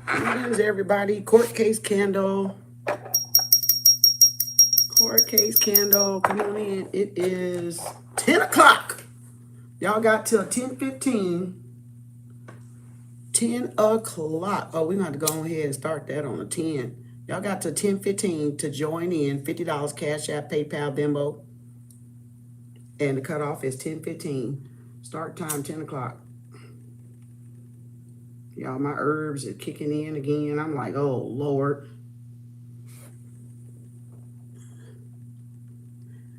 Greetings, everybody. Court case candle. Court case candle. Come on in. It is 10 o'clock. Y'all got till 10:15. 10 o'clock. Oh, we're going to have to go ahead and start that on the 10. Y'all got till 10:15 to join in. $50 Cash App, PayPal, Venmo. And the cutoff is 10:15. Start time 10 o'clock. Y'all, my herbs are kicking in again. I'm like, oh, Lord.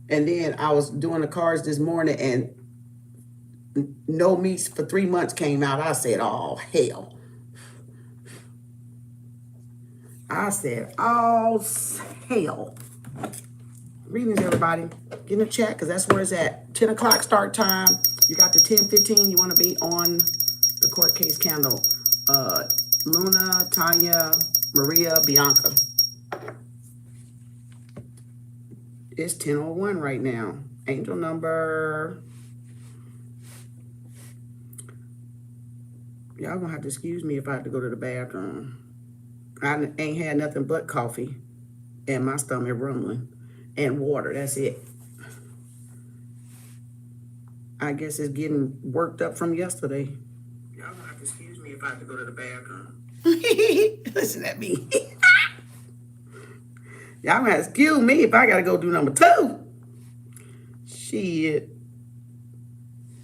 And then I was doing the cards this morning and no meats for 3 months came out. I said, oh, hell. I said, oh, hell. Greetings, everybody. Get in the chat because that's where it's at. 10 o'clock start time. You got the 10:15. You want to be on the court case candle. Luna, Tanya, Maria, Bianca. It's 10:01 right now. Angel number. Y'all gonna have to excuse me if I have to go to the bathroom. I ain't had nothing but coffee and my stomach rumbling and water. That's it. I guess it's getting worked up from yesterday. Y'all gonna have to excuse me if I have to go to the bathroom. Listen at me. Y'all gonna have to excuse me if I gotta go do number 2. Shit.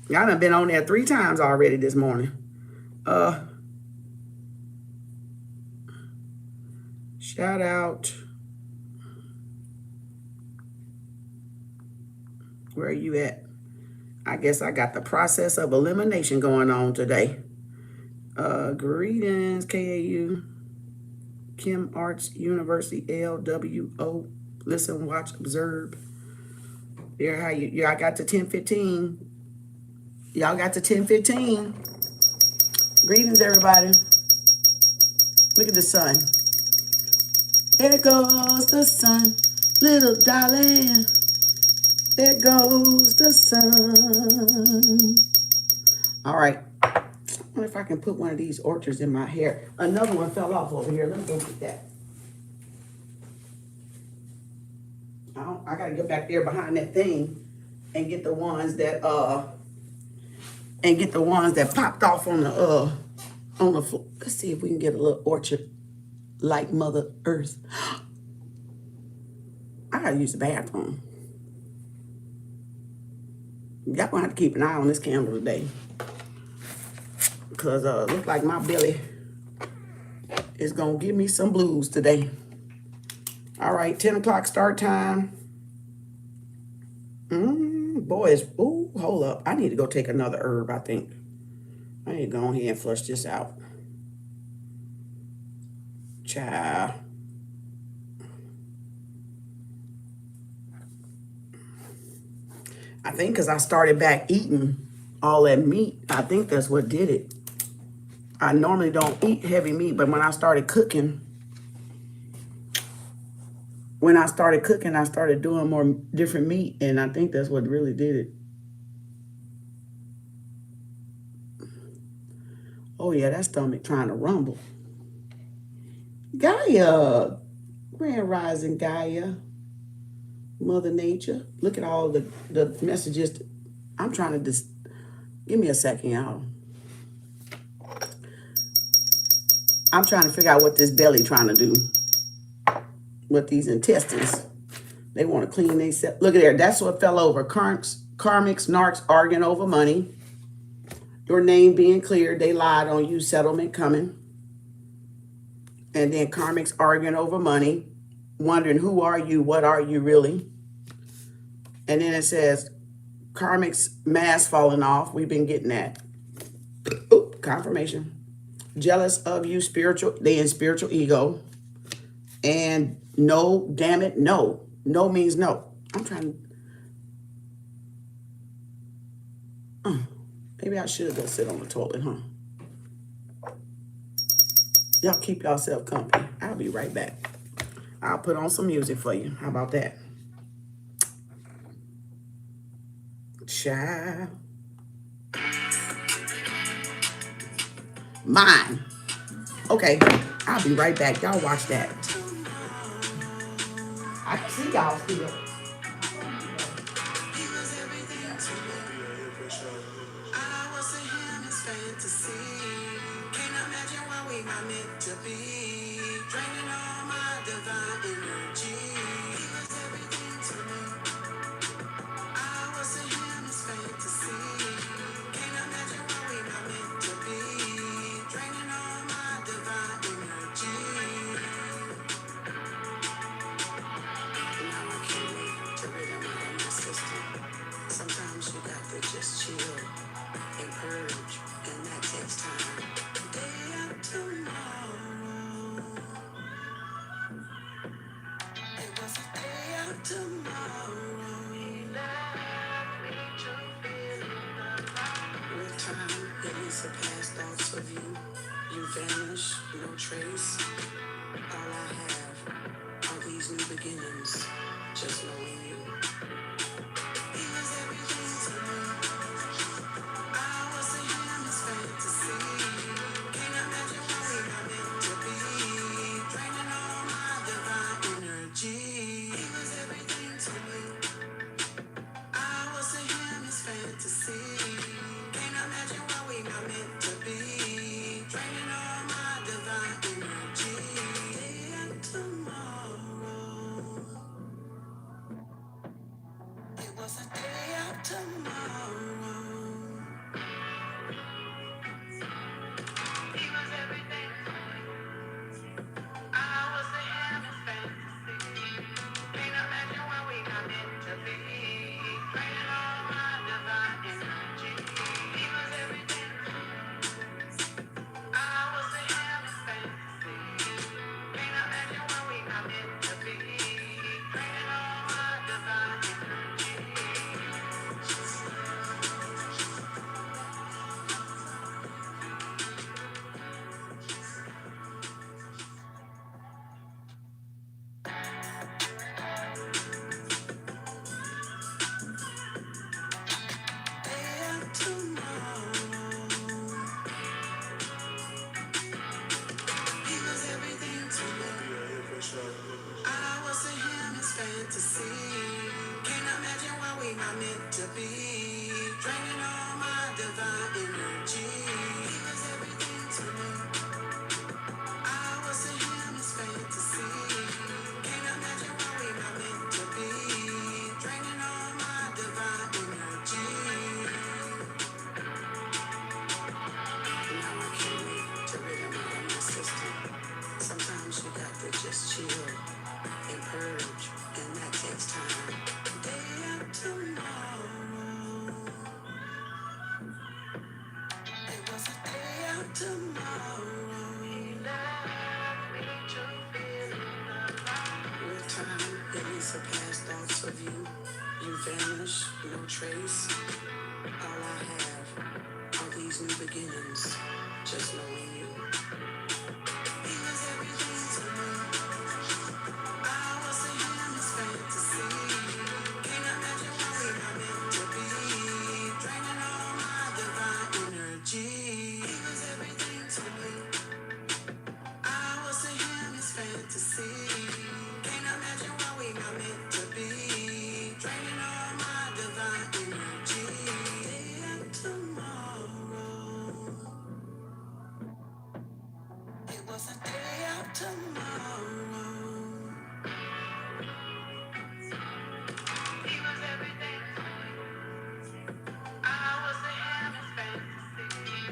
Y'all done been on there 3 times already this morning. Shout out. Where are you at? I guess I got the process of elimination going on today. Greetings, KAU, Kem Arts, University, LWO. Listen, watch, observe. There, how you? Y'all got to 10:15. Y'all got to 10:15. Greetings, everybody. Look at the sun. There goes the sun, little darling. There goes the sun. All right. I wonder if I can put one of these orchards in my hair. Another one fell off over here. Let me go get that. I gotta get back there behind that thing and get the ones that popped off on the floor. Let's see if we can get a little orchard like Mother Earth. I gotta use the bathroom. Y'all gonna have to keep an eye on this candle today. Because looks like my belly is gonna give me some blues today. All right, 10 o'clock start time. Boys, ooh, hold up. I need to go take another herb, I think. I need to go ahead and flush this out. Child. I think because I started back eating all that meat, I think that's what did it. I normally don't eat heavy meat, but when I started cooking, I started doing more different meat, and I think that's what really did it. Oh, yeah, that stomach trying to rumble. Gaia, Grand Rising Gaia, Mother Nature. Look at all the messages. I'm trying to just, give me a second, y'all. I'm trying to figure out what this belly trying to do. With these intestines. They want to clean themselves. Look at there. That's what fell over. Karmics, narcs arguing over money. Your name being cleared. They lied on you. Settlement coming. And then karmics arguing over money. Wondering who are you? What are you really? And then it says karmics mask falling off. We've been getting that. Oop, confirmation. Jealous of you. Spiritual. They in spiritual ego. And no, damn it, no. No means no. I'm trying to... maybe I should go sit on the toilet, huh? Y'all keep yourself company. I'll be right back. I'll put on some music for you. How about that? Child. Mine. Okay, I'll be right back. Y'all watch that. I can see y'all still. Sometimes you got to just chill and purge, and that takes time. Day after tomorrow, it was a day after tomorrow. With time, it surpass thoughts of you. You vanish, no trace. All I have are these new beginnings, just knowing you. He was everything to me. I was a him, his fantasy. Can't imagine what we were meant to be. Draining all my divine energy. He was everything to me. I was a him, his fantasy. Can't imagine what we were meant to be. Draining all my divine energy. Day after tomorrow. It was a day after tomorrow. He was everything to me. I was a him, his fantasy. Can't imagine what we got meant to be. Draining all my divine energy. He was everything to me. I was a him, his fantasy. Can't imagine what we got meant to be. Draining all my divine energy. Day after tomorrow. He was everything to me. I was a him, his fantasy. Can't imagine what we were meant to be. Draining all my divine energy. He was everything to me. I was a him, his fantasy. Can't imagine what we were meant to be. Draining all my divine energy. Now I can't wait to rid him out of my system. Sometimes you got to just chill and purge, and that takes time. Day after tomorrow. It was a day after tomorrow. With time, it surpass thoughts of you. You vanish, no trace. All I have are these new beginnings, just knowing you. He was everything to me. I was a him, his fantasy. Can't imagine what we were meant to be. Draining all my divine energy. He was everything to me. I was a him, his fantasy. Can't imagine what we were meant to be. Draining all my divine energy. Day after tomorrow. It was a day after tomorrow. He was everything to me. I was a him, his fantasy.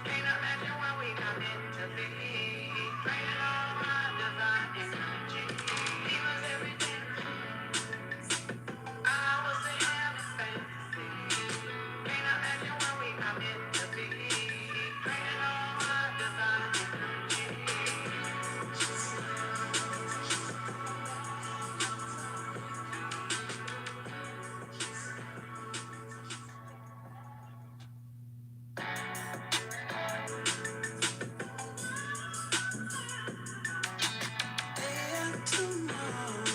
Can't imagine what we got meant to be. Draining all my divine energy. He was everything to me. I was a him, his fantasy. Can't imagine what we got meant to be. Draining all my divine energy. Day after tomorrow.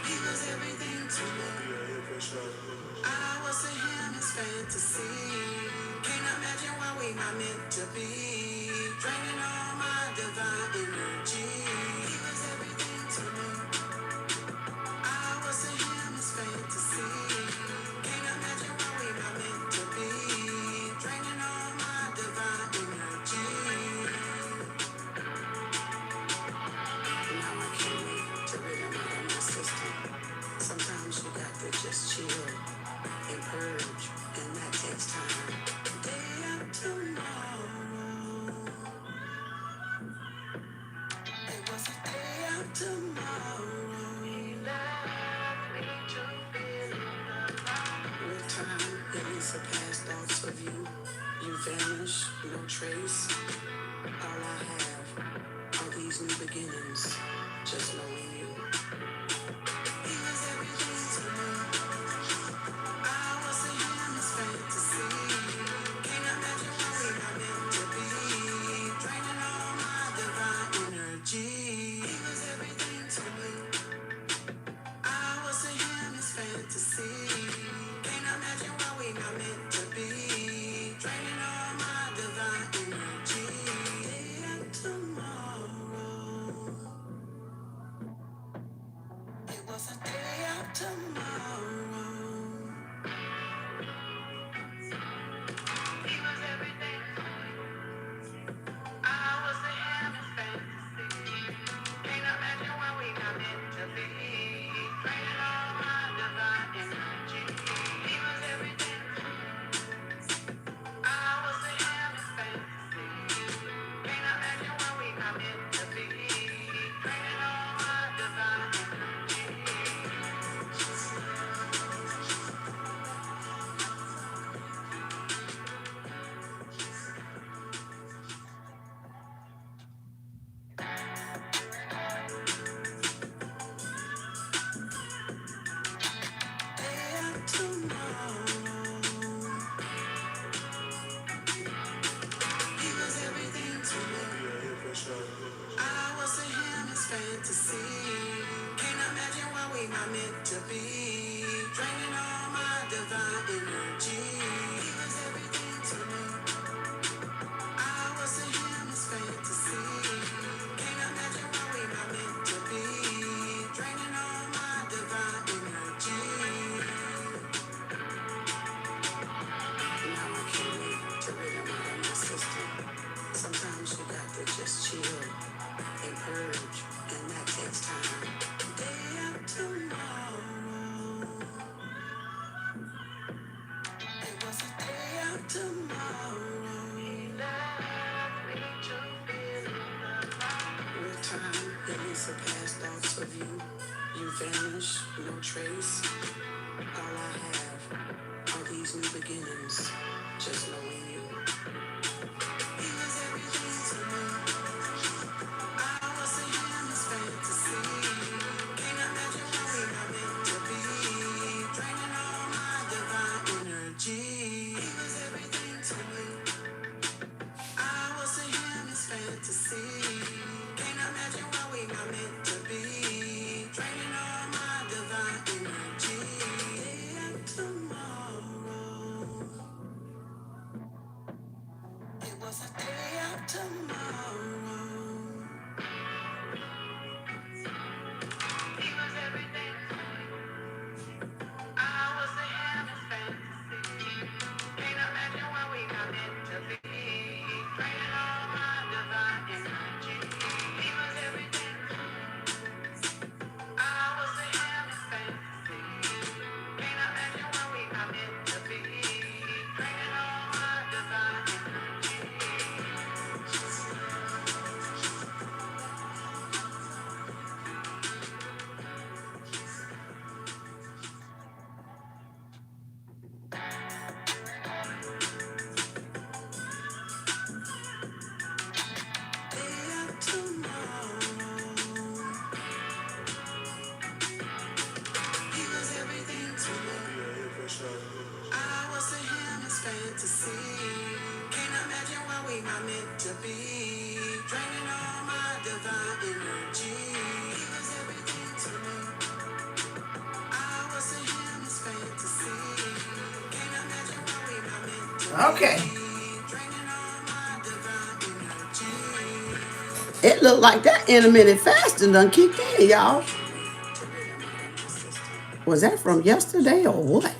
He was everything to me. I was a him, his fantasy. Can't imagine what not meant to be. Draining all my divine energy. He was everything to me. I was to him his fantasy. Can't imagine what we not meant to be. Draining all my divine energy. Now I can't wait to rid him out of my system. Sometimes you got to just chill and purge, and that takes time. Day after tomorrow, it was a day after tomorrow. He left me to feel alive. With time, it may surpass thoughts of you. You vanish, no trace. All I have are these new beginnings, just knowing you. He was everything to me. I was to him his fantasy. Can't imagine what we not meant to be. Draining all my divine energy. He was everything to me. I was to him his fantasy. Can't imagine what we not meant to be. Draining all my divine energy. Day after tomorrow. It was a day after tomorrow. He was everything to me. I was to him his fantasy. Can't imagine what we not meant to be. Draining all my divine energy. He was everything to me. I was to him his fantasy. Can't imagine what we not meant to be. Draining all my divine energy. Day after tomorrow. He was everything to me. I was to him his fantasy. Can't imagine what we not meant to be. Draining all my divine energy. He was everything to me. I was to him his fantasy. Can't imagine what we not meant to be. Draining all my divine energy. Now I can't wait to rid him out of my system. Sometimes you got to just chill and purge, and that takes time. Day after tomorrow. It was a day after tomorrow. He left me to feel alive. With time, it may surpass thoughts of you. You vanish, no trace. All I have are these new beginnings, just knowing you. He was everything to me. I was to him his fantasy. Can't imagine what we not meant to be. Draining all my divine energy. He was everything to me. I was to him his fantasy. Can't imagine what we not meant to be. Draining all my divine energy. Day after tomorrow. It was a day after tomorrow. He was everything to me. I was to him his fantasy. Can't imagine what we not meant to be. Draining all my divine energy. He was everything to me. I was to him his fantasy. Can't imagine what we not meant to be. Draining all my divine energy. Day after tomorrow. He was everything to me. I was to him his fantasy. Can't imagine what we not meant to be. Draining all my divine energy. He was everything to me. I was to him his fantasy. Can't imagine what we not meant to be. Okay. Draining all It looked like that intermittent fasting done kicked in, y'all. Was that from yesterday or what?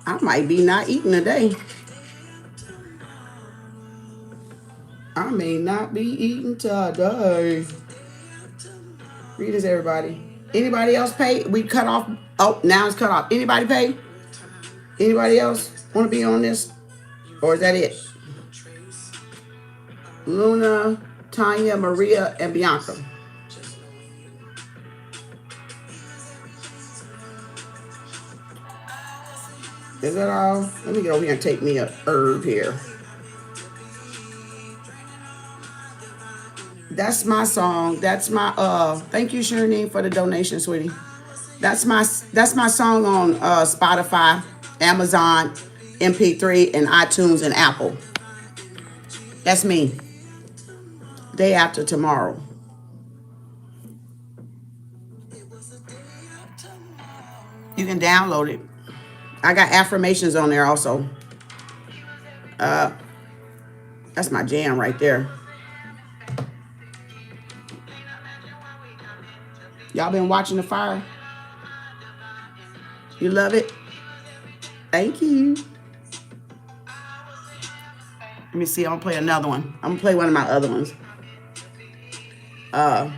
I might be not eating today. I may not be eating today. Read this, everybody. Anybody else pay? We cut off. Oh, now it's cut off. Anybody pay? Anybody else want to be on this? Or is that it? Luna, Tanya, Maria, and Bianca. Is that all? Let me get over here and take me a herb here. That's my song. That's my thank you, Shernine, for the donation, sweetie. That's my song on Spotify, Amazon, MP3, and iTunes and Apple. That's me. Day after tomorrow. You can download it. I got affirmations on there also. That's my jam right there. Y'all been watching the fire? You love it? Thank you. Let me see. I'm gonna play another one. I'm gonna play one of my other ones. All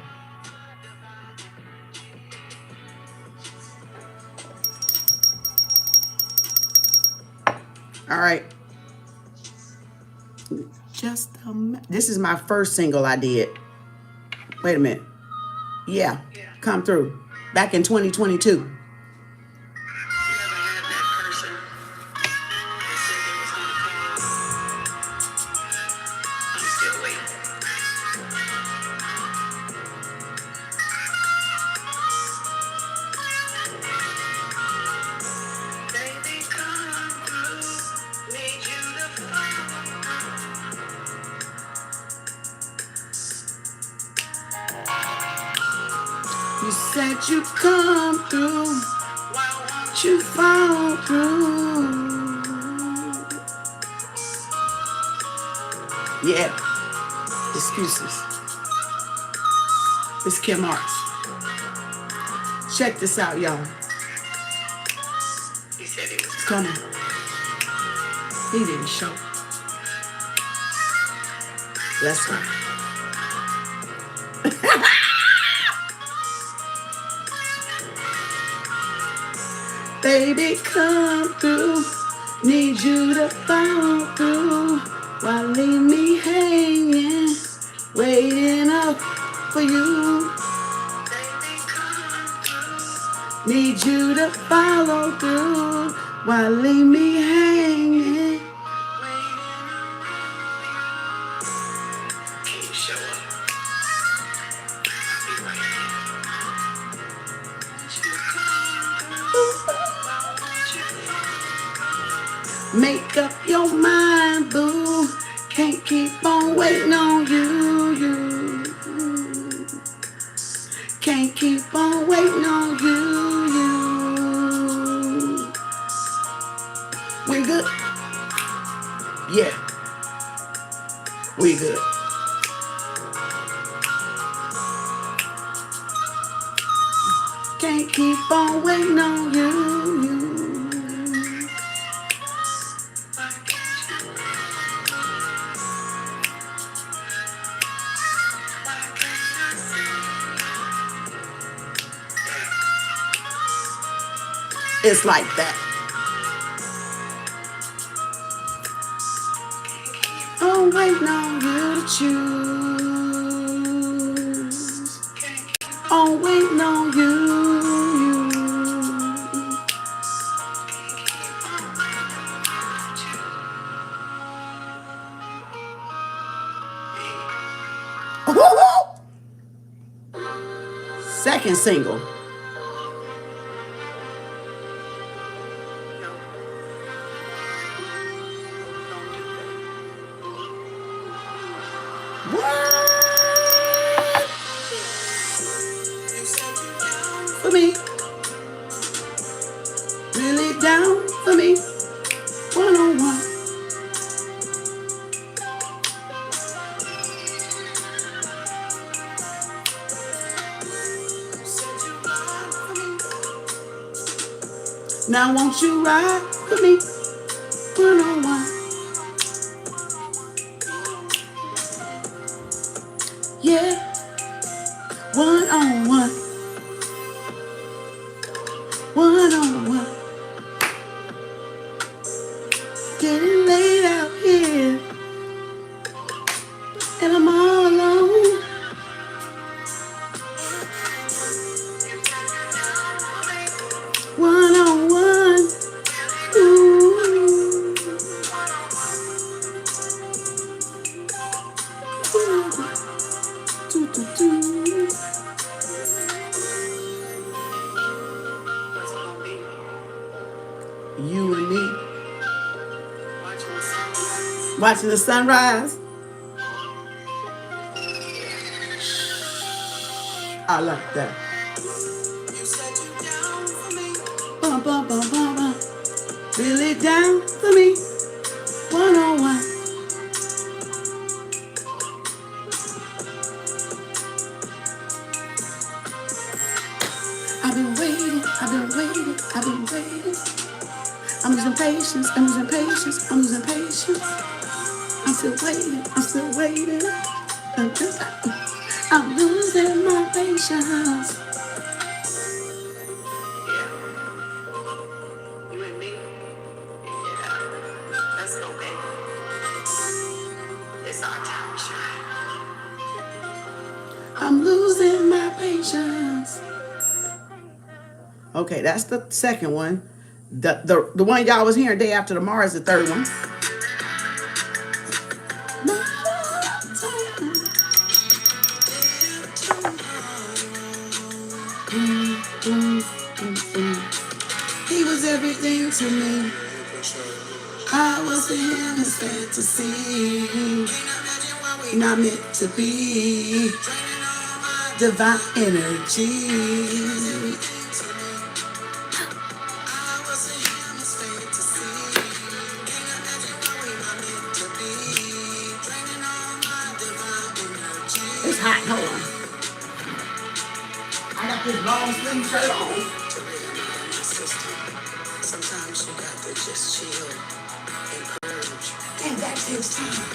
right. This is my first single I did. Wait a minute. Yeah, come through. Back in 2022. You said you come through, why won't you fall through? Yeah, excuses. It's Kem Arts. Check this out, y'all. He said he was coming. He didn't show. Let's go. Baby, come through. Need you to fall through. Why leave me hanging, waiting up for you? Baby, come through. Need you to follow through. Why leave me hanging, waiting up for you? Can you show up? I'll be right here. Make up your mind, boo. Can't keep on waiting on you. Can't keep on waiting on you. We good? Yeah. We good. Can't keep on waiting on you. It's like that. I'm waiting on you to choose. I'm waiting on you. Second single. For me, really down for me, 101. Now won't you ride with me? One on one. Yeah. One on one. One on one. Getting laid out here. And I'm all alone. One on one. Ooh. Do, do, do. You and me. Watching the sunrise. I like that. Bum, bum, bum, bum, bum. Really down for me. One on one. I've been waiting, I've been waiting, I've been waiting. I'm losing patience, I'm losing patience, I'm losing patience. I'm still waiting, I'm still waiting. I'm losing my patience. You and me. Yeah. Let's go, baby. It's our time to shine. I'm losing my patience. Okay, that's the second one. The one y'all was hearing day after tomorrow is the third one. He was everything to me. I was in his fantasy. Not meant to be. Divine energy. It's hot, hold on. I got this long sleeve shirt on. Sometimes you got to just chill and purge. And that takes time.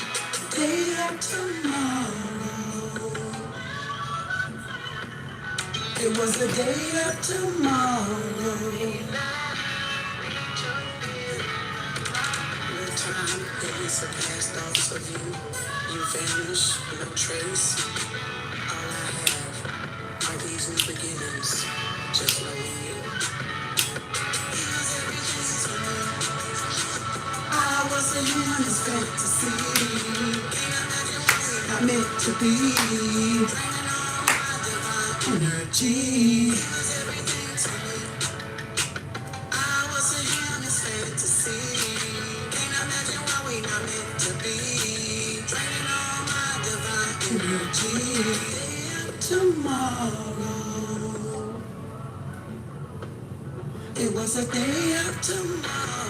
Day after tomorrow. It was the day of tomorrow. No time that we surpass thoughts of you. You vanish, no trace. All I have are these new beginnings. Just knowing you. I was a human's fantasy. Not meant to be. Energy. I was a human's fantasy. Can't imagine why we not meant to be. Draining all my divine energy. Tomorrow. It was a day of tomorrow.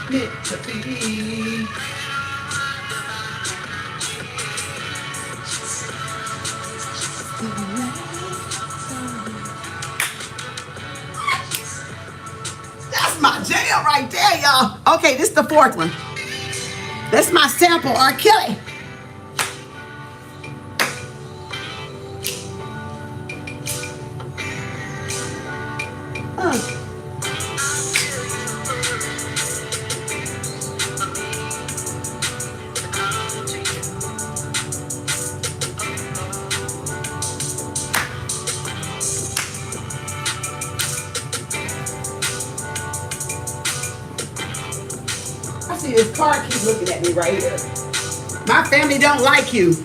Meant to be. That's my jam right there, y'all. Okay, this is the fourth one. That's my sample, R. Kelly. I see this car keep looking at me right here. My family don't like you.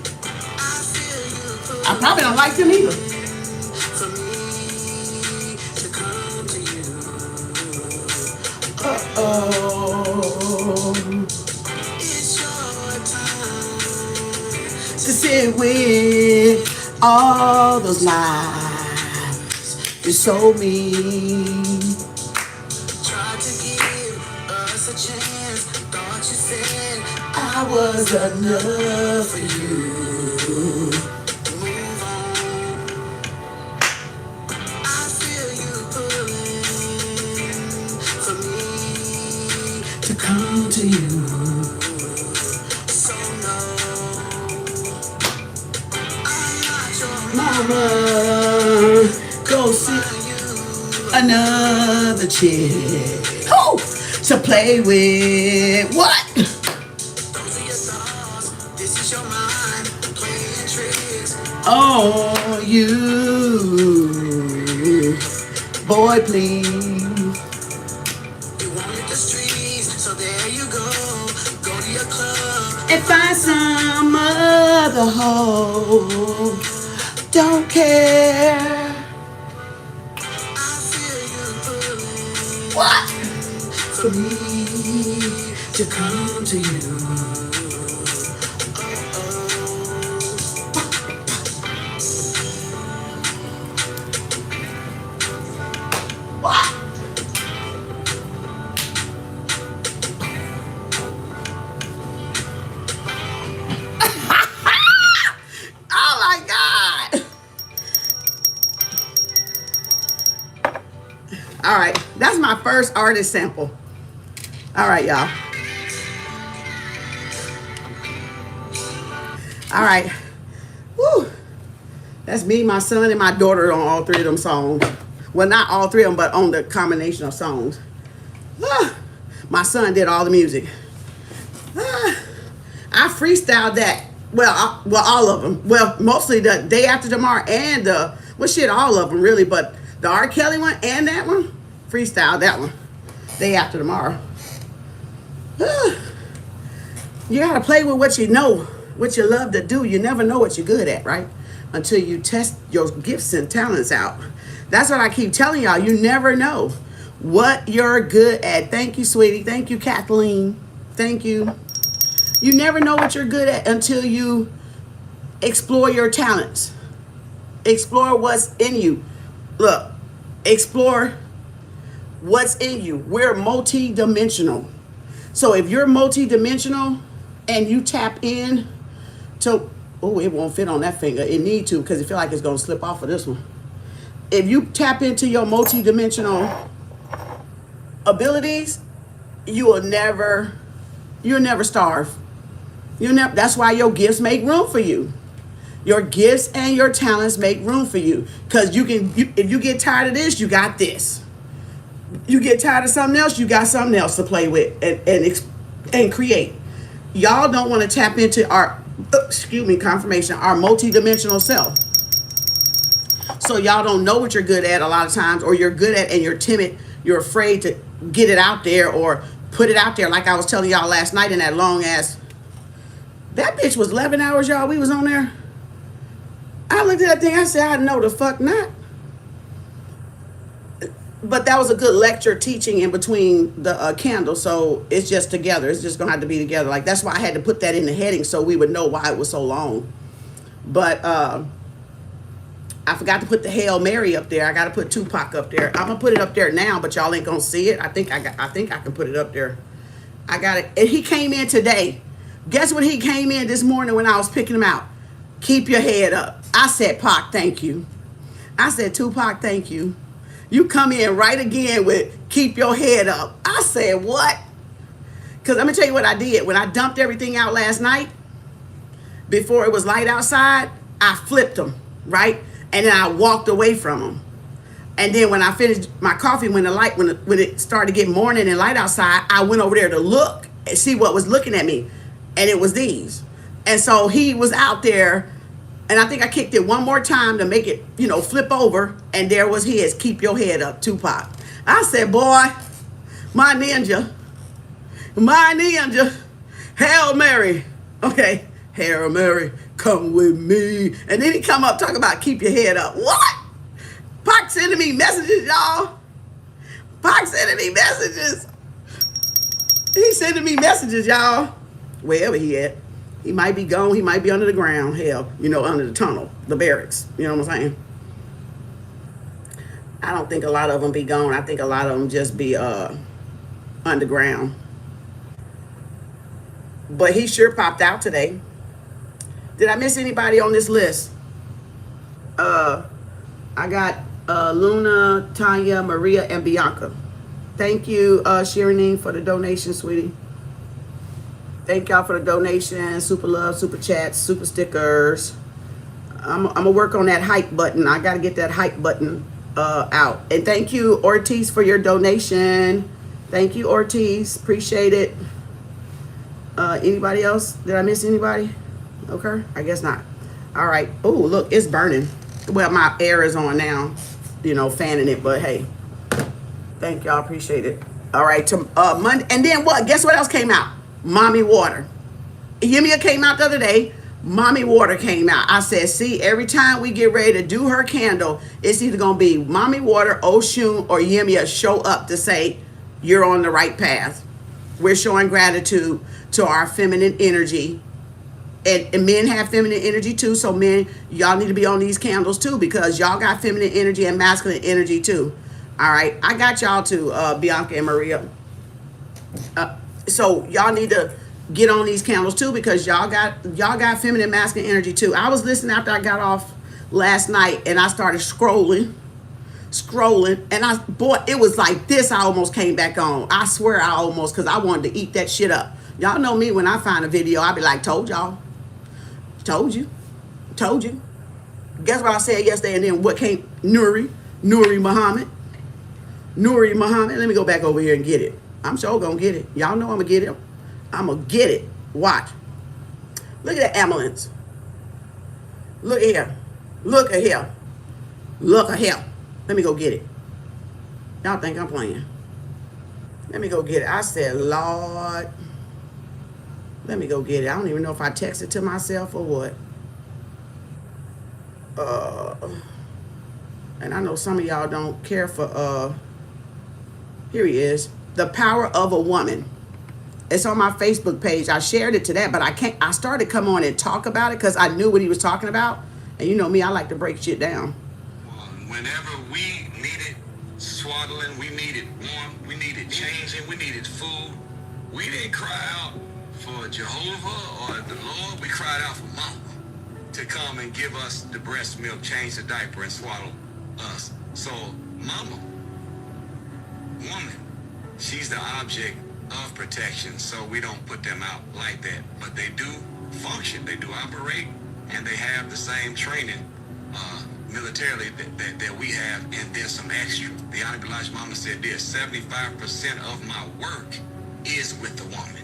I probably don't like them either. For me to come to you. Uh-oh. It's your time To sit it with all those lies you sold me. Tried to give us a chance. Thought you said I was enough for you. move on. I feel you pulling for me To come to you. so no. I'm not your Mama, go see another chick. Oh, to play with. What? Those are your thoughts. This is your mind playing tricks. Oh, you. Boy, please. You wanted the streets, so there you go. Go to your club. And find some other hoe. Don't care. I feel you pulling What? for me To come to you. What? Oh my God. All right, that's my first artist sample. All right, y'all. All right. Woo. That's me, my son, and my daughter on all three of them songs. Well, not all three of them, but on the combination of songs. Ah, my son did all the music. Ah, I freestyled that. Well, all of them. Well, mostly the Day After Tomorrow and all of them really, but the R. Kelly one and that one, freestyled that one. Day After Tomorrow. Ah, you gotta play with what you know, what you love to do. You never know what you're good at, right? Until you test your gifts and talents out. That's what I keep telling y'all. You never know what you're good at. Thank you, sweetie. Thank you, Kathleen. Thank you. You never know what you're good at until you explore your talents. Explore what's in you. Look, explore what's in you. We're multi-dimensional. So if you're multi-dimensional and you tap in to, oh, it won't fit on that finger. It need to because it feel like it's going to slip off of this one. If you tap into your multi-dimensional abilities, you'll never starve. That's why your gifts make room for you. Your gifts and your talents make room for you. Because if you get tired of this, you got this. You get tired of something else, you got something else to play with and create. Y'all don't want to tap into our multi-dimensional self. So y'all don't know what you're good at a lot of times, or you're good at and you're timid. You're afraid to get it out there or put it out there. Like I was telling y'all last night in that long ass, that bitch was 11 hours, y'all. We was on there. I looked at that thing. I said, I know the fuck not. But that was a good lecture teaching in between the candle. So it's just together. It's just going to have to be together. Like, that's why I had to put that in the heading so we would know why it was so long. But I forgot to put the Hail Mary up there. I got to put Tupac up there. I'm going to put it up there now, but y'all ain't going to see it. I think I can put it up there. I got it. And he came in today. Guess what he came in this morning when I was picking him out? Keep your head up. I said, Pac, thank you. I said, Tupac, thank you. You come in right again with keep your head up. I said, what? Because let me tell you what I did. When I dumped everything out last night, before it was light outside, I flipped them, right? And then I walked away from them. And then when I finished my coffee, when it started to get morning and light outside, I went over there to look and see what was looking at me. And it was these. And so he was out there, and I think I kicked it one more time to make it, flip over. And there was his, keep your head up, Tupac. I said, boy, my ninja, Hail Mary. Okay, Hail Mary, come with me. And then he come up talking about keep your head up. What? Pac sending me messages, y'all. Pac sending me messages. He's sending me messages, y'all. Wherever he at. He might be gone. He might be under the ground. Hell, you know, under the tunnel, the barracks. You know what I'm saying? I don't think a lot of them be gone. I think a lot of them just be underground. But he sure popped out today. Did I miss anybody on this list? I got Luna, Tanya, Maria, and Bianca. Thank you, Shiranine, for the donation, sweetie. Thank y'all for the donation. Super love, super chats, super stickers. I'm gonna work on that hype button. I gotta get that hype button out. And thank you, Ortiz, for your donation. Thank you, Ortiz. Appreciate it. Anybody else? Did I miss anybody? Okay, I guess not. All right. Oh, look, it's burning. Well, my air is on now, you know, fanning it, but hey, thank y'all. Appreciate it. All right, to Monday. And then what? Guess what else came out? Mommy Water. Yemia came out the other day. Mommy Water came out. I said, see, every time we get ready to do her candle, it's either going to be Mommy Water, Oshun, or Yemia show up to say, you're on the right path. We're showing gratitude to our feminine energy. And men have feminine energy too. So men, y'all need to be on these candles too, because y'all got feminine energy and masculine energy too. All right. I got y'all too, Bianca and Maria. So y'all need to get on these candles too, because y'all got feminine masculine energy too. I was listening after I got off last night and I started scrolling, and boy, it was like this. I almost came back on. I swear I almost, because I wanted to eat that shit up. Y'all know me, when I find a video, I'll be like, told y'all. Told you. Guess what I said yesterday? And then what came? Nuri Muhammad. Let me go back over here and get it. I'm sure gonna get it. Y'all know I'm gonna get it. I'm gonna get it. Watch. Look at the ambulance. Look at here. Look at here. Let me go get it. Y'all think I'm playing? Let me go get it. I said, Lord. Let me go get it. I don't even know if I texted to myself or what. And I know some of y'all don't care for, here he is. The Power of a Woman. It's on my Facebook page. I shared it to that, but I started to come on and talk about it because I knew what he was talking about. And you know me, I like to break shit down. Whenever we needed swaddling, we needed warmth, we needed changing, we needed food, we didn't cry out for Jehovah or the Lord. We cried out for Mama to come and give us the breast milk, change the diaper, and swaddle us. So Mama, woman, she's the object of protection, so we don't put them out like that. But they do function, they do operate, and they have the same training militarily that we have, and there's some extra. The Honorable Elijah Mama said this: 75% of my work is with the woman.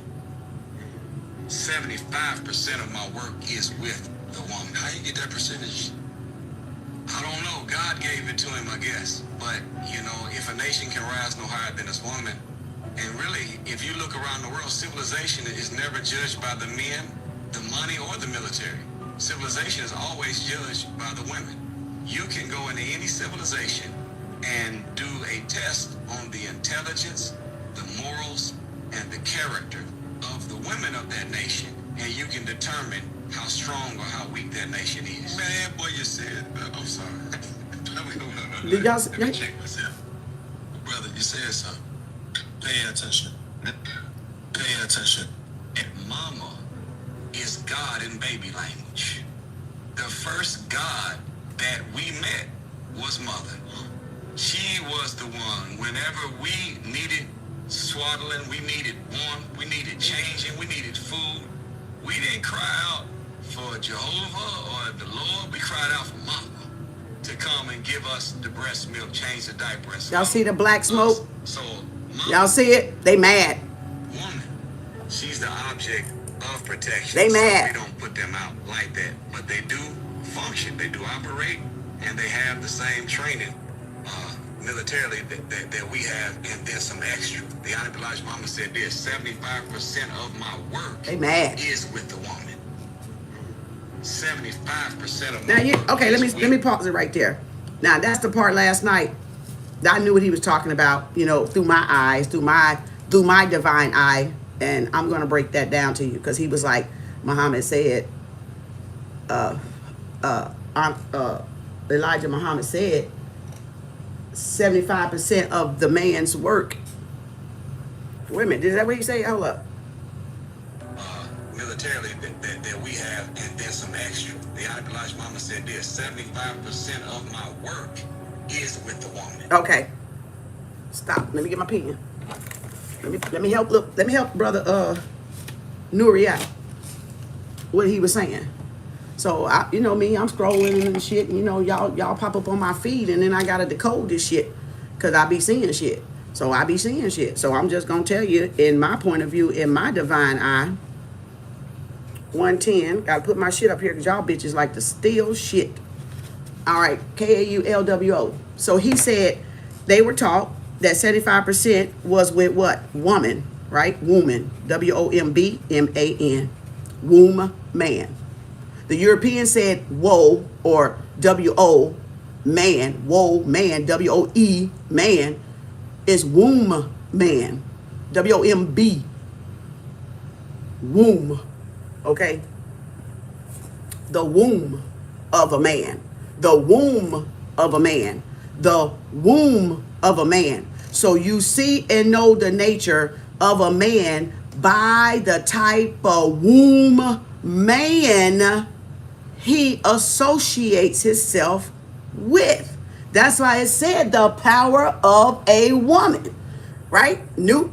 75% of my work is with the woman. How you get that percentage? I don't know. God gave it to him, I guess. But, you know, if a nation can rise no higher than its woman, and really, if you look around the world, civilization is never judged by the men, the money, or the military. Civilization is always judged by the women. You can go into any civilization and do a test on the intelligence, the morals, and the character of the women of that nation, and you can determine how strong or how weak that nation is. Man, boy, you said, I'm sorry. Did y'all Let me check myself. Brother, you said something. Pay attention. Pay attention. And Mama is God in baby language. The first God that we met was Mother. She was the one, whenever we needed swaddling, we needed warmth, we needed changing, we needed food, we didn't cry out for Jehovah or the Lord. We cried out for Mama to come and give us the breast milk, change the diaper. Y'all see the black smoke? So Y'all see it? They mad. Woman, she's the object of protection. They mad. So we don't put them out like that, but they do function, they do operate, and they have the same training militarily that we have, and there's some extra. The Honorable Elijah Mama said this: 75% of my work is with the woman. 75% of my work. Okay, let me pause it right there. Now that's the part last night that I knew what he was talking about, you know, through my eyes, through my divine eye, and I'm gonna break that down to you, because he was like, Muhammad said, Elijah Muhammad said, 75% of the man's work. Wait a minute, is that what he say? Hold up. Militarily that we have, and then some extra. The Elijah Muhammad said this: 75% of my work is with the woman. Okay. Stop. Let me get my pen. Let me help. Look. Let me help brother Nuri out. What he was saying. So you know me, I'm scrolling and shit. And, you know, y'all pop up on my feed, and then I gotta decode this shit, cause I be seeing shit. So I be seeing shit. So I'm just gonna tell you, in my point of view, in my divine eye, 110. Gotta put my shit up here, cause y'all bitches like to steal shit. All right, KAU LWO. So he said they were taught that 75% was with what? Woman, right? Woman. WOMBMAN. Womb man. The European said woe, or WO man. Woe man. WOE man is womb man. WOMB. Womb. Okay? The womb of a man. The womb of a man. The womb of a man. So you see and know the nature of a man by the type of womb man he associates himself with. That's why it said the power of a woman, right? New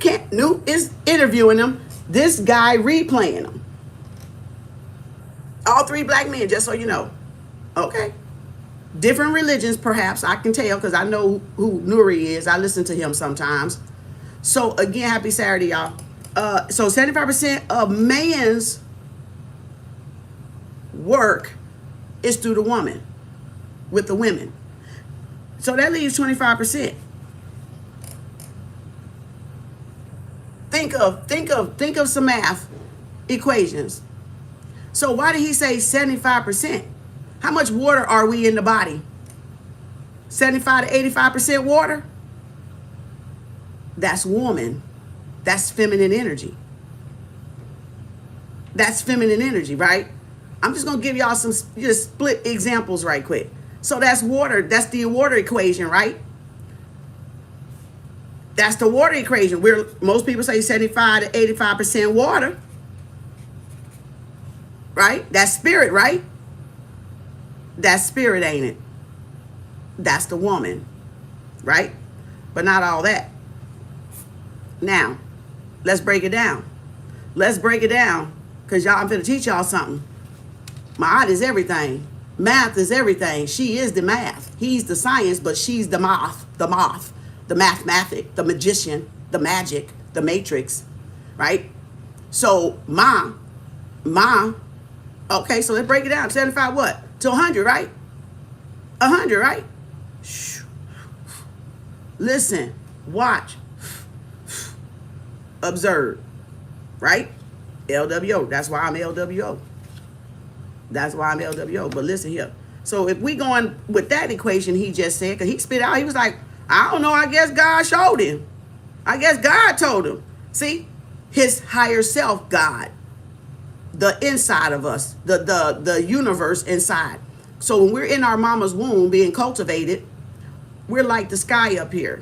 is interviewing him. This guy replaying him. All three black men, just so you know. Okay. Different religions, perhaps. I can tell because I know who Nuri is. I listen to him sometimes. So again, happy Saturday, y'all. So 75% of man's work is through the woman, with the women. So that leaves 25%. Think of some math equations. So why did he say 75%? How much water are we in the body? 75 to 85% water? That's woman. That's feminine energy. That's feminine energy, right? I'm just going to give y'all some just split examples right quick. So that's water. That's the water equation, right? That's the water equation. Most people say 75 to 85% water. Right? That's spirit, right? That's spirit, ain't it? That's the woman, right? But not all that. Now, let's break it down. Let's break it down, because y'all, I'm going to teach y'all something. Ma'at is everything. Math is everything. She is the math. He's the science, but she's the moth, the mathematic, the magician, the magic, the matrix, right? So, okay, so let's break it down. 75 what? To 100, right? 100, right? Listen, watch, observe, right? LWO. That's why I'm LWO. That's why I'm LWO. But listen here. So if we going with that equation he just said, because he spit out, he was like, I don't know, I guess God showed him. I guess God told him. See, his higher self, God, the inside of us, the universe inside. So when we're in our mama's womb being cultivated, we're like the sky up here.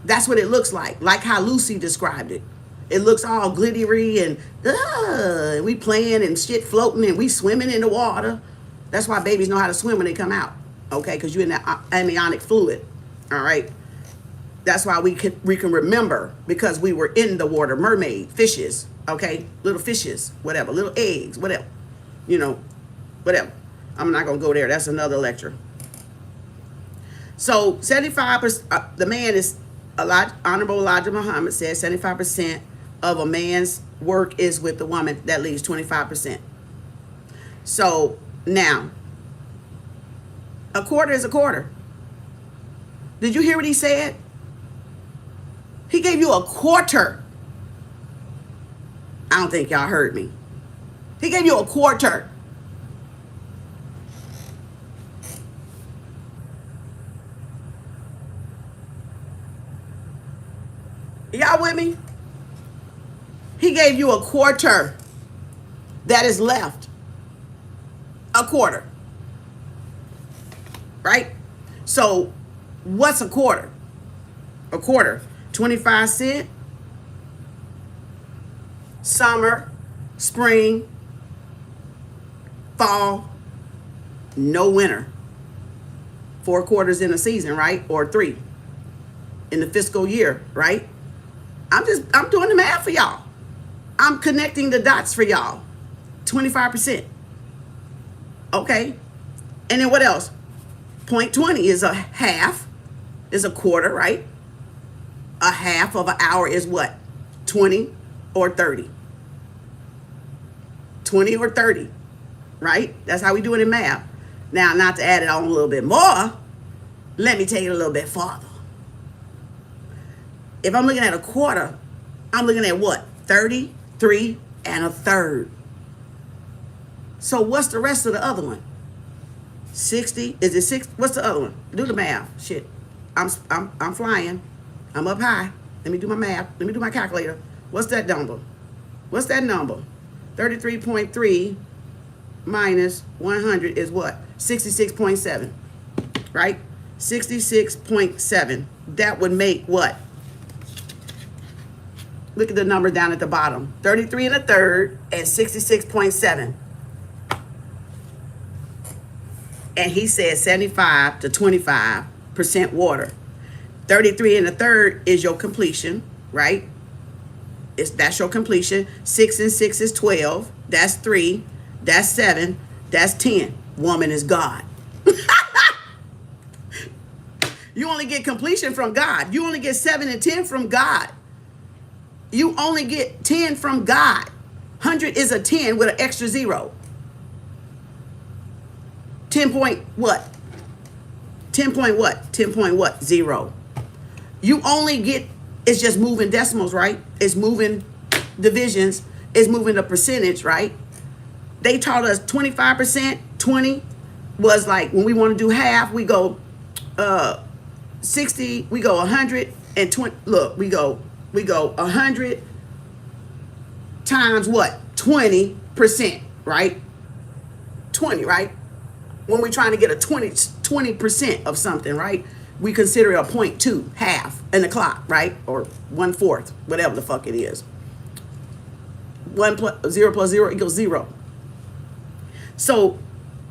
That's what it looks like how Lucy described it. It looks all glittery and we playing and shit floating and we swimming in the water. That's why babies know how to swim when they come out. Okay, because you're in that amniotic fluid. All right. That's why we can remember, because we were in the water. Mermaid, fishes, okay, little fishes, whatever, little eggs, whatever, you know, whatever. I'm not gonna go there. That's another lecture. So 75%, the man is Honorable Elijah Muhammad says 75% of a man's work is with the woman. That leaves 25%. So now, a quarter is a quarter. Did you hear what he said? He gave you a quarter. I don't think y'all heard me. He gave you a quarter. Y'all with me? He gave you a quarter. that is left. A quarter. Right? So what's a quarter? A quarter. 25 cents. Summer, spring, fall, no winter. 4 quarters in a season, right? Or 3 in the fiscal year, right? I'm doing the math for y'all. I'm connecting the dots for y'all. 25%. Okay. And then what else? 0.20 is a half, is a quarter, right? A half of an hour is what? 20 or 30. 20 or 30, right? That's how we do it in math. Now, not to add it on a little bit more, let me take it a little bit farther. If I'm looking at a quarter, I'm looking at what? 33 1/3. So what's the rest of the other one? 60? Is it 6? What's the other one? Do the math. Shit. I'm flying. I'm up high. Let me do my math. Let me do my calculator. What's that number? What's that number? 33.3 minus 100 is what? 66.7. Right? 66.7. That would make what? Look at the number down at the bottom. 33 1/3 and 66.7. And he said 75 to 25% water. 33 1/3 is your completion, right? That's your completion. 6 and 6 is 12. That's 3. That's 7. That's 10. Woman is God. You only get completion from God. You only get 7 and 10 from God. You only get 10 from God. 100 is a 10 with an extra 0. 10 point what? 10 point what? 10 point what? 0. You only get, it's just moving decimals, right? It's moving divisions. It's moving the percentage, right? They taught us 25%. 20 was like when we want to do half, we go 60, we go 120. Look, we go 100 times what? 20%, right? 20, right? When we're trying to get a 20% of something, right? We consider it a 0.2, half in the clock, right? Or 1/4, whatever the fuck it is. 0 plus 0 equals 0. So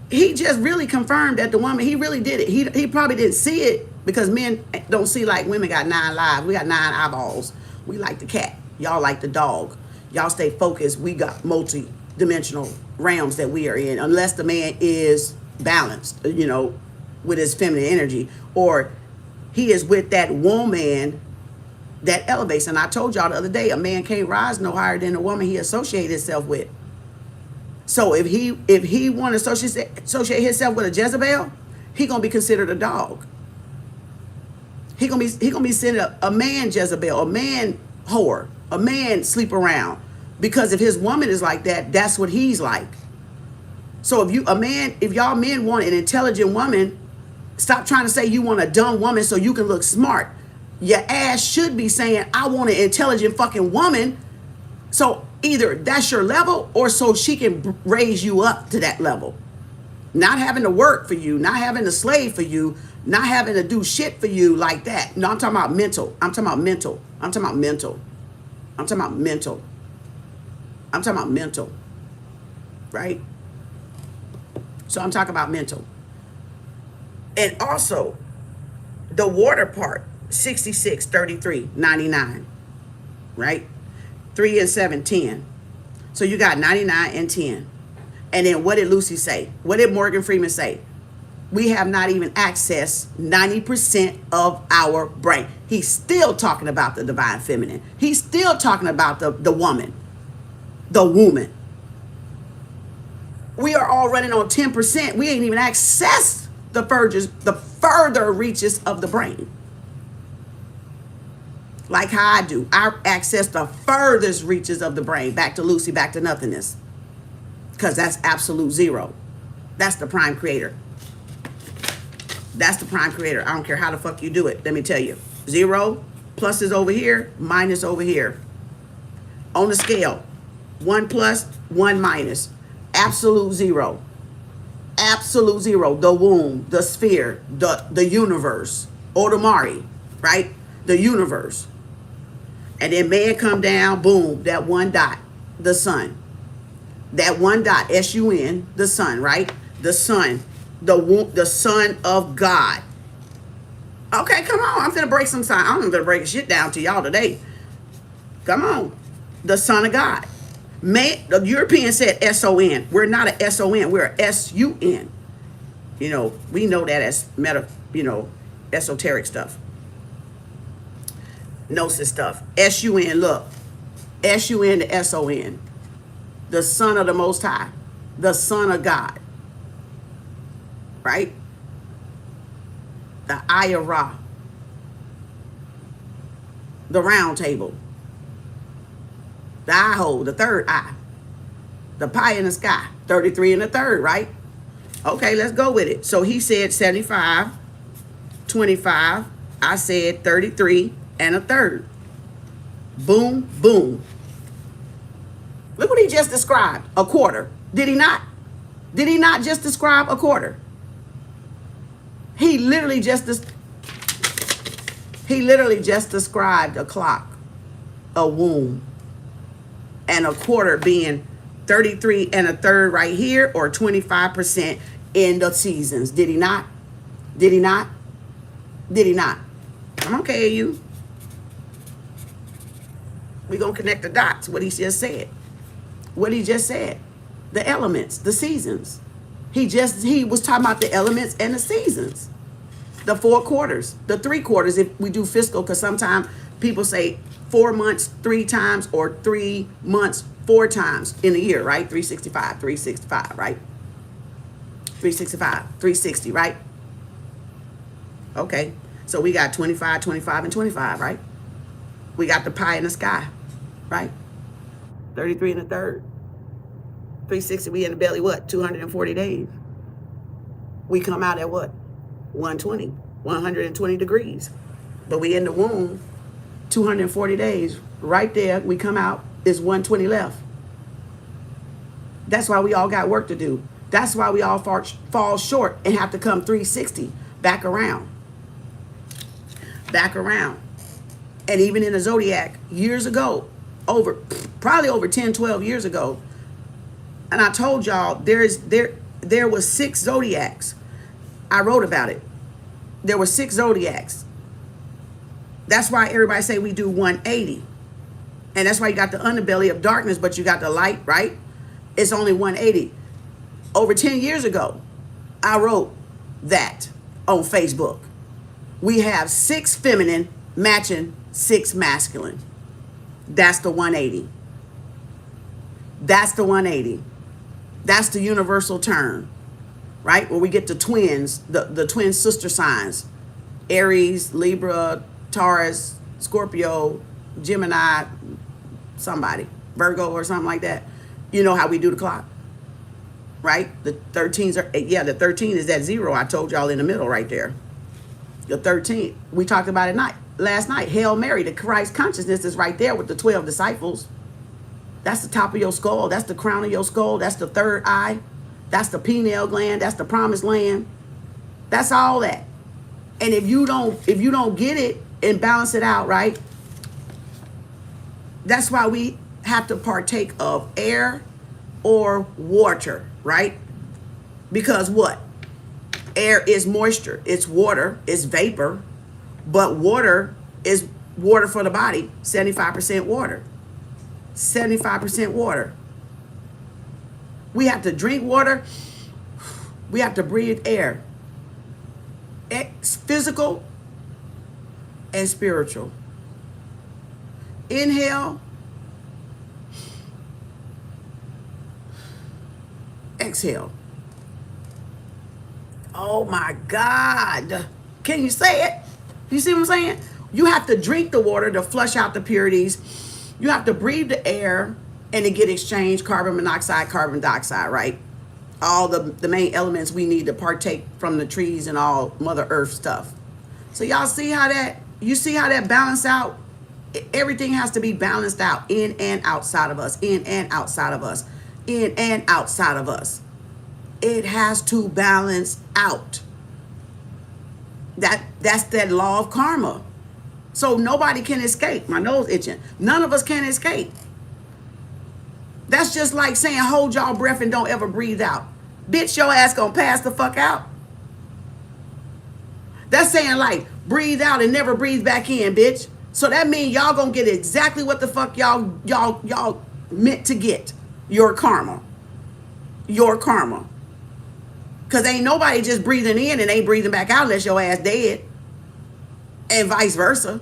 he just really confirmed that the woman, he really did it. He probably didn't see it because men don't see like women got 9 lives. We got 9 eyeballs. We like the cat. Y'all like the dog. Y'all stay focused. We got multi-dimensional realms that we are in. Unless the man is balanced, you know, with his feminine energy, or he is with that woman that elevates. And I told y'all the other day, a man can't rise no higher than the woman he associates himself with. So if he want to associate himself with a Jezebel, he gonna be considered a dog. He gonna be considered a man Jezebel, a man whore, a man sleep around. Because if his woman is like that, that's what he's like. So if y'all men want an intelligent woman, stop trying to say you want a dumb woman so you can look smart. Your ass should be saying, I want an intelligent fucking woman. So either that's your level or so she can raise you up to that level. Not having to work for you, not having to slave for you, not having to do shit for you like that. No, I'm talking about mental. I'm talking about mental. I'm talking about mental. I'm talking about mental. I'm talking about mental. Right? So I'm talking about mental. And also the water part, 66, 33, 99, right? 3 and 7, 10. So you got 99 and 10. And then what did Lucy say? What did Morgan Freeman say? We have not even accessed 90% of our brain. He's still talking about the divine feminine. He's still talking about the woman, the woman. We are all running on 10%. We ain't even accessed the further reaches of the brain. Like how I do. I access the furthest reaches of the brain. Back to Lucy, back to nothingness. Because that's absolute 0. That's the prime creator. That's the prime creator. I don't care how the fuck you do it. Let me tell you. 0, plus is over here, minus over here. On the scale, 1 plus 1 minus. Absolute zero. Absolute zero. The womb, the sphere, the universe. Odamari, right? The universe. And then man come down, boom, that 1 dot, the sun. That 1 dot, S-U-N, the sun, right? The sun, the son of God. Okay, come on. I'm finna break some sign. I'm gonna break shit down to y'all today. Come on. The son of God. The European said S-O-N. We're not a S-O-N. We're a S-U-N. You know, we know that as esoteric stuff. Gnosis stuff. S-U-N, look. S-U-N to S-O-N. The son of the Most High. The son of God. Right? The Eye of Ra. The round table. The eye hole, the third eye. The pie in the sky. 33 and a third, right? Okay, let's go with it. So he said 75, 25. I said 33 and a third. Boom, boom. Look what he just described. A quarter. Did he not? Did he not just describe a quarter? He literally just described a clock, a womb, and a quarter being 33 and a third right here, or 25% in the seasons. Did he not? Did he not? Did he not? I'm okay, KAU. We're going to connect the dots, what he just said. What he just said. The elements, the seasons. He was talking about the elements and the seasons. The 4 quarters, the 3 quarters, if we do fiscal, because sometimes people say 4 months 3 times or 3 months 4 times in a year, right? 365, right? 365, 360, right? Okay, so we got 25, 25, and 25, right? We got the pie in the sky, right? 33 and a third. 360, we in the belly, what? 240 days. We come out at what? 120, 120 degrees. But we in the womb, 240 days. Right there, we come out, is 120 left. That's why we all got work to do. That's why we all fall short and have to come 360 back around. Back around. And even in the zodiac, years ago, probably over 10, 12 years ago, and I told y'all there was 6 zodiacs. I wrote about it. There were 6 zodiacs. That's why everybody say we do 180. And that's why you got the underbelly of darkness, but you got the light, right? It's only 180. Over 10 years ago, I wrote that on Facebook. We have 6 feminine matching 6 masculine. That's the 180. That's the 180. That's the universal term, right? Where we get the twins, the twin sister signs. Aries, Libra, Taurus, Scorpio, Gemini, somebody, Virgo or something like that. You know how we do the clock, right? The 13s are, yeah, the 13 is that 0 I told y'all in the middle right there. The 13, we talked about it last night. Hail Mary, the Christ consciousness is right there with the 12 disciples. That's the top of your skull. That's the crown of your skull. That's the third eye. That's the pineal gland. That's the promised land. That's all that. And if you don't get it and balance it out, right? That's why we have to partake of air or water, right? Because what? Air is moisture. It's water. It's vapor. But water is water for the body. 75% water. 75% water. We have to drink water. We have to breathe air. It's physical and spiritual. Inhale. Exhale. Oh my God. Can you say it? You see what I'm saying? You have to drink the water to flush out the impurities. You have to breathe the air and to get exchanged carbon monoxide, carbon dioxide, right? All the main elements we need to partake from the trees and all Mother Earth stuff. So y'all see how that balance out? Everything has to be balanced out in and outside of us, in and outside of us. in and outside of us. It has to balance out. That's that law of karma. So nobody can escape. My nose itching. None of us can escape. That's just like saying hold y'all breath and don't ever breathe out. Bitch, your ass gonna pass the fuck out. That's saying like breathe out and never breathe back in, bitch. So that means y'all gonna get exactly what the fuck y'all meant to get. Your karma. Your karma. Because ain't nobody just breathing in and ain't breathing back out unless your ass dead. And vice versa.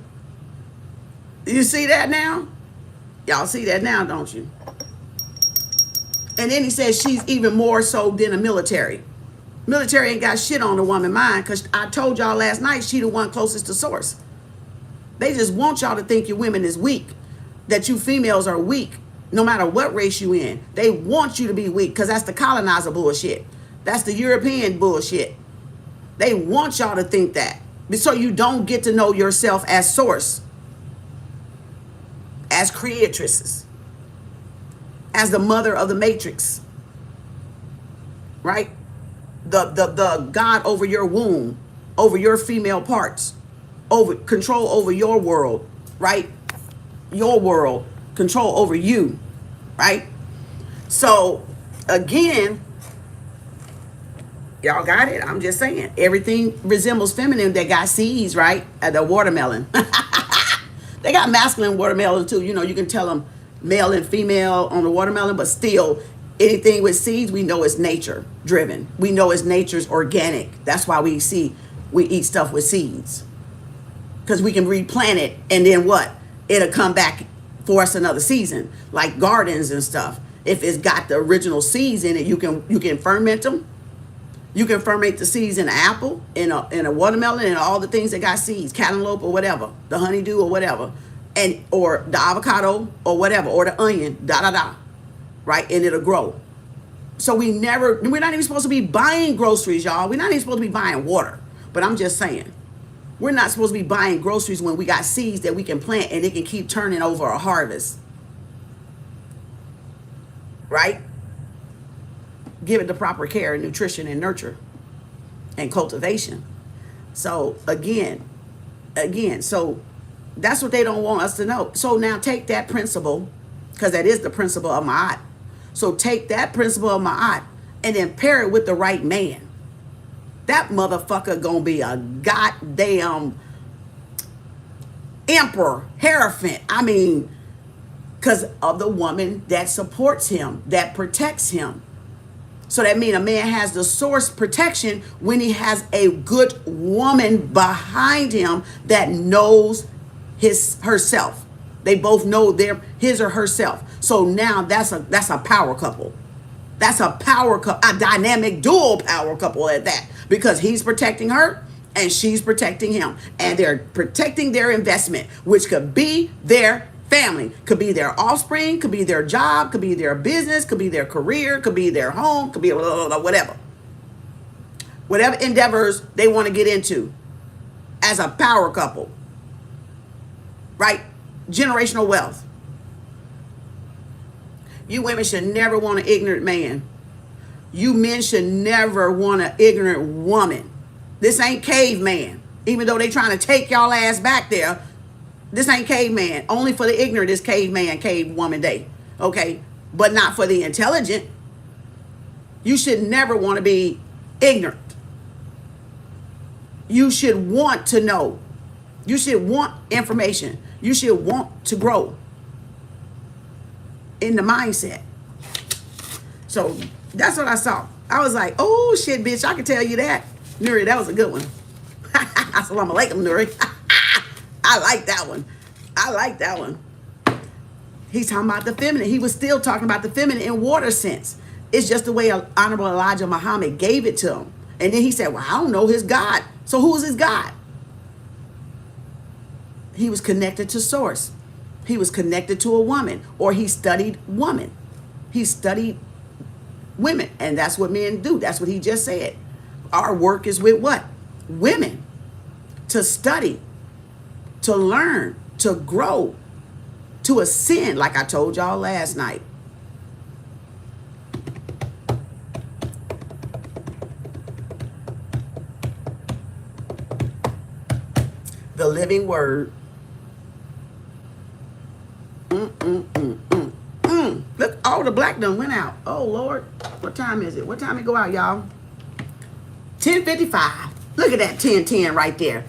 You see that now? Y'all see that now, don't you? And then he says she's even more so than a military. Military ain't got shit on the woman mind, because I told y'all last night she the one closest to source. They just want y'all to think your women is weak, that you females are weak, no matter what race you in. They want you to be weak, because that's the colonizer bullshit. That's the European bullshit. They want y'all to think that. So you don't get to know yourself as source, as creatrices, as the mother of the matrix, right? The God over your womb, over your female parts, over control over your world, right? Your world, control over you, right? So again, y'all got it? I'm just saying. Everything resembles feminine that got seeds, right? The watermelon. They got masculine watermelon too. You know, you can tell them male and female on the watermelon, but still, anything with seeds, we know it's nature driven. We know it's nature's organic. That's why we eat stuff with seeds. Because we can replant it, and then what? It'll come back for us another season. Like gardens and stuff. If it's got the original seeds in it, you can ferment them. You can ferment the seeds in an apple, in a watermelon, and all the things that got seeds, cantaloupe or whatever, the honeydew or whatever, and or the avocado or whatever, or the onion, right? And it'll grow. So we're not even supposed to be buying groceries, y'all. We're not even supposed to be buying water. But I'm just saying, we're not supposed to be buying groceries when we got seeds that we can plant and it can keep turning over a harvest, right? Give it the proper care and nutrition and nurture and cultivation. So again, so that's what they don't want us to know. So now take that principle, because that is the principle of Ma'at. So take that principle of Ma'at and then pair it with the right man. That motherfucker gonna be a goddamn emperor, hierophant. I mean, because of the woman that supports him, that protects him. So that means a man has the source protection when he has a good woman behind him that knows herself. They both know his or herself. So now that's a power couple. That's a power couple, a dynamic dual power couple at that, because he's protecting her and she's protecting him, and they're protecting their investment, which could be their family, could be their offspring, could be their job, could be their business, could be their career, could be their home, could be whatever endeavors they want to get into as a power couple, right? Generational wealth. You women should never want an ignorant man. You men should never want an ignorant woman. This ain't caveman. Even though they trying to take y'all ass back there, this ain't caveman. Only for the ignorant is caveman, cave woman day. Okay? But not for the intelligent. You should never want to be ignorant. You should want to know. You should want information. You should want to grow in the mindset. So that's what I saw. I was like, oh shit, bitch, I can tell you that. Nuri, that was a good one. Assalamu alaikum, Nuri. I like that one. I like that one. He's talking about the feminine. He was still talking about the feminine in water sense. It's just the way Honorable Elijah Muhammad gave it to him. And then he said, well, I don't know his God. So who's his God? He was connected to source. He was connected to a woman, or he studied woman. He studied women, and that's what men do. That's what he just said. Our work is with what? Women. To study, to learn, to grow, to ascend, like I told y'all last night. The living word. Look, all the black done went out. Oh, Lord. What time is it? What time it go out, y'all? 10:55. Look at that 10:10 right there.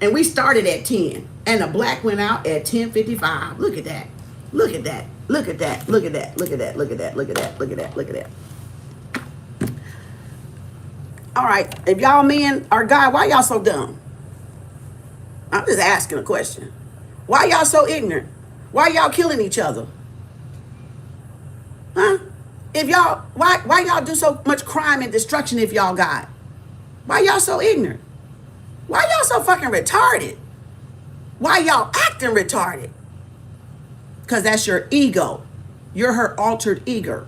And we started at 10. And the black went out at 10:55. Look at that. Look at that. Look at that. Look at that. Look at that. Look at that. Look at that. Look at that. Look at that. All right. If y'all men are God, why y'all so dumb? I'm just asking a question. Why y'all so ignorant? Why y'all killing each other? Huh? If y'all, why y'all do so much crime and destruction if y'all God? Why y'all so ignorant? Why y'all so fucking retarded? Why y'all acting retarded? Because that's your ego. You're her altered ego.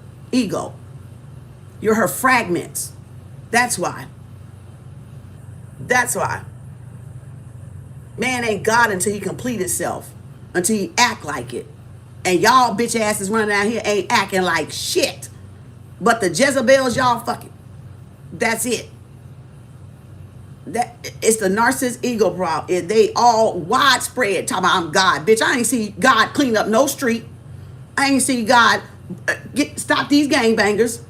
You're her fragments. That's why. That's why. Man ain't God until he complete himself. Until he act like it. And y'all bitch asses running out here ain't acting like shit. But the Jezebels, y'all fucking. That's it. It's the narcissist ego problem. They all widespread talking about I'm God. Bitch, I ain't see God clean up no street. I ain't see God stop these gangbangers.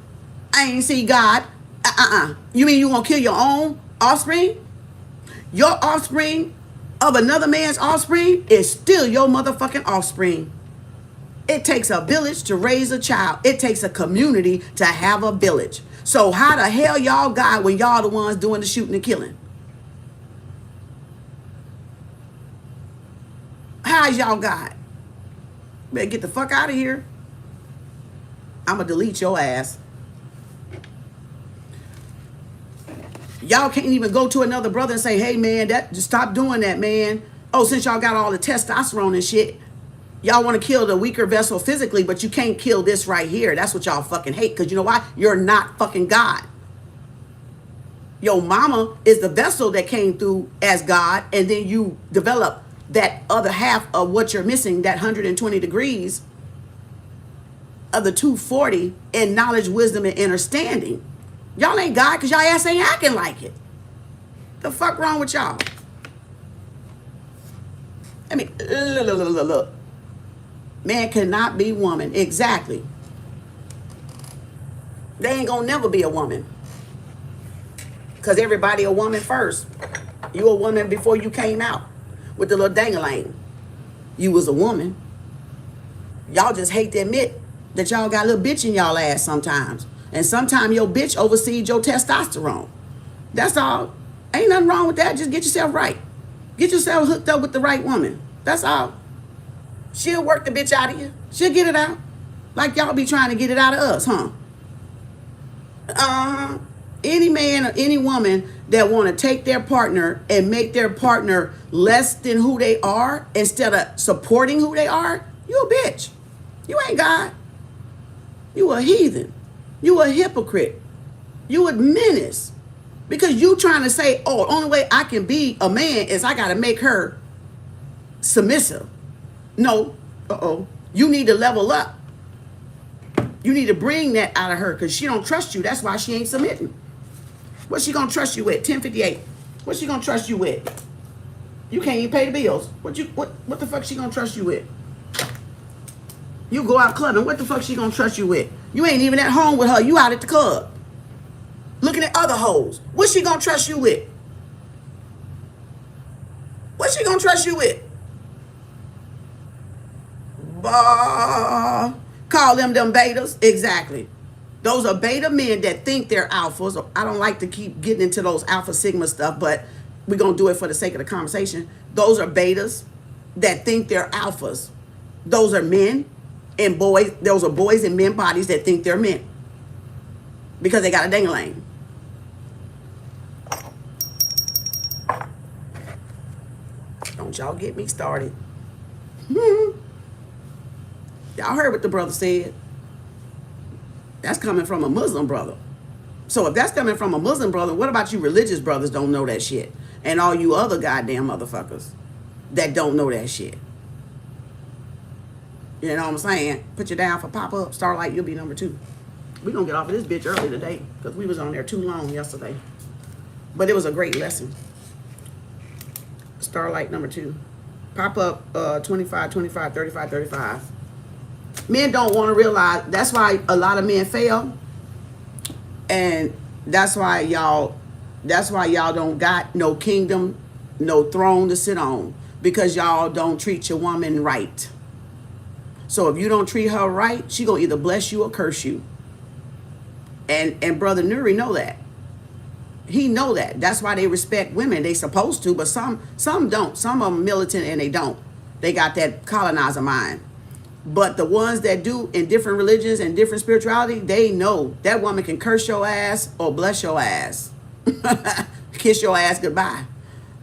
I ain't see God. You mean you gonna kill your own offspring? Your offspring of another man's offspring is still your motherfucking offspring. It takes a village to raise a child. It takes a community to have a village. So how the hell y'all God when y'all the ones doing the shooting and killing? How's y'all God? Better get the fuck out of here. I'ma delete your ass. Y'all can't even go to another brother and say, hey man, just stop doing that, man. Oh, since y'all got all the testosterone and shit, y'all want to kill the weaker vessel physically, but you can't kill this right here. That's what y'all fucking hate. Because you know why? You're not fucking God. Your mama is the vessel that came through as God, and then you develop that other half of what you're missing, that 120 degrees of the 240 in knowledge, wisdom, and understanding. Y'all ain't God because y'all ass ain't acting like it. The fuck wrong with y'all? I mean, look. Man cannot be woman. Exactly. They ain't gonna never be a woman. Because everybody a woman first. You a woman before you came out with the little dangling. You was a woman. Y'all just hate to admit that y'all got a little bitch in y'all ass sometimes. And sometimes your bitch oversees your testosterone. That's all. Ain't nothing wrong with that. Just get yourself right. Get yourself hooked up with the right woman. That's all. She'll work the bitch out of you. She'll get it out. Like y'all be trying to get it out of us, huh? Any man or any woman that want to take their partner and make their partner less than who they are instead of supporting who they are, you a bitch. You ain't God. You a heathen. You a hypocrite. You a menace. Because you trying to say, oh, the only way I can be a man is I got to make her submissive. No. You need to level up. You need to bring that out of her because she don't trust you. That's why she ain't submitting. What's she going to trust you with? 1058. What's she going to trust you with? You can't even pay the bills. What the fuck she going to trust you with? You go out clubbing. What the fuck she going to trust you with? You ain't even at home with her. You out at the club. Looking at other hoes. What's she going to trust you with? What's she going to trust you with? Call them betas. Exactly. Those are beta men that think they're alphas. I don't like to keep getting into those alpha sigma stuff, but we're going to do it for the sake of the conversation. Those are betas that think they're alphas. Those are men and boys. Those are boys and men bodies that think they're men because they got a dang-a-lang. Don't y'all get me started. Y'all heard what the brother said. That's coming from a Muslim brother. So if that's coming from a Muslim brother, what about you religious brothers don't know that shit? And all you other goddamn motherfuckers that don't know that shit. You know what I'm saying? Put you down for pop-up. Starlight, you'll be number 2. We're going to get off of this bitch early today because we was on there too long yesterday. But it was a great lesson. Starlight number 2. Pop up 25, 25, 35, 35. Men don't want to realize, that's why a lot of men fail. And that's why y'all don't got no kingdom, no throne to sit on, because y'all don't treat your woman right. So if you don't treat her right, she gonna either bless you or curse you. And Brother Nuri know that. He know that. That's why they respect women. They supposed to, but some don't. Some of them militant and they don't. They got that colonizer mind. But the ones that do in different religions and different spirituality, they know that woman can curse your ass or bless your ass. Kiss your ass goodbye.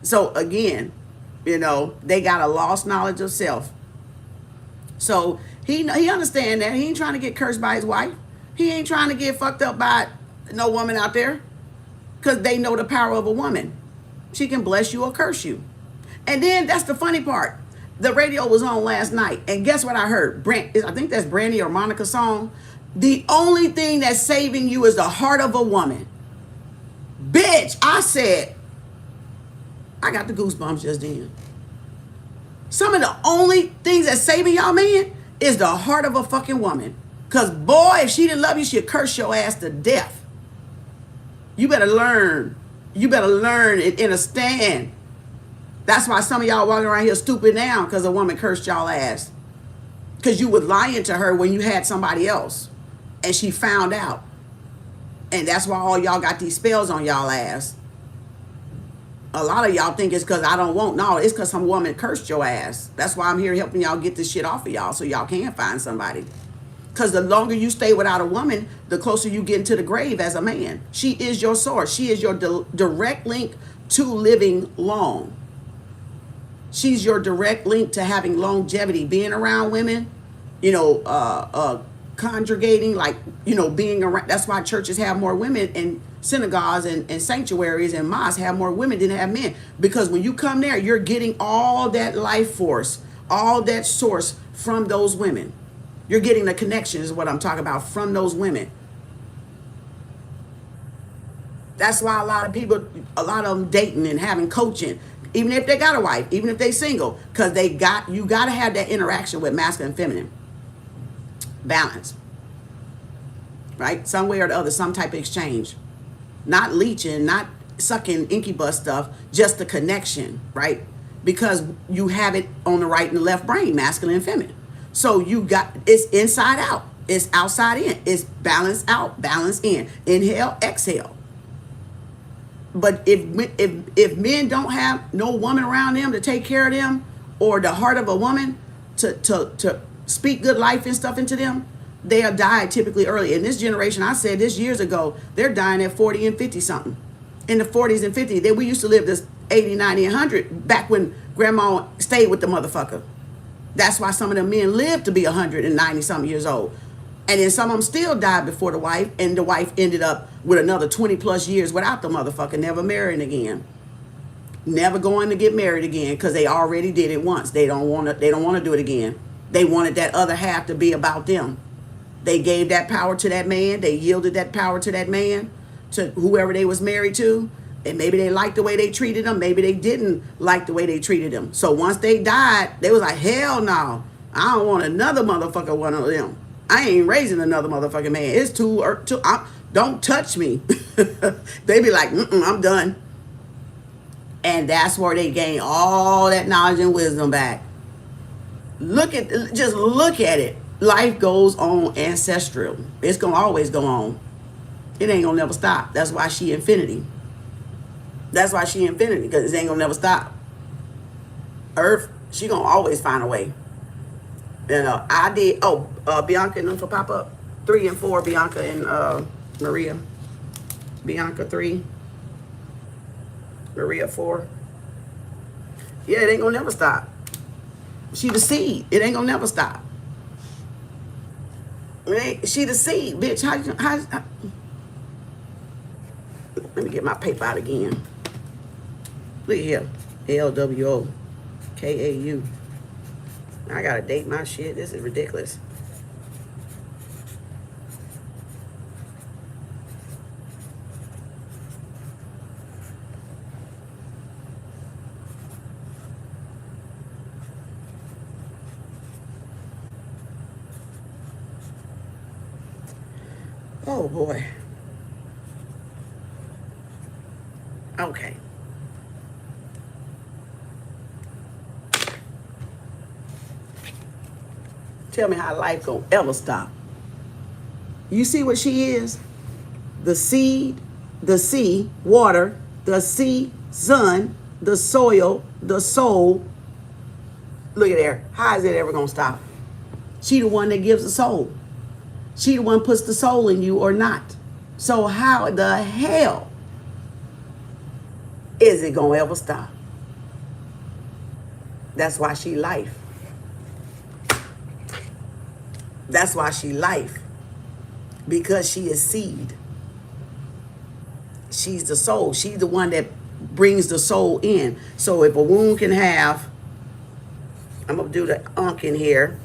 So again, you know, they got a lost knowledge of self. So he understand that. He ain't trying to get cursed by his wife. He ain't trying to get fucked up by no woman out there. Because they know the power of a woman. She can bless you or curse you. And then that's the funny part. The radio was on last night. And guess what I heard? I think that's Brandy or Monica's song. The only thing that's saving you is the heart of a woman. Bitch, I said, I got the goosebumps just then. Some of the only things that's saving y'all, man, is the heart of a fucking woman. Because boy, if she didn't love you, she'd curse your ass to death. You better learn. You better learn and understand. That's why some of y'all walking around here stupid now, because a woman cursed y'all ass. Because you was lying to her when you had somebody else. And she found out. And that's why all y'all got these spells on y'all ass. A lot of y'all think it's because I don't want. No, it's because some woman cursed your ass. That's why I'm here helping y'all get this shit off of y'all so y'all can find somebody. Because the longer you stay without a woman, the closer you get into the grave as a man. She is your source. She is your direct link to living long. She's your direct link to having longevity, being around women, you know, congregating, like, you know, being around. That's why churches have more women, and synagogues and sanctuaries and mosques have more women than have men. Because when you come there, you're getting all that life force, all that source from those women. You're getting the connection is what I'm talking about from those women. That's why a lot of them dating and having coaching, even if they got a wife, even if they single, because you got to have that interaction with masculine and feminine. Balance. Right? Some way or the other, some type of exchange. Not leeching, not sucking incubus stuff, just the connection, right? Because you have it on the right and the left brain, masculine and feminine. So it's inside out, it's outside in, it's balance out, balance in, inhale, exhale. But if men don't have no woman around them to take care of them, or the heart of a woman to speak good life and stuff into them, they'll die typically early. In this generation, I said this years ago, they're dying at 40 and 50 something. In the 40s and 50s, we used to live this 80, 90, 100 back when grandma stayed with the motherfucker. That's why some of them men lived to be 190 something years old. And then some of them still died before the wife, and the wife ended up with another 20 plus years without the motherfucker, never marrying again. Never going to get married again, because they already did it once. They don't want to do it again. They wanted that other half to be about them. They gave that power to that man. They yielded that power to that man, to whoever they was married to. And maybe they liked the way they treated them. Maybe they didn't like the way they treated them. So once they died, they was like, hell no. I don't want another motherfucker one of them. I ain't raising another motherfucking man. It's too don't touch me. They be like, I'm done. And that's where they gain all that knowledge and wisdom back. Just look at it. Life goes on ancestral. It's going to always go on. It ain't going to never stop. That's why she infinity. That's why she infinity, because it ain't gonna never stop. Earth, she gonna always find a way. You know, I did. Bianca and them for pop up 3 and 4. Bianca and Maria. Bianca 3, Maria 4. Yeah, it ain't gonna never stop. She the seed. It ain't gonna never stop. She the seed, bitch. How? Let me get my paper out again. Look here, LWO, KAU. I gotta date my shit. This is ridiculous. Oh boy. Okay. Tell me how life gonna ever stop. You see what she is? The seed, the sea, water, the sea, sun, the soil, the soul. Look at there. How is it ever gonna stop? She the one that gives the soul. She the one puts the soul in you or not. So how the hell is it gonna ever stop? That's why she life. That's why she life. Because she is seed. She's the soul. She's the one that brings the soul in. So if a womb can have, I'm going to do the unk in here.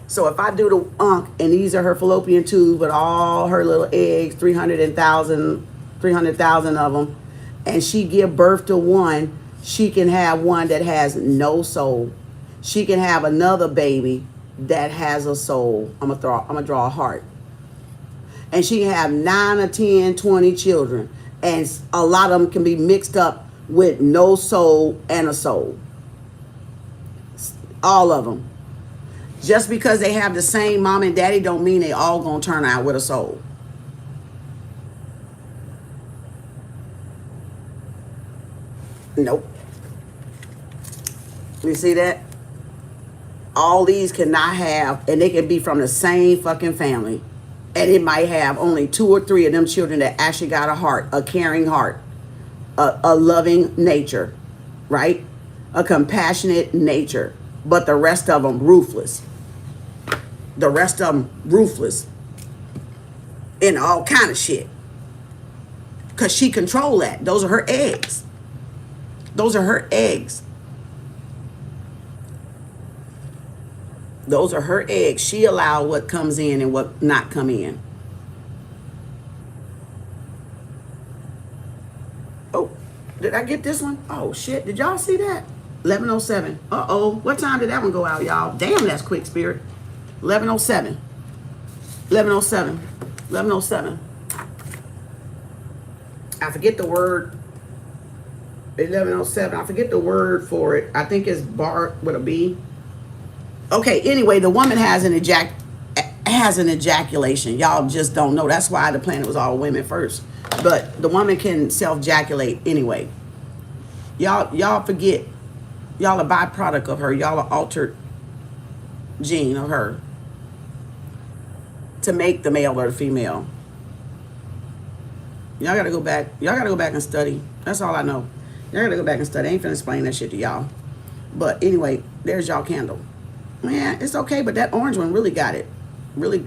So if I do the unk, and these are her fallopian tubes with all her little eggs, 300,000 of them, and she give birth to one, she can have one that has no soul. She can have another baby that has a soul. I'm gonna draw a heart. And she can have 9 or 10, 20 children. And a lot of them can be mixed up with no soul and a soul. All of them. Just because they have the same mom and daddy don't mean they all gonna turn out with a soul. Nope. You see that? All these cannot have, and they can be from the same fucking family. And it might have only 2 or 3 of them children that actually got a heart, a caring heart, a loving nature, right? A compassionate nature. But the rest of them ruthless. The rest of them ruthless. And all kind of shit. Because she control that. Those are her eggs. Those are her eggs. Those are her eggs. She allow what comes in and what not come in. Oh, did I get this one? Oh, shit. Did y'all see that? 11:07. Uh-oh. What time did that one go out, y'all? Damn, that's quick, Spirit. 11:07. 11:07. 11:07. I forget the word. 11:07. I forget the word for it. I think it's bar with a B. Okay, anyway, the woman has an ejaculation. Y'all just don't know. That's why the planet was all women first. But the woman can self-ejaculate anyway. Y'all forget. Y'all a byproduct of her. Y'all an altered gene of her to make the male or the female. Y'all gotta go back. Y'all gotta go back and study. That's all I know. Y'all gotta go back and study. I ain't finna explain that shit to y'all. But anyway, there's y'all candle. Man, it's okay, but that orange one really got it. Really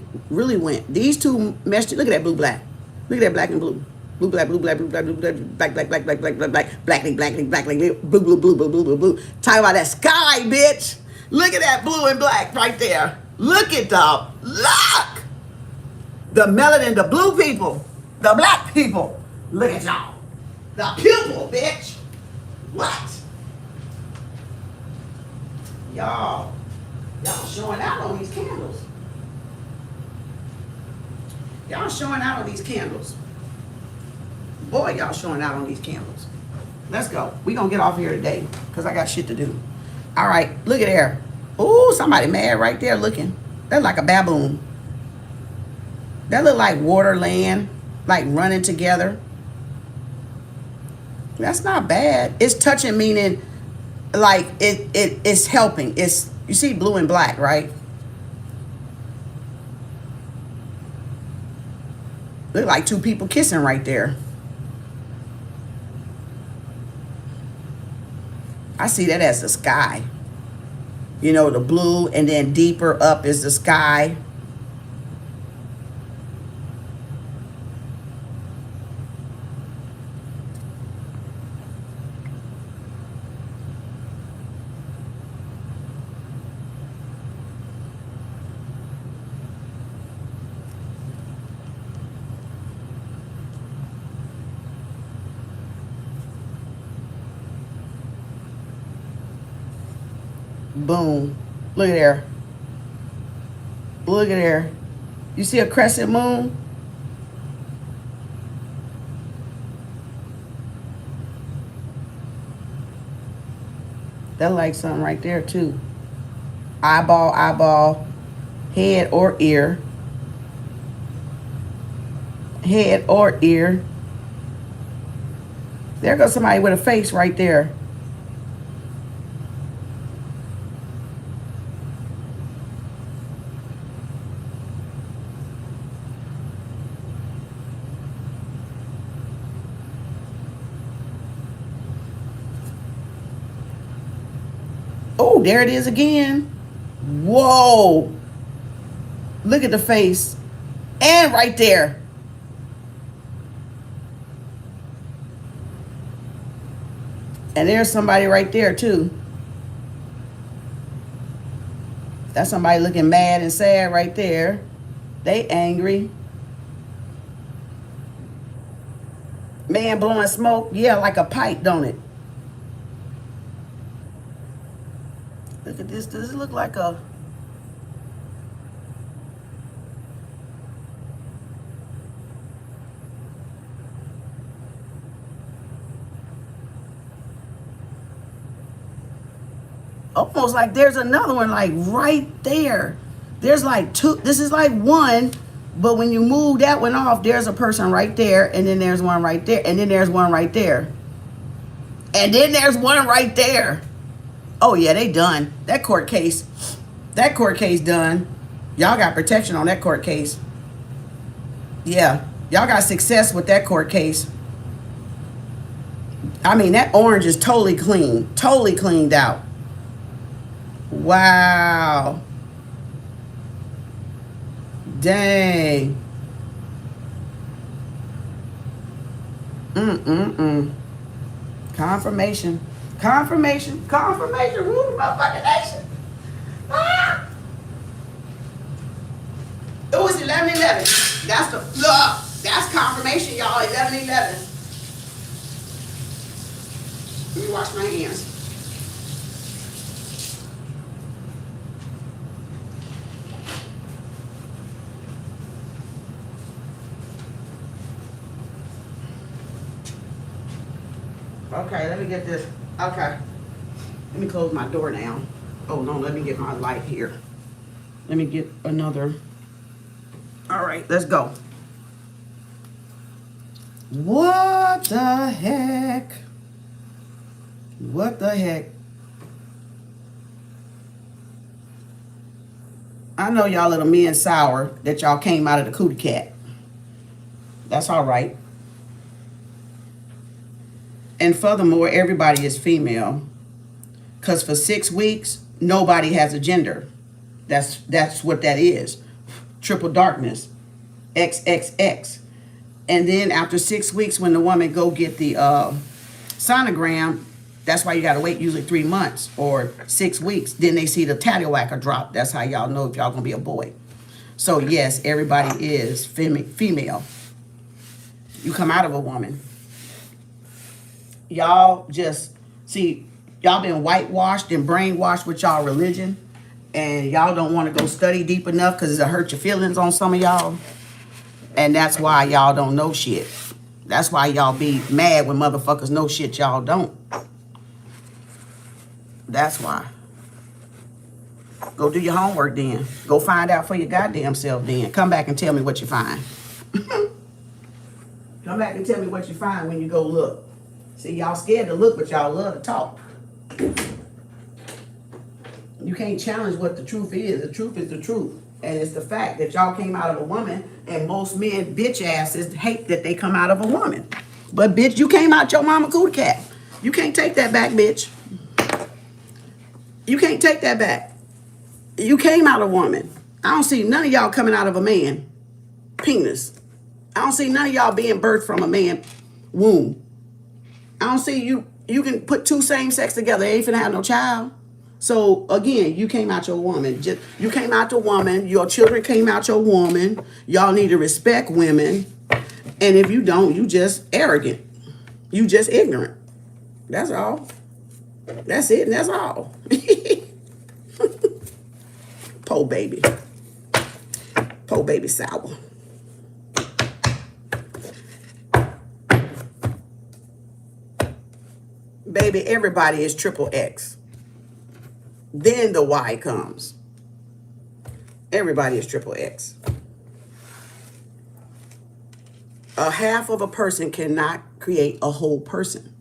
went. These two meshed. Look at that blue black. Look at that black and blue. Blue black, blue black, blue black, blue black, black, black, black, black, black, black, black, black, black, black, blue, blue, blue, blue, blue, blue, blue. Talk about that sky, bitch. Look at that blue and black right there. Look at the look. The melanin, the blue people, the black people. Look at y'all. The pupil, bitch. What? Y'all showing out on these candles. Y'all showing out on these candles. Boy, y'all showing out on these candles. Let's go. We gonna get off here today because I got shit to do. All right, look at there. Ooh, somebody mad right there looking. That's like a baboon. That look like water land, like running together. That's not bad. It's touching, meaning like it's helping. It's, you see blue and black, right? Look like 2 people kissing right there. I see that as the sky. You know, the blue, and then deeper up is the sky. Boom. Look at there. Look at there. You see a crescent moon? That like something right there too. Eyeball, eyeball, head or ear. Head or ear. There goes somebody with a face right there. Oh, there it is again. Whoa. Look at the face. And right there. And there's somebody right there too. That's somebody looking mad and sad right there. They angry. Man blowing smoke. Yeah, like a pipe, don't it? Look at this. Does it look like a... Almost like there's another one like right there. There's like two. This is like one, but when you move that one off, there's a person right there, and then there's one right there, and then there's one right there. And then there's one right there. Oh yeah, they done. That court case done. Y'all got protection on that court case. Yeah, y'all got success with that court case. I mean, that orange is totally clean. Totally cleaned out. Wow. Dang. Confirmation. Confirmation. Confirmation. Woo, motherfucking nation. Ah! It was 11:11. That's the look. That's confirmation, y'all. 11:11. Let me wash my hands. Okay, let me get this. Okay. Let me close my door now. Oh, no, let me get my light here. Let me get another. All right, let's go. What the heck? What the heck? I know y'all little men sour that y'all came out of the cootie cat. That's all right. And furthermore, everybody is female. Because for 6 weeks, nobody has a gender. That's what that is. Triple darkness. XXX. And then after 6 weeks, when the woman go get the sonogram, that's why you got to wait usually 3 months or 6 weeks. Then they see the tattletwacker drop. That's how y'all know if y'all going to be a boy. So yes, everybody is female. You come out of a woman. Y'all just, see, y'all been whitewashed and brainwashed with y'all religion. And y'all don't want to go study deep enough because it'll hurt your feelings on some of y'all. And that's why y'all don't know shit. That's why y'all be mad when motherfuckers know shit y'all don't. That's why. Go do your homework then. Go find out for your goddamn self then. Come back and tell me what you find. Come back and tell me what you find when you go look. See, y'all scared to look, but y'all love to talk. You can't challenge what the truth is. The truth is the truth. And it's the fact that y'all came out of a woman, and most men, bitch asses, hate that they come out of a woman. But bitch, you came out your mama cootie cat. You can't take that back, bitch. You can't take that back. You came out of a woman. I don't see none of y'all coming out of a man penis. I don't see none of y'all being birthed from a man womb. I don't see you. You can put two same sex together. They ain't finna have no child. So again, you came out your woman. You came out your woman. Your children came out your woman. Y'all need to respect women. And if you don't, you just arrogant. You just ignorant. That's all. That's it, and that's all. Po baby. Po baby sour. Baby, everybody is triple X. Then the Y comes. Everybody is triple X. A half of a person cannot create a whole person.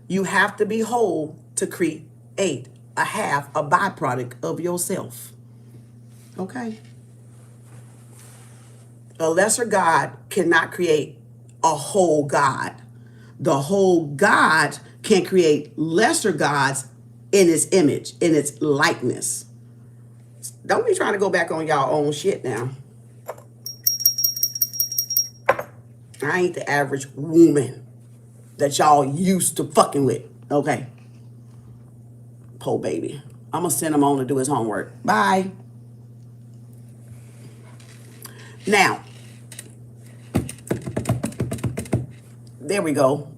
You have to be whole to create a half, a byproduct of yourself. Okay? A lesser God cannot create a whole God. The whole God can create lesser gods in its image, in its likeness. Don't be trying to go back on y'all own shit now. I ain't the average woman that y'all used to fucking with. Okay. Poor baby. I'm going to send him on to do his homework. Bye. Now, there we go.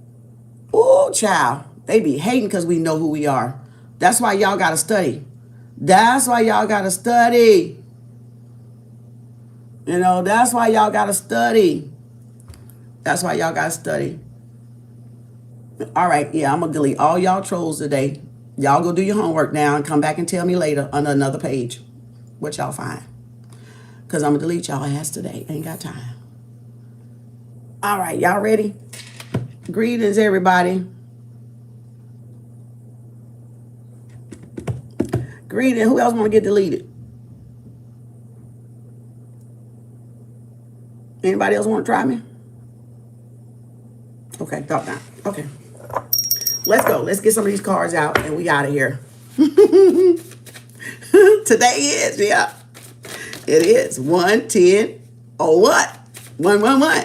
Oh, child. They be hating because we know who we are. That's why y'all got to study. That's why y'all got to study. You know, that's why y'all got to study. That's why y'all got to study. All right, yeah, I'm going to delete all y'all trolls today. Y'all go do your homework now and come back and tell me later on another page what y'all find. Because I'm going to delete y'all ass today. Ain't got time. All right, y'all ready? Greetings, everybody. Greetings. Who else want to get deleted? Anybody else want to try me? Okay, thought not. Okay. Let's go. Let's get some of these cards out and we out of here. Today is, yeah. It is 1, 10, or what? 1, 1, 1.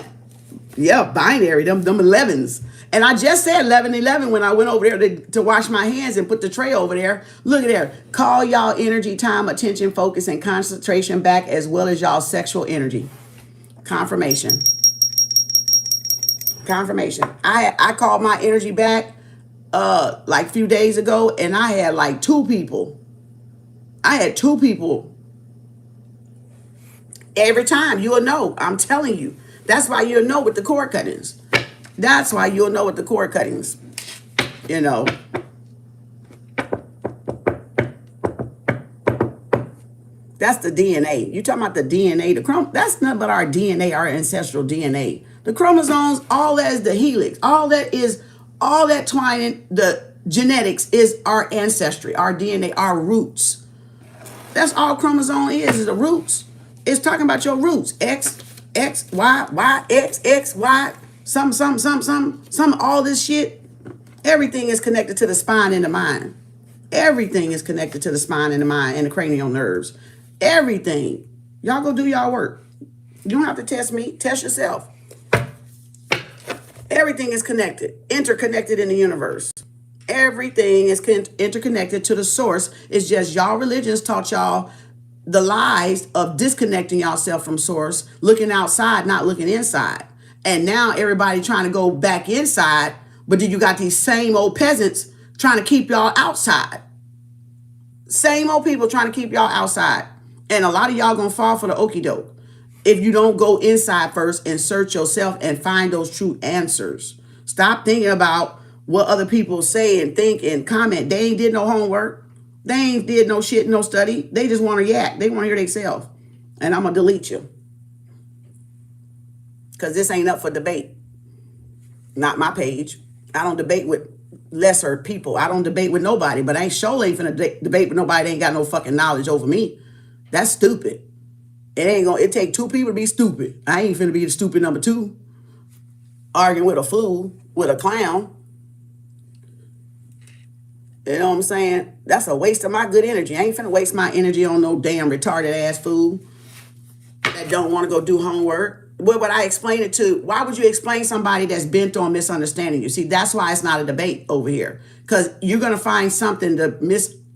Yeah, binary, them 11s. And I just said 11, 11 when I went over there to wash my hands and put the tray over there. Look at there. Call y'all energy, time, attention, focus, and concentration back, as well as y'all sexual energy. Confirmation. Confirmation. I called my energy back like a few days ago, and I had like 2 people. I had 2 people. Every time you'll know. I'm telling you. That's why you'll know with the cord cuttings. That's why you'll know with the cord cuttings. You know. That's the DNA. You talking about the DNA, that's nothing but our DNA, our ancestral DNA. The chromosomes, all that is the helix. All that twining, the genetics is our ancestry, our DNA, our roots. That's all chromosome is the roots. It's talking about your roots. X, Y, Y, X, Y, some, all this shit. Everything is connected to the spine and the mind. Everything is connected to the spine and the mind and the cranial nerves. Everything. Y'all go do y'all work. You don't have to test me. Test yourself. Everything is connected, interconnected in the universe. Everything is interconnected to the source. It's just y'all religions taught y'all the lies of disconnecting yourself from source, looking outside, not looking inside. And now everybody trying to go back inside, but then you got these same old peasants trying to keep y'all outside. Same old people trying to keep y'all outside. And a lot of y'all gonna fall for the okie doke if you don't go inside first and search yourself and find those true answers. Stop thinking about what other people say and think and comment. They ain't did no homework. They ain't did no shit, no study. They just want to yak. They want to hear themselves. And I'm going to delete you. Because this ain't up for debate. Not my page. I don't debate with lesser people. I don't debate with nobody. But I ain't finna debate with nobody that ain't got no fucking knowledge over me. That's stupid. It take 2 people to be stupid. I ain't finna be the stupid number 2. Arguing with a fool, with a clown. You know what I'm saying? That's a waste of my good energy. I ain't finna waste my energy on no damn retarded ass fool that don't want to go do homework. What would I explain it to? Why would you explain somebody that's bent on misunderstanding you? See, that's why it's not a debate over here. Because you're going to find something to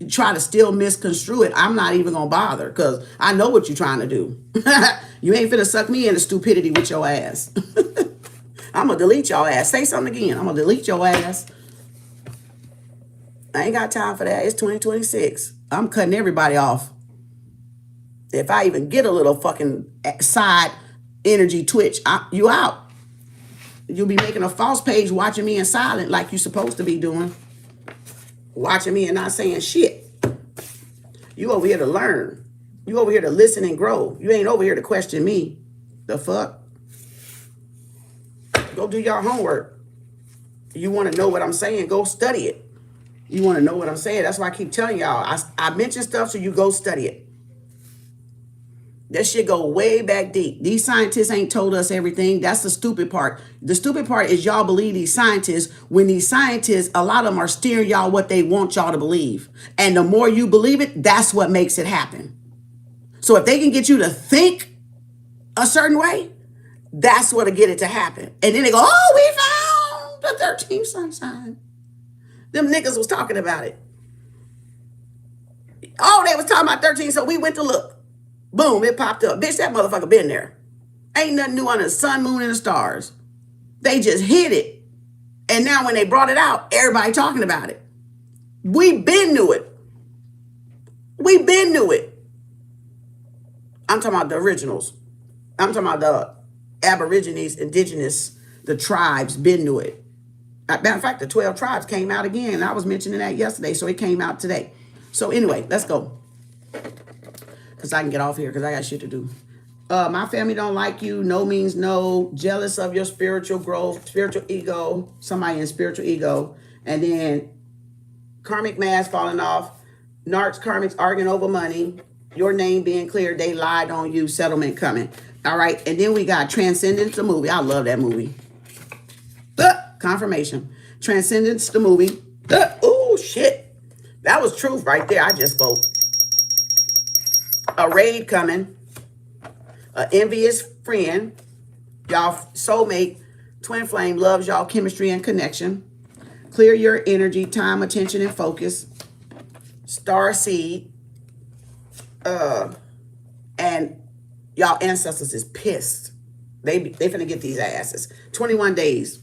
try to still misconstrue it. I'm not even going to bother because I know what you're trying to do. You ain't finna suck me into stupidity with your ass. I'm going to delete your ass. Say something again. I'm going to delete your ass. I ain't got time for that. It's 2026. I'm cutting everybody off. If I even get a little fucking side energy twitch, you out. You'll be making a false page watching me in silent like you're supposed to be doing. Watching me and not saying shit. You over here to learn. You over here to listen and grow. You ain't over here to question me. The fuck? Go do your homework. You want to know what I'm saying? Go study it. You want to know what I'm saying? That's why I keep telling y'all. I mention stuff so you go study it. That shit go way back deep. These scientists ain't told us everything. That's the stupid part. The stupid part is y'all believe these scientists when these scientists, a lot of them are steering y'all what they want y'all to believe. And the more you believe it, that's what makes it happen. So if they can get you to think a certain way, that's what'll get it to happen. And then they go, oh, we found the 13th sun sign. Them niggas was talking about it. Oh, they was talking about 13, so we went to look. Boom, it popped up. Bitch, that motherfucker been there. Ain't nothing new under the sun, moon, and the stars. They just hid it. And now when they brought it out, everybody talking about it. We been knew it. We been knew it. I'm talking about the originals. I'm talking about the Aborigines, indigenous, the tribes been knew it. Matter of fact, the 12 tribes came out again. I was mentioning that yesterday, so it came out today. So anyway, let's go. Because I can get off here because I got shit to do. My family don't like you. No means no. Jealous of your spiritual growth, spiritual ego. Somebody in spiritual ego. And then karmic mask falling off. Narcs, karmics arguing over money. Your name being cleared. They lied on you. Settlement coming. All right. And then we got Transcendence, the movie. I love that movie. Confirmation. Transcendence, the movie. Oh, shit. That was truth right there. I just spoke. A raid coming, an envious friend, y'all soulmate, twin flame loves y'all chemistry and connection. Clear your energy, time, attention, and focus. Star seed, and y'all ancestors is pissed. They finna get these asses. 21 days.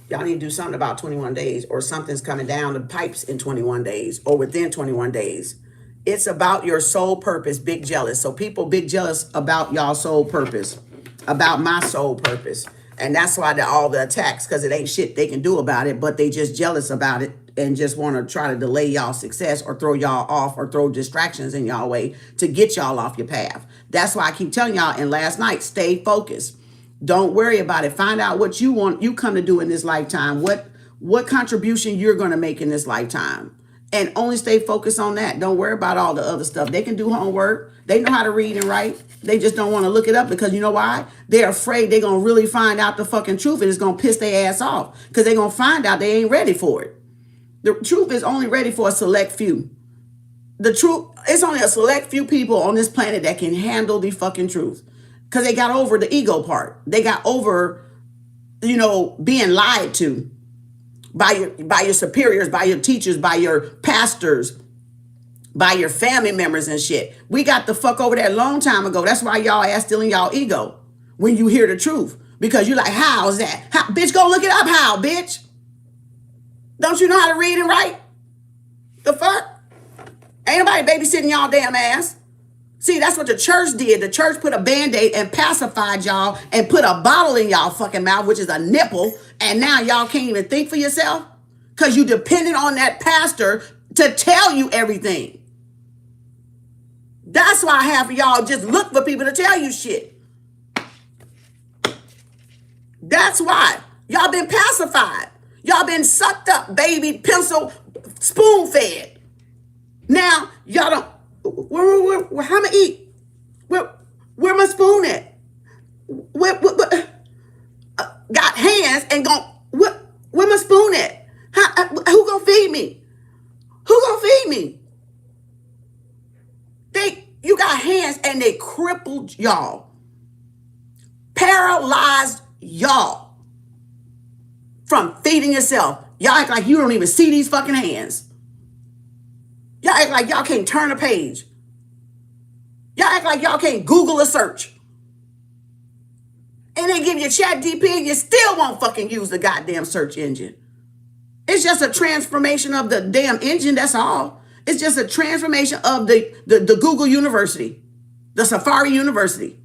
Y'all need to do something about 21 days, or something's coming down the pipes in 21 days, or within 21 days. It's about your soul purpose, big jealous. So people big jealous about y'all soul purpose, about my soul purpose. And that's why all the attacks, because it ain't shit they can do about it, but they just jealous about it and just want to try to delay y'all success or throw y'all off or throw distractions in y'all way to get y'all off your path. That's why I keep telling y'all, and last night, stay focused. Don't worry about it. Find out what you want, you come to do in this lifetime. What contribution you're going to make in this lifetime. And only stay focused on that. Don't worry about all the other stuff. They can do homework. They know how to read and write. They just don't want to look it up because you know why? They're afraid they're going to really find out the fucking truth and it's going to piss their ass off because they're going to find out they ain't ready for it. The truth is only ready for a select few. The truth, it's only a select few people on this planet that can handle the fucking truth because they got over the ego part. They got over, being lied to. By your superiors, by your teachers, by your pastors, by your family members and shit. We got the fuck over there a long time ago. That's why y'all ass still in y'all ego when you hear the truth. Because you're like, how is that? How, bitch, go look it up. How, bitch? Don't you know how to read and write? The fuck? Ain't nobody babysitting y'all damn ass. See, that's what the church did. The church put a Band-Aid and pacified y'all and put a bottle in y'all fucking mouth, which is a nipple. And now y'all can't even think for yourself because you depended on that pastor to tell you everything. That's why half of y'all just look for people to tell you shit. That's why. Y'all been pacified. Y'all been sucked up, baby, pencil, spoon fed. Now, y'all don't. Where how am I eat? Where my spoon at? Got hands and where my spoon at? Who gonna feed me? Who gonna feed me? You got hands and they crippled y'all. Paralyzed y'all from feeding yourself. Y'all act like you don't even see these fucking hands. Y'all act like y'all can't turn a page. Y'all act like y'all can't Google a search. And they give you ChatGPT and you still won't fucking use the goddamn search engine. It's just a transformation of the damn engine, that's all. It's just a transformation of the Google University, the Safari University,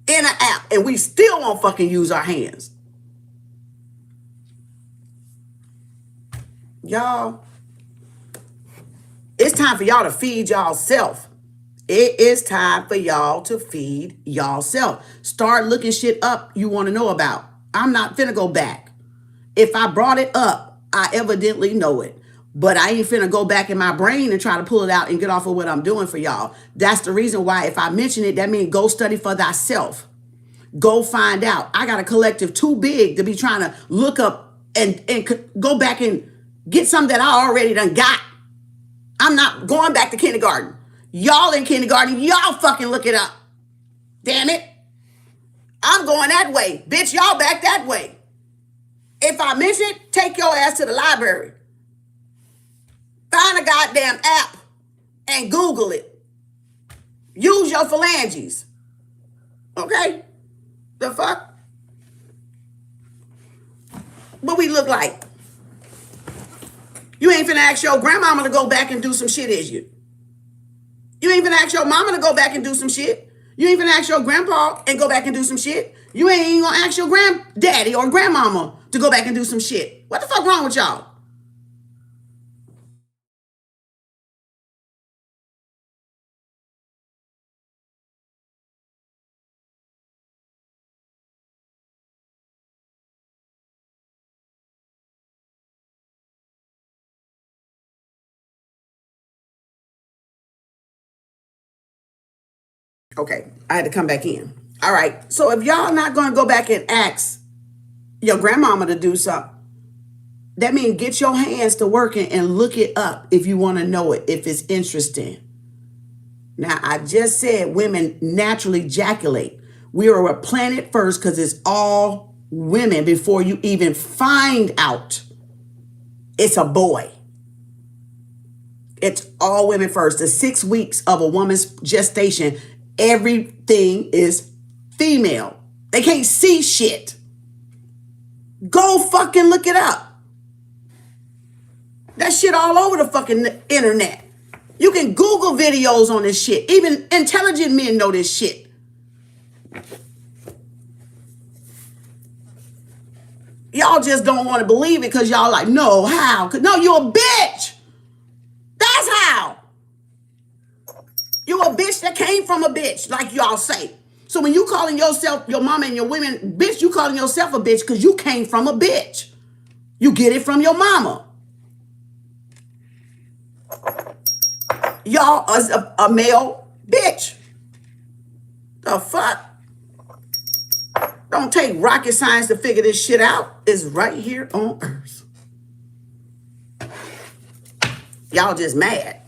in an app, and we still won't fucking use our hands. It's time for y'all to feed y'all self. It is time for y'all to feed y'all self. Start looking shit up you want to know about. I'm not finna go back. If I brought it up, I evidently know it. But I ain't finna go back in my brain and try to pull it out and get off of what I'm doing for y'all. That's the reason why if I mention it, that means go study for thyself. Go find out. I got a collective too big to be trying to look up and go back and get something that I already done got. I'm not going back to kindergarten. Y'all in kindergarten, y'all fucking look it up. Damn it. I'm going that way. Bitch, y'all back that way. If I miss it, take your ass to the library. Find a goddamn app and Google it. Use your phalanges. Okay? The fuck? What we look like? You ain't finna ask your grandmama to go back and do some shit, is you? You ain't finna ask your mama to go back and do some shit. You ain't finna ask your grandpa and go back and do some shit. You ain't even gonna ask your granddaddy or grandmama to go back and do some shit. What the fuck wrong with y'all? Okay, I had to come back in. All right, so if y'all not gonna go back and ask your grandmama to do something, that means get your hands to working and look it up if you want to know it, if it's interesting. Now, I just said women naturally ejaculate. We are a planet first because it's all women before you even find out it's a boy. It's all women first. The 6 weeks of a woman's gestation, everything is female. They can't see shit. Go fucking look it up. That shit all over the fucking internet. You can Google videos on this shit. Even intelligent men know this shit. Y'all just don't want to believe it because y'all like, no, how? No, you're a bitch. That's how. You're a bitch that came from a bitch, like y'all say. So when you calling yourself, your mama and your women, bitch, you calling yourself a bitch because you came from a bitch. You get it from your mama. Y'all is a male bitch. The fuck? Don't take rocket science to figure this shit out. It's right here on Earth. Y'all just mad.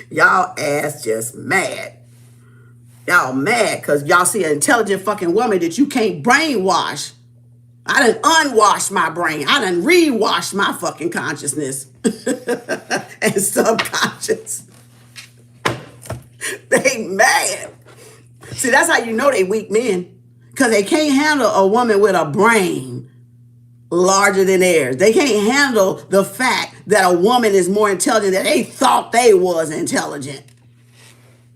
Y'all ass just mad. Y'all mad because y'all see an intelligent fucking woman that you can't brainwash. I done unwashed my brain. I done rewashed my fucking consciousness and subconscious. They mad. See, that's how you know they weak men. Because they can't handle a woman with a brain larger than theirs. They can't handle the fact that a woman is more intelligent than they thought they was intelligent.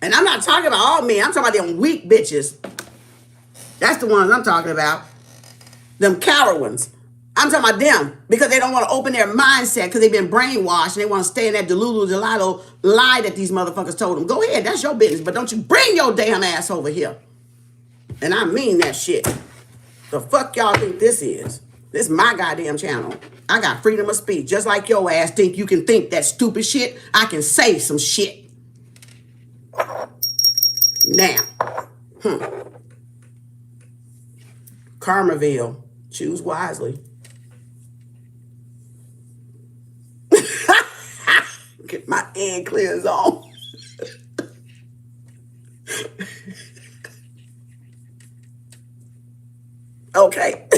And I'm not talking about all men. I'm talking about them weak bitches. That's the ones I'm talking about. Them coward ones. I'm talking about them because they don't want to open their mindset because they've been brainwashed and they want to stay in that delulu delilo lie that these motherfuckers told them. Go ahead, that's your business, but don't you bring your damn ass over here. And I mean that shit. The fuck y'all think this is? This is my goddamn channel. I got freedom of speech. Just like your ass think you can think that stupid shit, I can say some shit. Now, Karmaville, choose wisely. Get my end clears on. Okay.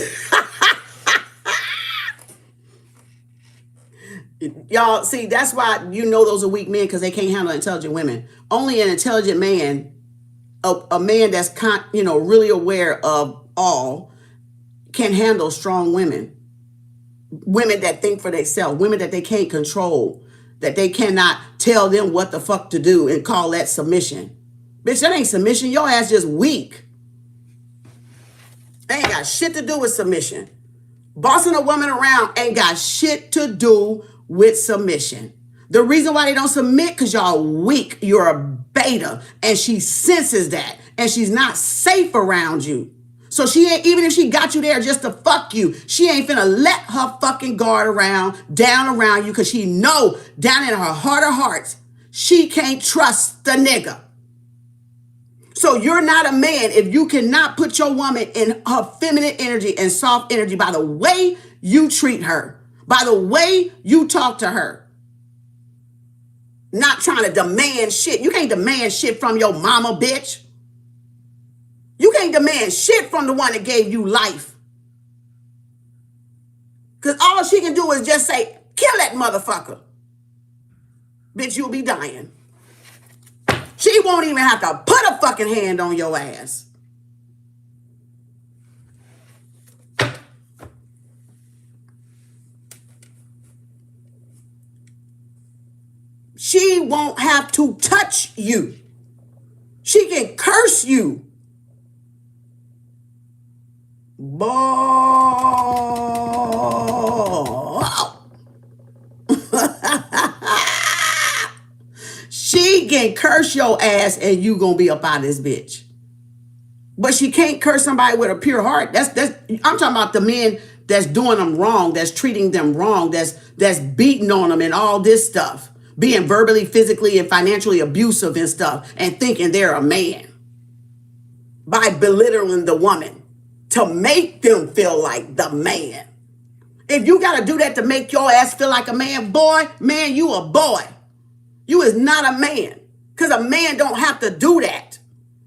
Y'all, see, that's why you know those are weak men because they can't handle intelligent women. Only an intelligent man, a man that's really aware of all, can handle strong women. Women that think for themselves, women that they can't control, that they cannot tell them what the fuck to do and call that submission. Bitch, that ain't submission. Your ass just weak. That ain't got shit to do with submission. Bossing a woman around ain't got shit to do with submission. The reason why they don't submit, because y'all weak. You're a beta. And she senses that. And she's not safe around you. So she ain't, even if she got you there just to fuck you, she ain't finna let her fucking guard down around you, because she know down in her heart of hearts, she can't trust the nigga. So you're not a man if you cannot put your woman in her feminine energy and soft energy by the way you treat her, by the way you talk to her. Not trying to demand shit. You can't demand shit from your mama, bitch. You can't demand shit from the one that gave you life. Because all she can do is just say, kill that motherfucker. Bitch, you'll be dying. She won't even have to put a fucking hand on your ass. She won't have to touch you. She can curse you. Boy. She can curse your ass and you gonna be up out of this bitch. But she can't curse somebody with a pure heart. That's I'm talking about the men that's doing them wrong, that's treating them wrong, that's beating on them and all this stuff. Being verbally, physically, and financially abusive and stuff, and thinking they're a man. By belittling the woman to make them feel like the man. If you gotta do that to make your ass feel like a man, boy, man, you a boy. You is not a man. Because a man don't have to do that.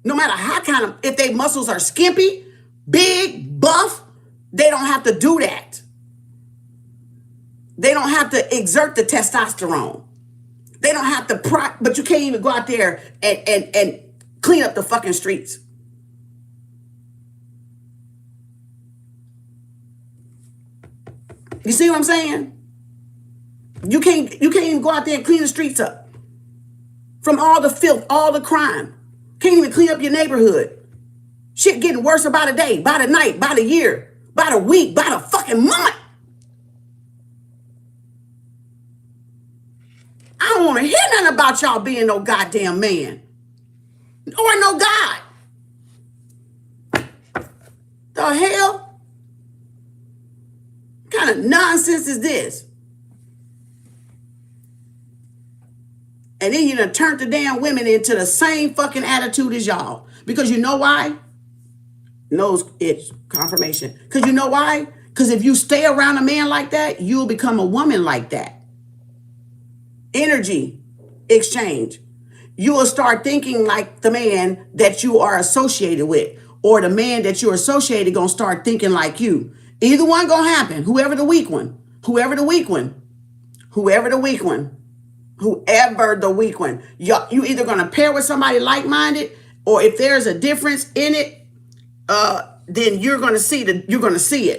No matter how kind of, if they muscles are skimpy, big, buff, they don't have to do that. They don't have to exert the testosterone. They don't have to, but you can't even go out there and clean up the fucking streets. You see what I'm saying? You can't even go out there and clean the streets up. From all the filth, all the crime. Can't even clean up your neighborhood. Shit getting worse by the day, by the night, by the year, by the week, by the fucking month. I don't want to hear nothing about y'all being no goddamn man. Or no God. The hell? What kind of nonsense is this? And then you done turned the damn women into the same fucking attitude as y'all. Because you know why? Nose itch, confirmation. Because you know why? Because if you stay around a man like that, you'll become a woman like that. Energy exchange. You will start thinking like the man that you are associated with, or the man that you're associated gonna start thinking like you. Either one gonna happen. Whoever the weak one. You either gonna pair with somebody like-minded, or if there's a difference in it, then you're gonna see it. You're gonna see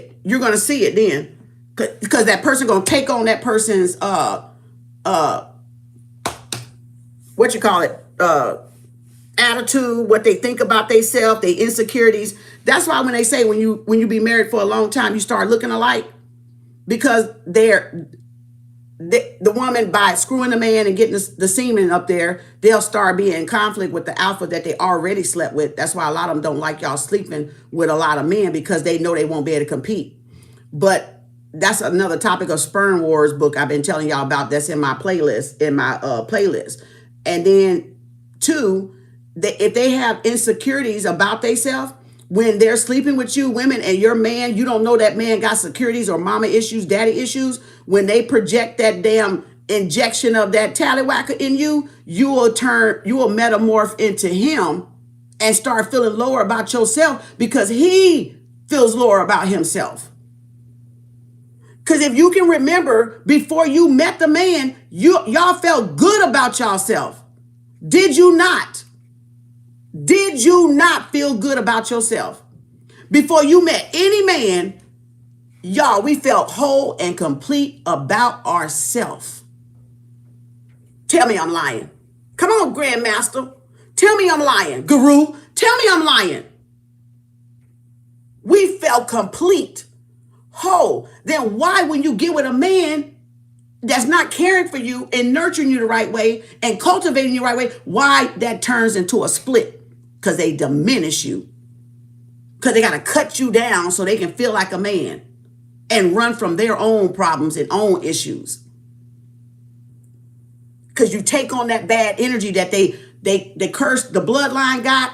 it then, because that person gonna take on that person's attitude, what they think about themselves, their insecurities. That's why when they say when you be married for a long time, you start looking alike, because the woman, by screwing the man and getting the semen up there, they'll start being in conflict with the alpha that they already slept with. That's why a lot of them don't like y'all sleeping with a lot of men, because they know they won't be able to compete. But that's another topic of Sperm Wars book I've been telling y'all about. That's in my playlist, And then two, if they have insecurities about themselves, when they're sleeping with you, women, and your man, you don't know that man got securities or mama issues, daddy issues. When they project that damn injection of that tallywhacker in you, you will metamorph into him and start feeling lower about yourself, because he feels lower about himself. Because if you can remember, before you met the man, y'all felt good about yourself. Did you not? Did you not feel good about yourself? Before you met any man, y'all, we felt whole and complete about ourselves. Tell me I'm lying. Come on, Grandmaster. Tell me I'm lying. Guru, tell me I'm lying. We felt complete, whole. Then why, when you get with a man, that's not caring for you and nurturing you the right way and cultivating you the right way, why that turns into a split? Because they diminish you. Because they got to cut you down so they can feel like a man and run from their own problems and own issues. Because you take on that bad energy that they curse the bloodline got,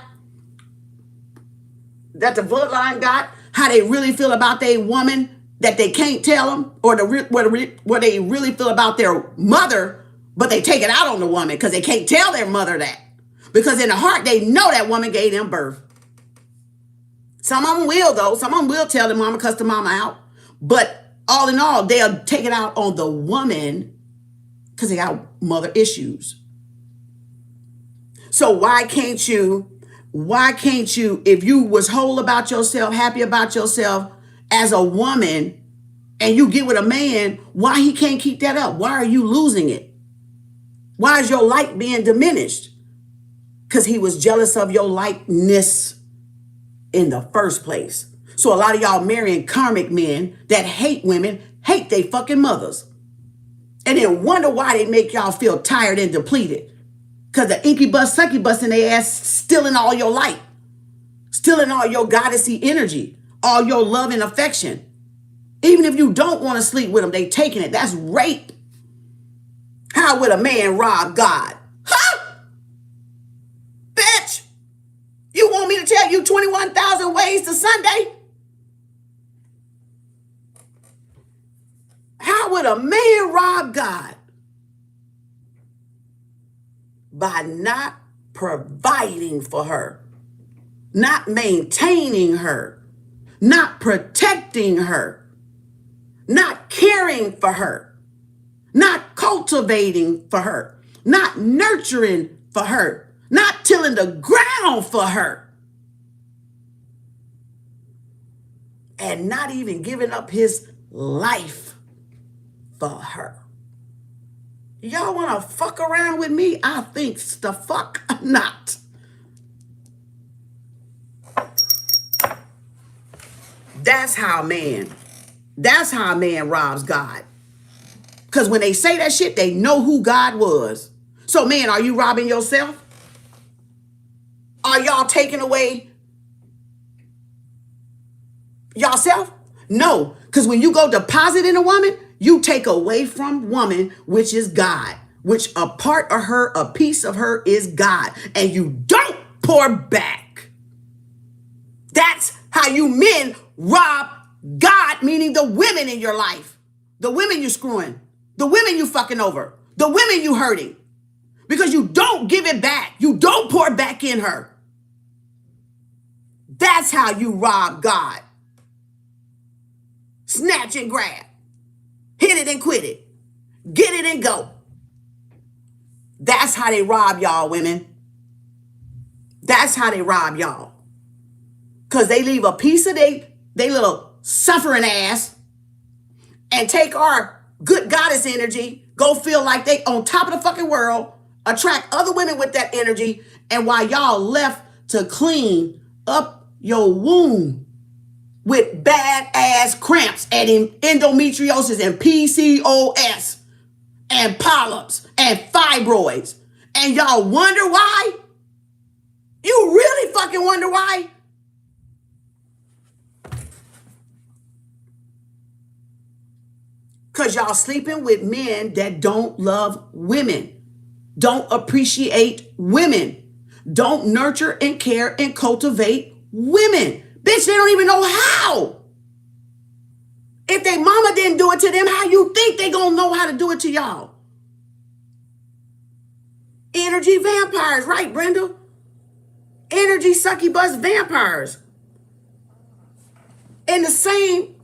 how they really feel about their woman, that they can't tell them, or what they really feel about their mother, but they take it out on the woman because they can't tell their mother that. Because in the heart, they know that woman gave them birth. Some of them will, though. Some of them will tell their mama, cuss the mama out. But all in all, they'll take it out on the woman because they got mother issues. So why can't you, if you was whole about yourself, happy about yourself as a woman, and you get with a man, why he can't keep that up? Why are you losing it? Why is your light being diminished? Because he was jealous of your lightness in the first place. So a lot of y'all marrying karmic men that hate women, hate they fucking mothers. And then wonder why they make y'all feel tired and depleted. Because the incubus, succubus in their ass stealing all your light. Stealing all your goddessy energy. All your love and affection. Even if you don't want to sleep with them, they taking it. That's rape. How would a man rob God? Huh? Bitch! You want me to tell you 21,000 ways to Sunday? How would a man rob God? By not providing for her, not maintaining her, not protecting her, not caring for her, not cultivating for her, not nurturing for her, not tilling the ground for her, and not even giving up his life for her. Y'all want to fuck around with me? I think the fuck not. That's how a man robs God. Because when they say that shit, they know who God was. So, man, are you robbing yourself? Are y'all taking away yourself? No, because when you go deposit in a woman, you take away from woman, which is God, which a part of her, a piece of her is God, and you don't pour back. That's how you men rob God, meaning the women in your life, the women you screwing, the women you fucking over, the women you hurting, because you don't give it back. You don't pour back in her. That's how you rob God. Snatch and grab. Hit it and quit it. Get it and go. That's how they rob y'all, women. That's how they rob y'all. Because they leave a piece of they little suffering ass and take our good goddess energy, go feel like they on top of the fucking world, attract other women with that energy, and while y'all left to clean up your womb with bad ass cramps and endometriosis and PCOS and polyps and fibroids. And y'all wonder why? You really fucking wonder why? Because y'all sleeping with men that don't love women, don't appreciate women, don't nurture and care and cultivate women. Bitch, they don't even know how. If they mama didn't do it to them, how you think they gonna know how to do it to y'all? Energy vampires, right, Brenda? Energy succubus vampires. And the same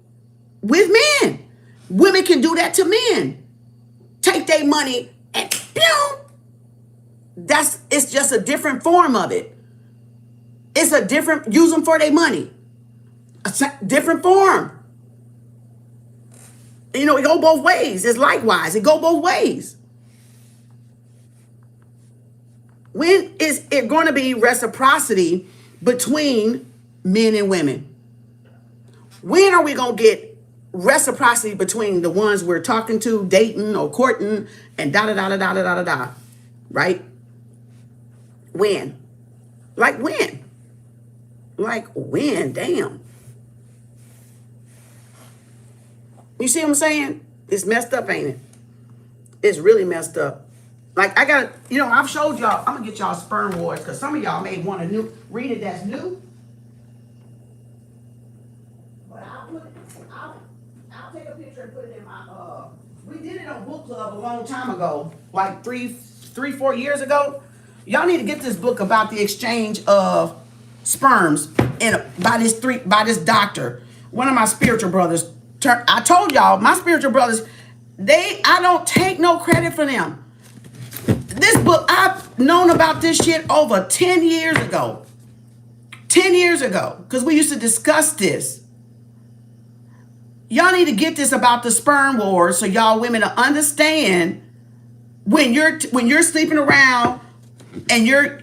with men. Women can do that to men. Take their money and pew. It's just a different form of it. It's a different, use them for their money. A different form. You know, it go both ways. It's likewise. It go both ways. When is it going to be reciprocity between men and women? When are we going to get reciprocity between the ones we're talking to, dating or courting, and da da da da da da da da. Right? When? Like when? Like when? Damn. You see what I'm saying? It's messed up, ain't it? It's really messed up. Like I got, I've showed y'all. I'm gonna get y'all sperm wars because some of y'all may want to read it that's new. But I'll take a picture and put it in my. We did it on book club a long time ago, like 4 years ago. Y'all need to get this book about the exchange of sperms by this doctor. One of my spiritual brothers. I told y'all, my spiritual brothers, I don't take no credit for them. This book, I've known about this shit over 10 years ago. 10 years ago, because we used to discuss this. Y'all need to get this about the sperm wars so y'all women to understand when you're sleeping around and you're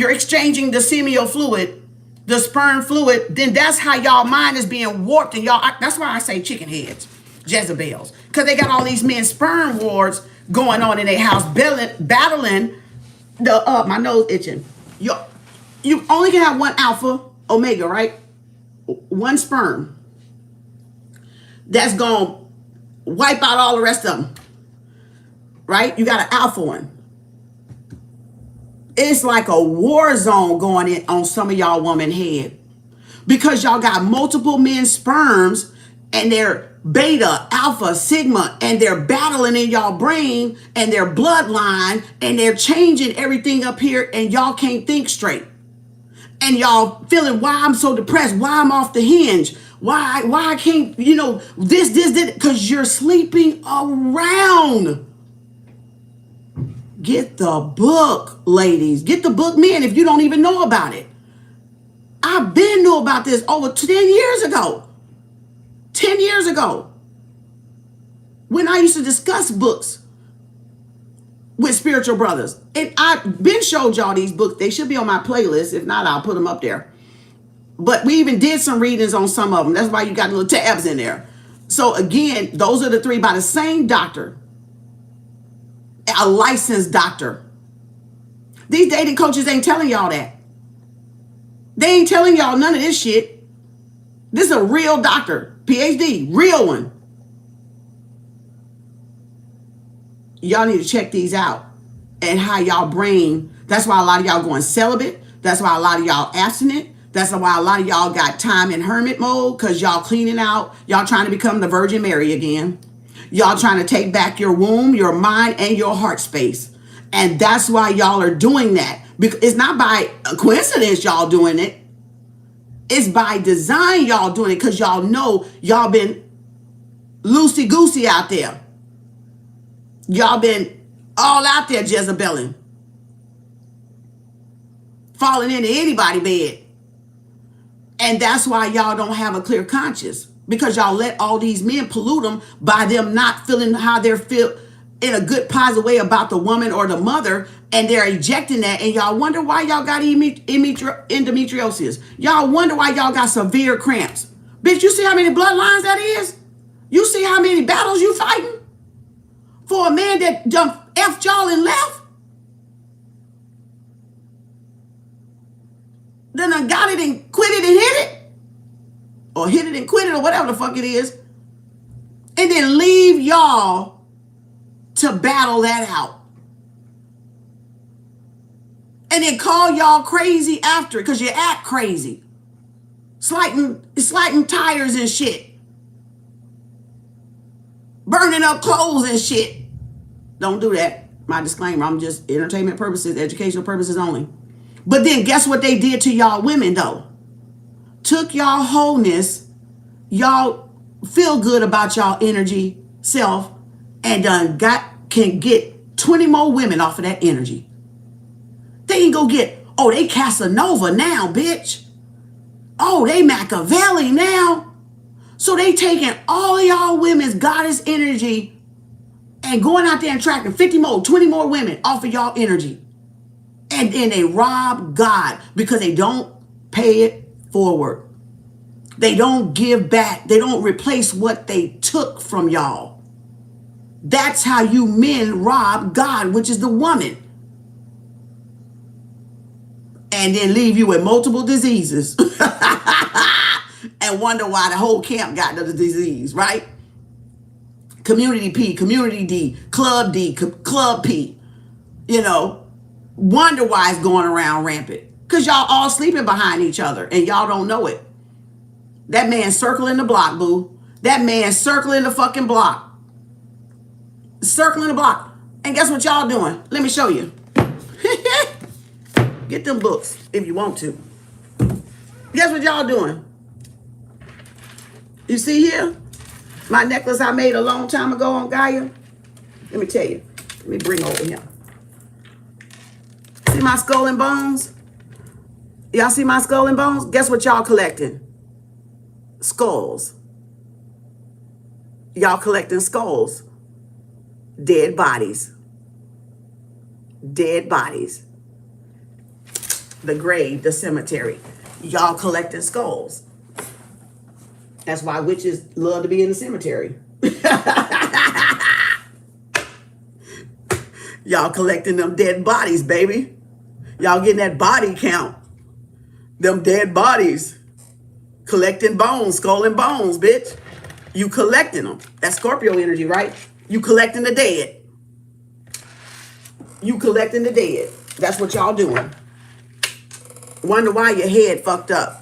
exchanging the seminal fluid, the sperm fluid, then that's how y'all mind is being warped. And that's why I say chicken heads, Jezebels, because they got all these men sperm wars going on in their house, battling my nose itching. You only can have one alpha omega, right? One sperm that's gonna wipe out all the rest of them, right? You got an alpha one. It's like a war zone going in on some of y'all woman head because y'all got multiple men's sperms and they're beta, alpha, sigma, and they're battling in y'all brain and their bloodline and they're changing everything up here and y'all can't think straight. And y'all feeling why I'm so depressed, why I'm off the hinge, why I can't, this, because you're sleeping around. Get the book, ladies. Get the book, men, if you don't even know about it. I've been knew about this over 10 years ago. 10 years ago. When I used to discuss books with spiritual brothers. And I've been showed y'all these books. They should be on my playlist. If not, I'll put them up there. But we even did some readings on some of them. That's why you got little tabs in there. So again, those are the three by the same doctor. A licensed doctor. These dating coaches ain't telling y'all that. They ain't telling y'all none of this shit. This is a real doctor, PhD, real one. Y'all need to check these out and how y'all brain. That's why a lot of y'all going celibate. That's why a lot of y'all abstinent. That's why a lot of y'all got time in hermit mode because y'all cleaning out. Y'all trying to become the Virgin Mary again. Y'all trying to take back your womb, your mind, and your heart space. And that's why y'all are doing that. Because it's not by coincidence y'all doing it. It's by design y'all doing it because y'all know y'all been loosey-goosey out there. Y'all been all out there Jezebelling. Falling into anybody's bed. And that's why y'all don't have a clear conscience. Because y'all let all these men pollute them by them not feeling how they're feel in a good positive way about the woman or the mother. And they're ejecting that. And y'all wonder why y'all got endometriosis. Y'all wonder why y'all got severe cramps. Bitch, you see how many bloodlines that is? You see how many battles you fighting? For a man that done F'd y'all and left? Then I got it and quit it and hit it? Or hit it and quit it or whatever the fuck it is. And then leave y'all to battle that out. And then call y'all crazy after it because you act crazy. Sliding tires and shit. Burning up clothes and shit. Don't do that. My disclaimer, I'm just entertainment purposes, educational purposes only. But then guess what they did to y'all women though? Took y'all wholeness, y'all feel good about y'all energy, self, and can get 20 more women off of that energy. They ain't go get, they Casanova now, bitch. Oh, they Machiavelli now. So they taking all of y'all women's goddess energy and going out there and attracting 50 more, 20 more women off of y'all energy. And then they rob God because they don't pay it forward. They don't give back. They don't replace what they took from y'all. That's how you men rob God, which is the woman. And then leave you with multiple diseases. And wonder why the whole camp got the disease, right? Community P, Community D, Club P. You know, wonder why it's going around rampant. Because y'all all sleeping behind each other and y'all don't know it. That man circling the block, boo. That man circling the fucking block. Circling the block. And guess what y'all doing? Let me show you. Get them books if you want to. Guess what y'all doing? You see here? My necklace I made a long time ago on Gaia. Let me tell you. Let me bring over here. See my skull and bones? Y'all see my skull and bones? Guess what y'all collecting? Skulls. Y'all collecting skulls. Dead bodies. Dead bodies. The grave, the cemetery. Y'all collecting skulls. That's why witches love to be in the cemetery. Y'all collecting them dead bodies, baby. Y'all getting that body count. Them dead bodies. Collecting bones, skull and bones, bitch. You collecting them. That's Scorpio energy, right? You collecting the dead. You collecting the dead. That's what y'all doing. Wonder why your head fucked up.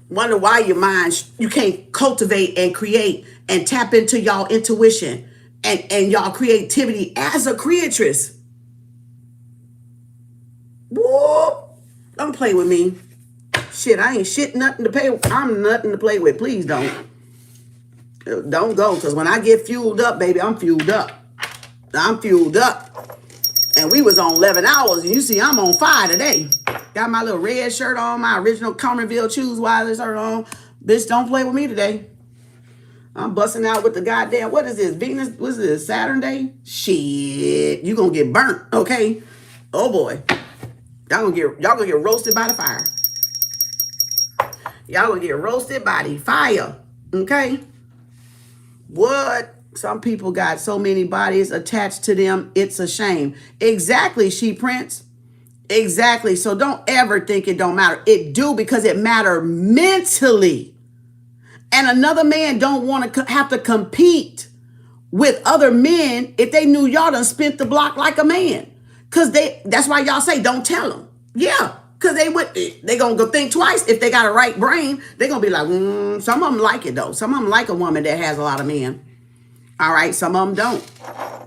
Wonder why your mind, you can't cultivate and create and tap into y'all intuition and y'all creativity as a creatress. Whoop. Don't play with me. Shit, I ain't shit nothing to pay with. I'm nothing to play with. Please don't. Don't go, because when I get fueled up, baby, I'm fueled up. I'm fueled up. And we was on 11 hours, and you see I'm on fire today. Got my little red shirt on, my original Carmenville Choose Wireless shirt on. Bitch, don't play with me today. I'm busting out with the goddamn, what is this, Venus, what's this, Saturn day? Shit, you gonna get burnt, okay? Oh boy. Y'all gonna get roasted by the fire. Y'all gonna get roasted by the fire, okay? What? Some people got so many bodies attached to them, it's a shame. Exactly, She Prince. Exactly. So don't ever think it don't matter. It do, because it matter mentally. And another man don't want to have to compete with other men if they knew y'all done spent the block like a man. Because that's why y'all say don't tell them. Yeah. Because they going to go think twice. If they got a right brain, they going to be like, some of them like it though. Some of them like a woman that has a lot of men. All right. Some of them don't.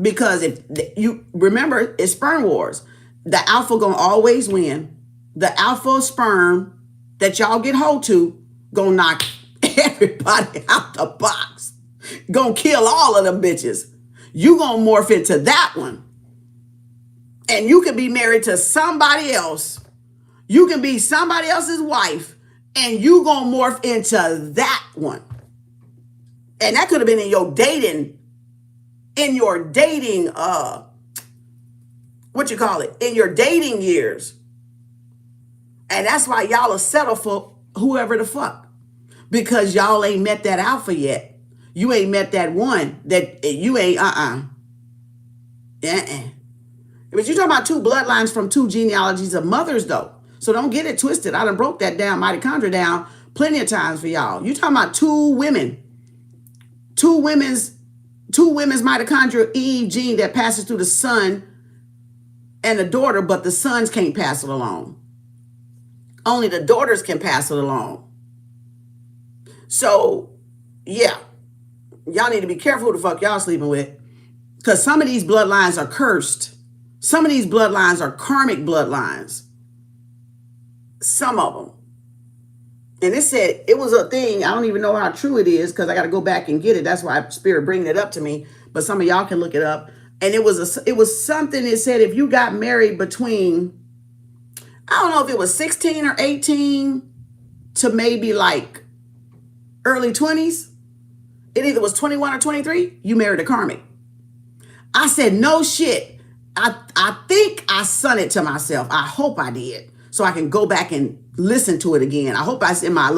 Because if you remember, it's sperm wars. The alpha gonna always win. The alpha sperm that y'all get hold to gonna knock everybody out the box. Gonna kill all of them bitches. You gonna morph into that one. And you can be married to somebody else. You can be somebody else's wife. And you gonna morph into that one. And that could have been in your dating, what you call it, in your dating years. And that's why y'all will settle for whoever the fuck. Because y'all ain't met that alpha yet. You ain't met that one that you ain't, But you're talking about two bloodlines from two genealogies of mothers though. So don't get it twisted. I done broke that down, mitochondria down plenty of times for y'all. You talking about two women's mitochondrial Eve gene that passes through the son and the daughter, but the sons can't pass it along. Only the daughters can pass it along. So, yeah. Y'all need to be careful who the fuck y'all sleeping with. Because some of these bloodlines are cursed. Some of these bloodlines are karmic bloodlines. Some of them. And it said, it was a thing, I don't even know how true it is, because I got to go back and get it. That's why Spirit bringing it up to me. But some of y'all can look it up. And it was something that said if you got married between, I don't know if it was 16 or 18 to maybe like early 20s. It either was 21 or 23. You married a karmic. I said, no shit. I think I sent it to myself. I hope I did. So I can go back and listen to it again. I hope I in my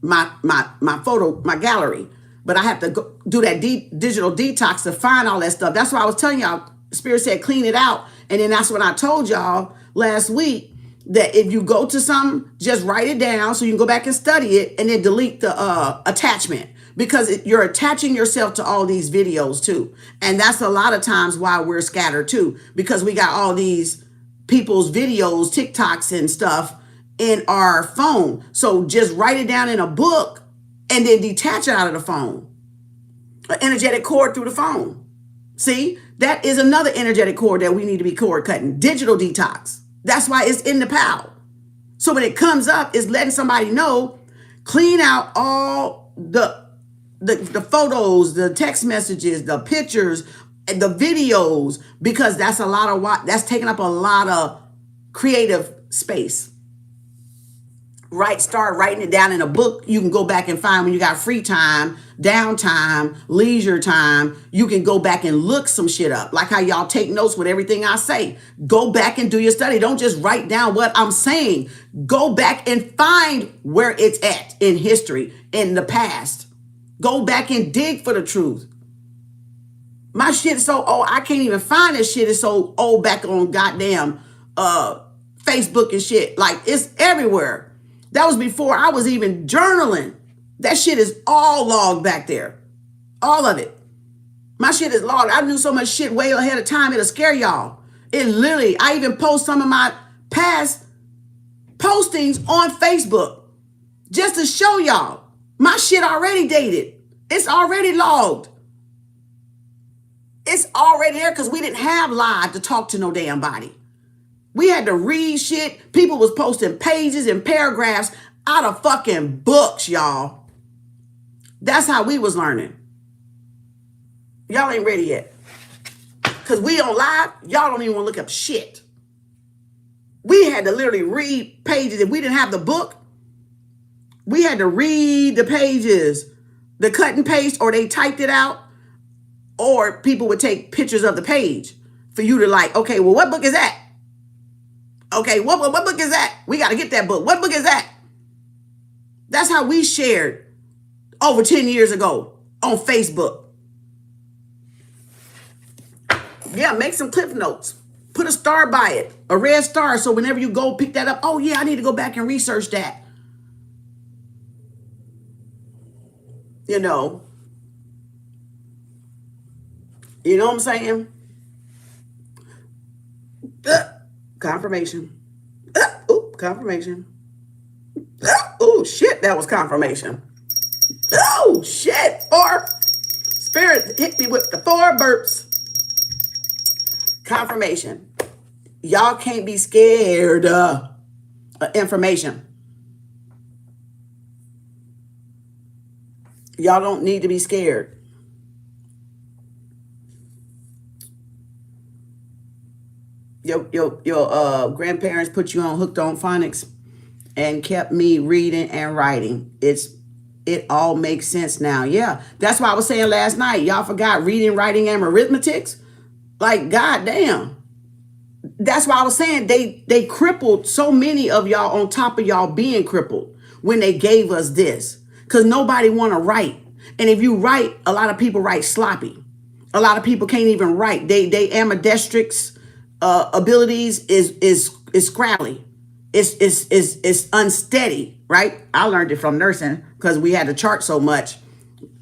my photo, my gallery. But I have to go do that digital detox to find all that stuff. That's why I was telling y'all, Spirit said clean it out. And then that's when I told y'all last week that if you go to something, just write it down so you can go back and study it and then delete the attachment. Because you're attaching yourself to all these videos too. And that's a lot of times why we're scattered too. Because we got all these people's videos, TikToks and stuff in our phone. So just write it down in a book and then detach it out of the phone. An energetic cord through the phone. See, that is another energetic cord that we need to be cord cutting. Digital detox. That's why it's in the PAL. So when it comes up, it's letting somebody know, clean out all the photos, the text messages, the pictures, the videos, because that's a lot of that's taking up a lot of creative space. Start writing it down in a book you can go back and find when you got free time, downtime, leisure time. You can go back and look some shit up. Like how y'all take notes with everything I say. Go back and do your study. Don't just write down what I'm saying. Go back and find where it's at in history, in the past. Go back and dig for the truth. My shit is so old, I can't even find this shit. It's so old back on goddamn Facebook and shit. Like, it's everywhere. That was before I was even journaling. That shit is all logged back there. All of it. My shit is logged. I knew so much shit way ahead of time, it'll scare y'all. It literally, I even post some of my past postings on Facebook just to show y'all. My shit already dated. It's already logged. It's already there because we didn't have live to talk to no damn body. We had to read shit. People was posting pages and paragraphs out of fucking books, y'all. That's how we was learning. Y'all ain't ready yet. Because we on live, y'all don't even want to look up shit. We had to literally read pages. If we didn't have the book, we had to read the pages, the cut and paste, or they typed it out, or people would take pictures of the page for you to like, okay, well, what book is that? Okay, what book is that? We got to get that book. What book is that? That's how we shared over 10 years ago on Facebook. Yeah, make some cliff notes. Put a star by it, a red star, so whenever you go pick that up, oh yeah, I need to go back and research that. You know what I'm saying? Confirmation. Confirmation. Oh, shit, that was confirmation. Oh, shit. Or Spirit hit me with the 4 burps. Confirmation. Y'all can't be scared of information. Y'all don't need to be scared. Your grandparents put you on hooked on phonics and kept me reading and writing. It all makes sense now. Yeah, that's why I was saying last night, y'all forgot reading, writing, and arithmetics. Like, goddamn. That's why I was saying they crippled so many of y'all on top of y'all being crippled when they gave us this. Because nobody want to write. And if you write, a lot of people write sloppy. A lot of people can't even write. They ambidextrous abilities is scrappy. It's unsteady, right? I learned it from nursing because we had to chart so much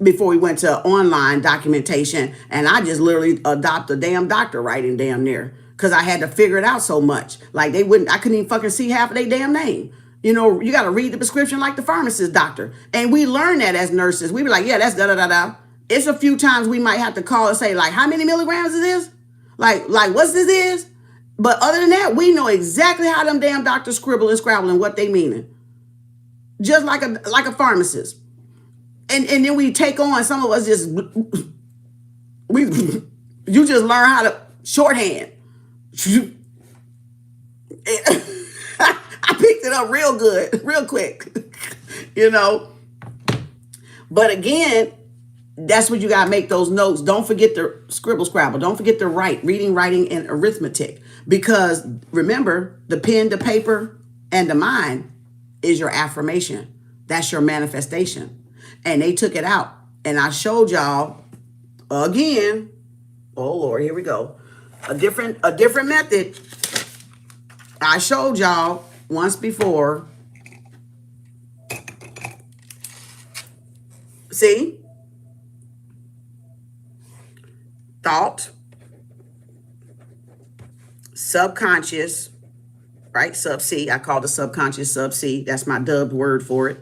before we went to online documentation. And I just literally adopted a damn doctor writing damn near because I had to figure it out so much. Like I couldn't even fucking see half of their damn name. You know, you got to read the prescription like the pharmacist doctor. And we learn that as nurses. We be like, yeah, that's da-da-da-da. It's a few times we might have to call and say, like, how many milligrams is this? Like what's this is? But other than that, we know exactly how them damn doctors scribble and scrabble and what they meaning. Just like a pharmacist. And then we take on, some of us just, you just learn how to shorthand. I picked it up real good, real quick, you know. But again, that's what you got to make those notes. Don't forget to scribble, scrabble. Don't forget to write, reading, writing, and arithmetic. Because remember, the pen, the paper, and the mind is your affirmation. That's your manifestation. And they took it out. And I showed y'all again. Oh Lord, here we go. A different method. I showed y'all once before. See? Thought, subconscious, right? Sub-C. I call the subconscious sub-C. That's my dubbed word for it.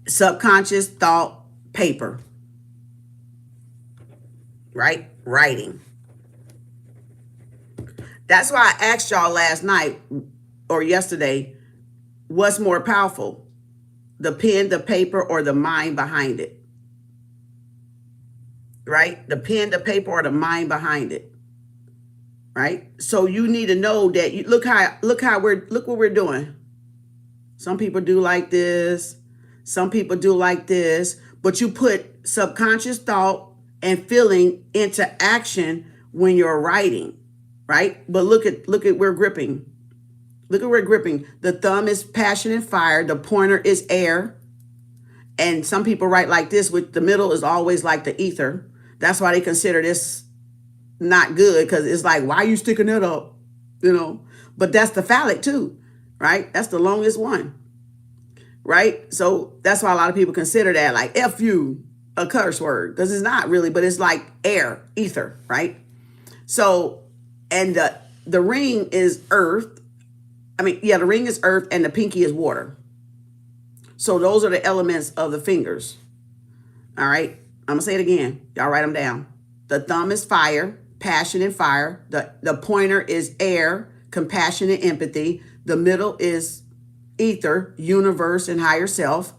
Subconscious, thought, paper. Right? Writing. That's why I asked y'all last night or yesterday, what's more powerful? The pen, the paper, or the mind behind it? Right? The pen, the paper, or the mind behind it. Right? So you need to know that you look what we're doing. Some people do like this. Some people do like this, but you put subconscious thought and feeling into action when you're writing, right? But look at we're gripping. Look at we're gripping. The thumb is passion and fire. The pointer is air. And some people write like this, with the middle is always like the ether. That's why they consider this not good, because it's like, why are you sticking it up? You know, but that's the phallic too, right? That's the longest one, right? So that's why a lot of people consider that like F you a curse word, because it's not really, but it's like air, ether, right? So, and the ring is earth. The ring is earth and the pinky is water. So those are the elements of the fingers. All right. I'm going to say it again. Y'all write them down. The thumb is fire, passion and fire. The pointer is air, compassion and empathy. The middle is ether, universe and higher self.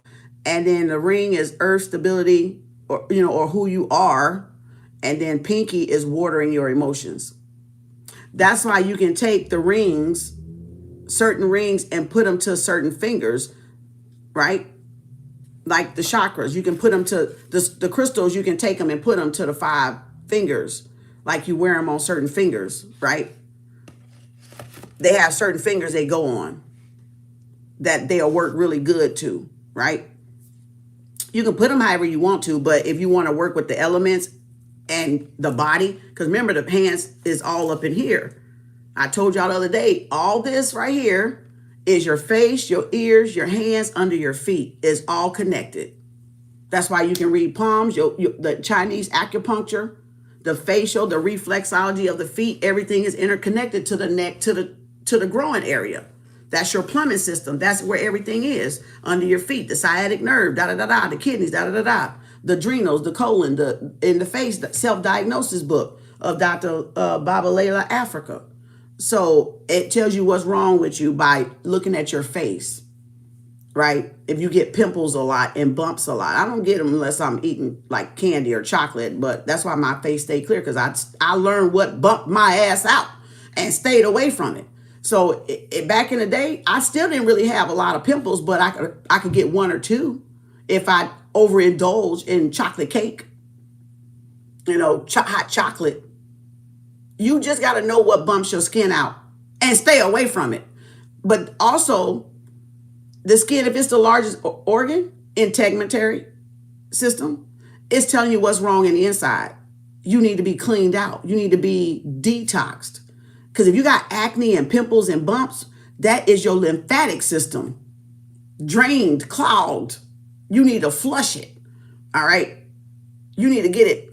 And then the ring is earth, stability, or who you are. And then pinky is watering your emotions. That's why you can take the rings, certain rings, and put them to certain fingers, right? Like the chakras, you can put them to the crystals, you can take them and put them to the 5 fingers, like you wear them on certain fingers, right? They have certain fingers they go on that they'll work really good to, right? You can put them however you want to, but if you want to work with the elements and the body, because remember the hands is all up in here. I told y'all the other day, all this right here is your face, your ears, your hands, under your feet is all connected. That's why you can read palms, the Chinese acupuncture, the facial, the reflexology of the feet, everything is interconnected to the neck, to the groin area. That's your plumbing system. That's where everything is under your feet. The sciatic nerve, the kidneys, the adrenals, the colon, in the face, the self-diagnosis book of Dr. Babalela Africa. So it tells you what's wrong with you by looking at your face, right? If you get pimples a lot and bumps a lot, I don't get them unless I'm eating like candy or chocolate, but that's why my face stay clear, because I learned what bumped my ass out and stayed away from it. So back in the day, I still didn't really have a lot of pimples, but I could get 1 or 2 if I overindulge in chocolate cake, hot chocolate. You just got to know what bumps your skin out and stay away from it. But also, the skin, if it's the largest organ, integumentary system, it's telling you what's wrong in the inside. You need to be cleaned out. You need to be detoxed. Because if you got acne and pimples and bumps, that is your lymphatic system. Drained, clogged. You need to flush it. All right? You need to get it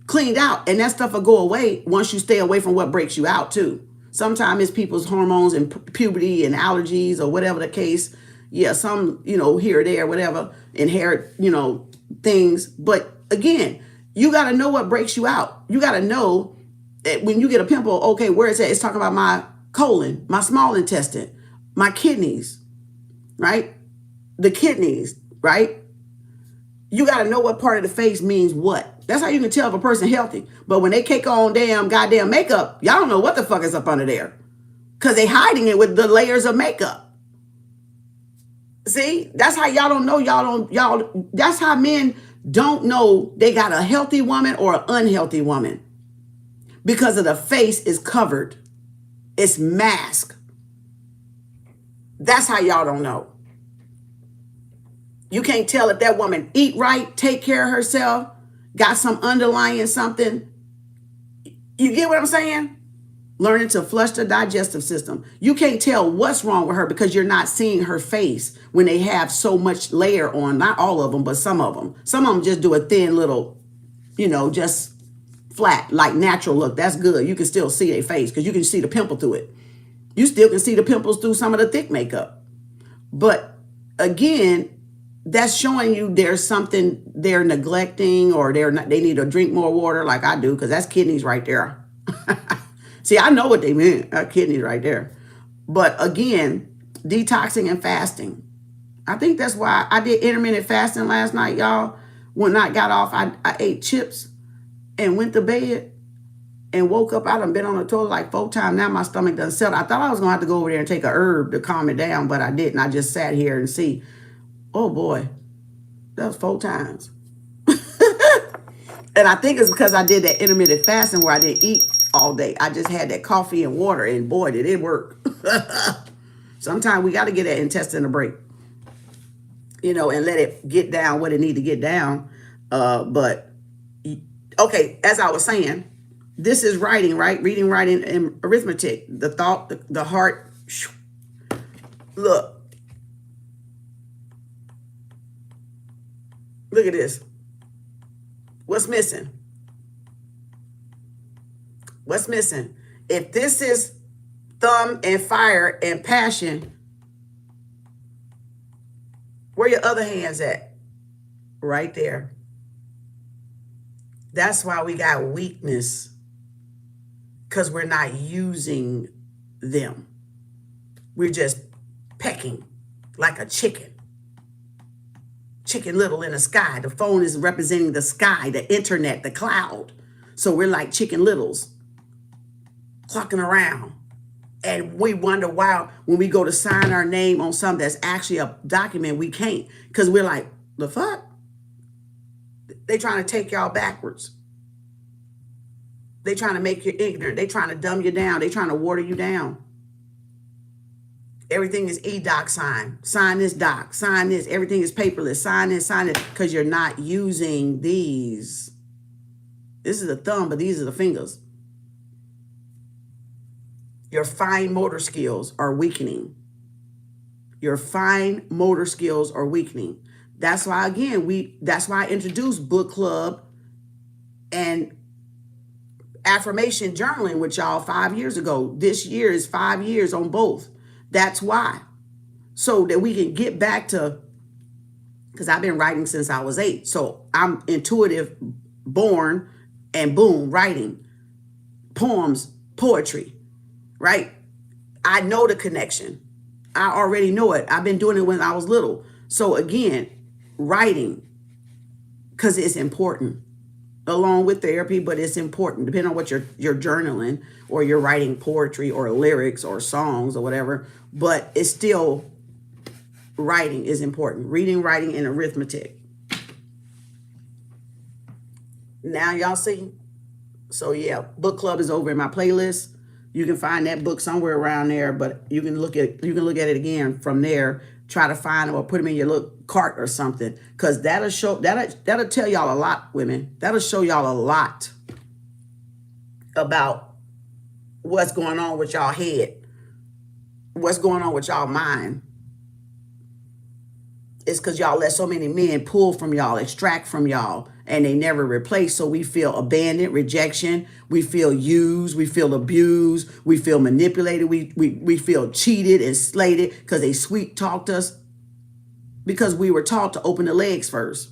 cleaned out, and that stuff will go away once you stay away from what breaks you out too. Sometimes it's people's hormones and puberty and allergies or whatever the case. Yeah, some, here or there, whatever, inherit, things. But again, you got to know what breaks you out. You got to know that when you get a pimple, okay, where is it? It's talking about my colon, my small intestine, my kidneys, right? The kidneys, right? You got to know what part of the face means what. That's how you can tell if a person healthy. But when they kick on goddamn makeup, y'all don't know what the fuck is up under there. Because they hiding it with the layers of makeup. See? That's how y'all don't know. That's how men don't know they got a healthy woman or an unhealthy woman. Because of the face is covered. It's masked. That's how y'all don't know. You can't tell if that woman eat right, take care of herself, got some underlying something. You get what I'm saying? Learning to flush the digestive system. You can't tell what's wrong with her because you're not seeing her face when they have so much layer on. Not all of them, but some of them. Some of them just do a thin little, just flat, like natural look. That's good. You can still see their face because you can see the pimple through it. You still can see the pimples through some of the thick makeup. But again, that's showing you there's something they're neglecting, or they need to drink more water like I do, because that's kidneys right there. See, I know what they meant, kidneys right there. But again, detoxing and fasting. I think that's why I did intermittent fasting last night, y'all. When I got off, I ate chips and went to bed and woke up. I done been on the toilet like 4 times. Now my stomach done settled. I thought I was going to have to go over there and take a herb to calm it down, but I didn't. I just sat here and see. Oh boy, that was 4 times. And I think it's because I did that intermittent fasting where I didn't eat all day. I just had that coffee and water, and boy, did it work. Sometimes we got to get that intestine a break, and let it get down what it need to get down. But okay, as I was saying, this is writing, right? Reading, writing, and arithmetic. The thought, the heart. Look at this. What's missing? What's missing? If this is thumb and fire and passion, where your other hands at? Right there. That's why we got weakness, because we're not using them. We're just pecking like a chicken. Chicken Little in the sky. The phone is representing the sky, the internet, the cloud. So we're like Chicken Littles, clocking around. And we wonder why when we go to sign our name on something that's actually a document, we can't. Because we're like, the fuck? They trying to take y'all backwards. They trying to make you ignorant. They trying to dumb you down. They trying to water you down. Everything is e-doc sign. Sign this doc. Sign this. Everything is paperless. Sign this, sign it. Because you're not using these. This is the thumb, but these are the fingers. Your fine motor skills are weakening. Your fine motor skills are weakening. That's why, again, that's why I introduced book club and affirmation journaling with y'all 5 years ago. This year is 5 years on both. That's why. So that we can get back to, because I've been writing since I was 8. So I'm intuitive, born, and boom, writing. Poems, poetry, right? I know the connection. I already know it. I've been doing it when I was little. So again, writing, because it's important. Along with therapy, but it's important, depending on what you're journaling, or you're writing poetry or lyrics or songs or whatever, but it's still, writing is important. Reading, writing, and arithmetic. Now y'all see? So yeah, book club is over in my playlist. You can find that book somewhere around there, but you can look at it again from there. Try to find them or put them in your little cart or something, because that'll tell y'all a lot, women. That'll show y'all a lot about what's going on with y'all head, what's going on with y'all mind. It's because y'all let so many men pull from y'all, extract from y'all, and they never replace. So we feel abandoned, rejection. We feel used. We feel abused. We feel manipulated. We feel cheated and slated because they sweet talked us, because we were taught to open the legs first.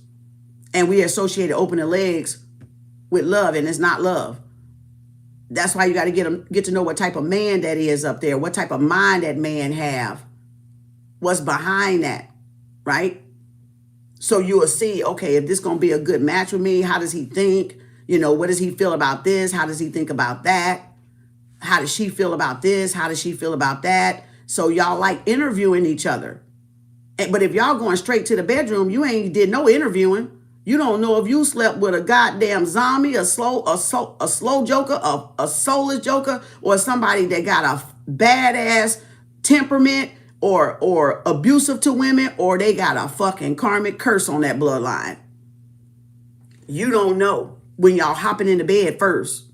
And we associated open the legs with love, and it's not love. That's why you got to get to know what type of man that is up there, what type of mind that man have, what's behind that. Right? So you will see, okay, if this going to be a good match with me, how does he think? What does he feel about this? How does he think about that? How does she feel about this? How does she feel about that? So y'all like interviewing each other. But if y'all going straight to the bedroom, you ain't did no interviewing. You don't know if you slept with a goddamn zombie, a slow joker, a soulless joker, or somebody that got a badass temperament, or abusive to women, or they got a fucking karmic curse on that bloodline. You don't know when y'all hopping into bed first,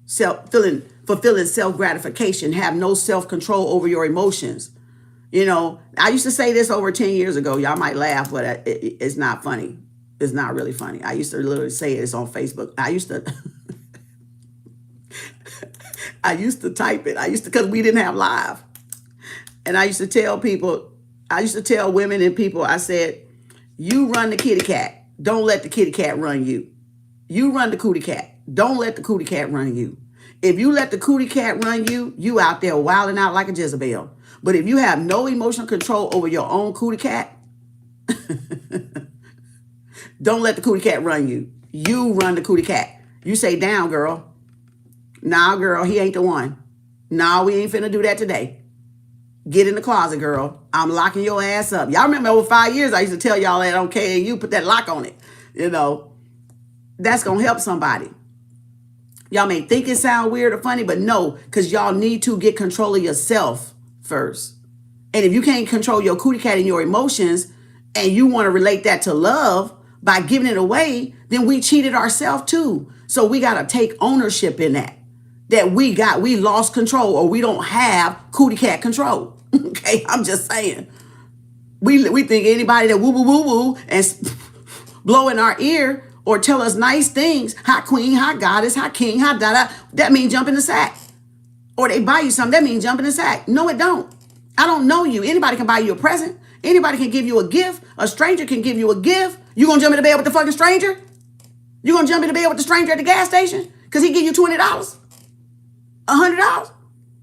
fulfilling self-gratification, have no self-control over your emotions. You know, I used to say this over 10 years ago. Y'all might laugh, but it's not funny. It's not really funny. I used to literally say this on Facebook. I used to type it. Because we didn't have live. And I used to tell women and people, I said, you run the kitty cat. Don't let the kitty cat run you. You run the cootie cat. Don't let the cootie cat run you. If you let the cootie cat run you, you out there wilding out like a Jezebel. But if you have no emotional control over your own cootie cat, don't let the cootie cat run you. You run the cootie cat. You say, down, girl. Nah, girl, he ain't the one. Nah, we ain't finna do that today. Get in the closet, girl. I'm locking your ass up. Y'all remember over 5 years, I used to tell y'all that on KAU, put that lock on it. You know, that's going to help somebody. Y'all may think it sound weird or funny, but no, because y'all need to get control of yourself first. And if you can't control your cootie cat and your emotions, and you want to relate that to love by giving it away, then we cheated ourselves too. So we got to take ownership in that we lost control, or we don't have cootie cat control. Okay, I'm just saying. We think anybody that woo woo woo woo and blow in our ear or tell us nice things, hot queen, hot goddess, hot king, hot da da, that means jump in the sack. Or they buy you something, that means jump in the sack. No, it don't. I don't know you. Anybody can buy you a present. Anybody can give you a gift. A stranger can give you a gift. You gonna jump in the bed with the fucking stranger? You gonna jump in the bed with the stranger at the gas station because he give you $20, $100,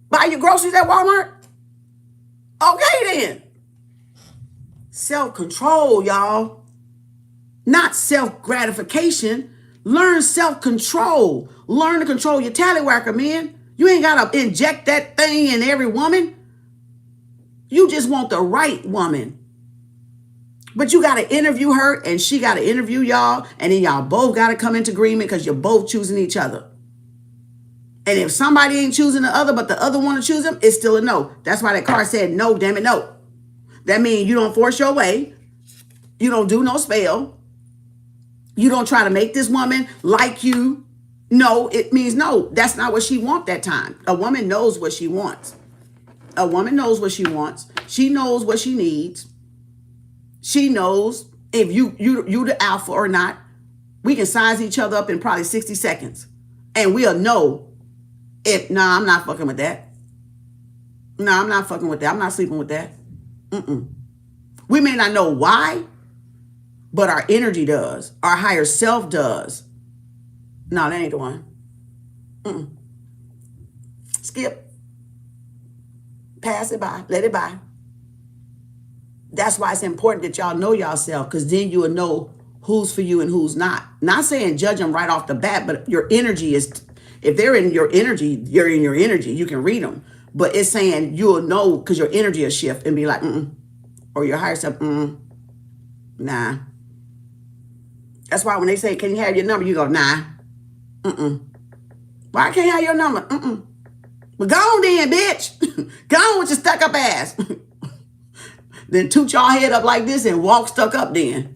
buy your groceries at Walmart? Okay then. Self-control, y'all. Not self-gratification. Learn self-control. Learn to control your tallywhacker, man. You ain't got to inject that thing in every woman. You just want the right woman. But you got to interview her and she got to interview y'all. And then y'all both got to come into agreement because you're both choosing each other. And if somebody ain't choosing the other, but the other want to choose them, it's still a no. That's why that card said no, damn it, no. That means you don't force your way. You don't do no spell. You don't try to make this woman like you. No, it means no. That's not what she wants that time. A woman knows what she wants. A woman knows what she wants. She knows what she needs. She knows if you the alpha or not. We can size each other up in probably 60 seconds. And we'll know if, nah, I'm not fucking with that. Nah, I'm not fucking with that. I'm not sleeping with that. We may not know why, but our energy does. Our higher self does. No, that ain't the one. Skip. Pass it by. Let it by. That's why it's important that y'all know yourself, because then you will know who's for you and who's not. Not saying judge them right off the bat, but your energy is, if they're in your energy, you're in your energy. You can read them. But it's saying you'll know because your energy will shift and be like, or your higher self, nah. That's why when they say, can you have your number? You go, nah. Why can't I have your number? Well, go on then, bitch. Go on with your stuck up ass. Then toot y'all head up like this and walk stuck up then.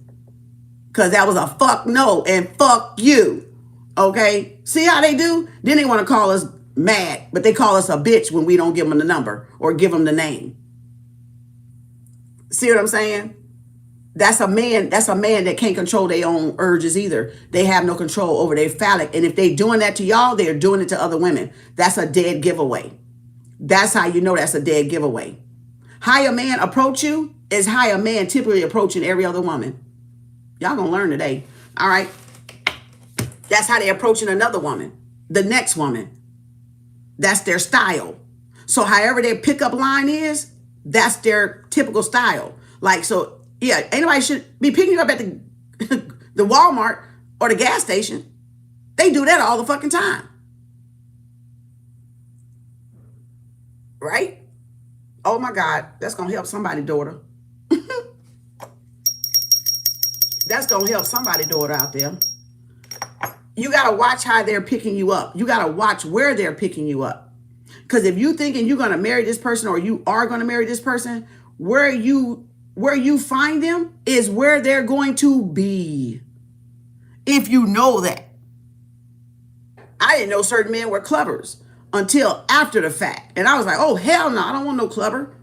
Because that was a fuck no and fuck you. Okay? See how they do? Then they want to call us mad, but they call us a bitch when we don't give them the number or give them the name. See what I'm saying? That's a man that can't control their own urges either. They have no control over their phallic. And if they doing that to y'all, they're doing it to other women. That's a dead giveaway. That's how you know that's a dead giveaway. How a man approach you is how a man typically approaching every other woman. Y'all gonna learn today. All right. That's how they approaching another woman. The next woman. That's their style. So however their pickup line is, that's their typical style. Like, so yeah, anybody should be picking you up at the Walmart or the gas station. They do that all the fucking time. Right? Oh my God, that's going to help somebody, daughter. That's going to help somebody, daughter, out there. You got to watch how they're picking you up. You got to watch where they're picking you up. Because if you thinking you're going to marry this person or you are going to marry this person, where you find them is where they're going to be. If you know that. I didn't know certain men were clubbers until after the fact. And I was like, oh, hell no, I don't want no clubber.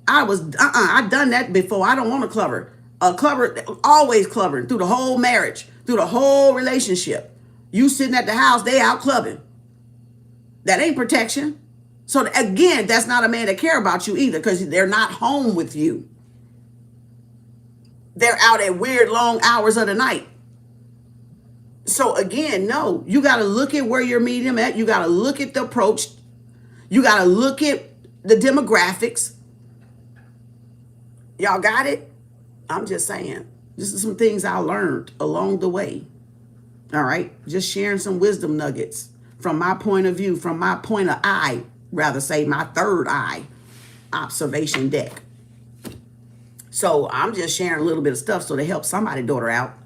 I've done that before. I don't want a clubber. A clubber, always clubbering through the whole marriage, through the whole relationship. You sitting at the house, they out clubbing. That ain't protection. So again, that's not a man that care about you either, because they're not home with you. They're out at weird long hours of the night. So again, no, you got to look at where you're meeting them at. You got to look at the approach. You got to look at the demographics. Y'all got it? I'm just saying, this is some things I learned along the way. All right. Just sharing some wisdom nuggets from my point of view, from my point of eye, rather say my third eye observation deck. So I'm just sharing a little bit of stuff so to help somebody daughter out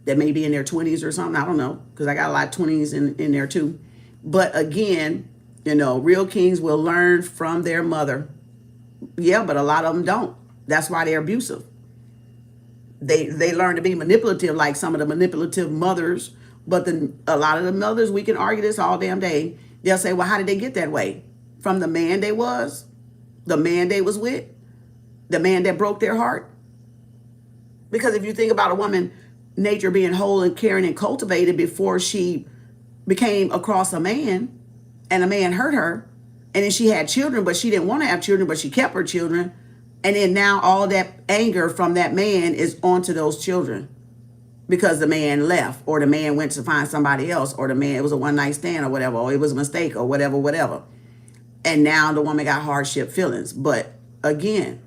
that may be in their 20s or something. I don't know, because I got a lot of 20s in there too. But again, you know, real kings will learn from their mother. Yeah, but a lot of them don't. That's why they're abusive. They learn to be manipulative, like some of the manipulative mothers. But a lot of the mothers, we can argue this all damn day. They'll say, well, how did they get that way? From the man they was, the man they was with, the man that broke their heart. Because if you think about a woman, nature being whole and caring and cultivated before she became across a man, and a man hurt her, and then she had children, but she didn't want to have children, but she kept her children. And then now all that anger from that man is onto those children because the man left, or the man went to find somebody else, or the man, it was a one night stand or whatever, or it was a mistake or whatever. And now the woman got hardship feelings. But again,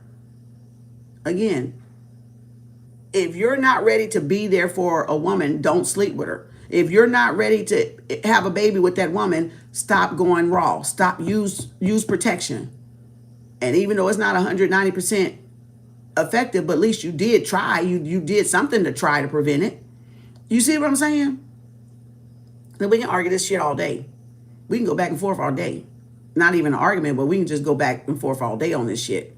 if you're not ready to be there for a woman, don't sleep with her. If you're not ready to have a baby with that woman, stop going raw. Stop, use protection. And even though it's not 190% effective, but at least you did try. You did something to try to prevent it. You see what I'm saying? Then we can argue this shit all day. We can go back and forth all day. Not even an argument, but we can just go back and forth all day on this shit.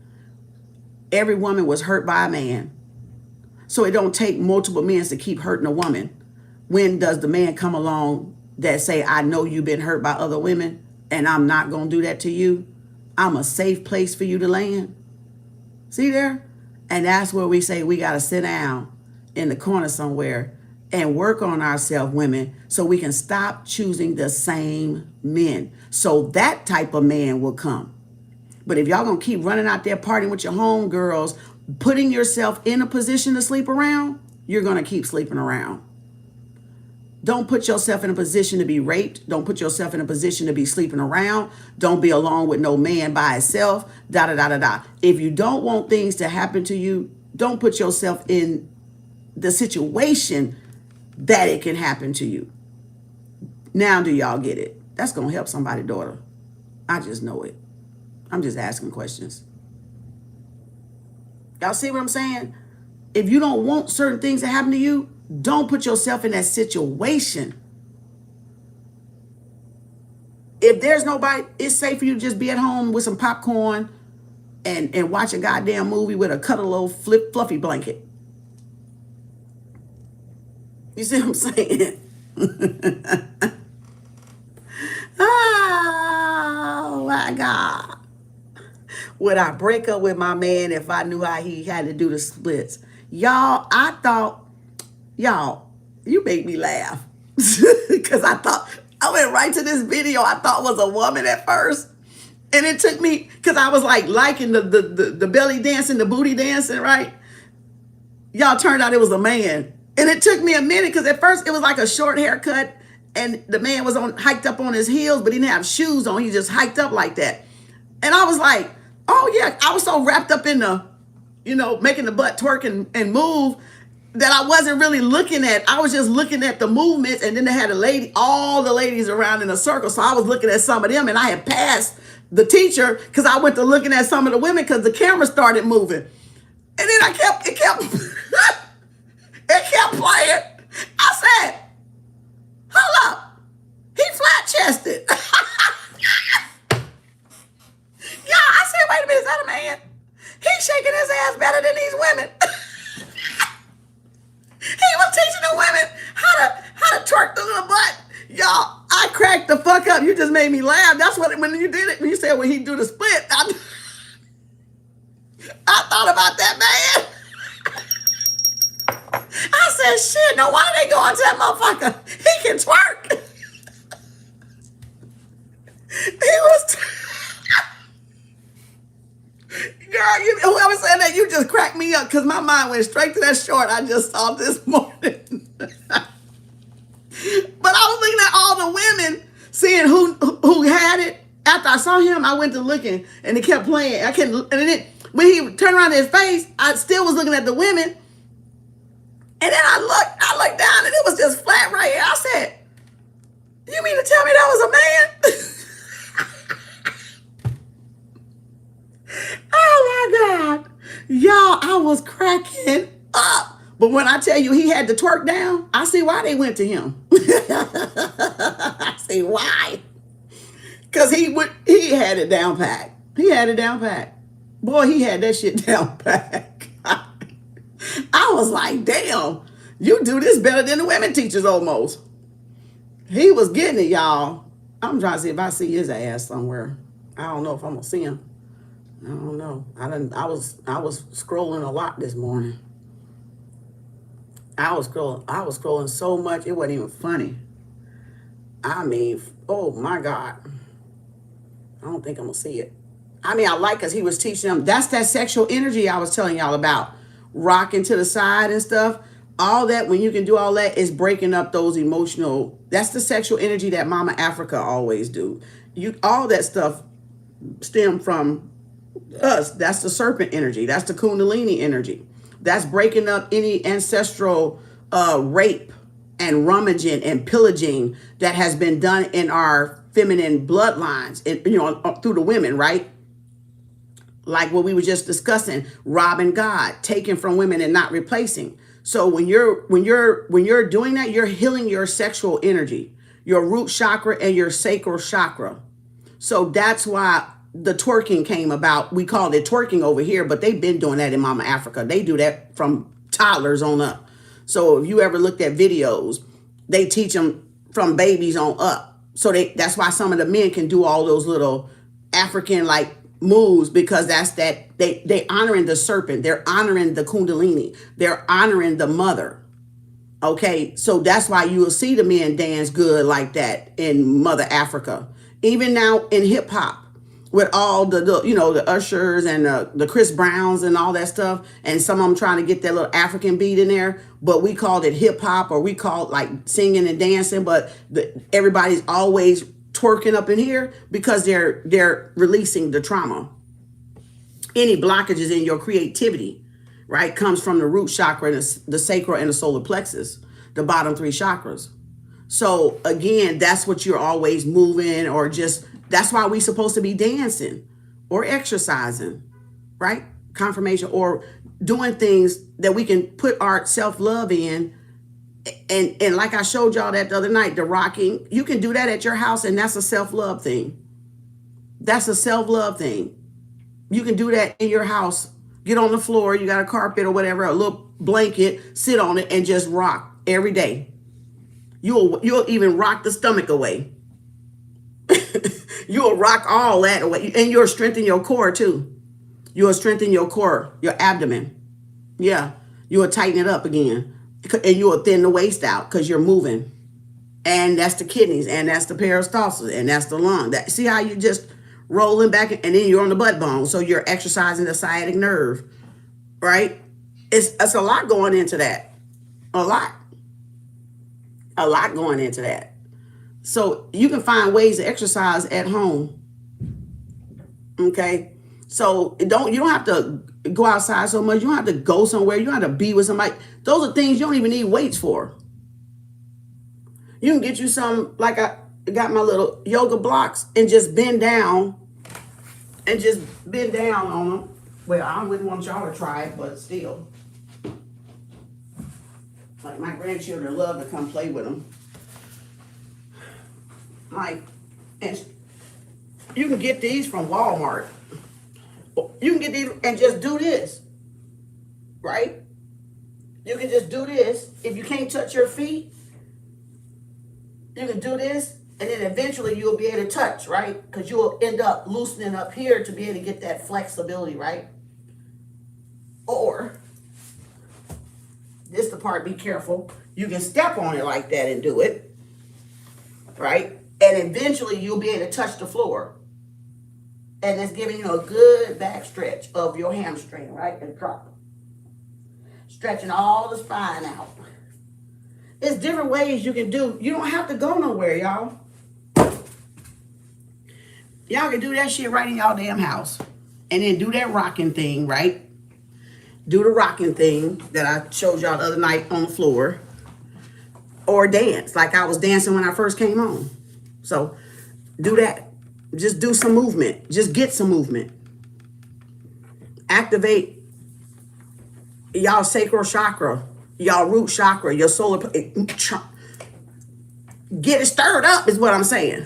Every woman was hurt by a man. So it don't take multiple men to keep hurting a woman. When does the man come along that say, I know you've been hurt by other women and I'm not going to do that to you? I'm a safe place for you to land. See there? And that's where we say we got to sit down in the corner somewhere and work on ourselves, women, so we can stop choosing the same men. So that type of man will come. But if y'all going to keep running out there partying with your homegirls, putting yourself in a position to sleep around, you're going to keep sleeping around. Don't put yourself in a position to be raped. Don't put yourself in a position to be sleeping around. Don't be alone with no man by itself. If you don't want things to happen to you, don't put yourself in the situation that it can happen to you. Now, do y'all get it? That's going to help somebody's daughter. I just know it. I'm just asking questions. Y'all see what I'm saying? If you don't want certain things to happen to you, don't put yourself in that situation. If there's nobody, it's safe for you to just be at home with some popcorn and watch a goddamn movie with a cuddle fluffy blanket. You see what I'm saying? Oh my God. Would I break up with my man if I knew how he had to do the splits? Y'all, you make me laugh. Because I went right to this video I thought was a woman at first. And it took me, because I was like liking the belly dancing, the booty dancing, right? Y'all, turned out it was a man. And it took me a minute, because at first it was like a short haircut. And the man was hiked up on his heels, but he didn't have shoes on. He just hiked up like that. And I was like, oh yeah, I was so wrapped up in the, making the butt twerk and move that I wasn't really looking at. I was just looking at the movements, and then they had all the ladies around in a circle. So I was looking at some of them, and I had passed the teacher because I went to looking at some of the women because the camera started moving. And then it kept it kept playing. I said, hold up, he flat-chested. Yeah, I said, wait a minute, is that a man? He's shaking made me laugh. That's what, when you did it, when you said when he do the split, I thought about that man. I said, shit, no wonder they going to that motherfucker. He can twerk. He was, girl, whoever said that, you just cracked me up because my mind went straight to that short I just saw this morning. But I was looking at all the women, seeing who had it. After I saw him, I went to looking, and it kept playing. I couldn't, and then when he turned around his face, I still was looking at the women. And then I looked down, and it was just flat right here. I said, "You mean to tell me that was a man?" Oh my God, y'all! I was cracking up. But when I tell you he had to twerk down, I see why they went to him. I see why. Because he had it down pat. He had it down pat. Boy, he had that shit down pat. I was like, damn, you do this better than the women teachers almost. He was getting it, y'all. I'm trying to see if I see his ass somewhere. I don't know if I'm going to see him. I don't know. I was scrolling a lot this morning. I was scrolling so much, it wasn't even funny. I mean, oh my God. I don't think I'm gonna see it. I mean, I like because he was teaching them. That's that sexual energy I was telling y'all about. Rocking to the side and stuff. All that, when you can do all that, is breaking up those emotional, that's the sexual energy that Mama Africa always do. All that stuff stem from us. That's the serpent energy. That's the Kundalini energy. That's breaking up any ancestral rape and rummaging and pillaging that has been done in our feminine bloodlines, through the women, right? Like what we were just discussing, robbing God, taking from women and not replacing. So when you're doing that, you're healing your sexual energy, your root chakra and your sacral chakra. So that's why the twerking came about. We called it twerking over here, but they've been doing that in Mama Africa. They do that from toddlers on up. So if you ever looked at videos, they teach them from babies on up. So that's why some of the men can do all those little African like moves, because that's that they honoring the serpent. They're honoring the Kundalini. They're honoring the mother. Okay, so that's why you will see the men dance good like that in Mother Africa. Even now in hip hop, with all the Ushers and the Chris Browns and all that stuff, and some of them trying to get that little African beat in there, but we called it hip hop, or we called like singing and dancing, but everybody's always twerking up in here because they're releasing the trauma. Any blockages in your creativity, right, comes from the root chakra and the sacral and the solar plexus, the bottom three chakras. So again, that's what you're always moving, or just, that's why we're supposed to be dancing or exercising, right? Confirmation, or doing things that we can put our self-love in. And like I showed y'all that the other night, the rocking, you can do that at your house, and that's a self-love thing. That's a self-love thing. You can do that in your house. Get on the floor, you got a carpet or whatever, a little blanket, sit on it and just rock every day. You'll even rock the stomach away. You'll rock all that away. And you'll strengthen your core too. You'll strengthen your core, your abdomen. Yeah. You'll tighten it up again. And you'll thin the waist out because you're moving. And that's the kidneys, and that's the peristalsis, and that's the lung. See how you just rolling back, and then you're on the butt bone. So you're exercising the sciatic nerve, right? It's a lot going into that. A lot going into that. So you can find ways to exercise at home. Okay. So you don't have to go outside so much. You don't have to go somewhere. You don't have to be with somebody. Those are things you don't even need weights for. You can get you some, like I got my little yoga blocks, and just bend down on them. Well, I wouldn't want y'all to try it, but still. Like my grandchildren love to come play with them. And you can get these from Walmart. You can get these and just do this, right? You can just do this. If you can't touch your feet, you can do this And then eventually you'll be able to touch, right? Because you'll end up loosening up here to be able to get that flexibility, right? Or, this the part, be careful. You can step on it like that and do it, right? And eventually you'll be able to touch the floor. And it's giving you a good back stretch of your hamstring, right? And drop. Stretching all the spine out. There's different ways you can do. You don't have to go nowhere, y'all. Y'all can do that shit right in y'all damn house. And then do that rocking thing, right? Do the rocking thing that I showed y'all the other night on the floor. Or dance, like I was dancing when I first came on. So, do that. Just do some movement. Just get some movement. Activate y'all sacral chakra, y'all root chakra, your solar. Get it stirred up is what I'm saying.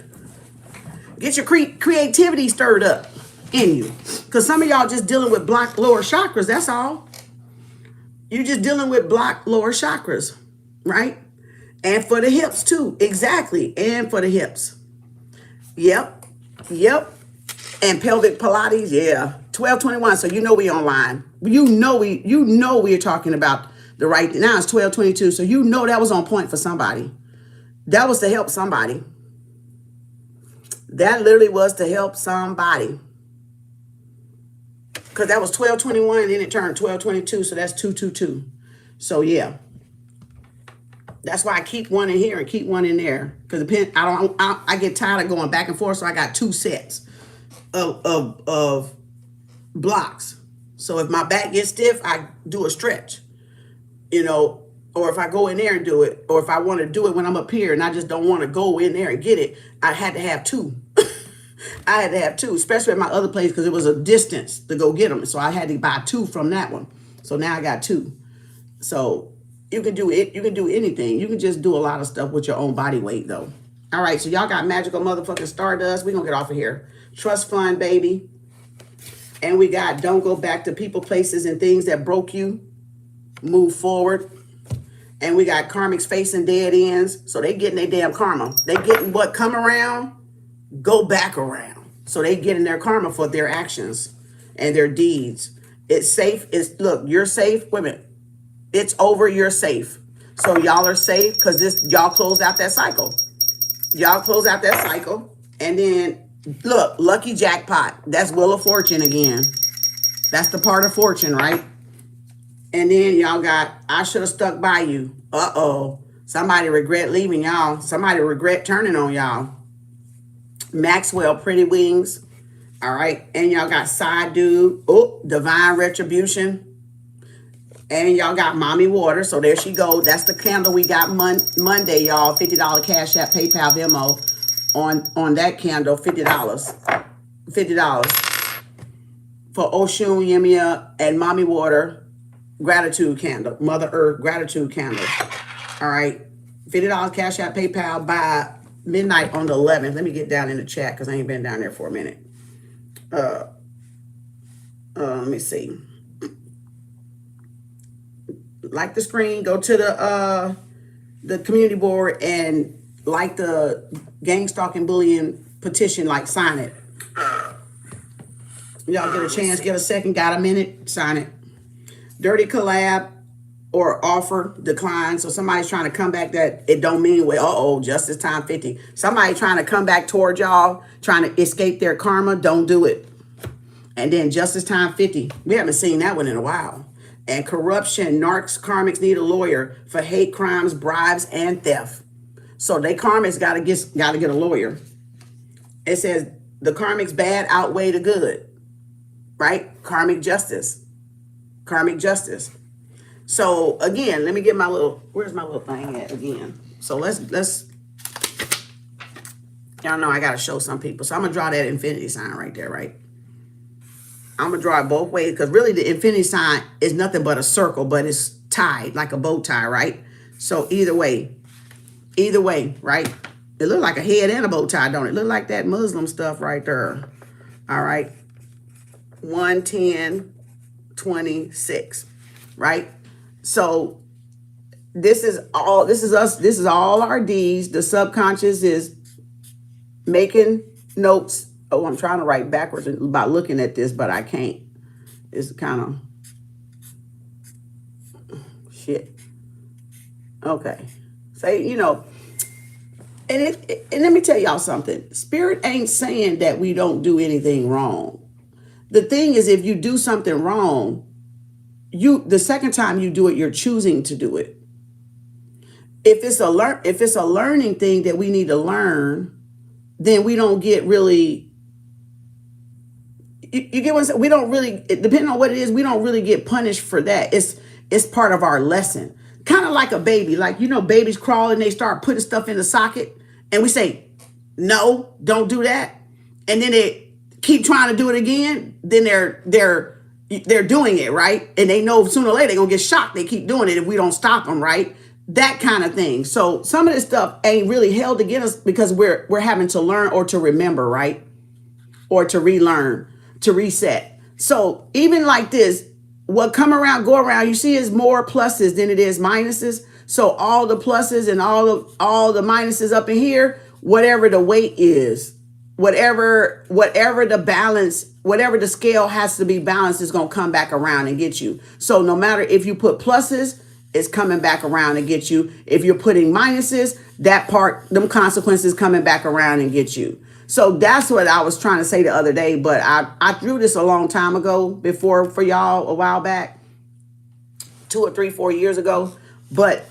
Get your creativity stirred up in you. Because some of y'all just dealing with blocked lower chakras, that's all. You're just dealing with blocked lower chakras, right? And for the hips too, exactly. And for the hips. Yep. And pelvic Pilates, yeah. 1221, so you know we online. You know we're talking about the right thing. Now it's 1222, so you know that was on point for somebody. That was to help somebody. That literally was to help somebody. Because that was 1221 and then it turned 1222, so that's 222. So yeah. That's why I keep one in here and keep one in there. Because I get tired of going back and forth, so I got two sets of blocks. So if my back gets stiff, I do a stretch. Or if I go in there and do it, or if I want to do it when I'm up here and I just don't want to go in there and get it, I had to have two. I had to have two, especially at my other place because it was a distance to go get them. So I had to buy two from that one. So now I got two. So you can do it. You can do anything. You can just do a lot of stuff with your own body weight, though. All right, so y'all got magical motherfucking stardust. We're going to get off of here. Trust fund, baby. And we got don't go back to people, places, and things that broke you. Move forward. And we got karmics facing dead ends. So they getting their damn karma. They getting what come around, go back around. So they getting their karma for their actions and their deeds. It's safe. Look, you're safe. Wait a minute. It's over. You're safe. So y'all are safe because y'all closed out that cycle. Y'all close out that cycle. And then, look, lucky jackpot. That's Wheel of Fortune again. That's the part of fortune, right? And then y'all got, I should have stuck by you. Uh-oh. Somebody regret leaving y'all. Somebody regret turning on y'all. Maxwell, Pretty Wings. All right. And y'all got Side Dude. Oh, Divine Retribution. And y'all got Mommy Water. So there she goes. That's the candle we got Monday, y'all. $50 Cash App, PayPal, Venmo on that candle. $50. $50 for Oshun, Yemia, and Mommy Water. Gratitude candle. Mother Earth gratitude candle. All right. $50 Cash App, PayPal by midnight on the 11th. Let me get down in the chat because I ain't been down there for a minute. Let me see. Like the screen, go to the community board and like the gang stalking bullying petition, like sign it. Y'all get a chance, get a second, got a minute, sign it. Dirty collab or offer decline. So somebody's trying to come back that it don't mean, well, justice time 50. Somebody trying to come back toward y'all, trying to escape their karma, don't do it. And then justice time 50. We haven't seen that one in a while. And corruption, narcs, karmics need a lawyer for hate crimes, bribes, and theft. So they karmics gotta get a lawyer. It says the karmics bad outweigh the good, right? Karmic justice. So again, let me get where's my little thing at again? So let's y'all know I gotta show some people. So I'm gonna draw that infinity sign right there, right? I'm gonna draw it both ways because really the infinity sign is nothing but a circle, but it's tied like a bow tie, right? So either way, right? It look like a head and a bow tie, don't it? Look like that Muslim stuff right there. All right. 11026, right? So this is all us, this is all our deeds. The subconscious is making notes. Oh, I'm trying to write backwards about looking at this, but I can't. It's kind of shit. Okay. Say, and let me tell y'all something. Spirit ain't saying that we don't do anything wrong. The thing is, if you do something wrong, the second time you do it, you're choosing to do it. If it's a learning thing that we need to learn, then we don't get really. You get what I'm saying? We don't really, depending on what it is, we don't really get punished for that. It's part of our lesson. Kind of like a baby. Like, babies crawl and they start putting stuff in the socket. And we say, no, don't do that. And then they keep trying to do it again. Then they're doing it, right? And they know sooner or later they're going to get shocked. They keep doing it if we don't stop them, right? That kind of thing. So some of this stuff ain't really held against us because we're having to learn or to remember, right? Or to relearn, to reset. So even like this, what come around, go around, you see is more pluses than it is minuses. So all the pluses and all the minuses up in here, whatever the weight is, whatever the balance, whatever the scale has to be balanced is going to come back around and get you. So no matter if you put pluses, it's coming back around and get you. If you're putting minuses, that part, them consequences coming back around and get you. So that's what I was trying to say the other day, but I threw this a long time ago before for y'all a while back, 2 or 3, 4 years ago. But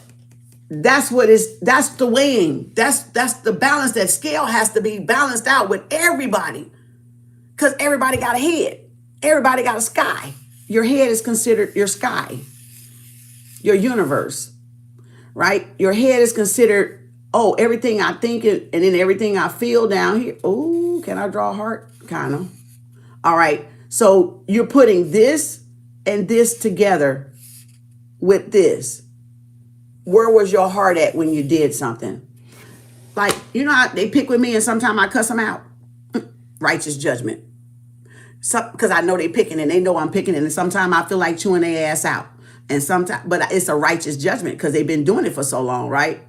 that's the weighing. That's the balance. That scale has to be balanced out with everybody. Because everybody got a head. Everybody got a sky. Your head is considered your sky, your universe, right? Your head is considered, everything I think and then everything I feel down here. Oh, can I draw a heart? Kind of. All right. So you're putting this and this together with this. Where was your heart at when you did something? Like, they pick with me and sometimes I cuss them out. Righteous judgment. Because I know they picking and they know I'm picking and sometimes I feel like chewing their ass out. And sometimes, but it's a righteous judgment because they've been doing it for so long, right?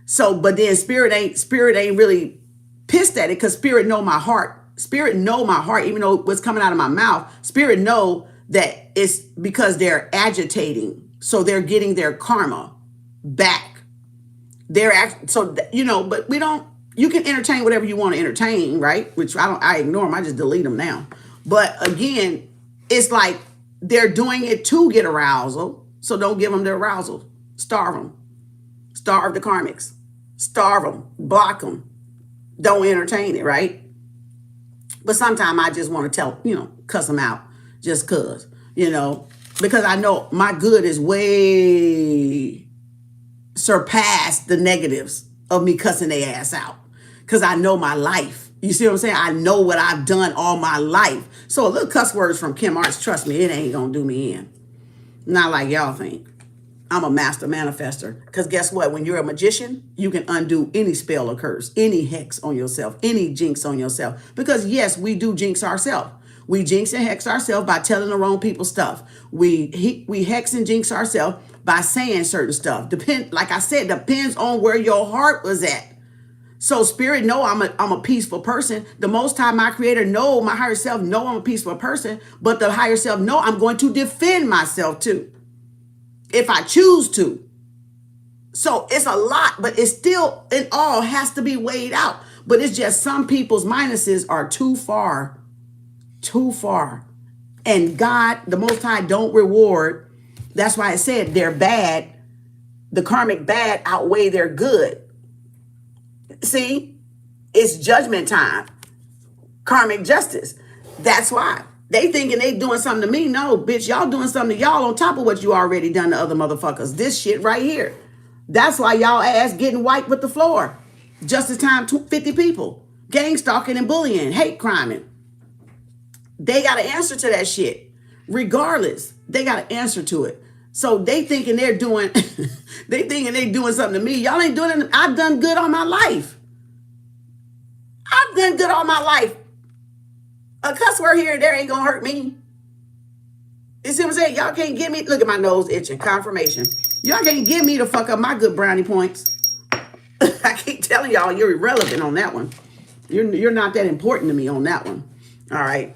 So, but then spirit ain't really pissed at it because spirit know my heart. Spirit know my heart, even though what's coming out of my mouth. Spirit know that it's because they're agitating. So they're getting their karma back. But we don't, you can entertain whatever you want to entertain, right? Which I ignore them. I just delete them now. But again, it's like they're doing it to get arousal. So don't give them the arousal. Starve them. Starve the karmics. Starve them. Block them. Don't entertain it, right? But sometimes I just want to cuss them out just because, because I know my good is way surpassed the negatives of me cussing their ass out because I know my life. You see what I'm saying? I know what I've done all my life. So a little cuss words from Kem Arts, trust me, it ain't going to do me in. Not like y'all think. I'm a master manifester. Because guess what? When you're a magician, you can undo any spell or curse, any hex on yourself, any jinx on yourself. Because yes, we do jinx ourselves. We jinx and hex ourselves by telling the wrong people stuff. We hex and jinx ourselves by saying certain stuff. Like I said, depends on where your heart was at. So spirit know I'm a peaceful person. The Most High, my creator, know, my higher self know I'm a peaceful person. But the higher self know I'm going to defend myself too, if I choose to. So it's a lot, but it's still, it all has to be weighed out. But it's just some people's minuses are too far. And God, the Most High, don't reward. That's why I said they're bad. The karmic bad outweigh their good. See, it's judgment time. Karmic justice. That's why. They thinking they doing something to me. No, bitch, y'all doing something to y'all on top of what you already done to other motherfuckers. This shit right here. That's why y'all ass getting wiped with the floor. Justice time, 50 people. Gang stalking and bullying, hate criming. They got to answer to that shit. Regardless, they got to answer to it. So they thinking they're doing, they doing something to me. Y'all ain't doing it. I've done good all my life. I've done good all my life. A cuss word here and there ain't gonna hurt me. You see what I'm saying? Y'all can't give me, look at my nose itching, confirmation. Y'all can't give me the fuck up my good brownie points. I keep telling y'all you're irrelevant on that one. You're not that important to me on that one. All right.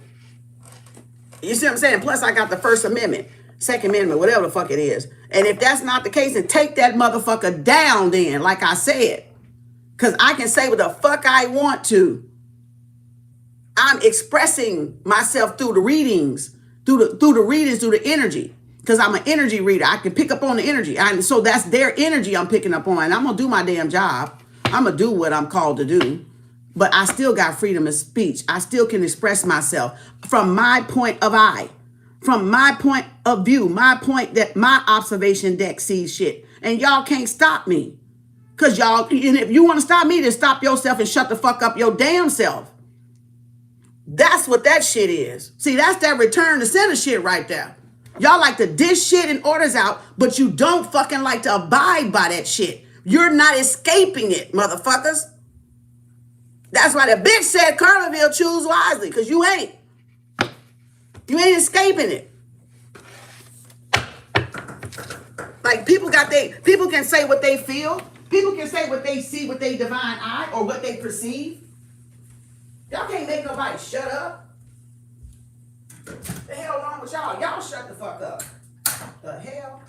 You see what I'm saying? Plus, I got the First Amendment, Second Amendment, whatever the fuck it is. And if that's not the case, then take that motherfucker down then, like I said. Because I can say what the fuck I want to. I'm expressing myself through the readings, through the energy. Because I'm an energy reader. I can pick up on the energy. So that's their energy I'm picking up on. And I'm going to do my damn job. I'm going to do what I'm called to do. But I still got freedom of speech. I still can express myself from my point of eye, from my point of view, my point that my observation deck sees shit. And y'all can't stop me. Because y'all, and if you want to stop me, then stop yourself and shut the fuck up your damn self. That's what that shit is. See, that's that return to center shit right there. Y'all like to dish shit and orders out, but you don't fucking like to abide by that shit. You're not escaping it, motherfuckers. That's why the bitch said, Carterville, choose wisely, because you ain't. You ain't escaping it. Like people can say what they feel. People can say what they see with their divine eye or what they perceive. Y'all can't make nobody shut up. The hell wrong with y'all? Y'all shut the fuck up. The hell?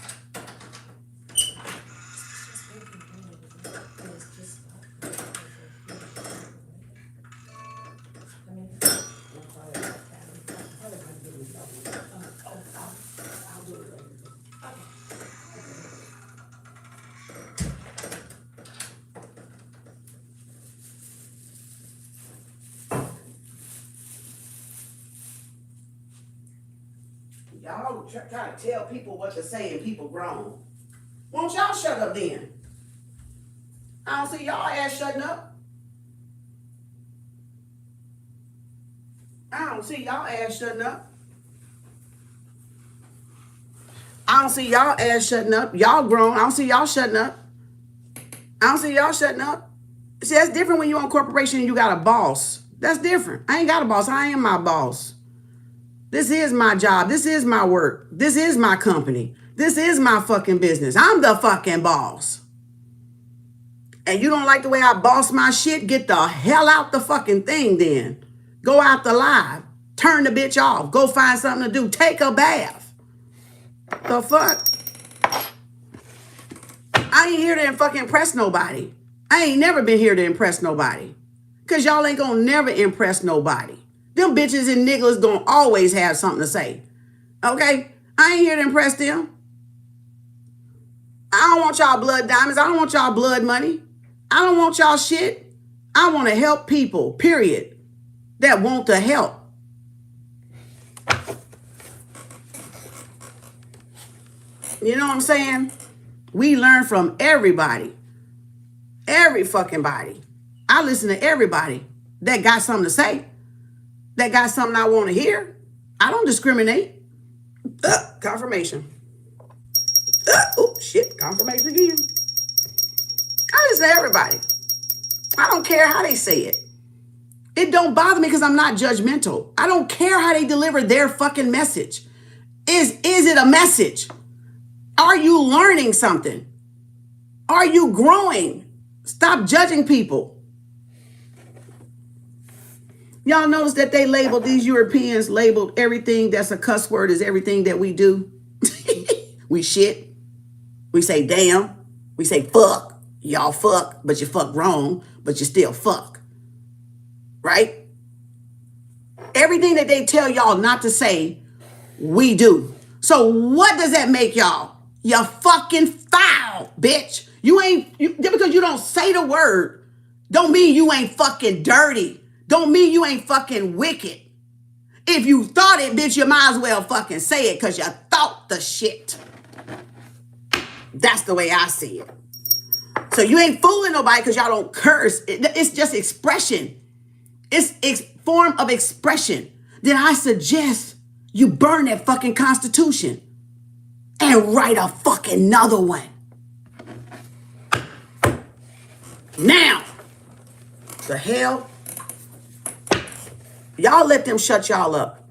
Y'all try to tell people what to say and people grown. Won't y'all shut up then? I don't see y'all ass shutting up. I don't see y'all ass shutting up. I don't see y'all ass shutting up. Y'all grown. I don't see y'all shutting up. I don't see y'all shutting up. See, that's different when you own a corporation and you got a boss. That's different. I ain't got a boss. I am my boss. This is my job. This is my work. This is my company. This is my fucking business. I'm the fucking boss. And you don't like the way I boss my shit? Get the hell out the fucking thing then. Go out the live. Turn the bitch off. Go find something to do. Take a bath. The fuck? I ain't here to fucking impress nobody. I ain't never been here to impress nobody. Because y'all ain't gonna never impress nobody. Them bitches and niggas gonna always have something to say. Okay? I ain't here to impress them. I don't want y'all blood diamonds. I don't want y'all blood money. I don't want y'all shit. I want to help people, period, that want to help. You know what I'm saying? We learn from everybody. Every fucking body. I listen to everybody that got something to say. That got something I want to hear. I don't discriminate. Confirmation. Oh, shit. Confirmation again. I listen to everybody. I don't care how they say it. It don't bother me because I'm not judgmental. I don't care how they deliver their fucking message. Is it a message? Are you learning something? Are you growing? Stop judging people. Y'all notice that they labeled, these Europeans labeled everything that's a cuss word as everything that we do. We shit. We say damn. We say fuck. Y'all fuck, but you fuck wrong, but you still fuck. Right? Everything that they tell y'all not to say, we do. So what does that make y'all? You fucking foul, bitch. Just because you don't say the word, don't mean you ain't fucking dirty. Don't mean you ain't fucking wicked. If you thought it, bitch, you might as well fucking say it because you thought the shit. That's the way I see it. So you ain't fooling nobody because y'all don't curse. It's just expression. It's form of expression. Then I suggest you burn that fucking Constitution and write a fucking another one. Now, the hell? Y'all let them shut y'all up.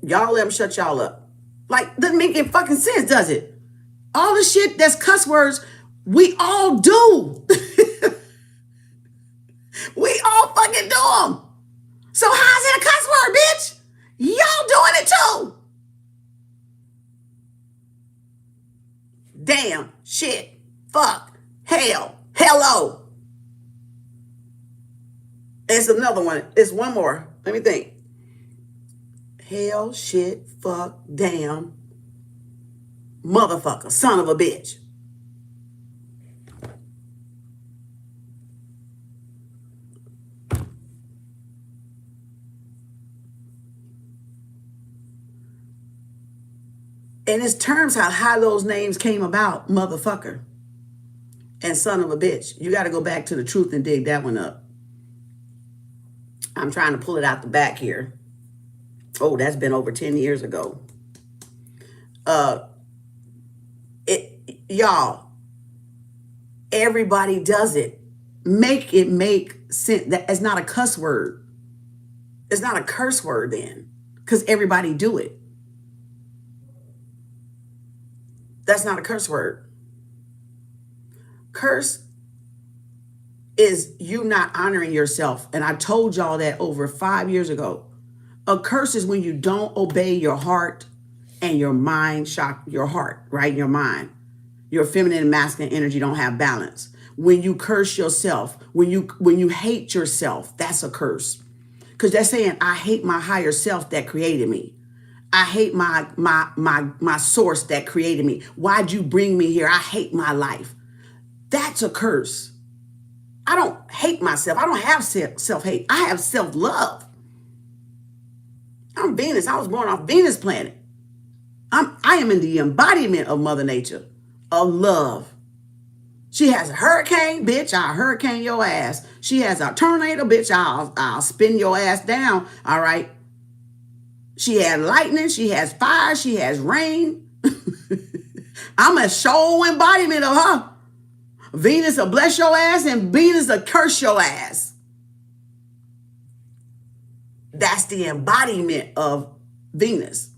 Y'all let them shut y'all up. Like, doesn't make any fucking sense, does it? All the shit that's cuss words, We all do. We all fucking do them. So how's it a cuss word, bitch? Y'all doing it too. Damn, shit, fuck, hell, hello. It's another one. It's one more. Let me think. Hell, shit, fuck, damn, motherfucker, son of a bitch. And it's terms how those names came about, motherfucker and son of a bitch. You got to go back to the truth and dig that one up. I'm trying to pull it out the back here. Oh, that's been over 10 years ago. Y'all, everybody does it. Make it make sense. That it's not a cuss word. It's not a curse word then, because everybody do it. That's not a curse word. Curse is you not honoring yourself. And I told y'all that over 5 years ago. A curse is when you don't obey your heart and your mind shock your heart, right? Your mind. Your feminine and masculine energy don't have balance. When you curse yourself, when you hate yourself, that's a curse. Because that's saying, I hate my higher self that created me. I hate my source that created me. Why'd you bring me here? I hate my life. That's a curse. I don't hate myself. I don't have self-hate. I have self-love. I'm Venus. I was born off Venus planet. I am in the embodiment of Mother Nature, of love. She has a hurricane, bitch, I'll hurricane your ass. She has a tornado, bitch, I'll spin your ass down, all right? She has lightning, she has fire, she has rain. I'm a show embodiment of her. Venus will bless your ass and Venus will curse your ass. That's the embodiment of Venus.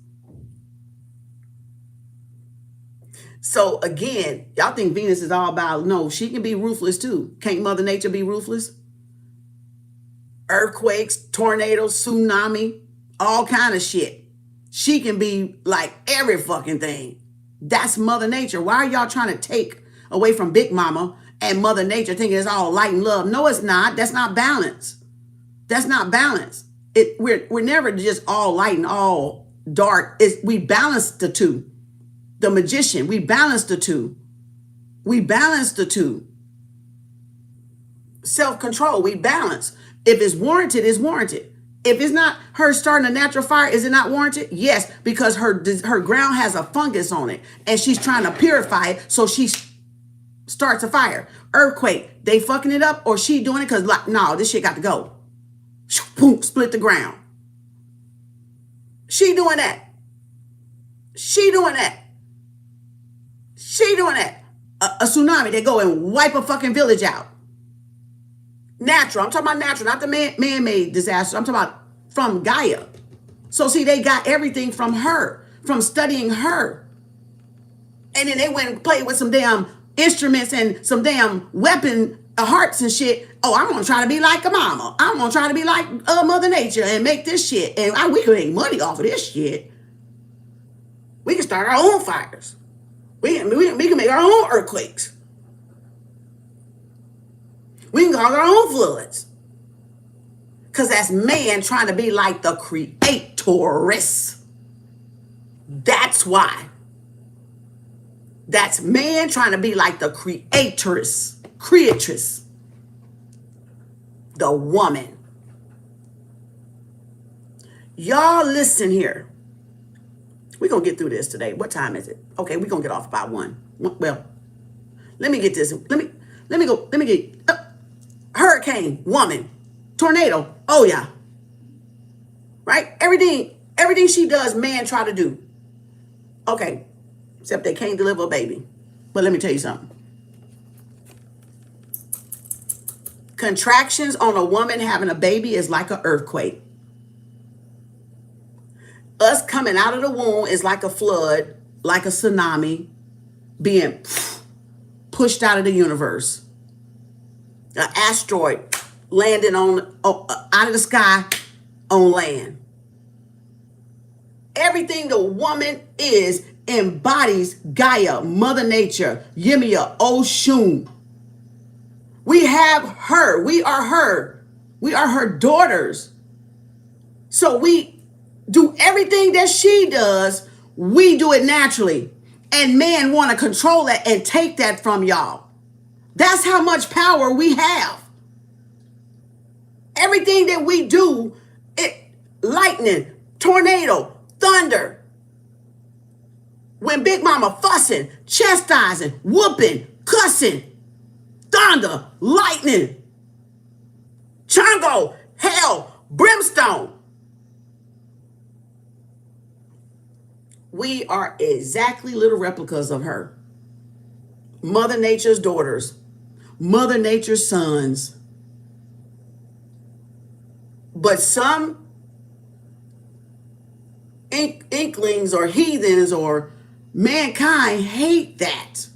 So again, y'all think Venus is all about, no, she can be ruthless too. Can't Mother Nature be ruthless? Earthquakes, tornadoes, tsunami, all kind of shit. She can be like every fucking thing. That's Mother Nature. Why are y'all trying to take away from Big Mama and Mother Nature thinking it's all light and love? No, it's not. That's not balance. That's not balance. We're never just all light and all dark. We balance the two. The magician, we balance the two. We balance the two. Self-control, we balance. If it's warranted, it's warranted. If it's not her starting a natural fire, is it not warranted? Yes, because her ground has a fungus on it and she's trying to purify it, so she starts a fire. Earthquake, they fucking it up or she doing it because like, no, this shit got to go. Boom, split the ground. She doing that. She doing that. She doing that. A tsunami, they go and wipe a fucking village out. Natural. I'm talking about natural, not the man-made disaster. I'm talking about from Gaia. So see, they got everything from her, from studying her. And then they went and played with some damn instruments and some damn weapon hearts and shit. Oh, I'm going to try to be like a mama. I'm going to try to be like Mother Nature and make this shit. And we can make money off of this shit. We can start our own fires. We can make our own earthquakes. We can cause our own floods. Because that's man trying to be like the creatoress. That's why. That's man trying to be like the creatress. The woman. Y'all listen here. We're going to get through this today. What time is it? Okay, we're going to get off about 1. Well, let me get this. Let me get hurricane, woman, tornado. Oh, yeah. Right? Everything she does, man try to do. Okay, except they can't deliver a baby. But let me tell you something. Contractions on a woman having a baby is like an earthquake. Us coming out of the womb is like a flood, like a tsunami, being pushed out of the universe. An asteroid landing out of the sky on land. Everything the woman is embodies Gaia, Mother Nature, Yemia, Oshun. We have her. We are her. We are her daughters. So we do everything that she does. We do it naturally. And men want to control that and take that from y'all. That's how much power we have. Everything that we do, lightning, tornado, thunder. When Big Mama fussing, chastising, whooping, cussing, thunder, lightning, Chongo, hell, brimstone. We are exactly little replicas of her. Mother Nature's daughters, Mother Nature's sons. But some inklings or heathens or mankind hate that.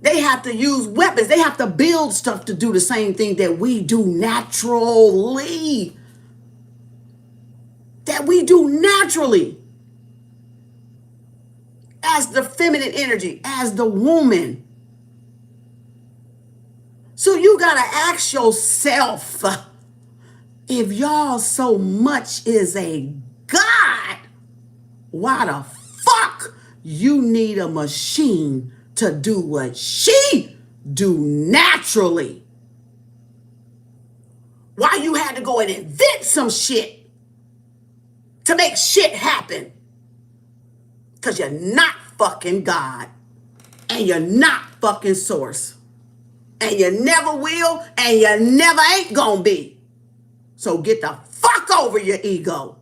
They have to use weapons. They have to build stuff to do the same thing that we do naturally. That we do naturally. As the feminine energy, as the woman. So you got to ask yourself, if y'all so much is a God, why the fuck you need a machine to do what she do naturally? Why you had to go and invent some shit to make shit happen? Because you're not fucking God. And you're not fucking source. And you never will. And you never ain't gonna be. So get the fuck over your ego.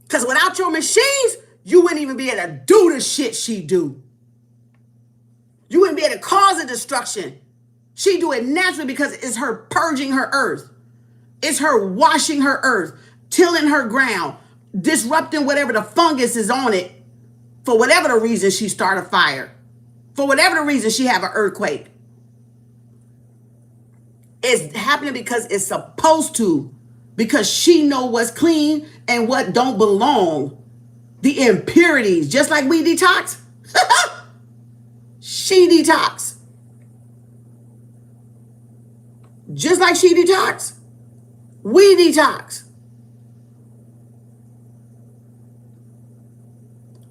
Because without your machines, you wouldn't even be able to do the shit she do. You wouldn't be able to cause a destruction. She do it naturally because it's her purging her earth. It's her washing her earth, tilling her ground, disrupting whatever the fungus is on it. For whatever the reason she start a fire. For whatever the reason she have an earthquake. It's happening because it's supposed to. Because she know what's clean and what don't belong. The impurities. Just like we detox. She detox. Just like she detox. We detox.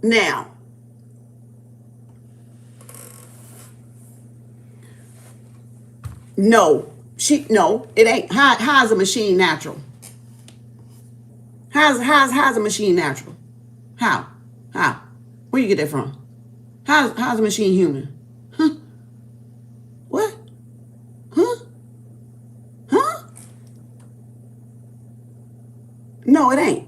Now, no, it ain't. How's a machine natural? How's a machine natural? How? Where you get that from? How's a machine human? Huh? What? Huh? No, it ain't.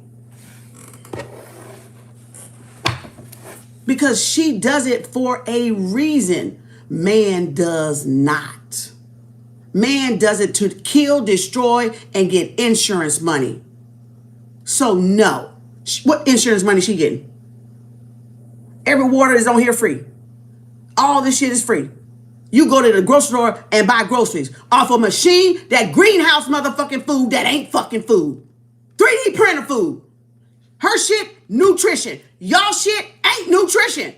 Because she does it for a reason. Man does not. Man does it to kill, destroy, and get insurance money. So no. What insurance money she getting? Every water is on here free. All this shit is free. You go to the grocery store and buy groceries off a machine, that greenhouse motherfucking food that ain't fucking food. 3D printer food. Her shit, nutrition. Y'all shit ain't nutrition.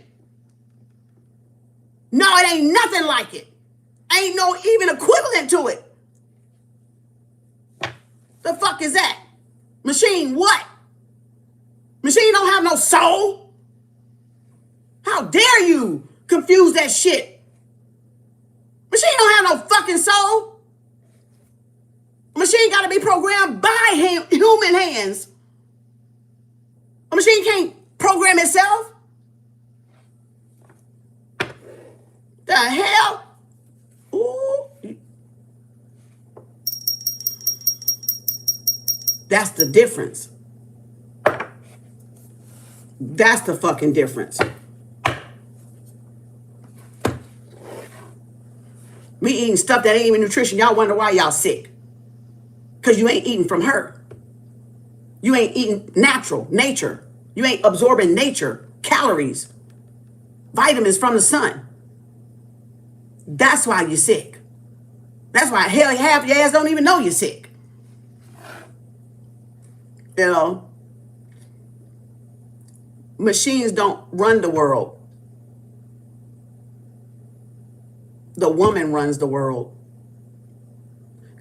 No, it ain't nothing like it. Ain't no even equivalent to it. The fuck is that? Machine what? Machine don't have no soul. How dare you confuse that shit? Machine don't have no fucking soul. Machine gotta be programmed by human hands. A machine can't program itself. The hell? Ooh. That's the difference. That's the fucking difference. We eating stuff that ain't even nutrition. Y'all wonder why y'all sick. Because you ain't eating from her. You ain't eating nature. You ain't absorbing nature, calories, vitamins from the sun. That's why you're sick. That's why hell half your ass don't even know you're sick. You know, machines don't run the world. The woman runs the world.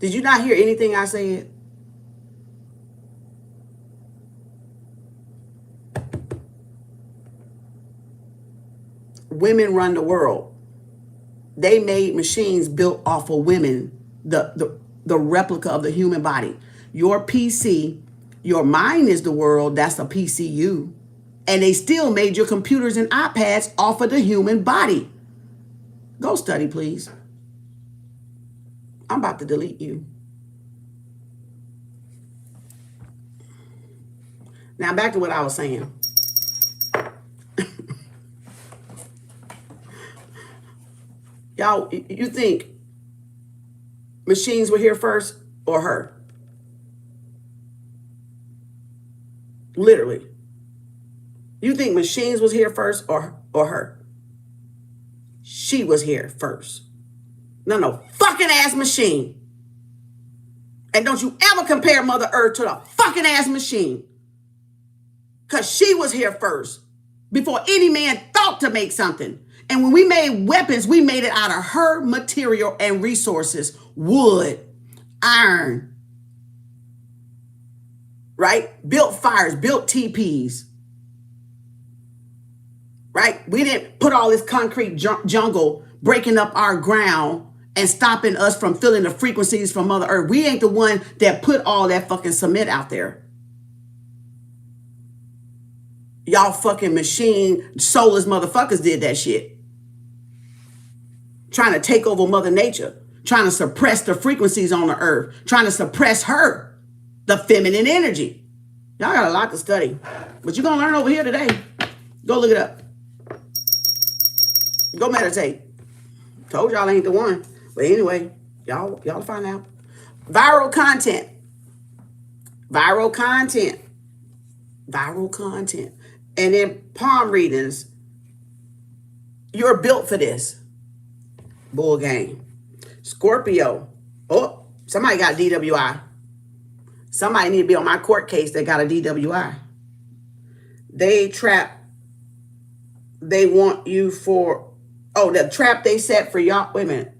Did you not hear anything I said? Women run the world. They made machines built off of women, the replica of the human body. Your PC, your mind is the world, that's a PCU. And they still made your computers and iPads off of the human body. Go study, please. I'm about to delete you. Now back to what I was saying. Y'all, you think machines were here first or her? Literally. You think machines was here first or her? She was here first. No, fucking ass machine. And don't you ever compare Mother Earth to the fucking ass machine. Because she was here first before any man thought to make something. And when we made weapons, we made it out of her material and resources. Wood, iron, right? Built fires, built teepees, right? We didn't put all this concrete jungle breaking up our ground and stopping us from feeling the frequencies from Mother Earth. We ain't the one that put all that fucking cement out there. Y'all fucking machine, soulless motherfuckers did that shit. Trying to take over Mother Nature. Trying to suppress the frequencies on the earth. Trying to suppress her. The feminine energy. Y'all got a lot to study. But you're going to learn over here today. Go look it up. Go meditate. Told y'all ain't the one. But anyway, y'all find out. Viral content. Viral content. Viral content. And in palm readings, you're built for this. Bull game. Scorpio. Oh, somebody got DWI. Somebody need to be on my court case that got a DWI. They want you for, the trap they set for y'all. Wait a minute.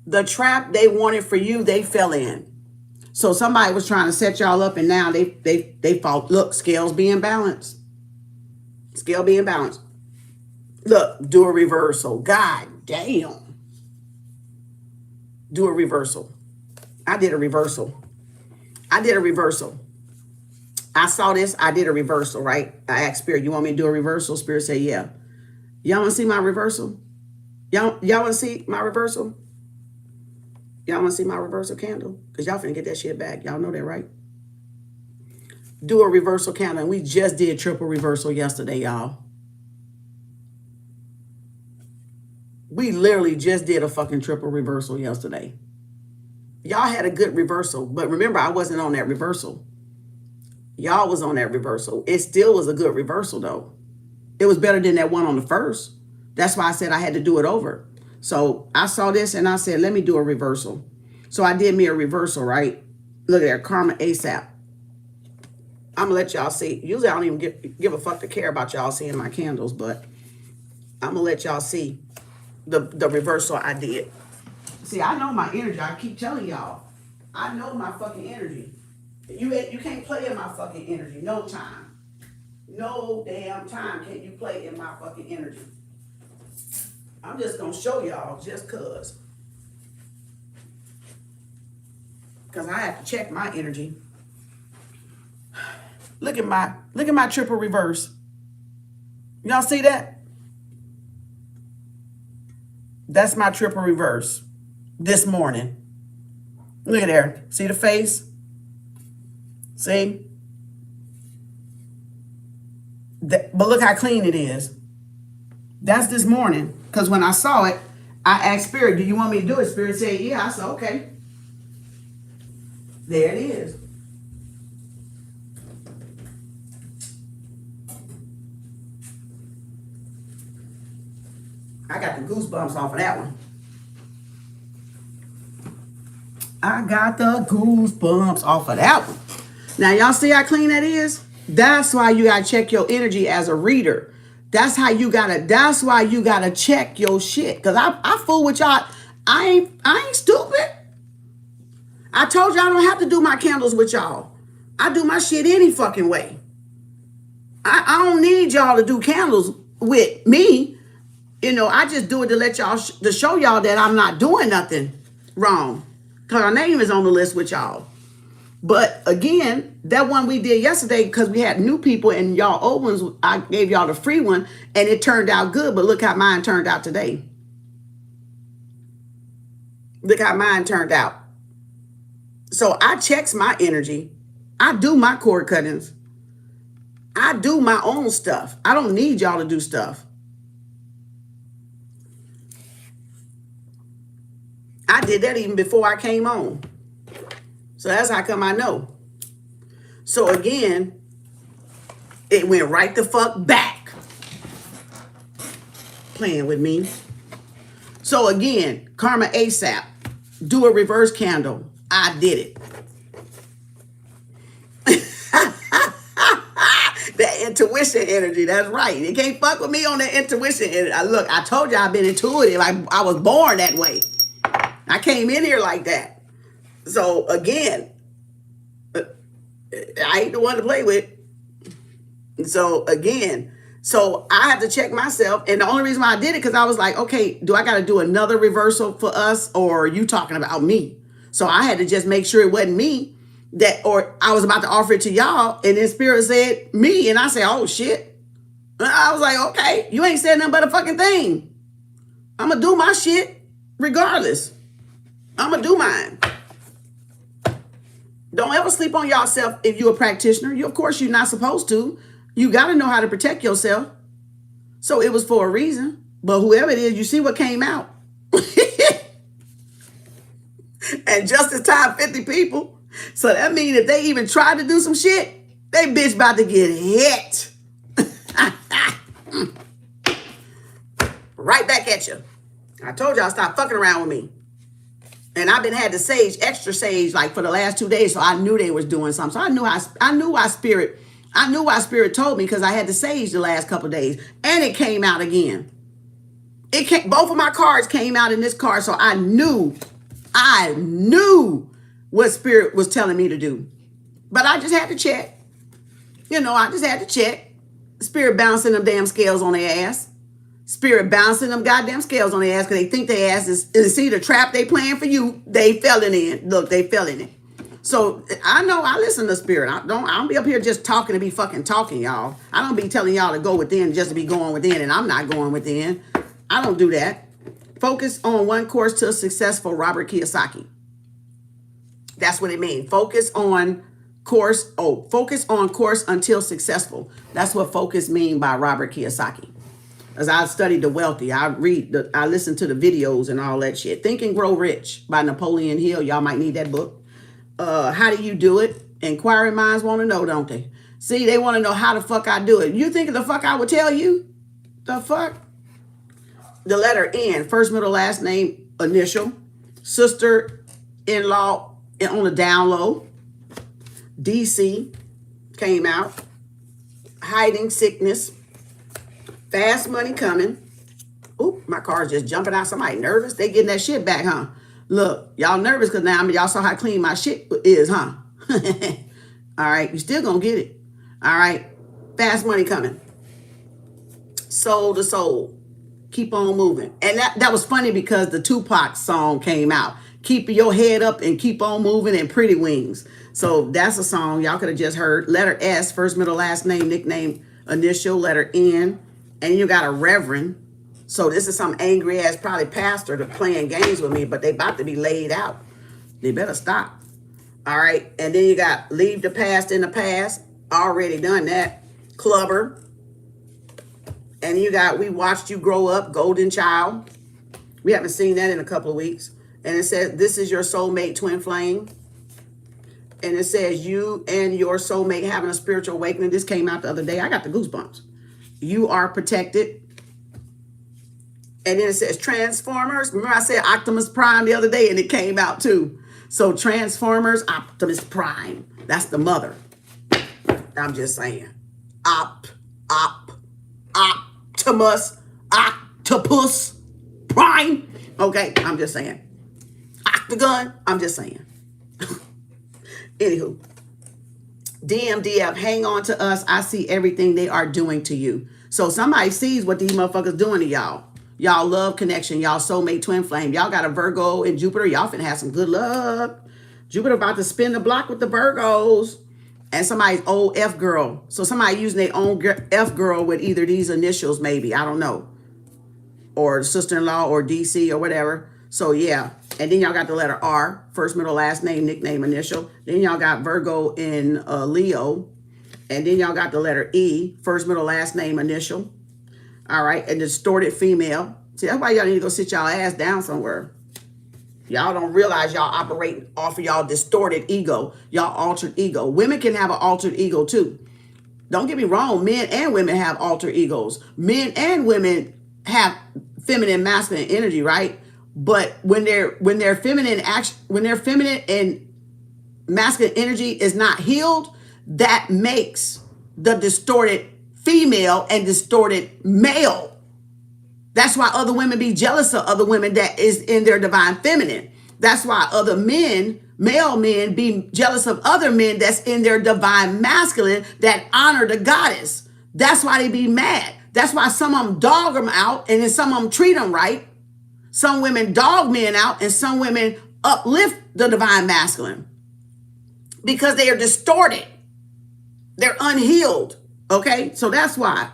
The trap they wanted for you, they fell in. So somebody was trying to set y'all up and now they fall. Look, scales being balanced. Scale being balanced. Look, do a reversal. God damn. Do a reversal. I did a reversal. I saw this. I did a reversal, right? I asked Spirit, you want me to do a reversal? Spirit said, yeah. Y'all want to see my reversal? Y'all want to see my reversal? Y'all want to see my reversal candle? Because y'all finna get that shit back. Y'all know that, right? Do a reversal candle. And we just did triple reversal yesterday, y'all. We literally just did a fucking triple reversal yesterday. Y'all had a good reversal. But remember, I wasn't on that reversal. Y'all was on that reversal. It still was a good reversal, though. It was better than that one on the first. That's why I said I had to do it over. So I saw this and I said, let me do a reversal. So I did me a reversal, right? Look at that, Karma ASAP. I'm going to let y'all see. Usually I don't even give a fuck to care about y'all seeing my candles, but I'm going to let y'all see the reversal I did. See, I know my energy. I keep telling y'all. I know my fucking energy. You can't play in my fucking energy. No time. No damn time can you play in my fucking energy. I'm just going to show y'all just cuz. Because I have to check my energy. Look at my triple reverse. Y'all see that? That's my triple reverse this morning. Look at there. See the face? See? But look how clean it is. That's this morning. Because when I saw it, I asked Spirit, do you want me to do it? Spirit said, yeah. I said, okay. There it is. I got the goosebumps off of that one. I got the goosebumps off of that one. Now, y'all see how clean that is? That's why you gotta check your energy as a reader. That's why you gotta check your shit. Cause I fool with y'all. I ain't stupid. I told y'all I don't have to do my candles with y'all. I do my shit any fucking way. I don't need y'all to do candles with me. You know, I just do it to let y'all, to show y'all that I'm not doing nothing wrong. Cause our name is on the list with y'all. But again, that one we did yesterday, because we had new people and y'all old ones, I gave y'all the free one and it turned out good. But look how mine turned out today. Look how mine turned out. So I checks my energy. I do my cord cuttings. I do my own stuff. I don't need y'all to do stuff. I did that even before I came on. So that's how come I know. So again, it went right the fuck back. Playing with me. So again, Karma ASAP. Do a reverse candle. I did it. That intuition energy, that's right. You can't fuck with me on that intuition energy. Look, I told you I've been intuitive. I was born that way. I came in here like that. So again, I ain't the one to play with. So again, so I had to check myself. And the only reason why I did it, because I was like, okay, do I got to do another reversal for us, or are you talking about me? So I had to just make sure it wasn't me, that, or I was about to offer it to y'all, and then Spirit said me, and I said, oh shit. I was like, okay, you ain't said nothing but a fucking thing. I'm gonna do my shit regardless. I'm gonna do mine. Don't ever sleep on yourself if you're a practitioner. Of course, you're not supposed to. You got to know how to protect yourself. So it was for a reason. But whoever it is, you see what came out. And just in time, 50 people. So that means if they even try to do some shit, they bitch about to get hit. Right back at you. I told y'all stop fucking around with me. And I've been had the sage, extra sage, like for the last 2 days. So I knew they was doing something. So I knew why spirit told me, because I had the sage the last couple of days. And it came out again. Both of my cards came out in this card. So I knew what spirit was telling me to do. But I just had to check. You know, I just had to check. Spirit bouncing them damn scales on their ass. Spirit bouncing them goddamn scales on their ass, because they think their ass is see the trap they playing for you. They fell in it. Look, they fell in it. So I know I listen to spirit. I don't be up here just talking to be fucking talking, y'all. I don't be telling y'all to go within just to be going within, and I'm not going within. I don't do that. Focus on one course to a successful, Robert Kiyosaki. That's what it means. Focus on course until successful. That's what focus mean by Robert Kiyosaki. As I studied The Wealthy, I listen to the videos and all that shit. Think and Grow Rich by Napoleon Hill. Y'all might need that book. How do you do it? Inquiring minds want to know, don't they? See, they want to know how the fuck I do it. You think the fuck I would tell you? The fuck? The letter N, first, middle, last name, initial. Sister-in-law on the down low. DC came out. Hiding sickness. Fast money coming. Oop, my car's just jumping out. Somebody nervous? They getting that shit back, huh? Look, y'all nervous because now y'all saw how clean my shit is, huh? All right, you still gonna get it. All right, fast money coming. Soul to soul. Keep on moving. And that was funny because the Tupac song came out. Keep your head up and keep on moving, and Pretty Wings. So that's a song y'all could have just heard. Letter S, first, middle, last name, nickname, initial, letter N. And you got a reverend. So this is some angry ass probably pastor to playing games with me, but they about to be laid out. They better stop. All right. And then you got leave the past in the past. Already done that. Clubber. And you got we watched you grow up, golden child. We haven't seen that in a couple of weeks. And it says this is your soulmate twin flame. And it says you and your soulmate having a spiritual awakening. This came out the other day. I got the goosebumps. You are protected. And then it says Transformers. Remember I said Optimus Prime the other day and it came out too. So Transformers, Optimus Prime. That's the mother. I'm just saying. Optimus, Octopus Prime. Okay, I'm just saying. Octagon, I'm just saying. Anywho. DMDF, hang on to us. I see everything they are doing to you. So somebody sees what these motherfuckers doing to y'all. Y'all love connection. Y'all soulmate twin flame. Y'all got a Virgo and Jupiter. Y'all finna have some good luck. Jupiter about to spin the block with the Virgos. And somebody's old F girl. So somebody using their own F girl with either these initials maybe. I don't know. Or sister-in-law or DC or whatever. So yeah. And then y'all got the letter R. First, middle, last name, nickname, initial. Then y'all got Virgo and Leo. And then y'all got the letter E. First, middle, last name, initial. All right. And distorted female. See, that's why y'all need to go sit y'all ass down somewhere. Y'all don't realize y'all operate off of y'all distorted ego. Y'all altered ego. Women can have an altered ego too. Don't get me wrong. Men and women have altered egos. Men and women have feminine, masculine energy, right? But when their feminine and masculine energy is not healed, that makes the distorted female and distorted male. That's why other women be jealous of other women that is in their divine feminine. That's why other men, male men, be jealous of other men that's in their divine masculine that honor the goddess. That's why they be mad. That's why some of them dog them out and then some of them treat them right. Some women dog men out and some women uplift the divine masculine because they are distorted. They're unhealed. Okay, so that's why.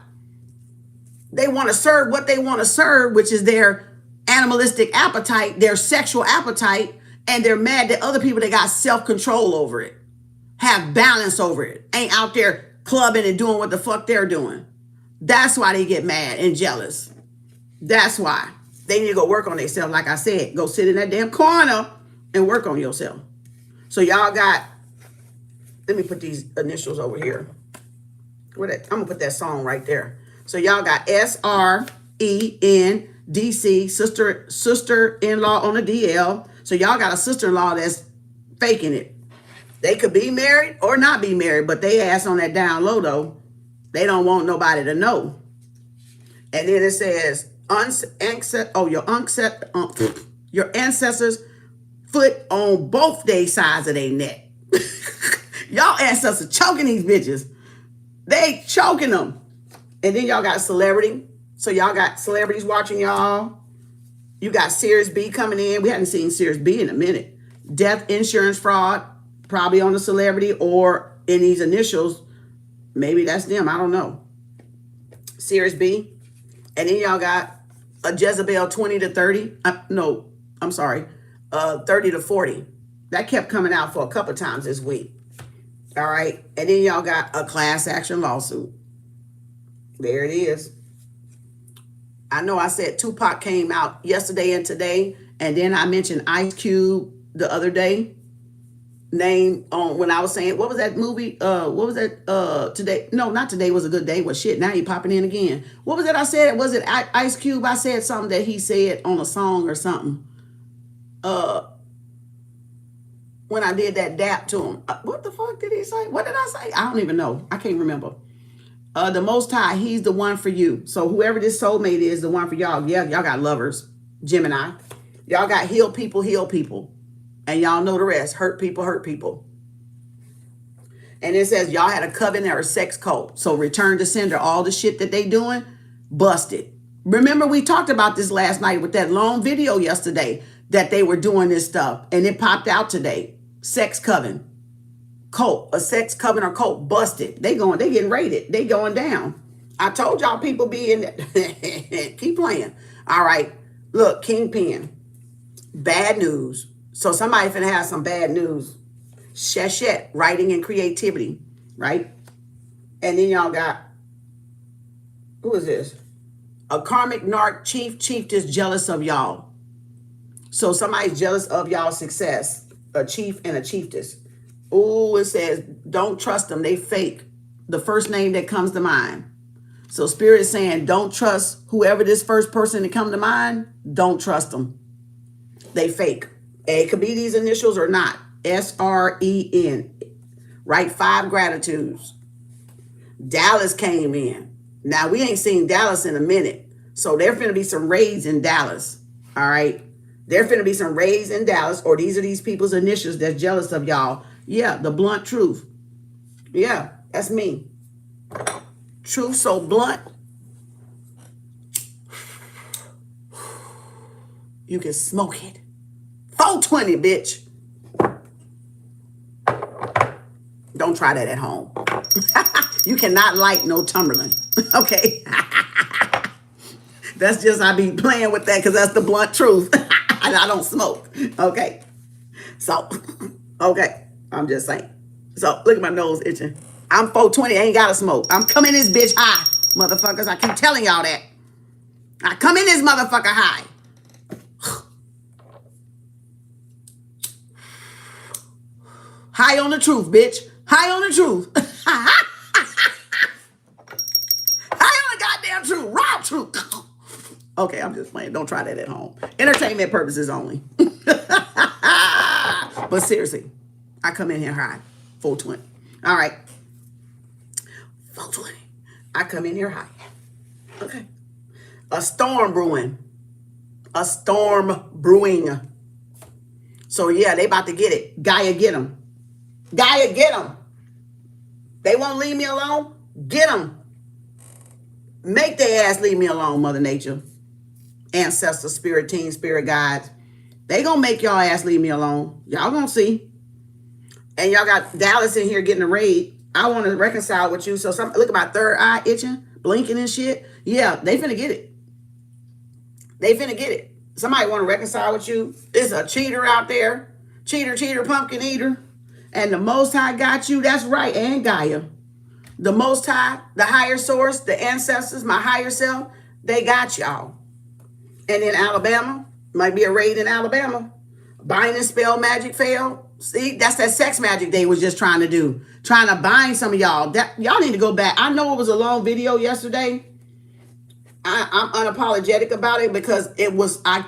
They want to serve what they want to serve, which is their animalistic appetite, their sexual appetite, and they're mad that other people that got self-control over it, have balance over it, ain't out there clubbing and doing what the fuck they're doing. That's why they get mad and jealous. That's why. They need to go work on themselves. Like I said, go sit in that damn corner and work on yourself. So y'all got, let me put these initials over here. I'm going to put that song right there. So y'all got SRENDC, sister-in-law on the DL. So y'all got a sister-in-law that's faking it. They could be married or not be married, but they ass on that down low though. They don't want nobody to know. And then it says, your ancestors' foot on both their sides of their neck. Y'all ancestors choking these bitches. They choking them. And then y'all got celebrity. So y'all got celebrities watching y'all. You got Series B coming in. We hadn't seen Series B in a minute. Death insurance fraud, probably on the celebrity or in these initials. Maybe that's them. I don't know. Series B. And then y'all got a Jezebel 20 to 30. 30 to 40. That kept coming out for a couple times this week. All right. And then y'all got a class action lawsuit. There it is. I know I said Tupac came out yesterday and today. And then I mentioned Ice Cube the other day. Name on when I was saying, what was that movie? What was that? Today? No, not Today Was a Good Day. Well, shit, now he popping in again. What was it I said? Was it Ice Cube? I said something that he said on a song or something. When I did that dap to him. What the fuck did he say? What did I say? I don't even know. I can't remember. The Most High, he's the one for you. So whoever this soulmate is, the one for y'all. Yeah, y'all got lovers. Gemini. Y'all got heal people. And y'all know the rest. Hurt people. And it says y'all had a coven or a sex cult. So return to sender. All the shit that they doing, busted. Remember we talked about this last night with that long video yesterday that they were doing this stuff. And it popped out today. Sex coven. Cult. A sex coven or cult busted. They getting raided. They going down. I told y'all people be in there. Keep playing. All right. Look, Kingpin. Bad news. So somebody finna have some bad news. Sheshet, writing and creativity, right? And then y'all got, who is this? A karmic narc chiefess jealous of y'all. So somebody's jealous of y'all's success. A chief and a chiefess. Ooh, it says, don't trust them. They fake. The first name that comes to mind. So Spirit is saying, don't trust whoever this first person to come to mind. Don't trust them. They fake. It could be these initials or not. SREN. Write 5 gratitudes. Dallas came in. Now, we ain't seen Dallas in a minute. So there finna be some raids in Dallas. All right? There finna be some raids in Dallas, or these are these people's initials that's jealous of y'all. Yeah, the blunt truth. Yeah, that's me. Truth so blunt. You can smoke it. 420, bitch. Don't try that at home. You cannot light no Cumberland. Okay. That's just, I be playing with that because that's the blunt truth. And I don't smoke. Okay. So, okay. I'm just saying. So, look at my nose itching. I'm 420. I ain't got to smoke. I'm coming this bitch high, motherfuckers. I keep telling y'all that. I come in this motherfucker high. High on the truth, bitch. High on the truth. High on the goddamn truth. Raw truth. Okay, I'm just playing. Don't try that at home. Entertainment purposes only. But seriously, I come in here high. 420. All right. 420. I come in here high. Okay. A storm brewing. A storm brewing. So yeah, they about to get it. Gaia, get them. Gaia, get them. They won't leave me alone. Get them. Make their ass leave me alone, Mother Nature. Ancestors, spirit teams, spirit guides. They gonna make y'all ass leave me alone. Y'all gonna see. And y'all got Dallas in here getting a raid. I want to reconcile with you. So look at my third eye itching, blinking and shit. Yeah, they finna get it. They finna get it. Somebody want to reconcile with you. There's a cheater out there. Cheater, pumpkin eater. And the Most High got you. That's right. And Gaia. The Most High, the higher source, the ancestors, my higher self, they got y'all. And in Alabama, might be a raid in Alabama. Bind and spell magic failed. See, that's that sex magic they was just trying to do. Trying to bind some of y'all. Y'all need to go back. I know it was a long video yesterday. I'm unapologetic about it because I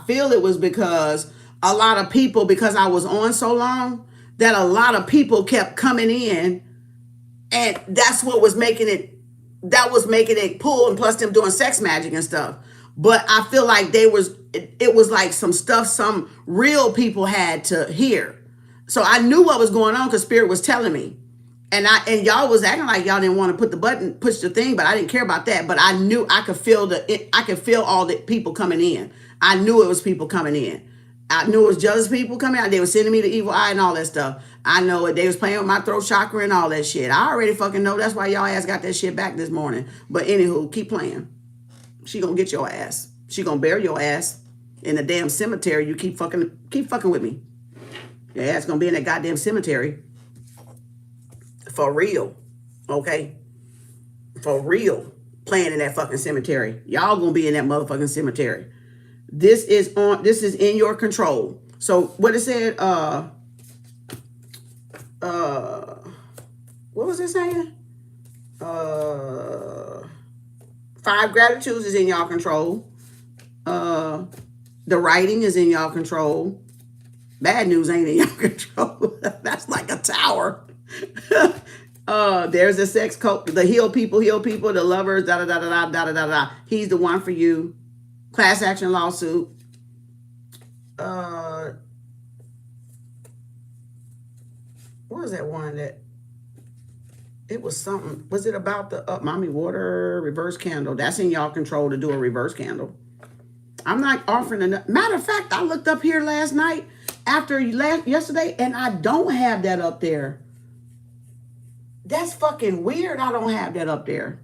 feel it was because a lot of people, because I was on so long, that a lot of people kept coming in, and that's what was making it pull, and plus them doing sex magic and stuff. But I feel like it was like some stuff some real people had to hear. So I knew what was going on because Spirit was telling me. And y'all was acting like y'all didn't want to push the thing, but I didn't care about that. But I knew I could feel all the people coming in. I knew it was people coming in. I knew it was jealous people coming out. They were sending me the evil eye and all that stuff. I know it. They was playing with my throat chakra and all that shit. I already fucking know. That's why y'all ass got that shit back this morning. But anywho, keep playing. She gonna get your ass. She gonna bury your ass in the damn cemetery. You keep fucking with me. Your ass gonna be in that goddamn cemetery. For real. Okay? For real. Playing in that fucking cemetery. Y'all gonna be in that motherfucking cemetery. This is in your control. So what it said, what was it saying? 5 gratitudes is in y'all control. The writing is in y'all control. Bad news ain't in y'all control. That's like a tower. There's a sex cult, the heal people, the lovers, da da da da da da da da. He's the one for you. Class action lawsuit. What was that one that it was something? Was it about the mommy water reverse candle? That's in y'all control to do a reverse candle. I'm not offering enough. Matter of fact, I looked up here last night yesterday, and I don't have that up there. That's fucking weird. I don't have that up there.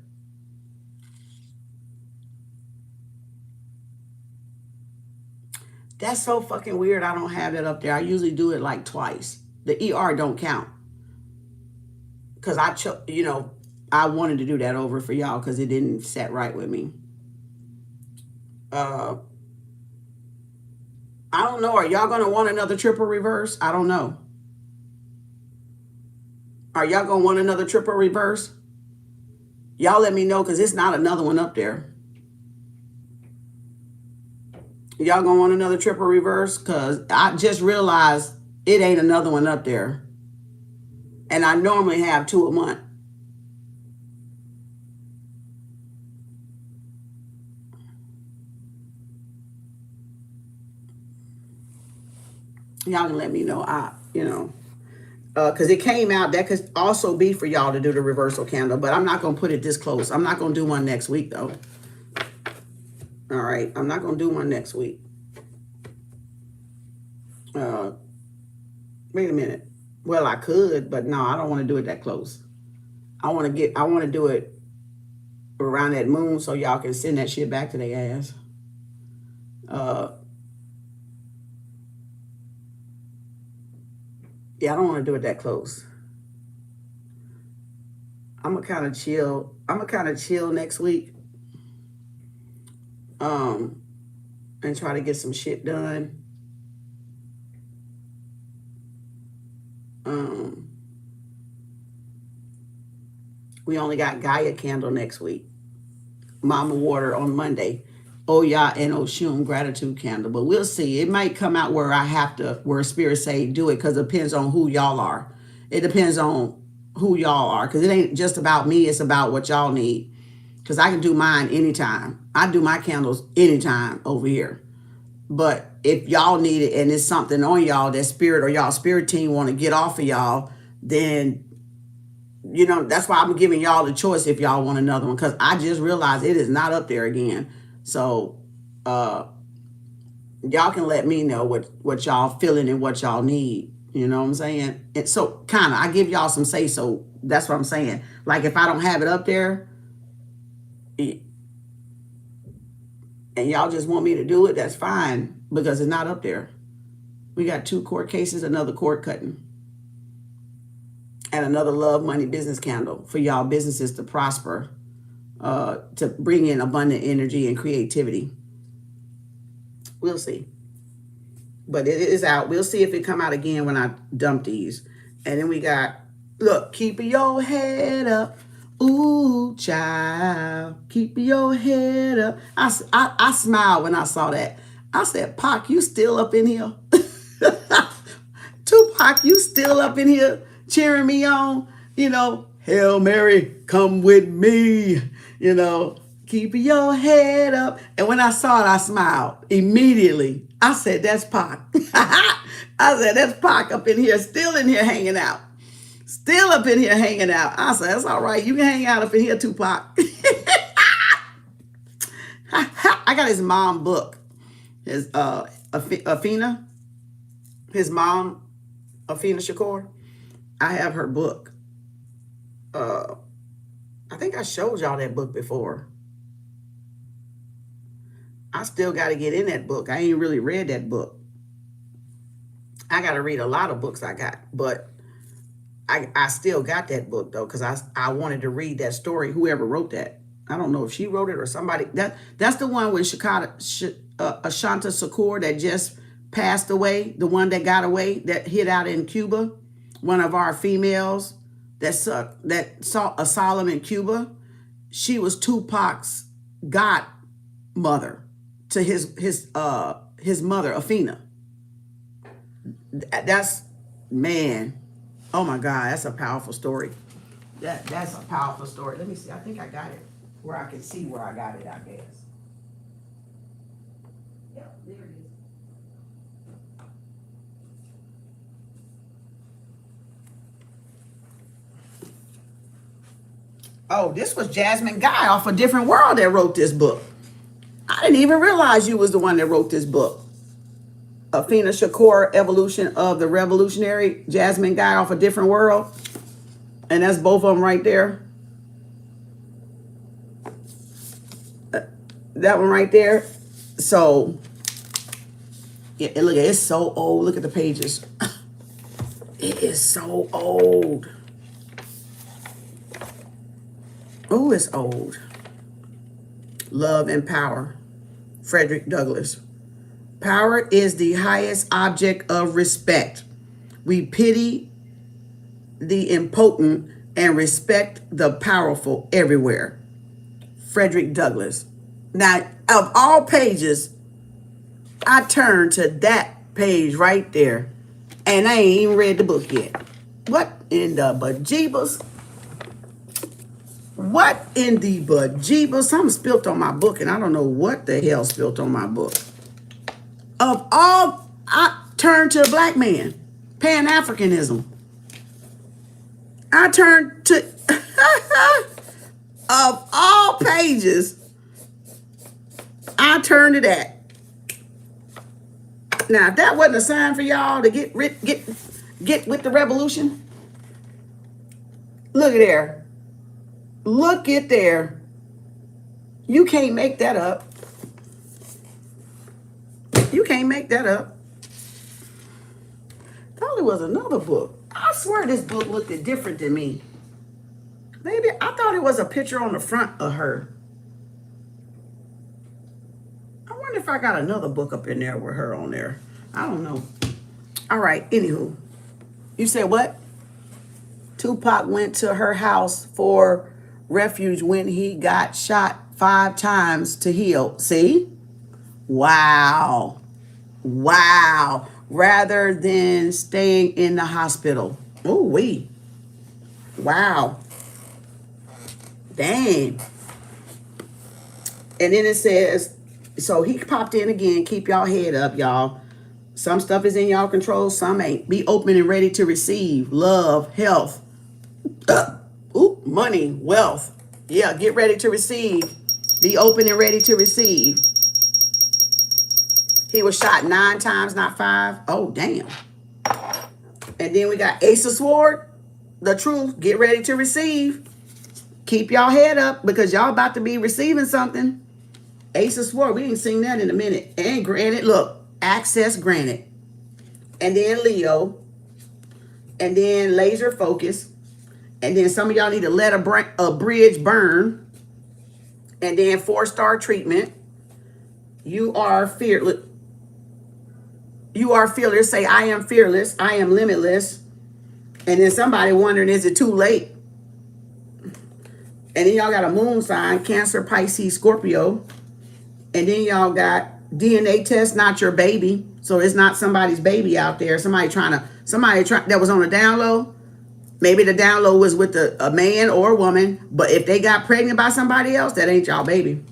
That's so fucking weird. I don't have that up there. I usually do it like twice. The ER don't count. Because I wanted to do that over for y'all because it didn't set right with me. I don't know. Are y'all going to want another triple reverse? I don't know. Are y'all going to want another triple reverse? Y'all let me know, because it's not another one up there. Y'all gonna want another triple reverse? Because I just realized it ain't another one up there. And I normally have 2 a month. Y'all can let me know. Because it came out, that could also be for y'all to do the reversal candle, but I'm not going to put it this close. I'm not going to do one next week, though. All right, I'm not going to do one next week. Wait a minute. Well, I could, but no, I don't want to do it that close. I want to do it around that moon so y'all can send that shit back to their ass. Yeah, I don't want to do it that close. I'm gonna kind of chill. Next week. And try to get some shit done. We only got Gaia candle next week. Mama Water on Monday. Oya and Oshun gratitude candle. But we'll see. It might come out where Spirit say do it, because it depends on who y'all are. It depends on who y'all are, because it ain't just about me. It's about what y'all need. Because I can do mine anytime. I do my candles anytime over here. But if y'all need it and it's something on y'all that Spirit or y'all Spirit team want to get off of y'all, then, that's why I'm giving y'all the choice if y'all want another one. Because I just realized it is not up there again. So y'all can let me know what y'all feeling and what y'all need. You know what I'm saying? And so kind of, I give y'all some say so. That's what I'm saying. Like if I don't have it up there and y'all just want me to do it, that's fine, because it's not up there. We got 2 court cases, another court cutting, and another love, money, business candle for y'all businesses to prosper. To bring in abundant energy and creativity. We'll see. But it is out. We'll see if it come out again when I dump these. And then we got, look, keep your head up. Ooh, child. Keep your head up. I smiled when I saw that. I said, Pac, you still up in here? Tupac, you still up in here cheering me on? Hail Mary, come with me. Keep your head up. And when I saw it, I smiled immediately. I said, that's Pac. I said, that's Pac up in here, still in here hanging out. Still up in here hanging out. I said, that's all right. You can hang out up in here, Tupac. I got his mom book. His Afina. His mom, Afina Shakur. I have her book. I think I showed y'all that book before. I still got to get in that book. I ain't really read that book. I got to read a lot of books I got, but I still got that book though, because I wanted to read that story. Whoever wrote that, I don't know if she wrote it or somebody. That's the one with Ashanta Shakur that just passed away. The one that got away, that hid out in Cuba. One of our females that sought asylum in Cuba. She was Tupac's godmother to his mother, Afina. That's, man, oh my God, that's a powerful story. That's a powerful story. Let me see. I think I got it where I can see where I got it, I guess. Yep, there it is. Oh, this was Jasmine Guy off A Different World that wrote this book. I didn't even realize you was the one that wrote this book. Afina Shakur, Evolution of the Revolutionary. Jasmine Guy off A Different World. And that's both of them right there. That one right there. So, yeah, look, it's so old. Look at the pages. It is so old. Oh, it's old. Love and Power. Frederick Douglass. Power is the highest object of respect. We pity the impotent and respect the powerful everywhere. Frederick Douglass. Now, of all pages, I turned to that page right there, and I ain't even read the book yet. What in the bejeebus? What in the bejeebus? Something spilt on my book, and I don't know what the hell spilt on my book. Of all, I turned to a black man, Pan-Africanism. I turned to, of all pages, I turned to that. Now, if that wasn't a sign for y'all to get with the revolution, look at there. Look at there. You can't make that up. You can't make that up. Thought it was another book. I swear this book looked different than me. Maybe I thought it was a picture on the front of her. I wonder if I got another book up in there with her on there. I don't know. All right, anywho. You said what? Tupac went to her house for refuge when he got shot 5 times to heal. See? Wow. Wow. Rather than staying in the hospital. Oh, wee. Wow. Dang. And then it says, so he popped in again. Keep y'all head up, y'all. Some stuff is in y'all control, some ain't. Be open and ready to receive love, health, money, wealth. Yeah, get ready to receive. Be open and ready to receive. He was shot 9 times, not 5. Oh, damn. And then we got Ace of Sword, the truth. Get ready to receive. Keep y'all head up because y'all about to be receiving something. Ace of Sword, we ain't seen that in a minute. And granted, look, access granted. And then Leo. And then laser focus. And then some of y'all need to let a bridge burn. And then 4-star treatment. You are fearless. You are fearless. Say, I am fearless. I am limitless. And then somebody wondering, is it too late? And then y'all got a moon sign, Cancer, Pisces, Scorpio. And then y'all got DNA test, not your baby. So it's not somebody's baby out there. Somebody that was on a down low. Maybe the down low was with a man or a woman. But if they got pregnant by somebody else, that ain't y'all baby.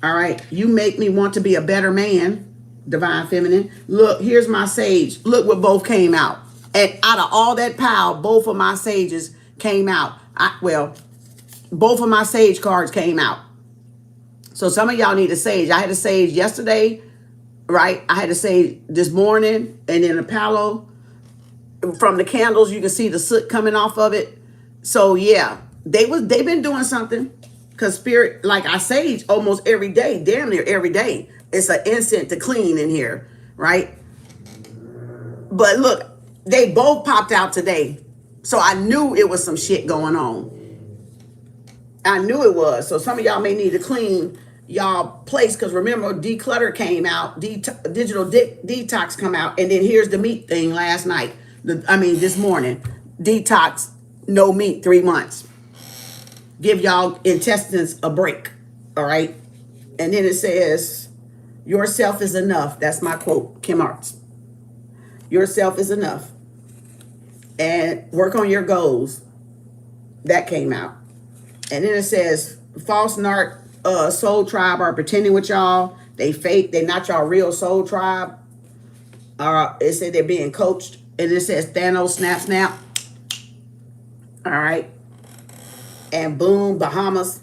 All right. You make me want to be a better man. Divine Feminine. Look, here's my sage. Look what both came out. And out of all that pile, both of my sages came out. Both of my sage cards came out. So some of y'all need a sage. I had a sage yesterday, right? I had a sage this morning, and then a palo. From the candles, you can see the soot coming off of it. So yeah, they've been doing something. Because spirit, like I sage almost every day, damn near every day. It's an incense to clean in here, right? But look, they both popped out today. So I knew it was some shit going on. I knew it was. So some of y'all may need to clean y'all place. Because remember, declutter came out. Digital detox come out. And then here's the meat thing last night. This morning. Detox, no meat, 3 months. Give y'all intestines a break. All right? And then it says, yourself is enough. That's my quote, Kem Arts. Yourself is enough. And work on your goals. That came out. And then it says, false narc soul tribe are pretending with y'all. They fake. They not y'all real soul tribe. It said they're being coached. And it says Thanos snap snap. All right. And boom, Bahamas.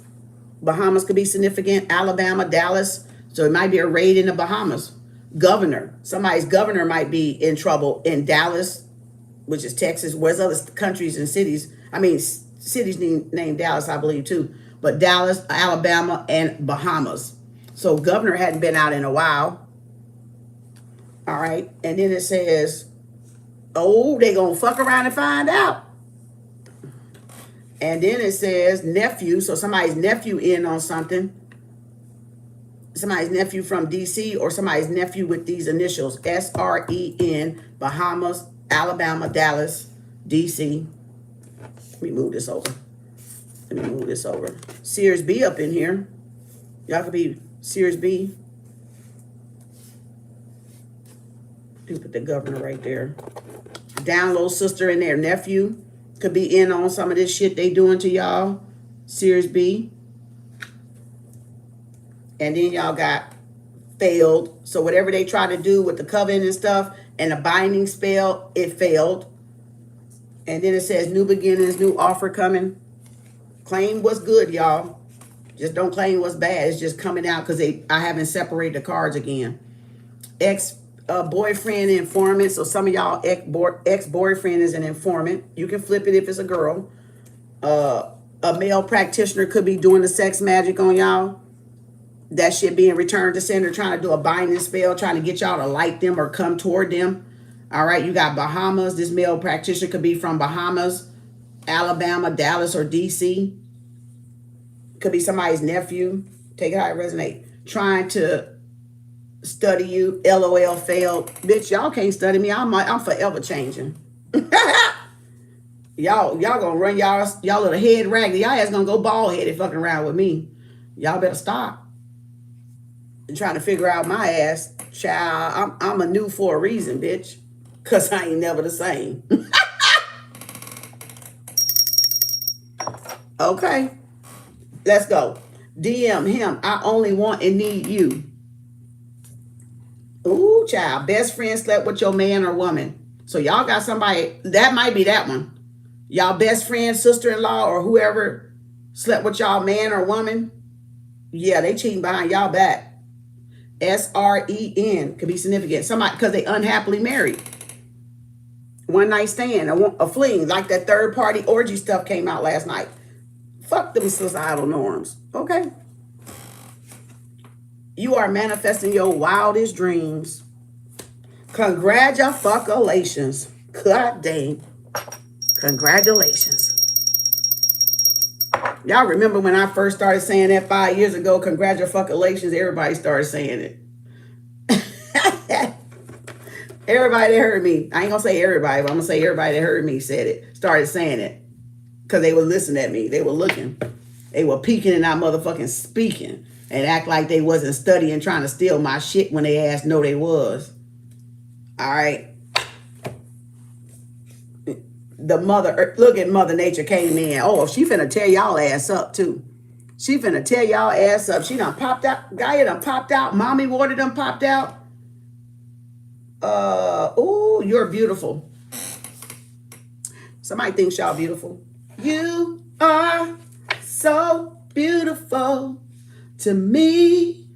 Bahamas could be significant. Alabama, Dallas. So it might be a raid in the Bahamas. Governor. Somebody's governor might be in trouble in Dallas, which is Texas. Where's other countries and cities? Cities named Dallas, I believe, too. But Dallas, Alabama, and Bahamas. So governor hadn't been out in a while. All right. And then it says, oh, they going to fuck around and find out. And then it says nephew. So somebody's nephew in on something. Somebody's nephew from D.C. or somebody's nephew with these initials. SREN, Bahamas, Alabama, Dallas, D.C. Let me move this over. Let me move this over. Series B up in here. Y'all could be Series B. You put the governor right there. Down low sister and their nephew could be in on some of this shit they doing to y'all. Series B. And then y'all got failed. So whatever they try to do with the covenant and stuff and the binding spell, it failed. And then it says new beginnings, new offer coming. Claim what's good, y'all. Just don't claim what's bad. It's just coming out because I haven't separated the cards again. Ex-boyfriend informant. So some of y'all ex-boyfriend is an informant. You can flip it if it's a girl. A male practitioner could be doing the sex magic on y'all. That shit being returned to sender, trying to do a binding spell, trying to get y'all to like them or come toward them. All right, you got Bahamas. This male practitioner could be from Bahamas, Alabama, Dallas, or DC. Could be somebody's nephew. Take it how it resonates. Trying to study you. LOL, failed. Bitch, y'all can't study me. I'm forever changing. Y'all gonna run y'all little head ragged. Y'all ass gonna go bald headed fucking around with me. Y'all better stop. And trying to figure out my ass. Child, I'm a new for a reason, bitch. Cause I ain't never the same. Okay. Let's go. DM him. I only want and need you. Ooh, child. Best friend slept with your man or woman. So y'all got somebody. That might be that one. Y'all best friend, sister-in-law, or whoever slept with y'all man or woman. Yeah, they cheating behind y'all back. SREN could be significant. Somebody, because they unhappily married. One night stand, a fling, like that third party orgy stuff came out last night. Fuck them societal norms, okay? You are manifesting your wildest dreams. Congratulations. God dang. Congratulations. Y'all remember when I first started saying that 5 years ago, congratulations, everybody started saying it. Everybody that heard me, I ain't gonna say everybody, but I'm gonna say everybody that heard me said it, started saying it. Because they were listening at me. They were looking. They were peeking and not motherfucking speaking. And act like they wasn't studying, trying to steal my shit when they asked no they was. All right. Look at Mother Nature came in. Oh, she finna tear y'all ass up too. She finna tear y'all ass up. She done popped out. Gaia done popped out. Mommy water done popped out. Ooh, you're beautiful. Somebody thinks y'all beautiful. You are so beautiful to me.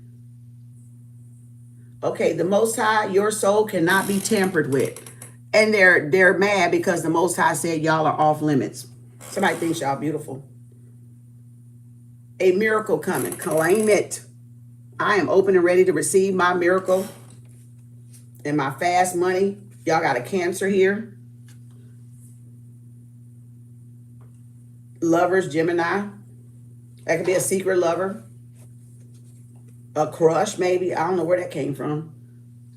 Okay, the Most High, your soul cannot be tampered with. And they're mad because the Most High said y'all are off limits. Somebody thinks y'all beautiful. A miracle coming. Claim it. I am open and ready to receive my miracle and my fast money. Y'all got a Cancer here. Lovers, Gemini. That could be a secret lover. A crush, maybe. I don't know where that came from.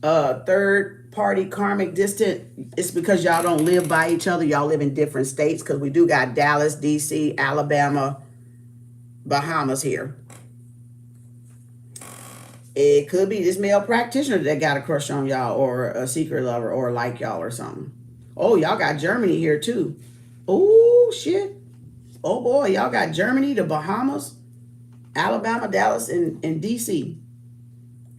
Third party karmic distant. It's because y'all don't live by each other. Y'all live in different states because we do got Dallas, DC, Alabama, Bahamas here. It could be this male practitioner that got a crush on y'all or a secret lover or like y'all or something. Oh, y'all got Germany here too. Oh, shit. Oh, boy. Y'all got Germany, the Bahamas, Alabama, Dallas, and DC.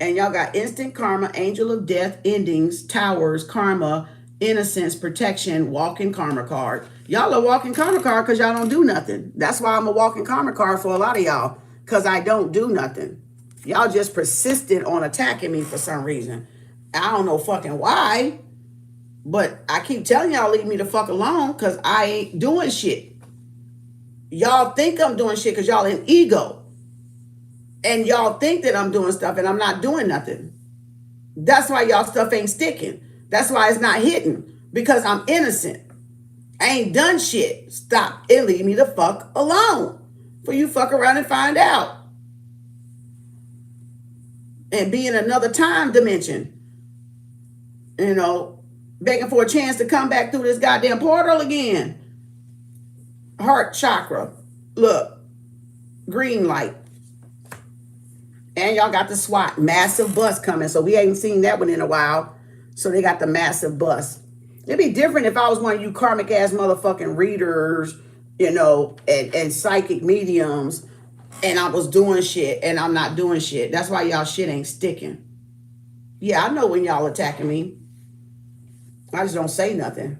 And y'all got instant karma, angel of death, endings, towers, karma, innocence, protection, walking karma card. Y'all a walking karma card because y'all don't do nothing. That's why I'm a walking karma card for a lot of y'all, because I don't do nothing. Y'all just persistent on attacking me for some reason. I don't know fucking why, but I keep telling y'all leave me the fuck alone because I ain't doing shit. Y'all think I'm doing shit because y'all in ego. And y'all think that I'm doing stuff and I'm not doing nothing. That's why y'all stuff ain't sticking. That's why it's not hitting. Because I'm innocent. I ain't done shit. Stop and leave me the fuck alone. For you fuck around and find out. And be in another time dimension. You know, begging for a chance to come back through this goddamn portal again. Heart chakra. Look, green light. And y'all got the SWAT, massive bus coming. So we ain't seen that one in a while. So they got the massive bus. It'd be different if I was one of you karmic ass motherfucking readers, you know, and psychic mediums, and I was doing shit and I'm not doing shit. That's why y'all shit ain't sticking. Yeah, I know when y'all attacking me. I just don't say nothing.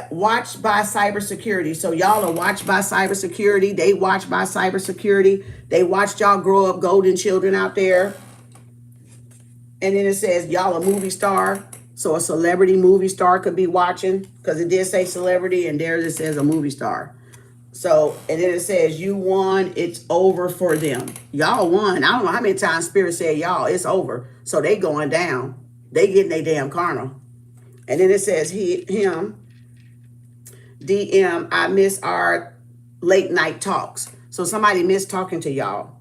Watched by cybersecurity. So y'all are watched by cybersecurity. They watched by cybersecurity. They watched y'all grow up golden children out there. And then it says y'all a movie star. So a celebrity movie star could be watching, because it did say celebrity and there it says a movie star. So, and then it says you won, it's over for them. Y'all won. I don't know how many times Spirit said y'all, it's over. So they going down. They getting they damn karma. And then it says him, DM, I miss our late night talks. So somebody missed talking to y'all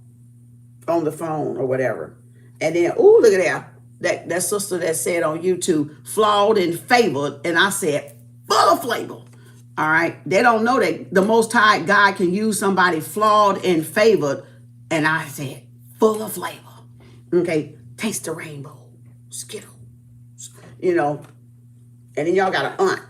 on the phone or whatever. And then, ooh, look at that sister that said on YouTube, flawed and favored. And I said, full of flavor. All right. They don't know that the Most High God can use somebody flawed and favored. And I said, full of flavor. Okay. Taste the rainbow. Skittles. You know. And then y'all got an aunt.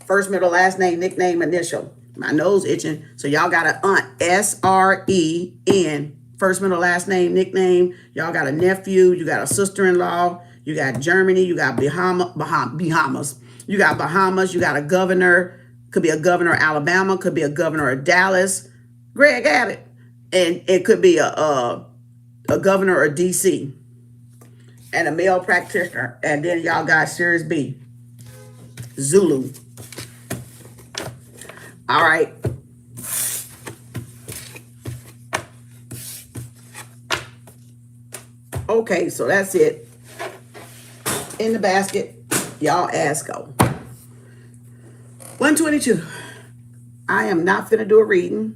First, middle, last name, nickname, initial. My nose itching. So y'all got an aunt. S-R-E-N. First, middle, last name, nickname. Y'all got a nephew. You got a sister-in-law. You got Germany. You got Bahamas. You got Bahamas. You got a governor. Could be a governor of Alabama. Could be a governor of Dallas. Greg Abbott. And it could be a governor of D.C. And a male practitioner. And then y'all got Series B. Zulu. All right. Okay, so that's it. In the basket, y'all ass go. 122. I am not finna do a reading.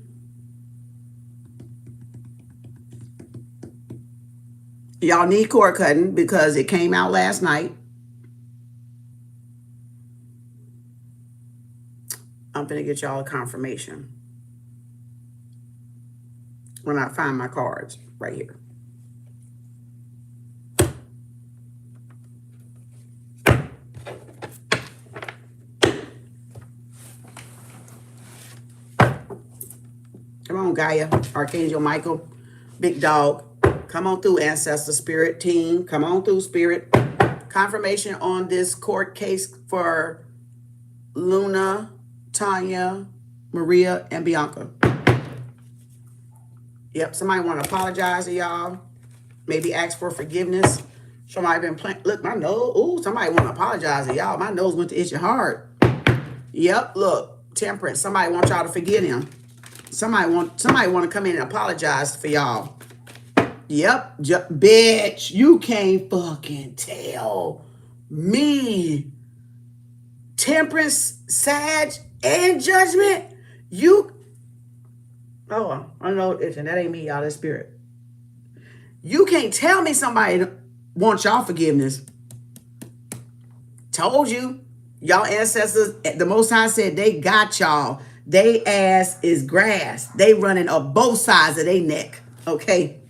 Y'all need cord cutting because it came out last night. I'm finna get y'all a confirmation when I find my cards right here. Come on, Gaia, Archangel Michael, Big Dog. Come on through, Ancestor Spirit Team. Come on through, Spirit. Confirmation on this court case for Luna, Tanya, Maria, and Bianca. Yep, somebody want to apologize to y'all. Maybe ask for forgiveness. Somebody been playing. Look, my nose. Ooh, somebody want to apologize to y'all. My nose went to itching hard. Yep, look, Temperance. Somebody want y'all to forgive him. Somebody want to come in and apologize for y'all. Yep, bitch, you can't fucking tell me. Temperance, Sag, and Judgment. I know it's, and that ain't me, y'all. That's Spirit. You can't tell me somebody wants y'all forgiveness. Told you. Y'all ancestors, the Most High said they got y'all. They ass is grass. They running up both sides of their neck. Okay?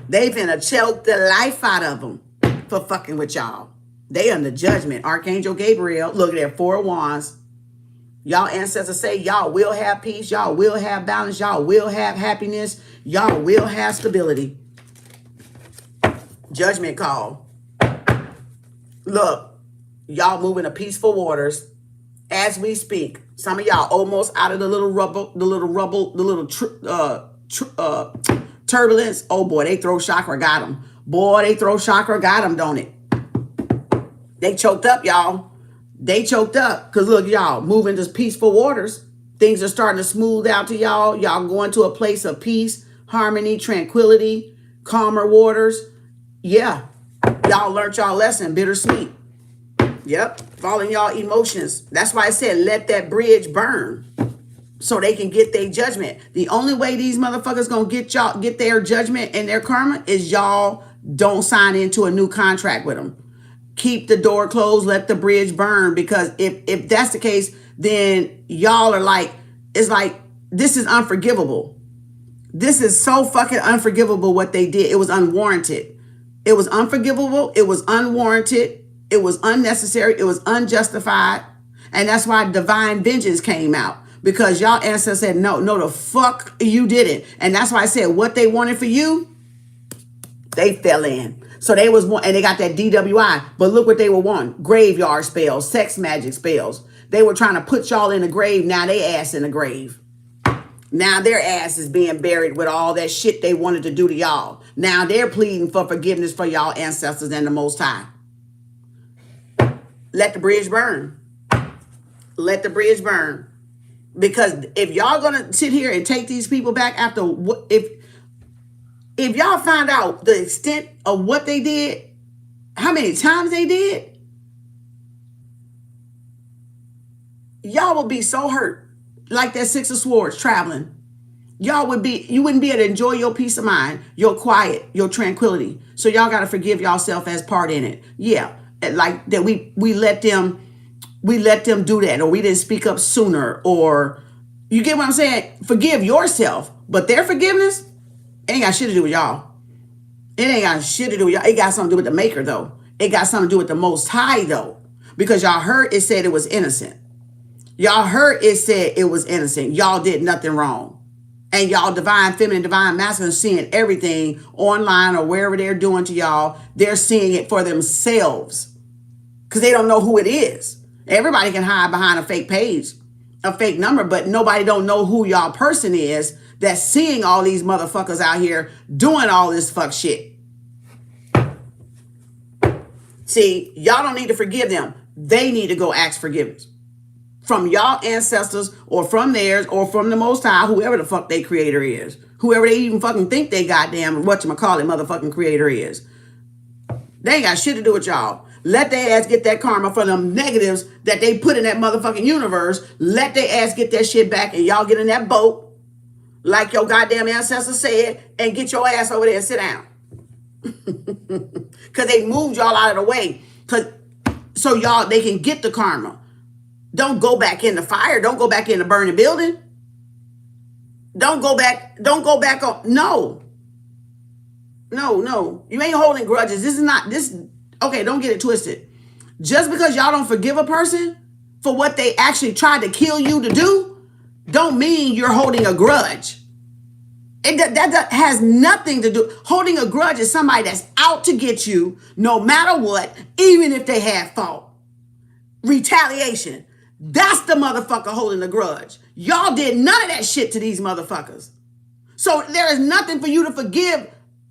They finna choke the life out of them for fucking with y'all. They under judgment. Archangel Gabriel, look at that, 4 of Wands. Y'all ancestors say y'all will have peace. Y'all will have balance. Y'all will have happiness. Y'all will have stability. Judgment call. Look, y'all moving to peaceful waters as we speak. Some of y'all almost out of the little turbulence. Oh boy, they throw chakra got them. Boy, they throw chakra got them, don't it? They choked up, y'all. They choked up. Because look, y'all, moving to peaceful waters. Things are starting to smooth out to y'all. Y'all going to a place of peace, harmony, tranquility, calmer waters. Yeah. Y'all learned y'all lesson, bittersweet. Yep. Following y'all emotions. That's why I said let that bridge burn. So they can get their judgment. The only way these motherfuckers gonna get their judgment and their karma is y'all don't sign into a new contract with them. Keep the door closed, let the bridge burn. Because if that's the case, then y'all are like, it's like, this is unforgivable. This is so fucking unforgivable what they did. It was unwarranted. It was unforgivable. It was unwarranted. It was unnecessary. It was unjustified. And that's why divine vengeance came out. Because y'all ancestors said, no, the fuck you didn't. And that's why I said what they wanted for you, they fell in. So they was one, and they got that DWI. But look what they were wanting. Graveyard spells, sex magic spells. They were trying to put y'all in the grave. Now they ass in the grave. Now their ass is being buried with all that shit they wanted to do to y'all. Now they're pleading for forgiveness for y'all ancestors and the Most High. Let the bridge burn. Let the bridge burn. Because if y'all gonna sit here and take these people back after what, if y'all find out the extent of what they did, how many times they did, y'all will be so hurt. Like that Six of Swords traveling. You wouldn't be able to enjoy your peace of mind, your quiet, your tranquility. So y'all got to forgive yourself as part in it. Yeah. Like that we let them do that, or we didn't speak up sooner, or you get what I'm saying? Forgive yourself, but their forgiveness ain't got shit to do with y'all. It ain't got shit to do with y'all. It got something to do with the maker though. It got something to do with the Most High though, because y'all heard it said it was innocent. Y'all heard it said it was innocent. Y'all did nothing wrong. And y'all divine feminine, divine masculine seeing everything online or wherever they're doing to y'all. They're seeing it for themselves because they don't know who it is. Everybody can hide behind a fake page, a fake number, but nobody don't know who y'all person is that's seeing all these motherfuckers out here doing all this fuck shit. See, y'all don't need to forgive them. They need to go ask forgiveness. From y'all ancestors or from theirs or from the Most High, whoever the fuck they creator is. Whoever they even fucking think they goddamn whatchamacallit motherfucking creator is. They ain't got shit to do with y'all. Let their ass get that karma for them negatives that they put in that motherfucking universe. Let their ass get that shit back and y'all get in that boat like your goddamn ancestors said and get your ass over there and sit down. Because they moved y'all out of the way. So y'all, they can get the karma. Don't go back in the fire. Don't go back in the burning building. Don't go back on. No. You ain't holding grudges. This is not this. Okay, don't get it twisted. Just because y'all don't forgive a person for what they actually tried to kill you to do, don't mean you're holding a grudge. That has nothing to do. Holding a grudge is somebody that's out to get you no matter what, even if they had fault. Retaliation. That's the motherfucker holding the grudge. Y'all did none of that shit to these motherfuckers. So there is nothing for you to forgive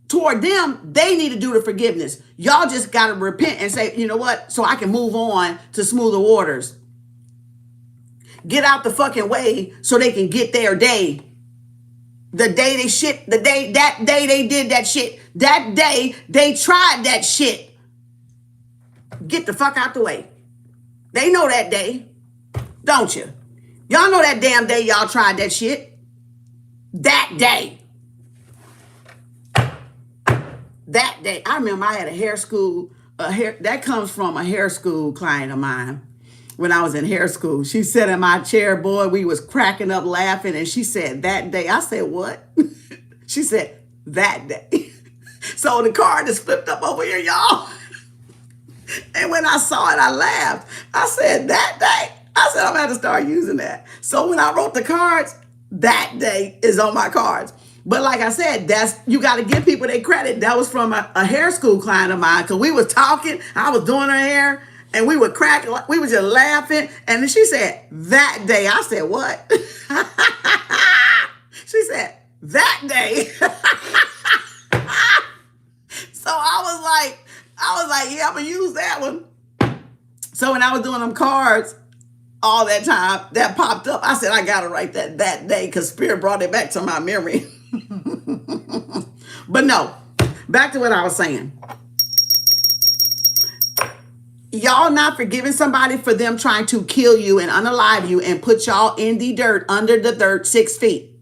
toward them. They need to do the forgiveness. Y'all just got to repent and say, you know what? So I can move on to smoother waters. Get out the fucking way so they can get their day. That day they did that shit. That day they tried that shit. Get the fuck out the way. They know that day. Don't you? Y'all know that damn day y'all tried that shit. That day. That day. I remember I had a hair school, that comes from a hair school client of mine when I was in hair school. She sat in my chair, boy, we was cracking up laughing, and she said, that day. I said, what? She said, that day. So the card is flipped up over here, y'all. And when I saw it, I laughed. I said, that day? I said, I'm going to have to start using that. So when I wrote the cards, that day is on my cards. But like I said, you got to give people their credit. That was from a hair school client of mine, because we was talking. I was doing her hair, and we were cracking. We were just laughing. And then she said, that day. I said, what? She said, that day. So I was like, yeah, I'm going to use that one. So when I was doing them cards, all that time, that popped up. I said, I got to write that day, because Spirit brought it back to my memory. But no, back to what I was saying. Y'all not forgiving somebody for them trying to kill you and unalive you and put y'all in the dirt, under the dirt, 6 feet.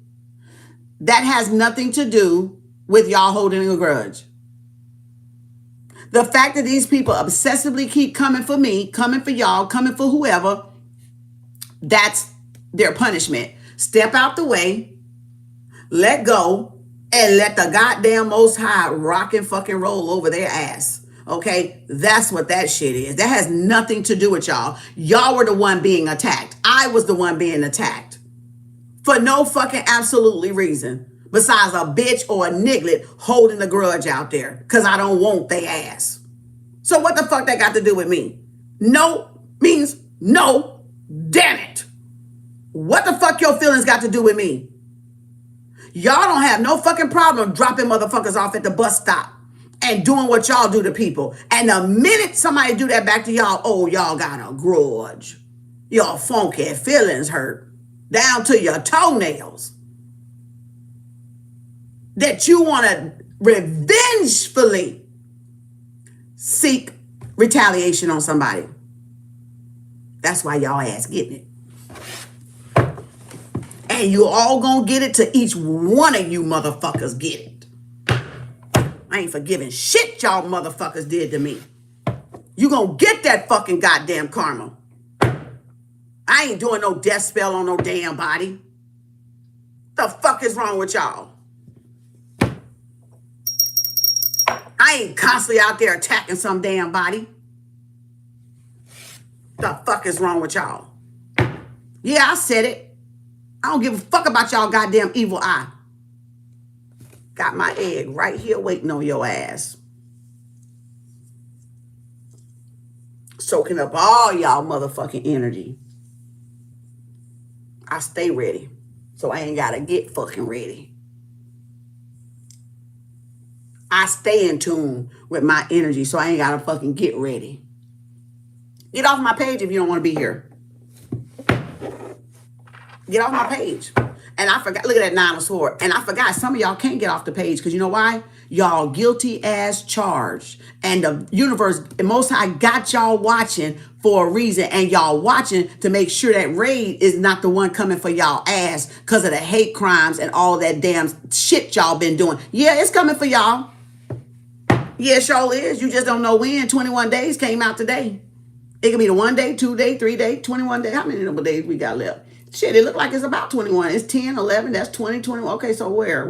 That has nothing to do with y'all holding a grudge. The fact that these people obsessively keep coming for me, coming for y'all, coming for whoever, that's their punishment. Step out the way, let go, and let the goddamn Most High rock and fucking roll over their ass. Okay? That's what that shit is. That has nothing to do with y'all. Y'all were the one being attacked. I was the one being attacked. For no fucking absolutely reason. Besides a bitch or a niglet holding a grudge out there. Because I don't want their ass. So what the fuck that got to do with me? No means no. Damn it. What the fuck your feelings got to do with me? Y'all don't have no fucking problem dropping motherfuckers off at the bus stop and doing what y'all do to people. And the minute somebody do that back to y'all, oh, y'all got a grudge. Your funky feelings hurt down to your toenails. That you want to revengefully seek retaliation on somebody. That's why y'all ass getting it. And you all gonna get it to each one of you motherfuckers get it. I ain't forgiving shit y'all motherfuckers did to me. You gonna get that fucking goddamn karma. I ain't doing no death spell on no damn body. The fuck is wrong with y'all? I ain't constantly out there attacking some damn body. The fuck is wrong with y'all? Yeah, I said it. I don't give a fuck about y'all goddamn evil eye. Got my egg right here waiting on your ass. Soaking up all y'all motherfucking energy. I stay ready. So I ain't gotta get fucking ready. I stay in tune with my energy so I ain't gotta fucking get ready. Get off my page if you don't want to be here. Get off my page. And I forgot, look at that 9 of Swords. And I forgot, some of y'all can't get off the page because you know why? Y'all guilty as charged. And the universe, the Most High got y'all watching for a reason. And y'all watching to make sure that raid is not the one coming for y'all ass because of the hate crimes and all that damn shit y'all been doing. Yeah, it's coming for y'all. Yeah, it sure is. You just don't know when. 21 days came out today. It could be the 1 day, 2 day, 3 day, 21 days. How many number days we got left? Shit, it look like it's about 21. It's 10, 11, that's 20, 21. Okay, so where?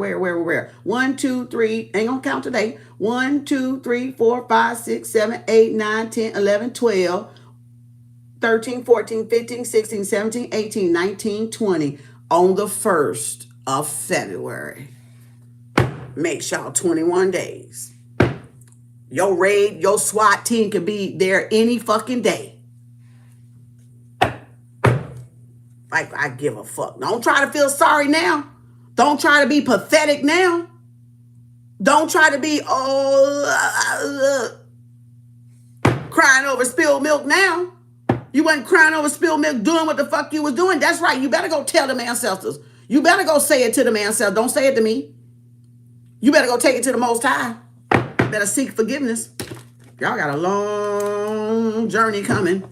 1, 2, 3, ain't gonna count today. 1, 2, 3, 4, 5, 6, 7, 8, 9, 10, 11, 12, 13, 14, 15, 16, 17, 18, 19, 20 on the 1st of February. Makes y'all 21 days. Your raid, your SWAT team could be there any fucking day. Like, I give a fuck. Don't try to feel sorry now. Don't try to be pathetic now. Don't try to be, crying over spilled milk now. You wasn't crying over spilled milk doing what the fuck you was doing. That's right. You better go tell them ancestors. You better go say it to them ancestors. Don't say it to me. You better go take it to the Most High. Better seek forgiveness. Y'all got a long journey coming.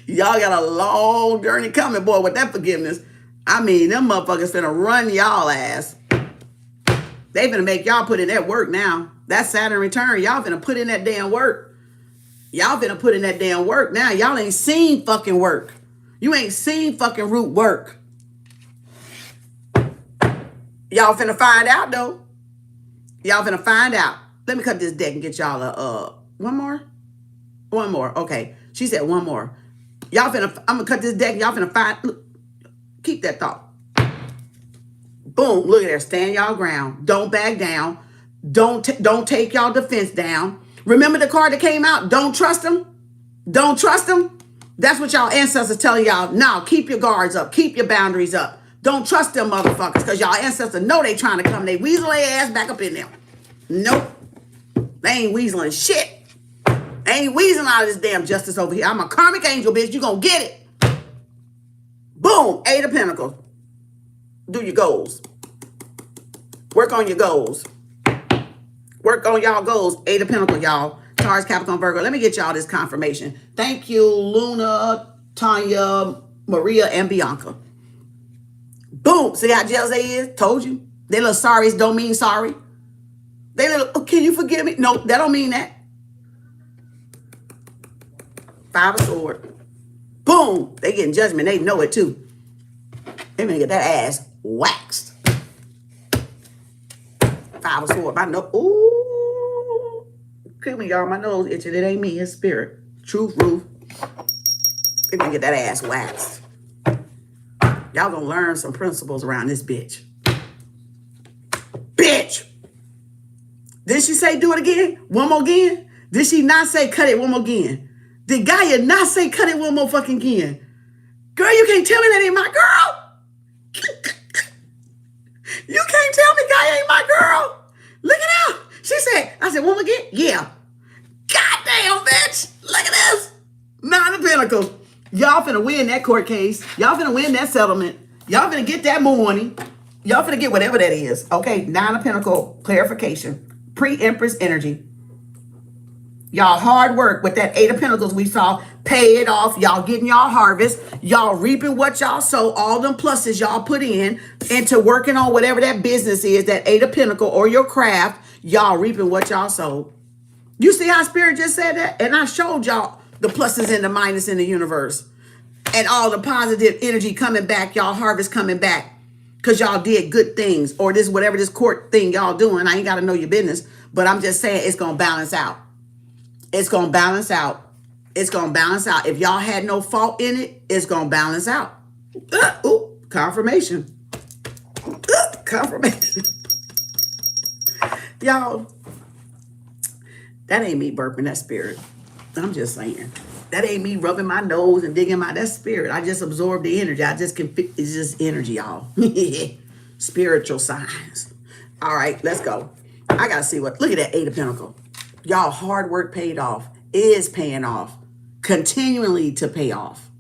Y'all got a long journey coming, boy, with that forgiveness. I mean, them motherfuckers finna run y'all ass. They finna make y'all put in that work now. That Saturn return, y'all finna put in that damn work. Y'all finna put in that damn work now. Y'all ain't seen fucking work. You ain't seen fucking root work. Y'all finna find out, though. Y'all finna find out. Let me cut this deck and get y'all a, one more? One more, okay. She said one more. Y'all finna, I'm gonna cut this deck. Y'all finna find, look, keep that thought. Boom, look at there. Stand y'all ground. Don't back down. Don't take y'all defense down. Remember the card that came out? Don't trust them. Don't trust them. That's what y'all ancestors telling y'all. Now, keep your guards up. Keep your boundaries up. Don't trust them motherfuckers because y'all ancestors know they trying to come. They weasel their ass back up in there. Nope. They ain't weaseling shit. They ain't weaseling out of this damn justice over here. I'm a karmic angel, bitch. You gonna get it. Boom. 8 of Pentacles. Do your goals. Work on your goals. Work on y'all goals. 8 of Pentacles, y'all. Taurus, Capricorn, Virgo. Let me get y'all this confirmation. Thank you, Luna, Tanya, Maria, and Bianca. Boom. See how jealous they is? Told you. They little sorries don't mean sorry. They little, oh, can you forgive me? No, that don't mean that. Five of Swords. Boom. They getting judgment. They know it too. They gonna get that ass waxed. Five of Swords. My nose. Ooh. Excuse me, y'all. My nose itching. It ain't me. It's spirit. Truth, Ruth. They gonna get that ass waxed. Y'all gonna learn some principles around this bitch. Bitch. Did she say do it again? One more again? Did she not say cut it one more again? Did Gaia not say cut it one more fucking again? Girl, you can't tell me that ain't my girl. You can't tell me Gaia ain't my girl. Look at her. She said, I said, one more again? Yeah. Goddamn, bitch. Look at this. Nine of Pentacles. Y'all finna win that court case. Y'all finna win that settlement. Y'all finna get that money. Y'all finna get whatever that is. Okay, Nine of Pentacles, clarification. Pre-Empress energy. Y'all hard work with that Eight of Pentacles we saw. Pay it off. Y'all getting y'all harvest. Y'all reaping what y'all sow. All them pluses y'all put in into working on whatever that business is, that Eight of Pentacles or your craft. Y'all reaping what y'all sow. You see how Spirit just said that? And I showed y'all the pluses and the minus in the universe. And all the positive energy coming back. Y'all harvest coming back. Because y'all did good things. Or this whatever this court thing y'all doing. I ain't got to know your business. But I'm just saying it's going to balance out. It's going to balance out. It's going to balance out. If y'all had no fault in it, it's going to balance out. Ooh, confirmation. Confirmation. Y'all, that ain't me burping, that Spirit. I'm just saying. That ain't me rubbing my nose and digging my, that Spirit. I just absorb the energy. I just can, it's just energy, y'all. Spiritual signs. All right, let's go. I got to see what, look at that Eight of Pentacles. Y'all hard work paid off, is paying off, continually to pay off.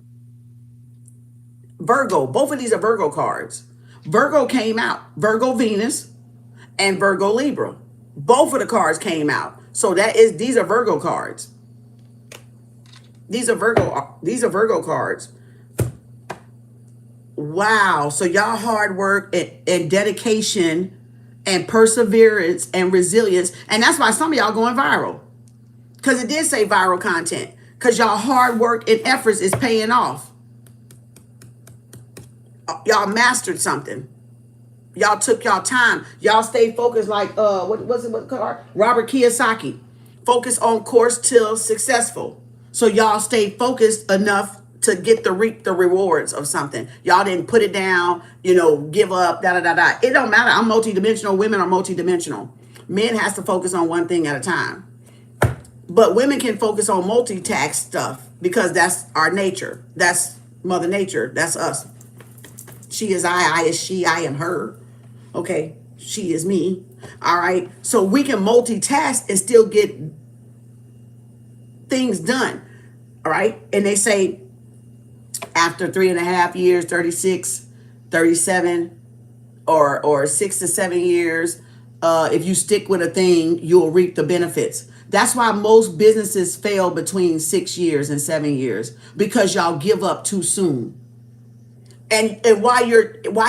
Virgo, both of these are Virgo cards. Virgo came out, Virgo Venus and Virgo Libra. Both of the cards came out. So that is, these are Virgo cards. These are Virgo cards. Wow. So y'all hard work and dedication and perseverance and resilience. And that's why some of y'all going viral. Because it did say viral content. Because y'all hard work and efforts is paying off. Y'all mastered something. Y'all took y'all time. Y'all stayed focused like, what card? Robert Kiyosaki. Focus on course till successful. So y'all stayed focused enough to get the reap the rewards of something. Y'all didn't put it down, give up, da-da-da-da. It don't matter. I'm multidimensional. Women are multidimensional. Men has to focus on one thing at a time. But women can focus on multitask stuff because that's our nature. That's Mother Nature. That's us. She is I is she, I am her. Okay, she is me. All right. So we can multitask and still get things done. All right. And they say after 3.5 years, 36, 37, or 6 to 7 years, if you stick with a thing, you'll reap the benefits. That's why most businesses fail between 6 years and 7 years, because y'all give up too soon. And why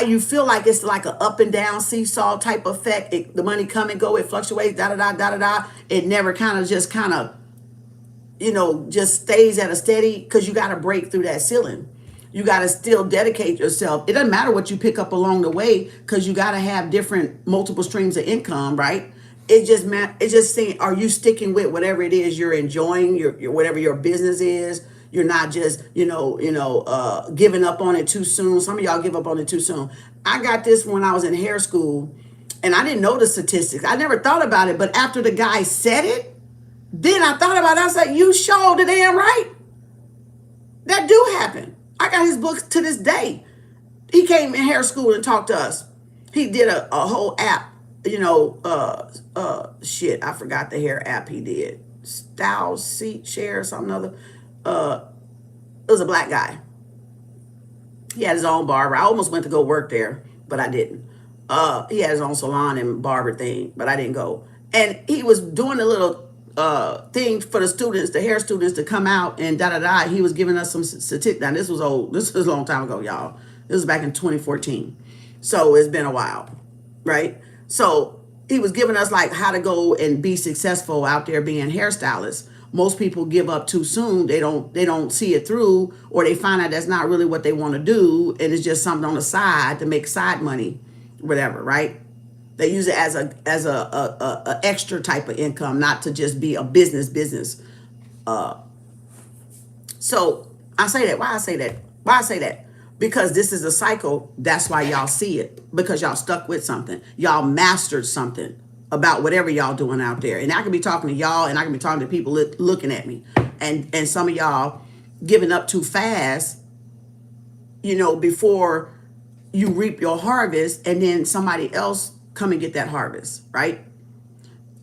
you feel like it's like an up and down seesaw type effect. The money come and go, it fluctuates, da-da-da. It never just stays at a steady, because you got to break through that ceiling. You got to still dedicate yourself. It doesn't matter what you pick up along the way, because you got to have different multiple streams of income, right? It's just saying, are you sticking with whatever it is you're enjoying, your whatever your business is? You're not just, giving up on it too soon. Some of y'all give up on it too soon. I got this when I was in hair school, and I didn't know the statistics. I never thought about it, but after the guy said it, then I thought about it. I was like, you showed the damn right. That do happen. I got his books to this day. He came in hair school and talked to us. He did a whole app, I forgot the hair app he did. Style Seat Share or something other. It was a black guy. He had his own barber. I almost went to go work there, but I didn't. He had his own salon and barber thing, but I didn't go. And he was doing a little thing for the students, the hair students, to come out and da-da-da. He was giving us some statistics. Now, this was old. This was a long time ago, y'all. This was back in 2014. So it's been a while, right? So he was giving us like how to go and be successful out there being hairstylists. Most people give up too soon. They don't see it through, or they find out that's not really what they want to do, and it's just something on the side to make side money, whatever, right? They use it as a extra type of income, not to just be a business. So I say that. Why I say that? Why I say that? Because this is a cycle. That's why y'all see it, because y'all stuck with something. Y'all mastered something about whatever y'all doing out there. And I can be talking to y'all, and I can be talking to people looking at me. And some of y'all giving up too fast, before you reap your harvest, and then somebody else come and get that harvest, right?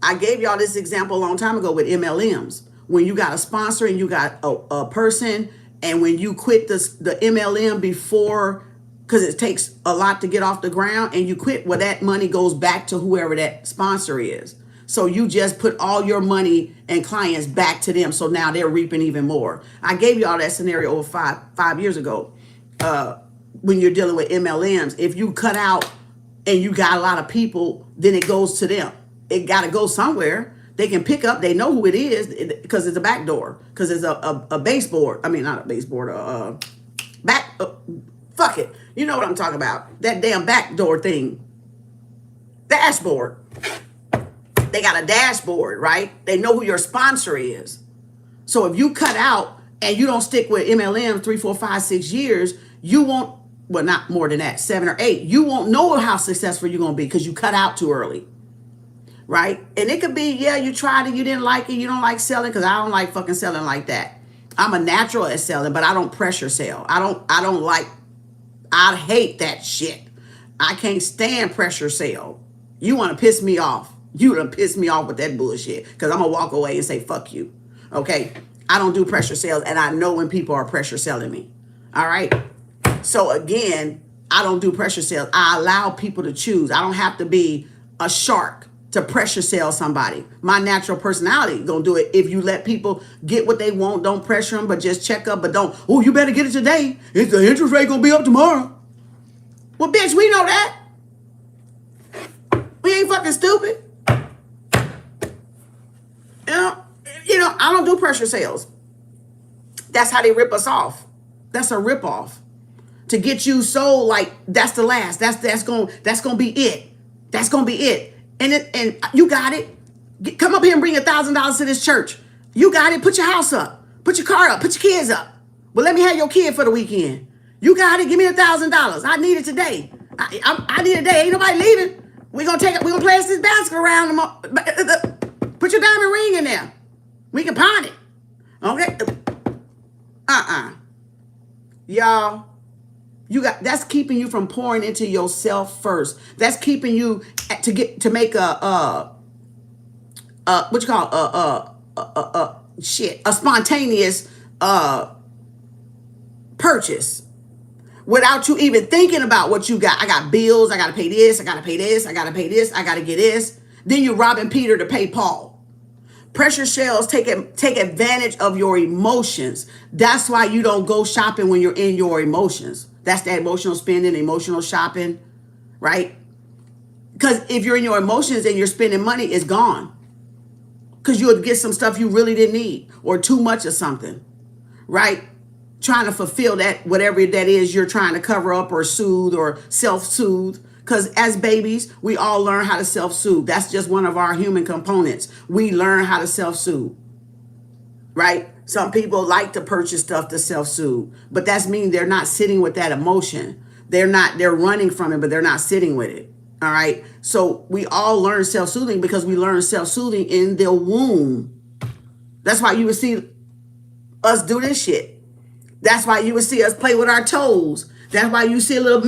I gave y'all this example a long time ago with MLMs. When you got a sponsor and you got a person, and when you quit the MLM before, because it takes a lot to get off the ground, and you quit, well, that money goes back to whoever that sponsor is. So you just put all your money and clients back to them. So now they're reaping even more. I gave y'all that scenario over five years ago. When you're dealing with MLMs, if you cut out and you got a lot of people, then it goes to them. It got to go somewhere. They can pick up. They know who it is because it's a back door. Because it's a baseboard. I mean, not a baseboard. Fuck it. You know what I'm talking about. That damn back door thing. Dashboard. They got a dashboard, right? They know who your sponsor is. So if you cut out and you don't stick with MLM 3, 4, 5, 6 years, you won't, well, not more than that, 7 or 8, you won't know how successful you're going to be because you cut out too early. Right? And it could be, yeah, you tried it, you didn't like it, you don't like selling, because I don't like fucking selling like that. I'm a natural at selling, but I don't pressure sell. I hate that shit. I can't stand pressure sell. You want to piss me off. You done piss me off with that bullshit, because I'm going to walk away and say, fuck you. Okay? I don't do pressure sales, and I know when people are pressure selling me. All right? So again, I don't do pressure sales. I allow people to choose. I don't have to be a shark to pressure sell somebody. My natural personality gonna do it. If you let people get what they want, don't pressure them, but just check up, but don't, oh, you better get it today. It's the interest rate gonna be up tomorrow. Well, bitch, we know that. We ain't fucking stupid. I don't do pressure sales. That's how they rip us off. That's a rip off. To get you sold like that's the last. That's gonna be it. That's gonna be it. And you got it. Come up here and bring $1,000 to this church. You got it. Put your house up. Put your car up. Put your kids up. Well, let me have your kid for the weekend. You got it. Give me $1,000. I need it today. I need it today. Ain't nobody leaving. We're gonna place this basket around them. Put your diamond ring in there. We can pawn it. Okay. Y'all. That's keeping you from pouring into yourself first. That's keeping you to make a spontaneous purchase without you even thinking about what you got. I got bills. I got to pay this. I got to pay this. I got to pay this. I got to get this. Then you're robbing Peter to pay Paul. Pressure sales take advantage of your emotions. That's why you don't go shopping when you're in your emotions. That's that emotional spending, emotional shopping, right? Because if you're in your emotions and you're spending money, it's gone. Because you'll get some stuff you really didn't need, or too much of something, right? Trying to fulfill that, whatever that is you're trying to cover up or soothe or self-soothe. Because as babies, we all learn how to self-soothe. That's just one of our human components. We learn how to self-soothe, right? Some people like to purchase stuff to self-soothe, but that's mean they're not sitting with that emotion. They're running from it, but they're not sitting with it. All right. So we all learn self-soothing because we learn self-soothing in the womb. That's why you would see us do this shit. That's why you would see us play with our toes. That's why you see a little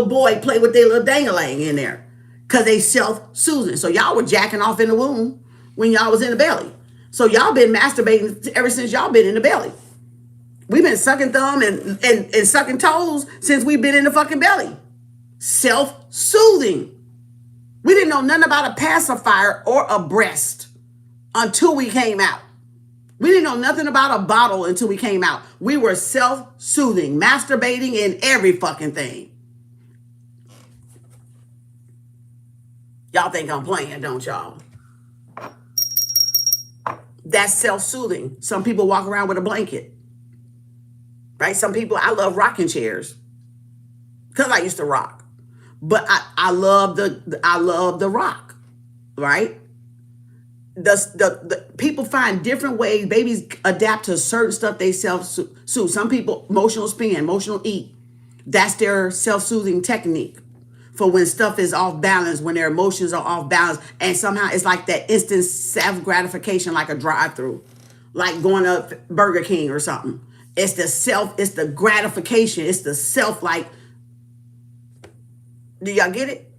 boy play with their little dangling in there, because they self-soothing. So y'all were jacking off in the womb when y'all was in the belly. So y'all been masturbating ever since y'all been in the belly. We've been sucking thumb and sucking toes since we've been in the fucking belly. Self-soothing. We didn't know nothing about a pacifier or a breast until we came out. We didn't know nothing about a bottle until we came out. We were self-soothing, masturbating in every fucking thing. Y'all think I'm playing, don't y'all? That's self-soothing. Some people walk around with a blanket, right? Some people, I love rocking chairs because I used to rock, but I love the rock, right? The people find different ways. Babies adapt to certain stuff they self-soothe. Some people emotional spin, emotional eat. That's their self-soothing technique for when stuff is off balance, when their emotions are off balance, and somehow it's like that instant self-gratification, like a drive-through, like going up Burger King or something. It's the gratification, it's the self, like, do y'all get it?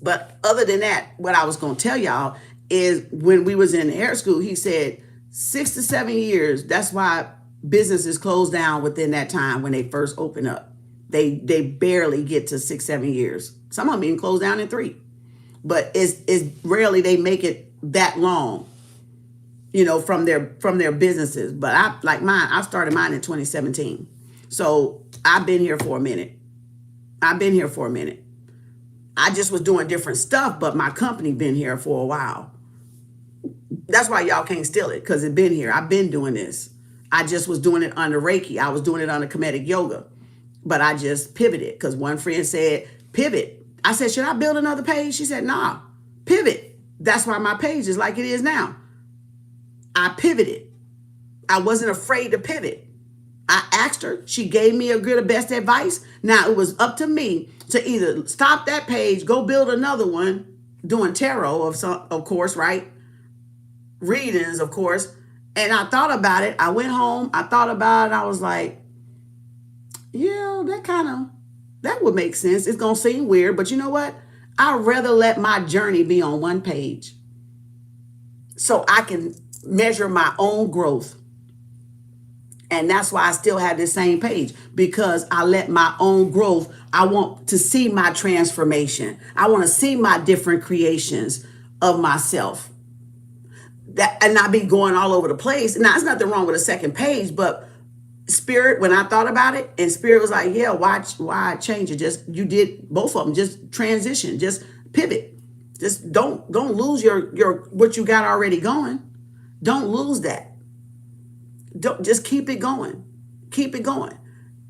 But other than that, what I was gonna tell y'all is when we was in hair school, he said 6 to 7 years, that's why businesses close down within that time when they first open up. They barely get to 6, 7 years. Some of them even close down in 3. But it's rarely they make it that long, from their businesses. But I started mine in 2017. So I've been here for a minute. I just was doing different stuff, but my company been here for a while. That's why y'all can't steal it, because it's been here. I've been doing this. I just was doing it under Reiki. I was doing it under Kemetic Yoga. But I just pivoted because one friend said, pivot. I said, should I build another page? She said, nah, pivot. That's why my page is like it is now. I pivoted. I wasn't afraid to pivot. I asked her. She gave me a good of best advice. Now it was up to me to either stop that page, go build another one, doing tarot of course, right? Readings, of course. And I thought about it. I went home. I thought about it. I was like, yeah, that would make sense. It's going to seem weird, but you know what? I'd rather let my journey be on one page so I can measure my own growth. And that's why I still have this same page, because I let my own growth. I want to see my transformation. I want to see my different creations of myself. And not be going all over the place. Now, there's nothing wrong with a second page, but Spirit, when I thought about it, and Spirit was like, yeah, why change it? You did both of them. Just transition, just pivot. Just don't lose your what you got already going. Don't lose that. Don't just keep it going. Keep it going.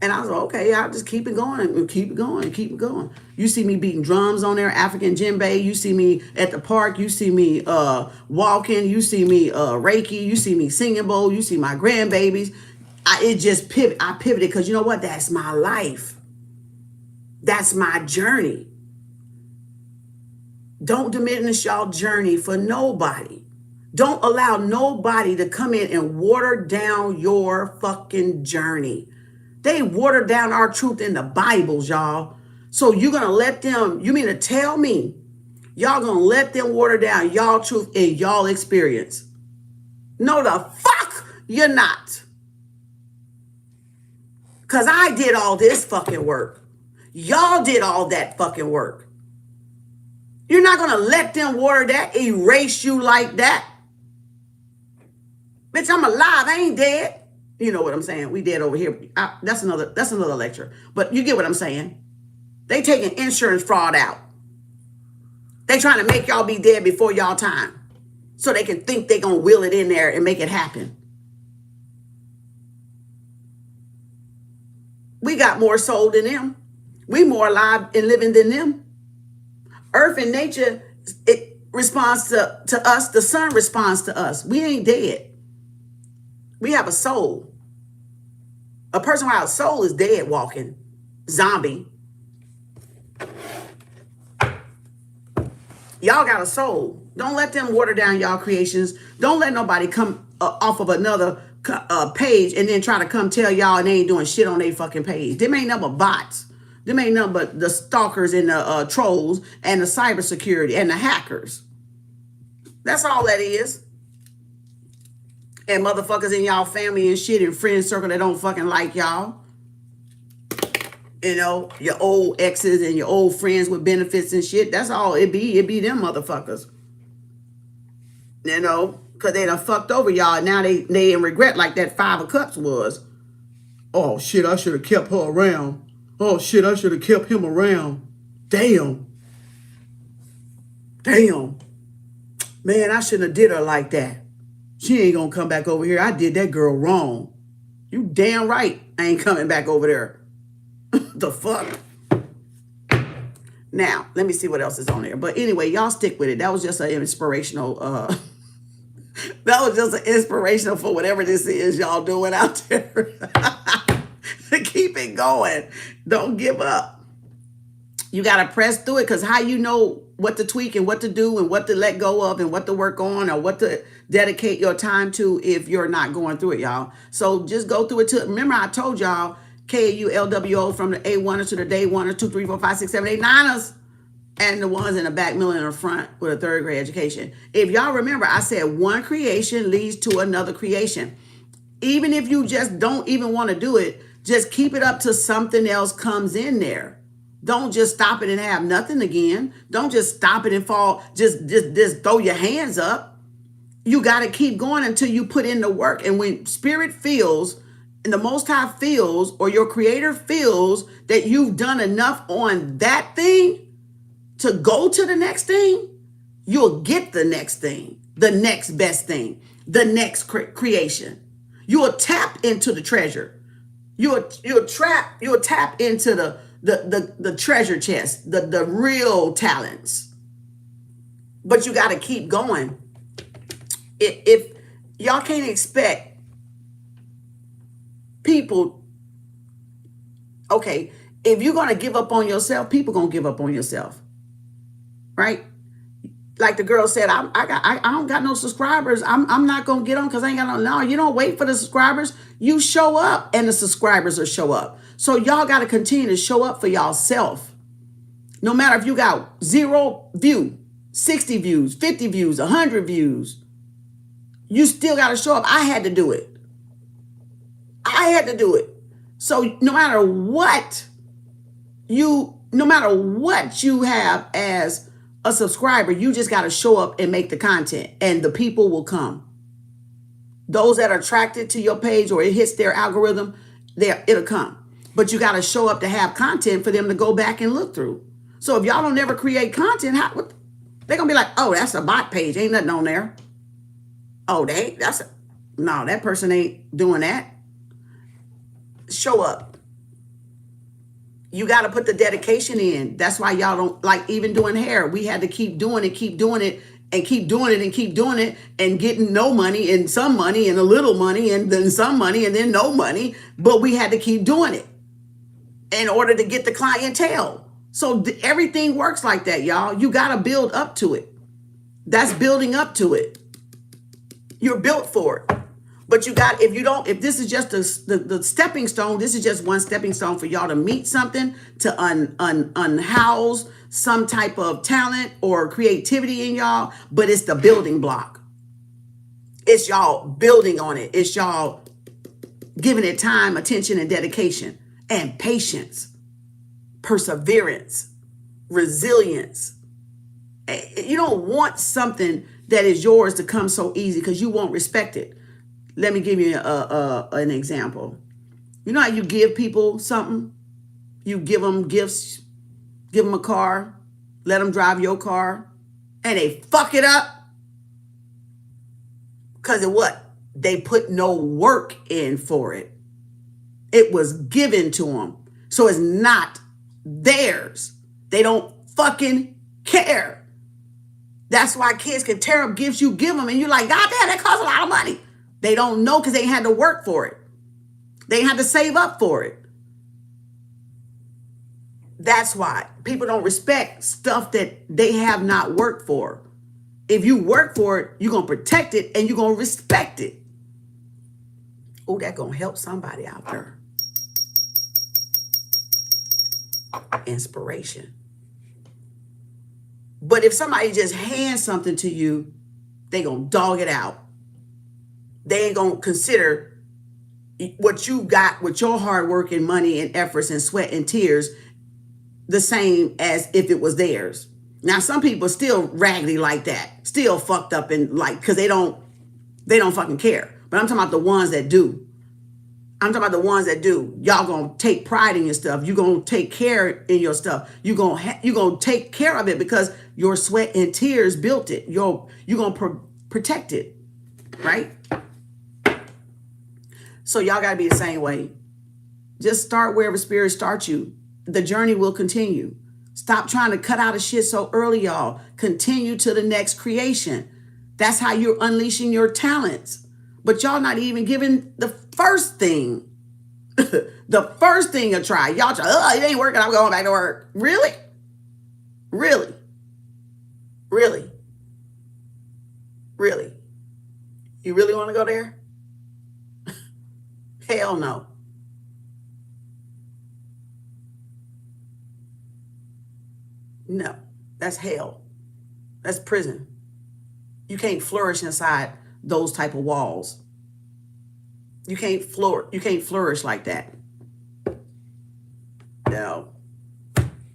And I was like, okay, I'll just keep it going and keep it going and keep it going. You see me beating drums on there, African djembe. You see me at the park. You see me walking. You see me Reiki. You see me singing bowl. You see my grandbabies. I pivoted because you know what? That's my life. That's my journey. Don't diminish y'all journey for nobody. Don't allow nobody to come in and water down your fucking journey. They watered down our truth in the Bibles, y'all. So you're going to let them, you mean to tell me, y'all going to let them water down y'all truth in y'all experience? No, the fuck you're not. Because I did all this fucking work. Y'all did all that fucking work. You're not going to let them water that, erase you like that. Bitch, I'm alive. I ain't dead. You know what I'm saying? We dead over here. That's another lecture. But you get what I'm saying? They taking insurance fraud out. They trying to make y'all be dead before y'all time. So they can think they going to will it in there and make it happen. We got more soul than them. We more alive and living than them. Earth and nature, it responds to us. The sun responds to us. We ain't dead. We have a soul. A person without a soul is dead walking. Zombie. Y'all got a soul. Don't let them water down y'all creations. Don't let nobody come off of another page and then try to come tell y'all and they ain't doing shit on their fucking page. Them ain't nothing but bots. Them ain't nothing but the stalkers and the trolls and the cybersecurity and the hackers. That's all that is. And motherfuckers in y'all family and shit and friend circle that don't fucking like y'all. You know, your old exes and your old friends with benefits and shit. That's all it be. It be them motherfuckers. You know, because they done fucked over y'all. Now they in regret like that 5 of Cups was. Oh, shit, I should have kept her around. Oh, shit, I should have kept him around. Damn. damn, man, I shouldn't have did her like that. She ain't gonna come back over here. I did that girl wrong. You damn right I ain't coming back over there. The fuck? Now, let me see what else is on there. But anyway, y'all stick with it. That was just an inspirational, that was just an inspirational for whatever this is y'all doing out there. Keep it going. Don't give up. You got to press through it, because how you know what to tweak and what to do and what to let go of and what to work on or what to dedicate your time to if you're not going through it, y'all. So just go through it. Remember, I told y'all KAU LWO from the A1ers to the day 1ers, 2, 3, 4, 5, 6, 7, 8, 9ers, and the ones in the back, middle, and the front with a third grade education. If y'all remember, I said one creation leads to another creation. Even if you just don't even want to do it, just keep it up till something else comes in there. Don't just stop it and have nothing again. Don't just stop it and fall. Just throw your hands up. You got to keep going until you put in the work. And when spirit feels, and the Most High feels, or your creator feels that you've done enough on that thing to go to the next thing, you'll get the next thing, the next best thing, the next creation. You'll tap into the treasure. You'll tap into the treasure chest, the real talents. But you got to keep going. If y'all can't expect people, okay, if you're going to give up on yourself, people going to give up on yourself. Right? Like the girl said, I don't got no subscribers. I'm not going to get on because I ain't got no, you don't wait for the subscribers. You show up and the subscribers will show up. So y'all got to continue to show up for y'allself. No matter if you got 0 view, 60 views, 50 views, 100 views, you still got to show up. I had to do it. So no matter what you have as a subscriber, you just got to show up and make the content, and the people will come. Those that are attracted to your page or it hits their algorithm, it'll come. But you got to show up to have content for them to go back and look through. So if y'all don't ever create content, they're going to be like, oh, that's a bot page. Ain't nothing on there. Oh, no, that person ain't doing that. Show up. You got to put the dedication in. That's why y'all don't like even doing hair. We had to keep doing it, and getting no money and some money and a little money and then some money and then no money. But we had to keep doing it in order to get the clientele. So everything works like that, y'all. You got to build up to it. That's building up to it. You're built for it. But if this is just the stepping stone, this is just one stepping stone for y'all to meet something, to unhouse some type of talent or creativity in y'all, but it's the building block. It's y'all building on it. It's y'all giving it time, attention, and dedication, and patience, perseverance, resilience. You don't want something that is yours to come so easy because you won't respect it. Let me give you an example. You know how you give people something? You give them gifts, give them a car, let them drive your car, and they fuck it up. Because of what? They put no work in for it. It was given to them. So it's not theirs. They don't fucking care. That's why kids can tear up gifts you give them, and you're like, God damn, that costs a lot of money. They don't know because they ain't had to work for it. They ain't had to save up for it. That's why people don't respect stuff that they have not worked for. If you work for it, you're going to protect it and you're going to respect it. Oh, that's going to help somebody out there. Inspiration. But if somebody just hands something to you, they going to dog it out. They ain't going to consider what you got with your hard work and money and efforts and sweat and tears the same as if it was theirs. Now, some people still raggedy like that, still fucked up and like, because they don't fucking care. But I'm talking about the ones that do. I'm talking about the ones that do. Y'all gonna take pride in your stuff. You gonna take care in your stuff. You gonna take care of it because your sweat and tears built it. You gonna protect it, right? So y'all gotta be the same way. Just start wherever spirit starts you. The journey will continue. Stop trying to cut out of shit so early, y'all. Continue to the next creation. That's how you're unleashing your talents. But y'all not even giving the first thing, the first thing a try. Y'all try, oh, it ain't working, I'm going back to work. Really? Really? Really? Really? You really want to go there? Hell no. No, that's hell. That's prison. You can't flourish inside those type of walls. You can't flourish like that. No.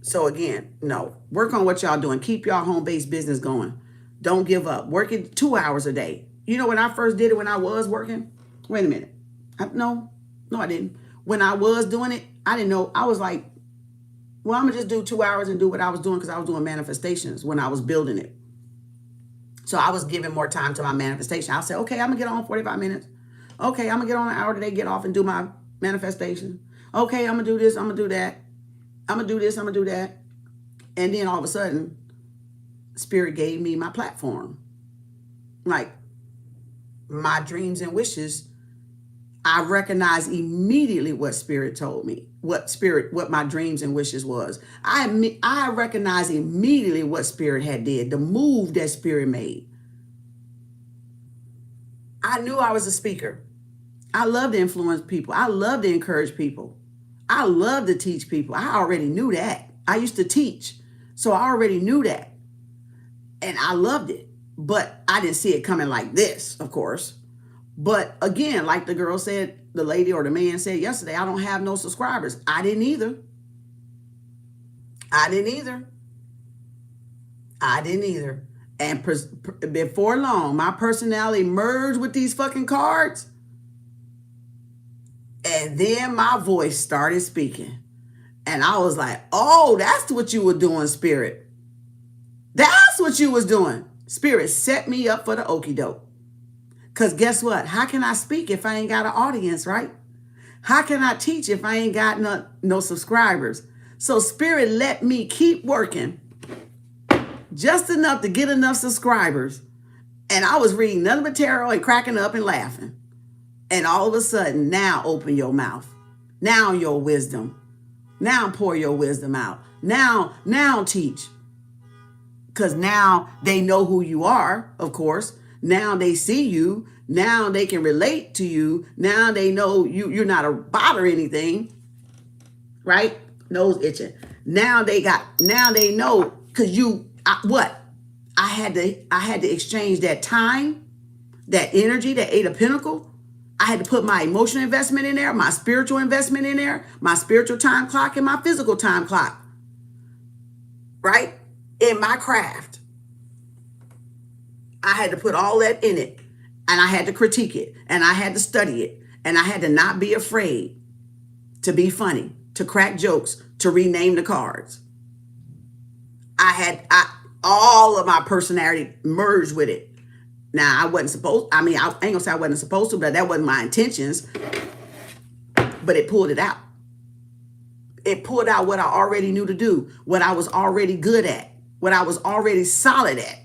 So again, no. Work on what y'all doing. Keep y'all home-based business going. Don't give up. Work it 2 hours a day. You know when I first did it when I was working? Wait a minute. No, I didn't. When I was doing it, I didn't know. I was like, well, I'm going to just do 2 hours and do what I was doing because I was doing manifestations when I was building it. So I was giving more time to my manifestation. I'll say, okay, I'm going to get on 45 minutes. Okay, I'm going to get on an hour today, get off and do my manifestation. Okay, I'm going to do this, I'm going to do that. I'm going to do this, I'm going to do that. And then all of a sudden, Spirit gave me my platform. Like, my dreams and wishes, I recognized immediately what Spirit told me, what my dreams and wishes was. I recognized immediately what Spirit had did, the move that Spirit made. I knew I was a speaker. I love to influence people. I love to encourage people. I love to teach people. I already knew that. I used to teach, so I already knew that. And I loved it, but I didn't see it coming like this, of course. But again, like the girl said, the lady or the man said yesterday, I don't have no subscribers. I didn't either. And before long, my personality merged with these fucking cards. And then my voice started speaking. And I was like, oh, that's what you were doing, Spirit. That's what you was doing. Spirit set me up for the okie doke. Because guess what? How can I speak if I ain't got an audience, right? How can I teach if I ain't got no subscribers? So Spirit let me keep working just enough to get enough subscribers. And I was reading nothing but tarot and cracking up and laughing. And all of a sudden, now open your mouth. Now your wisdom. Now pour your wisdom out. Now teach. Because now they know who you are, of course. Now they see you. Now they can relate to you. Now they know you're not a bot or anything. Right? Nose itching. Now they know because I had to exchange that time, that energy, that 8 of Pentacles. I had to put my emotional investment in there, my spiritual investment in there, my spiritual time clock and my physical time clock. Right? In my craft. I had to put all that in it, and I had to critique it, and I had to study it, and I had to not be afraid to be funny, to crack jokes, to rename the cards. All of my personality merged with it. Now, I ain't gonna say I wasn't supposed to, but that wasn't my intentions. But it pulled it out. It pulled out what I already knew to do, what I was already good at, what I was already solid at.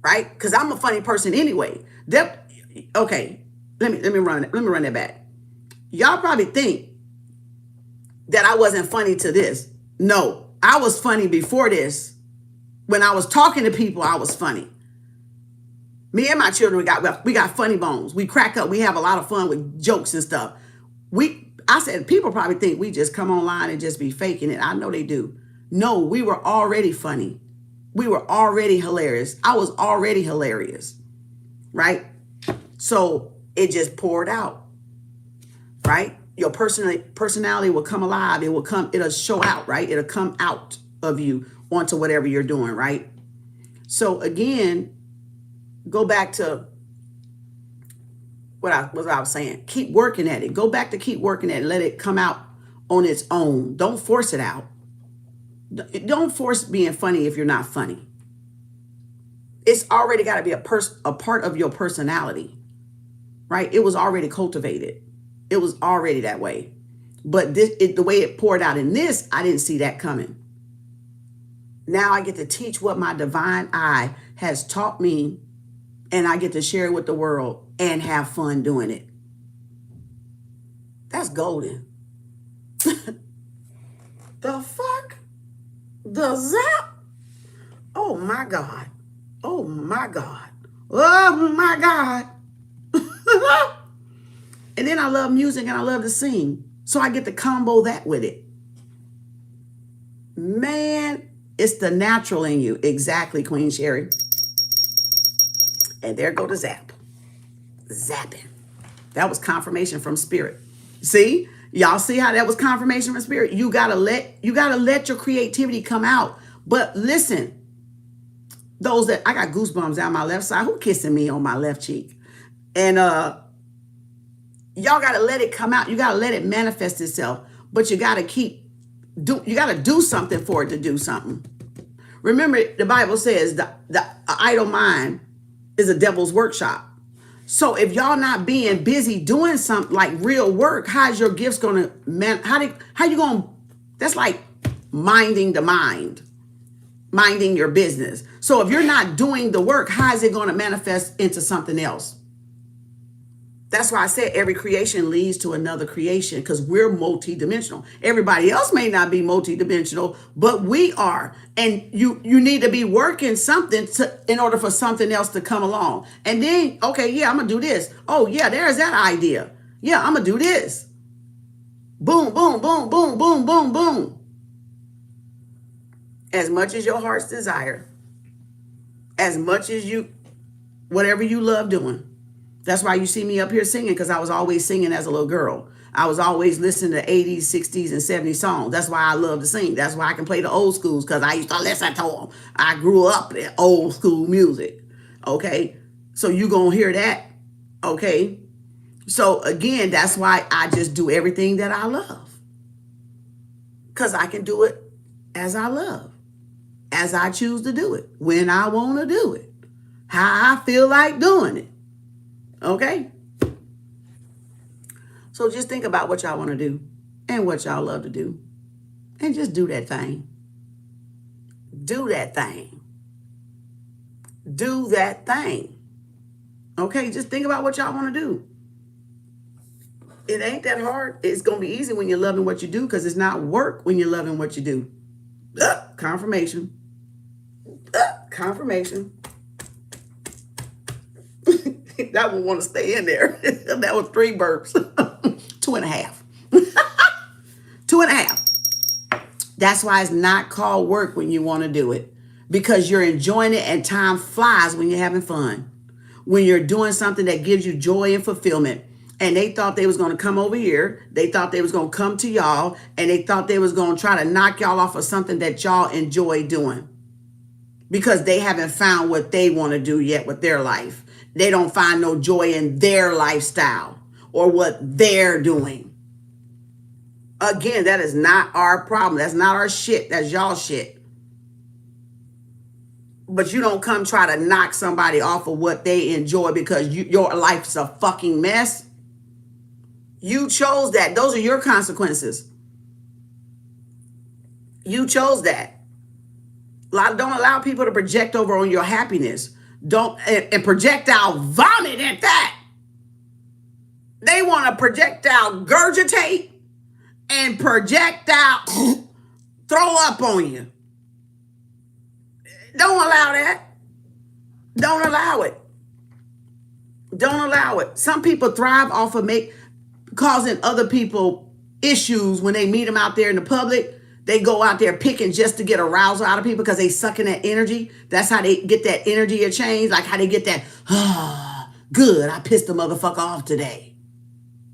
Right? Because I'm a funny person anyway. Okay, let me run that back. Y'all probably think that I wasn't funny to this. No, I was funny before this. When I was talking to people, I was funny. Me and my children, we got funny bones. We crack up. We have a lot of fun with jokes and stuff. I said, people probably think we just come online and just be faking it. I know they do. No, we were already funny. We were already hilarious. I was already hilarious, right? So it just poured out, right? Your personality will come alive. It'll show out, right? It'll come out of you onto whatever you're doing, right? So again, go back to what I was saying. Keep working at it. Go back to keep working at it. Let it come out on its own. Don't force it out. Don't force being funny if you're not funny. It's already got to be a part of your personality, right? It was already cultivated. It was already that way. But the way it poured out in this, I didn't see that coming. Now I get to teach what my divine eye has taught me, and I get to share it with the world and have fun doing it. That's golden. The fuck? The zap? Oh my God. Oh my God. Oh my God. And then I love music and I love to sing. So I get to combo that with it. Man, it's the natural in you. Exactly, Queen Sherry. And there go the zap. Zapping. That was confirmation from spirit. See? Y'all see how that was confirmation from spirit? You gotta let your creativity come out. But listen, those that I got goosebumps down my left side. Who kissing me on my left cheek? And y'all gotta let it come out. You gotta let it manifest itself. But you gotta you gotta do something for it to do something. Remember, the Bible says the idle mind is a devil's workshop. So if y'all not being busy doing something like real work, how's your gifts gonna how you gonna, that's like minding the mind, minding your business. So if you're not doing the work, how is it gonna manifest into something else? That's why I said every creation leads to another creation, because we're multidimensional. Everybody else may not be multidimensional, but we are. And you need to be working something in order for something else to come along. And then, okay, yeah, I'm going to do this. Oh, yeah, there's that idea. Yeah, I'm going to do this. Boom, boom, boom, boom, boom, boom, boom. As much as your heart's desire, as much as whatever you love doing. That's why you see me up here singing, because I was always singing as a little girl. I was always listening to 80s, 60s, and 70s songs. That's why I love to sing. That's why I can play the old schools, because I used to listen to them. I grew up in old school music. Okay? So you gonna hear that. Okay? So again, that's why I just do everything that I love. Because I can do it as I love. As I choose to do it. When I want to do it. How I feel like doing it. Okay? So just think about what y'all want to do and what y'all love to do. And just do that thing. Do that thing. Do that thing. Okay? Just think about what y'all want to do. It ain't that hard. It's going to be easy when you're loving what you do, because it's not work when you're loving what you do. Confirmation. Confirmation. That would want to stay in there. That was 3 burps. 2.5. 2.5. That's why it's not called work when you want to do it. Because you're enjoying it, and time flies when you're having fun. When you're doing something that gives you joy and fulfillment. And they thought they was going to come over here. They thought they was going to come to y'all. And they thought they was going to try to knock y'all off of something that y'all enjoy doing. Because they haven't found what they want to do yet with their life. They don't find no joy in their lifestyle or what they're doing. Again, that is not our problem. That's not our shit. That's y'all shit. But you don't come try to knock somebody off of what they enjoy because your life's a fucking mess. You chose that. Those are your consequences. You chose that. Don't allow people to project over on your happiness. Don't, and projectile vomit at that. They want to projectile gurgitate and projectile throw up on you. Don't allow that. Don't allow it. Don't allow it. Some people thrive off of causing other people issues when they meet them out there in the public. They go out there picking just to get arousal out of people because they sucking that energy. That's how they get that energy of change. Like how they get that, good, I pissed the motherfucker off today.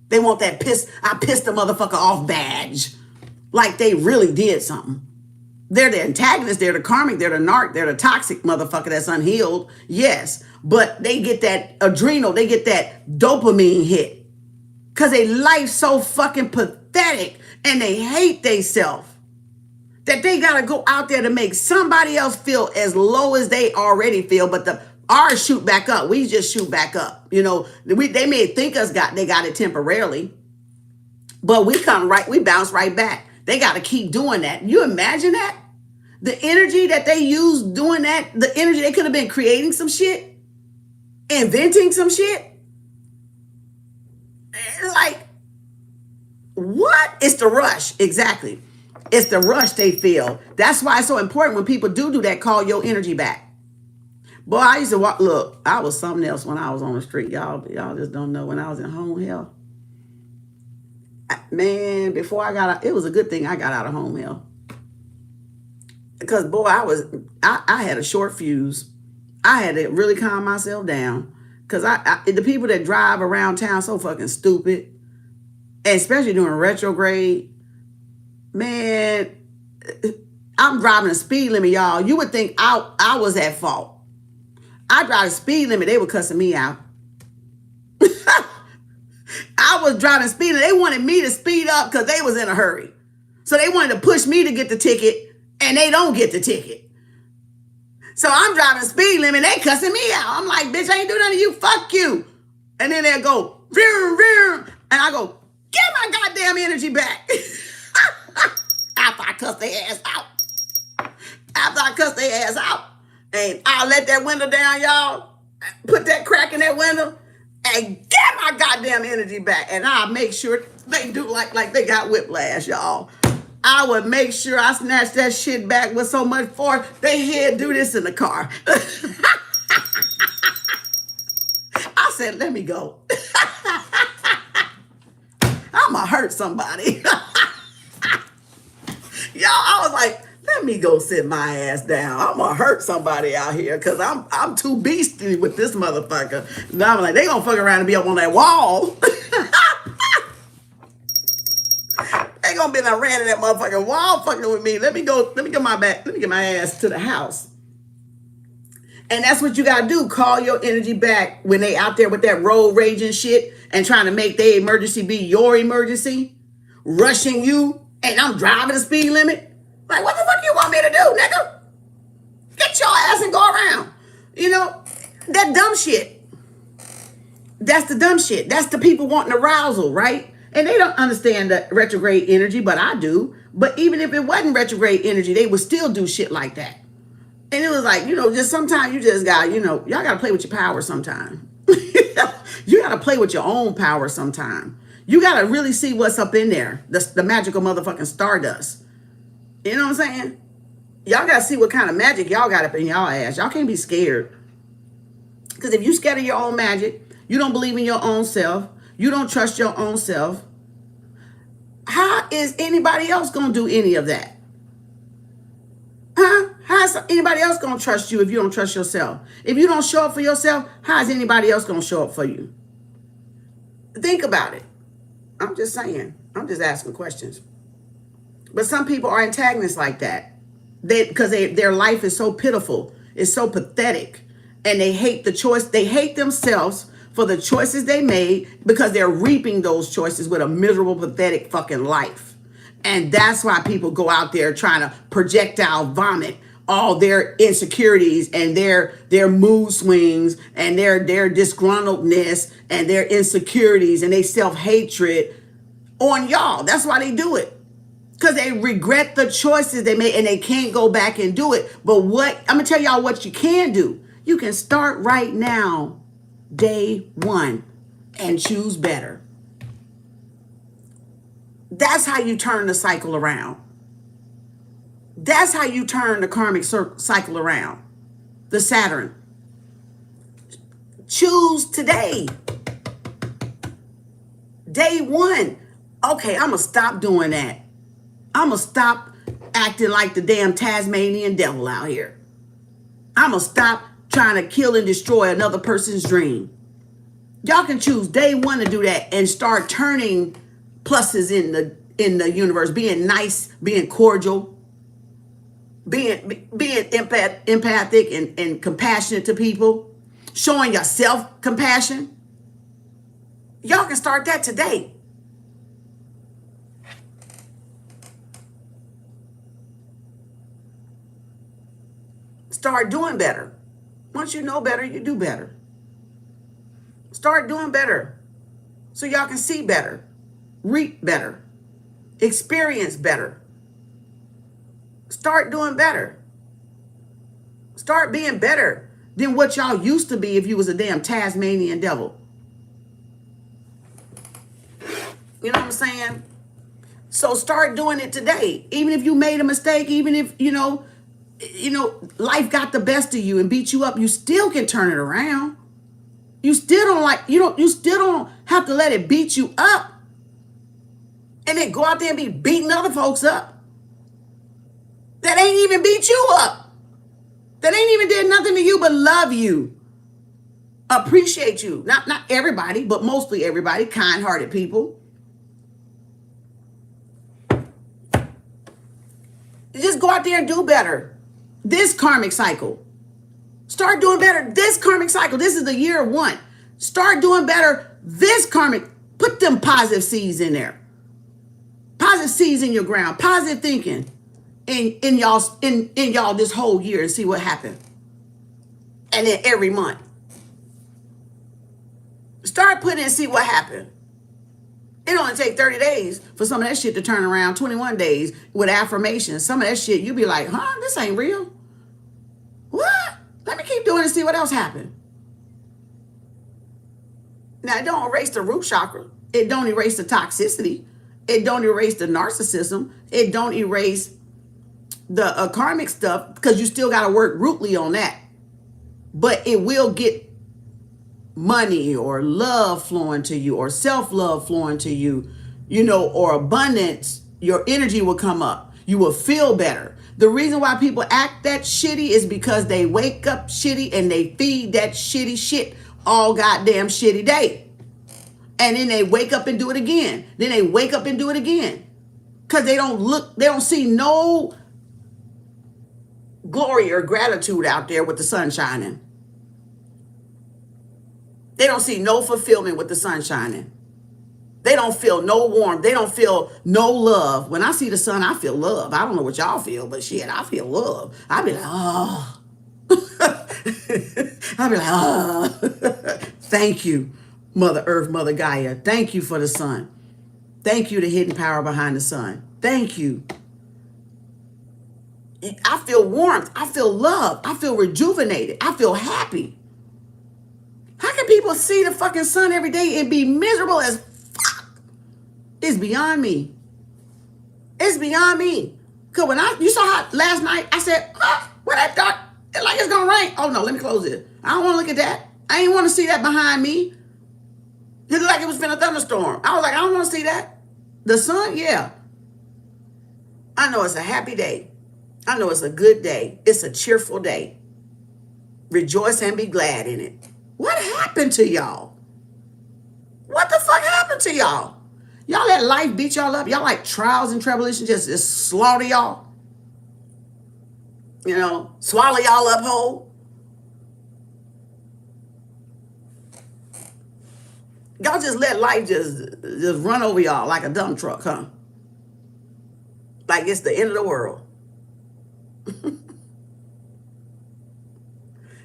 They want that I pissed the motherfucker off badge. Like they really did something. They're the antagonist, they're the karmic, they're the narc, they're the toxic motherfucker that's unhealed. Yes, but they get that adrenal, they get that dopamine hit. Because their life's so fucking pathetic and they hate themselves that they got to go out there to make somebody else feel as low as they already feel. But ours shoot back up. We just shoot back up. You know, they may think they got it temporarily, but we bounce right back. They got to keep doing that. You imagine that? The energy that they use doing that, the energy they could have been creating some shit, inventing some shit. Like, what? It's the rush. Exactly. It's the rush they feel. That's why it's so important when people do that, call your energy back. Boy, I used to walk, look, I was something else when I was on the street. Y'all just don't know. When I was in home hell, man, before I got out, it was a good thing I got out of home hell. Because, boy, I had a short fuse. I had to really calm myself down. Because the people that drive around town so fucking stupid, and especially during retrograde, man, I'm driving a speed limit, y'all. You would think I was at fault. I drive a speed limit, they were cussing me out. I was driving speed limit. They wanted me to speed up because they was in a hurry. So they wanted to push me to get the ticket, and they don't get the ticket. So I'm driving speed limit, they cussing me out. I'm like, bitch, I ain't do nothing to you. Fuck you. And then they'll go, vroom, vroom. And I go, get my goddamn energy back. After I cuss their ass out. And I'll let that window down, y'all. Put that crack in that window and get my goddamn energy back. And I'll make sure they do like they got whiplash, y'all. I would make sure I snatch that shit back with so much force, they head do this in the car. I said, let me go. I'ma hurt somebody. Y'all, I was like, let me go sit my ass down. I'm gonna hurt somebody out here because I'm too beastly with this motherfucker. Now I'm like, they gonna fuck around and be up on that wall. They gonna be like ran in that motherfucking wall fucking with me. Let me get my ass to the house. And that's what you gotta do. Call your energy back when they out there with that road raging shit and trying to make their emergency be your emergency, rushing you, and I'm driving the speed limit. Like, what the fuck you want me to do, nigga? Get your ass and go around. You know, that dumb shit. That's the dumb shit. That's the people wanting arousal, right? And they don't understand the retrograde energy, but I do. But even if it wasn't retrograde energy, they would still do shit like that. And it was like, you know, just sometimes you just got, you know, y'all got to play with your power sometime. You got to play with your own power sometime. You got to really see what's up in there. The magical motherfucking stardust. You know what I'm saying? Y'all got to see what kind of magic y'all got up in y'all ass. Y'all can't be scared. Because if you scared of your own magic, you don't believe in your own self, you don't trust your own self, how is anybody else going to do any of that? Huh? How's anybody else going to trust you if you don't trust yourself? If you don't show up for yourself, how is anybody else going to show up for you? Think about it. I'm just saying. I'm just asking questions. But some people are antagonists like that. Because their life is so pitiful. It's so pathetic. And they hate the choice. They hate themselves for the choices they made because they're reaping those choices with a miserable, pathetic fucking life. And that's why people go out there trying to projectile vomit all their insecurities and their mood swings and their disgruntledness and their insecurities and their self-hatred on y'all. That's why they do it. Because they regret the choices they made and they can't go back and do it. But I'm going to tell y'all what you can do. You can start right now, day one, and choose better. That's how you turn the cycle around. That's how you turn the karmic cycle around. The Saturn. Choose today. Day one. Okay, I'm going to stop doing that. I'm going to stop acting like the damn Tasmanian devil out here. I'm going to stop trying to kill and destroy another person's dream. Y'all can choose day one to do that and start turning pluses in the universe, being nice, being cordial. being empathic and compassionate to people, showing yourself compassion. Y'all can start that today. Start doing better. Once you know better, you do better. Start doing better so y'all can see better, reap better, experience better. Start doing better. Start being better than what y'all used to be if you was a damn Tasmanian devil. You know what I'm saying? So start doing it today. Even if you made a mistake, even if, you know, life got the best of you and beat you up, you still can turn it around. You still don't have to let it beat you up and then go out there and be beating other folks up that ain't even beat you up, that ain't even did nothing to you but love you, appreciate you. Not everybody, but mostly everybody, kind-hearted people. Just go out there and do better. This karmic cycle. Start doing better this karmic cycle. This is the year one. Start doing better this karmic. Put them positive seeds in there. Positive seeds in your ground. Positive thinking in y'all this whole year and see what happened. And then every month. Start putting and see what happened. It only take 30 days for some of that shit to turn around, 21 days with affirmations. Some of that shit, you be like, huh, this ain't real. What? Let me keep doing it and see what else happened. Now, it don't erase the root chakra. It don't erase the toxicity. It don't erase the narcissism. It don't erase the karmic stuff because you still got to work rootly on that. But it will get money or love flowing to you or self-love flowing to you, or abundance. Your energy will come up. You will feel better. The reason why people act that shitty is because they wake up shitty and they feed that shitty shit all goddamn shitty day. And then they wake up and do it again. Then they wake up and do it again. Because they don't see no glory or gratitude out there with the sun shining. They don't see no fulfillment with the sun shining. They don't feel no warmth. They don't feel no love. When I see the sun, I feel love. I don't know what y'all feel, but shit, I feel love. I be like, oh. I be like, oh. Thank you, Mother Earth, Mother Gaia. Thank you for the sun. Thank you, the hidden power behind the sun. Thank you. I feel warmth. I feel love. I feel rejuvenated. I feel happy. How can people see the fucking sun every day and be miserable as fuck? It's beyond me. It's beyond me. Because you saw how last night I said, where that dark, it's like it's going to rain. Oh no, let me close it. I don't want to look at that. I ain't want to see that behind me. It looked like it was been a thunderstorm. I was like, I don't want to see that. The sun, yeah. I know it's a happy day. I know it's a good day. It's a cheerful day. Rejoice and be glad in it. What happened to y'all? What the fuck happened to y'all? Y'all let life beat y'all up? Y'all like trials and tribulations just slaughter y'all? Swallow y'all up whole? Y'all just let life just run over y'all like a dump truck, huh? Like it's the end of the world.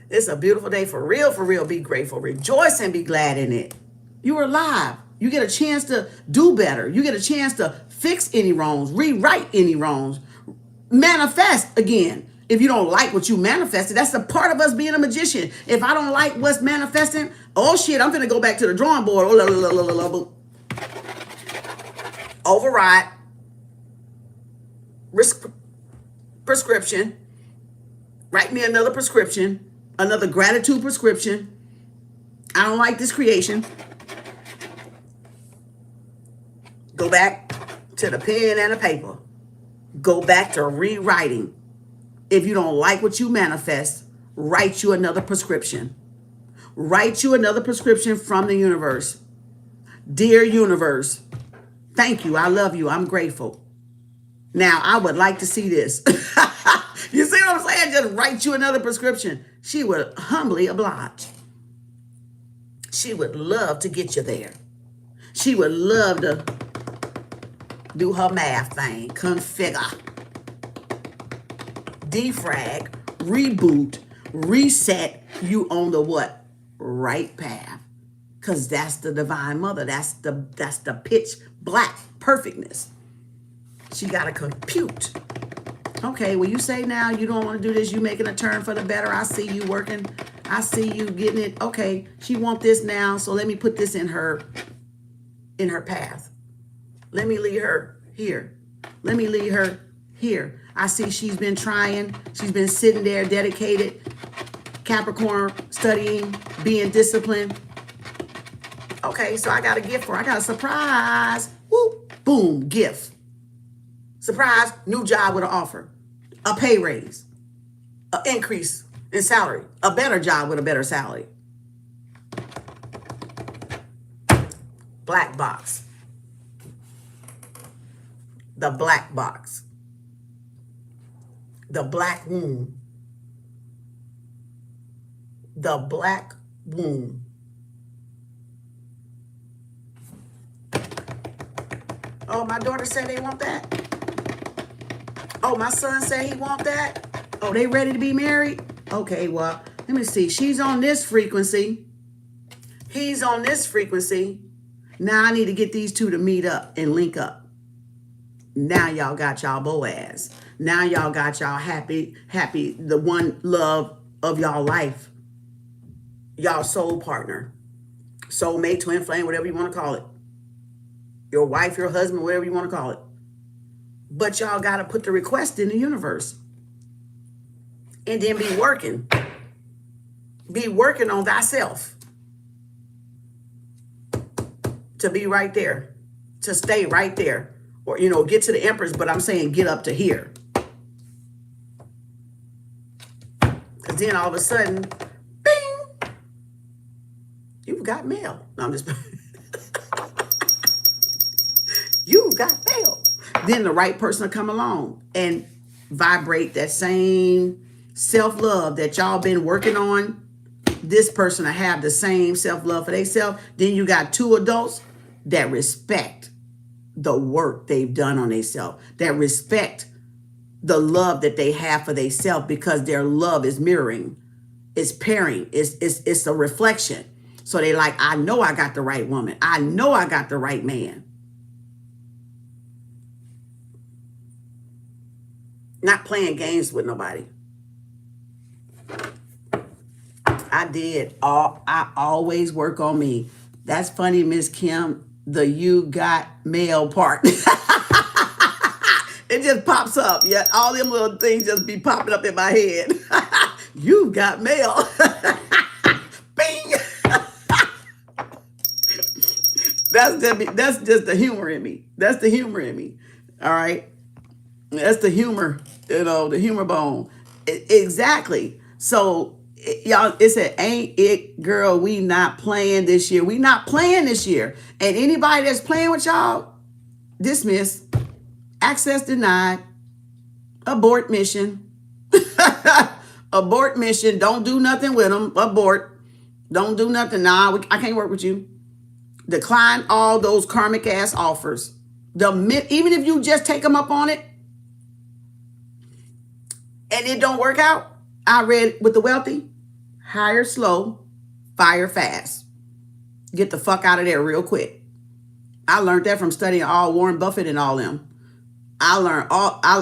It's a beautiful day for real. Be grateful. Rejoice and be glad in it. You're alive. You get a chance to do better. You get a chance to fix any wrongs, rewrite any wrongs, manifest again. If you don't like what you manifested, that's the part of us being a magician. If I don't like what's manifesting, oh shit, I'm finna go back to the drawing board. Override. Prescription. Write me another prescription. Another gratitude prescription. I don't like this creation. Go back to the pen and the paper. Go back to rewriting. If you don't like what you manifest, write you another prescription. Write you another prescription from the universe. Dear universe, thank you. I love you. I'm grateful. Now, I would like to see this. know what I'm saying? Just write you another prescription. She would humbly oblige. She would love to get you there. She would love to do her math thing, configure, defrag, reboot, reset you on the what? Right path. Because that's the divine mother. That's the pitch black perfectness. She got to compute. Okay, well, you say now you don't want to do this. You making a turn for the better. I see you working. I see you getting it. Okay, she want this now, so let me put this in her path. Let me lead her here. Let me lead her here. I see she's been trying. She's been sitting there dedicated, Capricorn, studying, being disciplined. Okay, so I got a gift for her. I got a surprise. Woo, boom, gift. Surprise, new job with an offer. A pay raise. An increase in salary. A better job with a better salary. Black box. The black box. The black womb. The black womb. Oh, my daughter said they want that. Oh, my son said he want that. Oh, they ready to be married? Okay, well, let me see. She's on this frequency. He's on this frequency. Now I need to get these two to meet up and link up. Now y'all got y'all Boaz. Now y'all got y'all happy, the one love of y'all life. Y'all soul partner. Soulmate, twin flame, whatever you want to call it. Your wife, your husband, whatever you want to call it. But y'all got to put the request in the universe. And then be working. Be working on thyself. To be right there. To stay right there. Or, get to the Empress, but I'm saying get up to here. Because then all of a sudden, bing, you've got mail. No, I'm just... You got mail. Then the right person will come along and vibrate that same self-love that y'all been working on. This person will have the same self-love for themselves. Then you got two adults that respect the work they've done on themselves, that respect the love that they have for themselves because their love is mirroring, it's pairing, it's a reflection. So they like, I know I got the right woman. I know I got the right man. Not playing games with nobody. I always work on me. That's funny, Miss Kim. The you got mail part. It just pops up. Yeah, all them little things just be popping up in my head. You got mail. Bing. That's just the humor in me. That's the humor in me. All right. That's the humor, the humor bone. Exactly. So, y'all, it said, ain't it, girl, we not playing this year. We not playing this year. And anybody that's playing with y'all, dismiss, access denied, abort mission. Abort mission. Don't do nothing with them. Abort. Don't do nothing. Nah, I can't work with you. Decline all those karmic ass offers. Even if you just take them up on it, and it don't work out, I read with the wealthy, hire slow, fire fast. Get the fuck out of there real quick. I learned that from studying all Warren Buffett and all them. I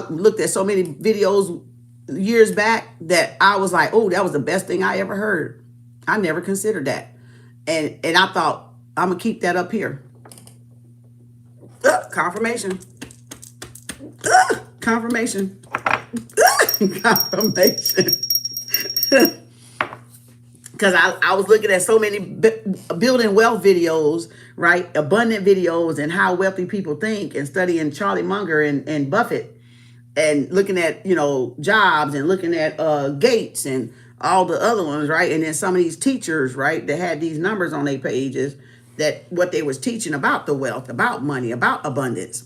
looked at so many videos years back that I was like, oh, that was the best thing I ever heard. I never considered that. And I thought, I'm going to keep that up here. Confirmation. Confirmation. Confirmation. Because I was looking at so many building wealth videos, right? Abundant videos and how wealthy people think, and studying Charlie Munger and Buffett, and looking at, jobs, and looking at Gates and all the other ones, right? And then some of these teachers, right, that had these numbers on their pages, that what they was teaching about the wealth, about money, about abundance.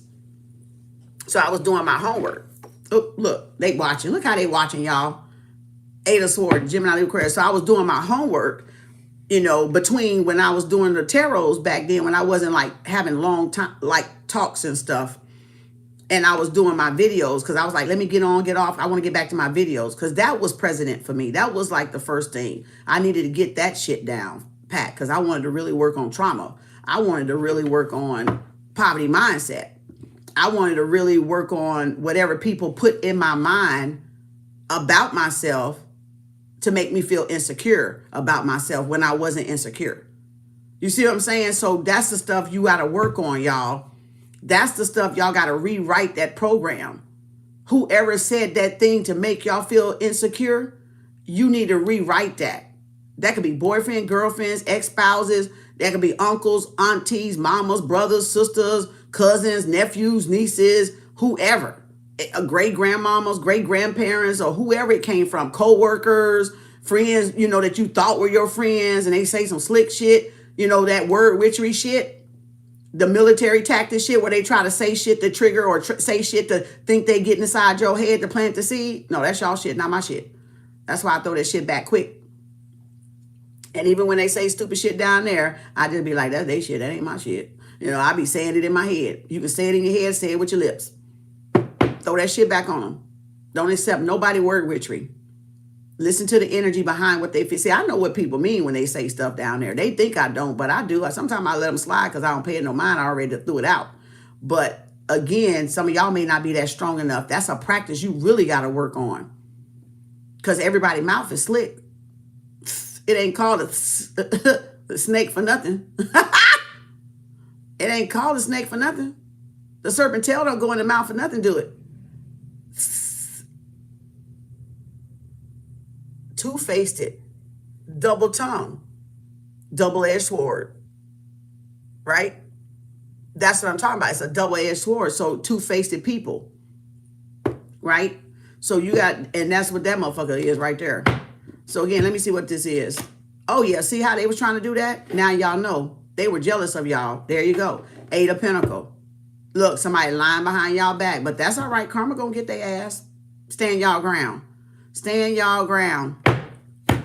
So I was doing my homework. Oh, look, they watching. Look how they watching, y'all. Eight of Swords, Gemini, Aquarius. So I was doing my homework, you know, between when I was doing the tarots back then, when I wasn't like having long time, like talks and stuff. And I was doing my videos because I was like, let me get on, get off. I want to get back to my videos because that was president for me. That was like the first thing. I needed to get that shit down, pat, because I wanted to really work on trauma. I wanted to really work on poverty mindset. I wanted to really work on whatever people put in my mind about myself to make me feel insecure about myself when I wasn't insecure. You see what I'm saying? So that's the stuff you got to work on, y'all. That's the stuff y'all got to rewrite that program. Whoever said that thing to make y'all feel insecure, you need to rewrite that. That could be boyfriend, girlfriends, ex-spouses. That could be uncles, aunties, mamas, brothers, sisters, cousins, nephews, nieces, whoever. Great-grandmamas, great-grandparents, or whoever it came from. Co-workers, friends, you know, that you thought were your friends, and they say some slick shit. You know, that word witchery shit. The military tactic shit where they try to say shit to trigger or say shit to think they getting inside your head to plant the seed. No, that's y'all shit, not my shit. That's why I throw that shit back quick. And even when they say stupid shit down there, I just be like, that's they shit. That ain't my shit. You know, I be saying it in my head. You can say it in your head, say it with your lips. Throw that shit back on them. Don't accept nobody word witchery. Listen to the energy behind what they feel. See, I know what people mean when they say stuff down there. They think I don't, but I do. Sometimes I let them slide because I don't pay it no mind. I already threw it out. But again, some of y'all may not be that strong enough. That's a practice you really got to work on. Because everybody's mouth is slick. It ain't called a snake for nothing. It ain't called a snake for nothing. The serpent tail don't go in the mouth for nothing, do it. Two-faced it, double tongue, double-edged sword, right? That's what I'm talking about. It's a double-edged sword. So two-faced people, right? So you got, and that's what that motherfucker is right there. So again, let me see what this is. Oh yeah, see how they was trying to do that? Now y'all know. They were jealous of y'all. There you go. Eight of Pentacles. Look, somebody lying behind y'all back, but that's all right. Karma gonna get their ass. Stand y'all ground. Stand y'all ground.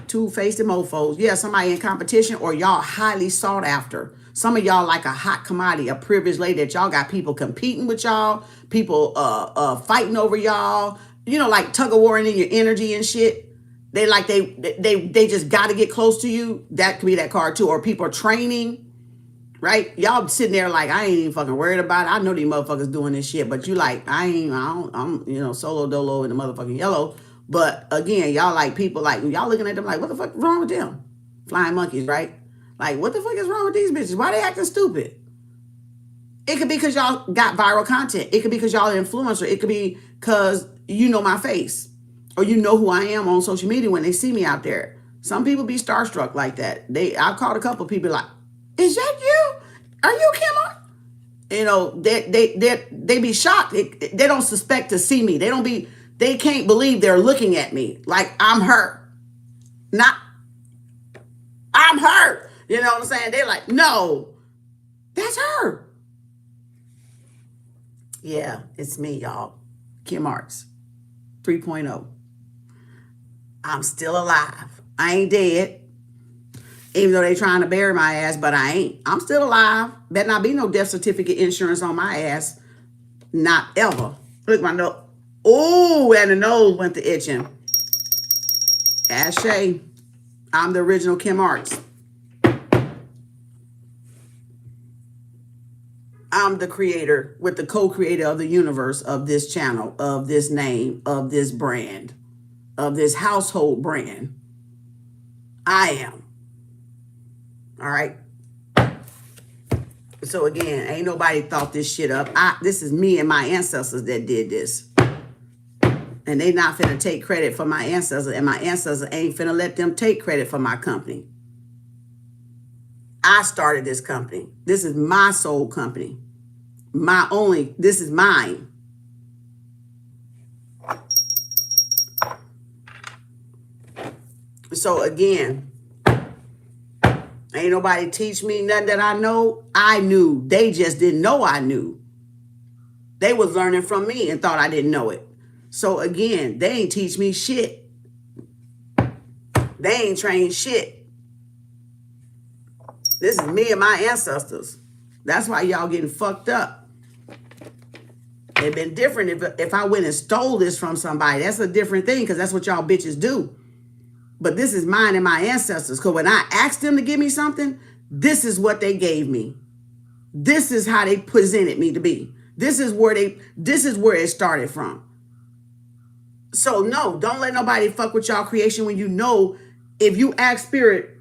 Two-faced mofos. Yeah, somebody in competition or y'all highly sought after. Some of y'all like a hot commodity, a privileged lady that y'all got people competing with y'all, people fighting over y'all, you know, like tug of warring in your energy and shit. They like they just got to get close to you. That could be that card too. Or people are training, right? Y'all sitting there like, I ain't even fucking worried about it. I know these motherfuckers doing this shit, but you like, I'm, you know, solo dolo in the motherfucking yellow. But again, y'all like people like, y'all looking at them like, what the fuck is wrong with them? Flying monkeys, right? Like, what the fuck is wrong with these bitches? Why they acting stupid? It could be because y'all got viral content. It could be because y'all an influencer. It could be because you know my face or you know who I am on social media when they see me out there. Some people be starstruck like that. I've called a couple people like, is that you? Are you Kem Arts? You know, they be shocked. They don't suspect to see me. They can't believe they're looking at me like I'm her. I'm her. You know what I'm saying? They're like, no, that's her. Yeah, it's me, y'all. Kem Arts 3.0. I'm still alive. I ain't dead. Even though they trying to bury my ass, but I ain't. I'm still alive. Better not be no death certificate insurance on my ass. Not ever. Look at my nose. Oh, and the nose went to itching. Ashay. I'm the original Kem Arts. I'm the creator with the co-creator of the universe of this channel, of this name, of this brand, of this household brand. I am. All right. So again, ain't nobody thought this shit up. This is me and my ancestors that did this. And they not finna take credit for my ancestors, and my ancestors ain't finna let them take credit for my company. I started this company. This is my soul company. This is mine. So again, ain't nobody teach me nothing that I know. I knew. They just didn't know I knew. They was learning from me and thought I didn't know it. So again, they ain't teach me shit. They ain't trained shit. This is me and my ancestors. That's why y'all getting fucked up. It'd been different if I went and stole this from somebody. That's a different thing, because that's what y'all bitches do. But this is mine and my ancestors. Because when I asked them to give me something, this is what they gave me. This is how they presented me to be. This is where it started from. So no, don't let nobody fuck with y'all creation when you know if you ask spirit,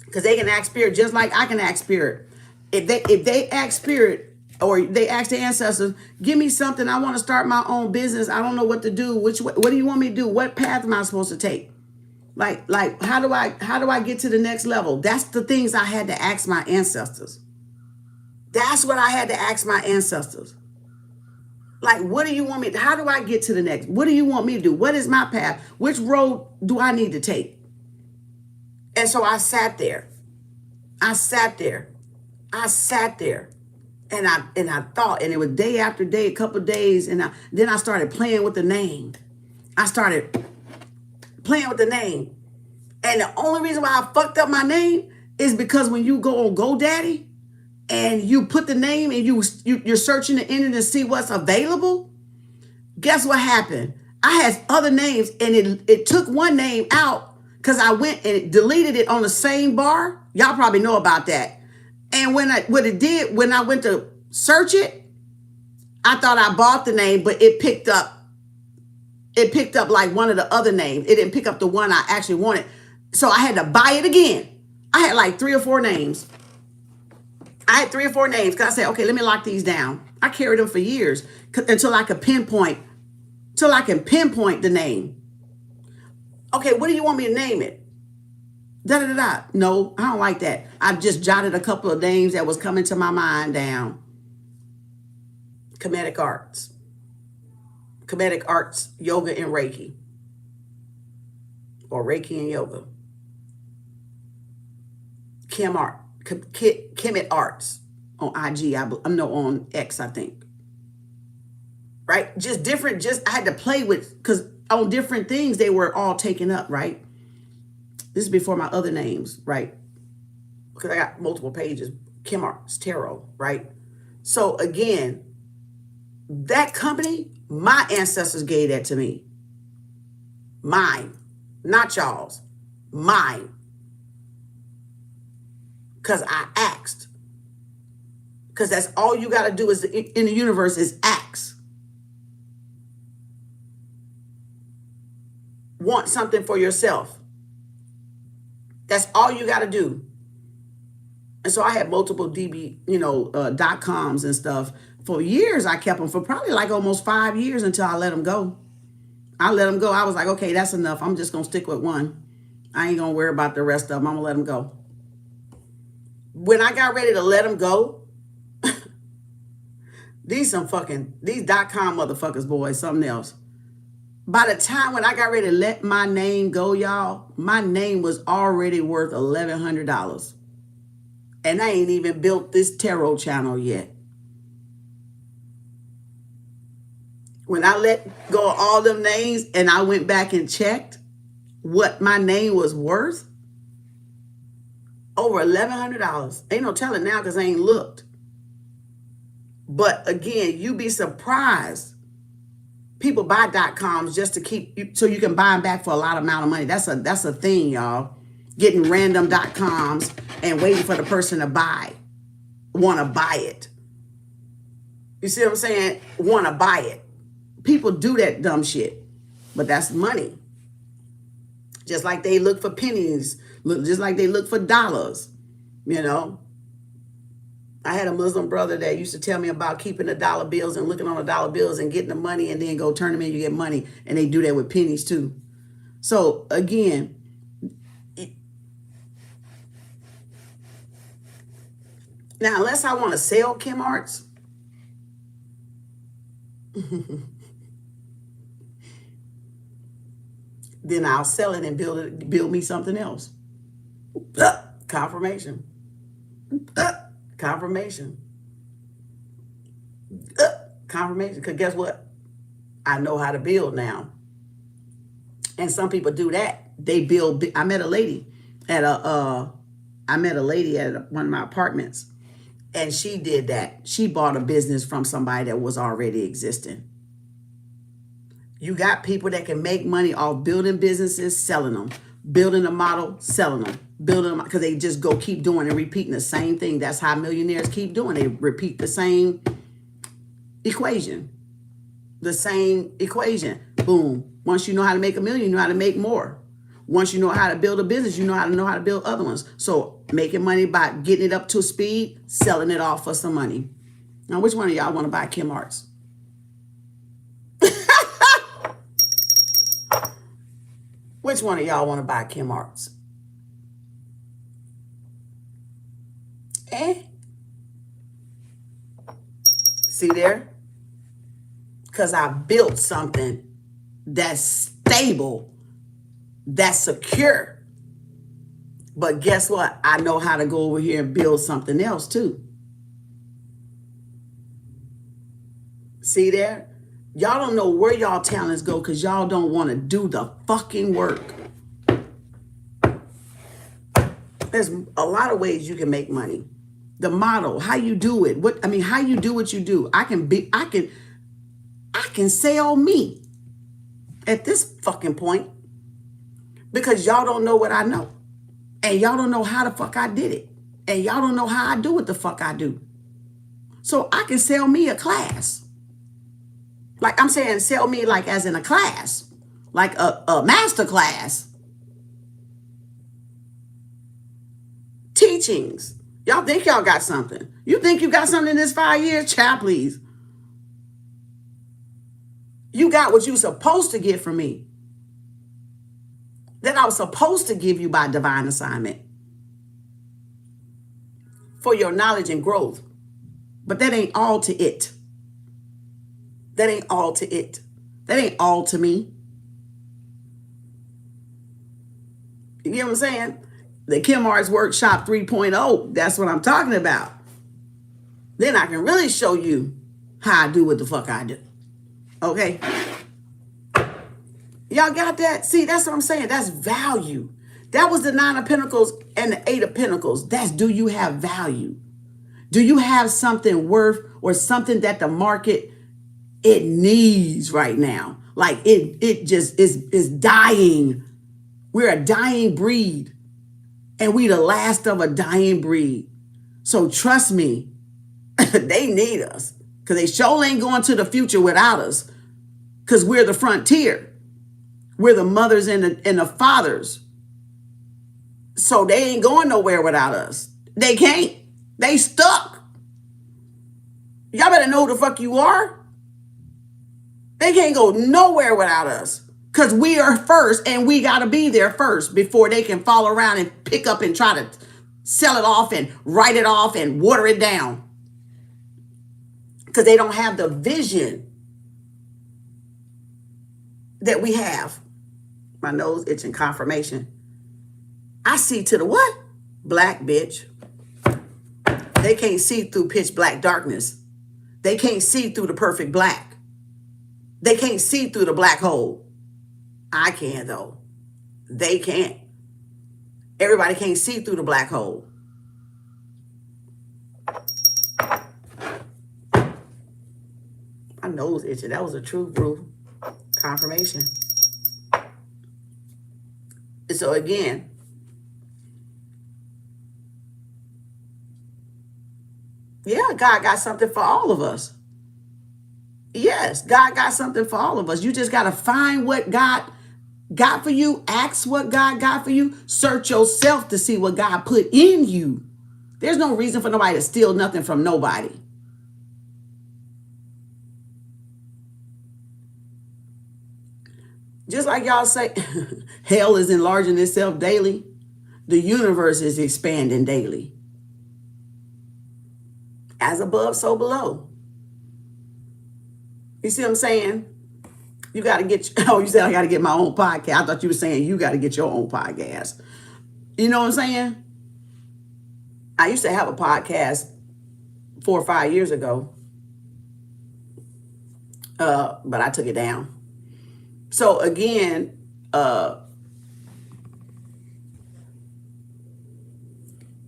because they can ask spirit just like I can ask spirit. If they ask spirit, or they ask the ancestors, give me something, I want to start my own business, I don't know what to do, what do you want me to do, what path am I supposed to take, like how do I get to the next level? That's the things I had to ask my ancestors. That's what I had to ask my ancestors. Like, what do you want me to, how do I get to the next, what do you want me to do, what is my path, which road do I need to take? And so I sat there and I thought, and it was day after day, a couple of days, and then I started playing with the name. And the only reason why I fucked up my name is because when you go on GoDaddy and you put the name and you're searching the internet to see what's available, guess what happened? I had other names, and it took one name out because I went and deleted it on the same bar. Y'all probably know about that. And when I went to search it, I thought I bought the name, but it picked up like one of the other names. It didn't pick up the one I actually wanted. So I had to buy it again. I had like 3 or 4 names. Because I said, okay, let me lock these down. I carried them for years until I could pinpoint the name. Okay, what do you want me to name it? Da-da-da-da. No, I don't like that. I just jotted a couple of names that was coming to my mind down. Comedic Arts, Yoga and Reiki. Or Reiki and Yoga. Kem Arts on IG. On X, I think. Right? I had to play with, because on different things, they were all taken up, right? This is before my other names, right? Because I got multiple pages. Kem Arts, Tarot, right? So again, that company, my ancestors gave that to me. Mine, not y'all's. Mine. Because I asked. Because that's all you got to do is in the universe is ask. Want something for yourself. That's all you got to do. And so I had multiple .coms and stuff. For years, I kept them for probably like almost 5 years until I let them go. I was like, okay, that's enough. I'm just going to stick with one. I ain't going to worry about the rest of them. I'm going to let them go. When I got ready to let them go, these .com motherfuckers, boys, something else. By the time when I got ready to let my name go, y'all, my name was already worth $1,100. And I ain't even built this tarot channel yet. When I let go of all them names and I went back and checked what my name was worth, over $1,100. Ain't no telling now because I ain't looked. But again, you be surprised. People buy .coms just to keep, so you can buy them back for a lot amount of money. That's a thing, y'all. Getting random .coms and waiting for the person to want to buy it. You see what I'm saying? Want to buy it. People do that dumb shit, but that's money. Just like they look for pennies, just like they look for dollars, you know. I had a Muslim brother that used to tell me about keeping the dollar bills and looking on the dollar bills and getting the money and then go turn them in, you get money. And they do that with pennies too. So again, now unless I want to sell Kem Arts, then I'll sell it and build me something else. Confirmation. Confirmation. Confirmation. Because guess what? I know how to build now. And some people do that. They build. I met a lady at one of my apartments, and she did that. She bought a business from somebody that was already existing. You got people that can make money off building businesses, selling them, building a model, selling them, building them, because they just keep doing and repeating the same thing. That's how millionaires keep doing. They repeat the same equation. The same equation. Boom. Once you know how to make $1 million, you know how to make more. Once you know how to build a business, you know how to build other ones. So making money by getting it up to speed, selling it off for some money. Now, which one of y'all want to buy Kem Arts? Which one of y'all want to buy Kem Arts? See there? Because I built something that's stable, that's secure. But guess what? I know how to go over here and build something else too. See there? Y'all don't know where y'all talents go because y'all don't want to do the fucking work. There's a lot of ways you can make money. The model, how you do it. How you do what you do. I can sell me at this fucking point because y'all don't know what I know. And y'all don't know how the fuck I did it. And y'all don't know how I do what the fuck I do. So I can sell me a class. Like I'm saying, sell me like as in a class, like a master class. Teachings. Y'all think y'all got something. You think you got something in this 5 years? Child, please. You got what you supposed to get from me. That I was supposed to give you by divine assignment. For your knowledge and growth. But that ain't all to it. That ain't all to it. That ain't all to me. You get what I'm saying? The Kem Arts Workshop 3.0, that's what I'm talking about. Then I can really show you how I do what the fuck I do. Okay? Y'all got that? See, that's what I'm saying. That's value. That was the 9 of Pentacles and the 8 of Pentacles. That's, do you have value? Do you have something worth or something that the market, it needs right now? Like it just is dying. We're a dying breed. And we the last of a dying breed. So trust me, they need us. Because they sure ain't going to the future without us. Because we're the frontier. We're the mothers and the fathers. So they ain't going nowhere without us. They can't. They stuck. Y'all better know who the fuck you are. They can't go nowhere without us. Because we are first and we got to be there first before they can fall around and pick up and try to sell it off and write it off and water it down. Because they don't have the vision that we have. My nose itching, confirmation. I see to the what? Black bitch. They can't see through pitch black darkness. They can't see through the perfect black. They can't see through the black hole. I can though. They can't. Everybody can't see through the black hole. My nose itching. That was a true proof. Confirmation. And so again, yeah, God got something for all of us. Yes, God got something for all of us. You just got to find what God got for you. Ask what God got for you. Search yourself to see what God put in you. There's no reason for nobody to steal nothing from nobody. Just like y'all say, hell is enlarging itself daily. The universe is expanding daily. As above, so below. You see what I'm saying? You got to get, you said I got to get my own podcast. I thought you were saying you got to get your own podcast. You know what I'm saying? I used to have a podcast 4 or 5 years ago. but I took it down. So again,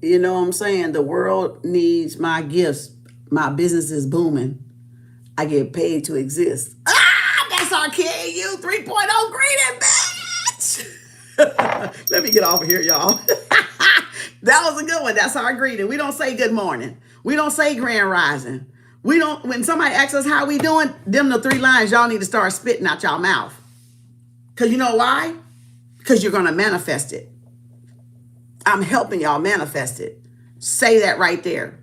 you know what I'm saying? The world needs my gifts. My business is booming. I get paid to exist. That's our KAU 3.0 greeting, bitch. Let me get off of here, y'all. That was a good one. That's our greeting. We don't say good morning. We don't say grand rising. We don't, when somebody asks us how we doing, them the 3 lines y'all need to start spitting out y'all mouth. Because you know why? Because you're going to manifest it. I'm helping y'all manifest it. Say that right there.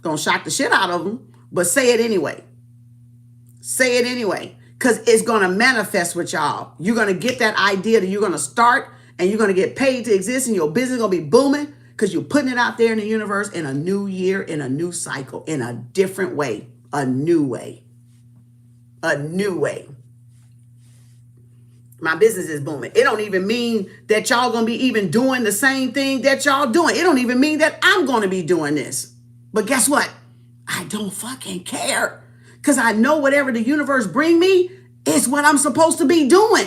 Gonna shock the shit out of them, but say it anyway. Say it anyway. Because it's going to manifest with y'all. You're going to get that idea that you're going to start and you're going to get paid to exist and your business is going to be booming because you're putting it out there in the universe in a new year, in a new cycle, in a different way, a new way, a new way. My business is booming. It don't even mean that y'all going to be even doing the same thing that y'all doing. It don't even mean that I'm going to be doing this. But guess what? I don't fucking care. Because I know whatever the universe bring me is what I'm supposed to be doing.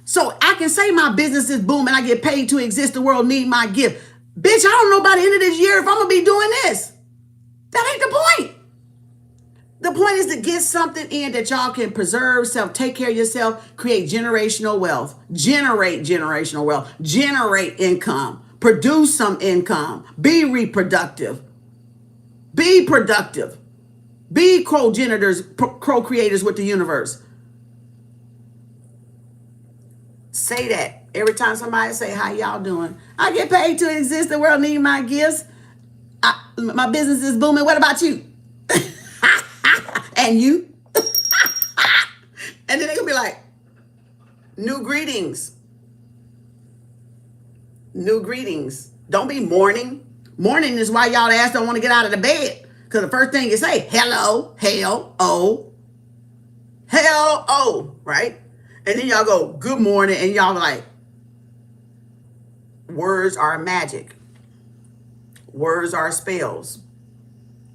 So I can say my business is booming. I get paid to exist. The world need my gift. Bitch, I don't know by the end of this year if I'm going to be doing this. That ain't the point. The point is to get something in that y'all can preserve self, take care of yourself, create generational wealth, generate generational wealth, generate income, produce some income, be reproductive, be productive. Be co-generators, co-creators with the universe. Say that. Every time somebody say, how y'all doing? I get paid to exist. The world need my gifts. My business is booming. What about you? And you? And then they gonna be like, new greetings. New greetings. Don't be mourning. Mourning is why y'all ass don't want to get out of the bed. Because the first thing you say, hello, hell, oh, right? And then y'all go, good morning, and y'all like, words are magic. Words are spells.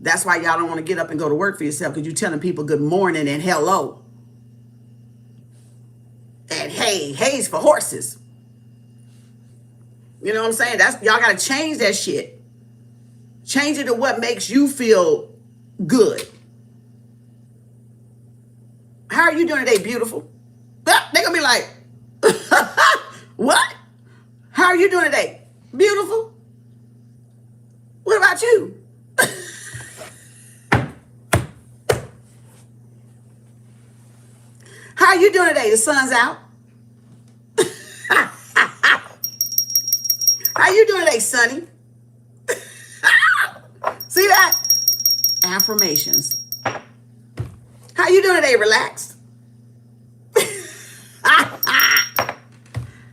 That's why y'all don't want to get up and go to work for yourself, because you're telling people good morning and hello. And hey, hey's for horses. You know what I'm saying? Y'all got to change that shit. Change it to what makes you feel good. How are you doing today, beautiful? They're going to be like, what? How are you doing today? Beautiful? What about you? How are you doing today? The sun's out. How you doing today, Sonny? See that? Affirmations. How you doing today? Relaxed.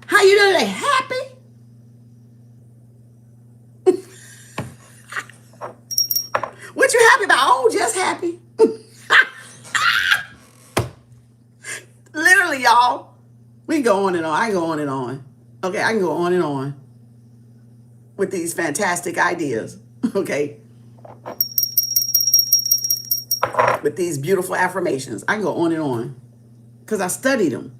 How you doing today? Happy? What you happy about? Oh, just happy. Literally, y'all. We can go on and on. I can go on and on. Okay, I can go on and on with these fantastic ideas. Okay. With these beautiful affirmations. I can go on and on because I studied them.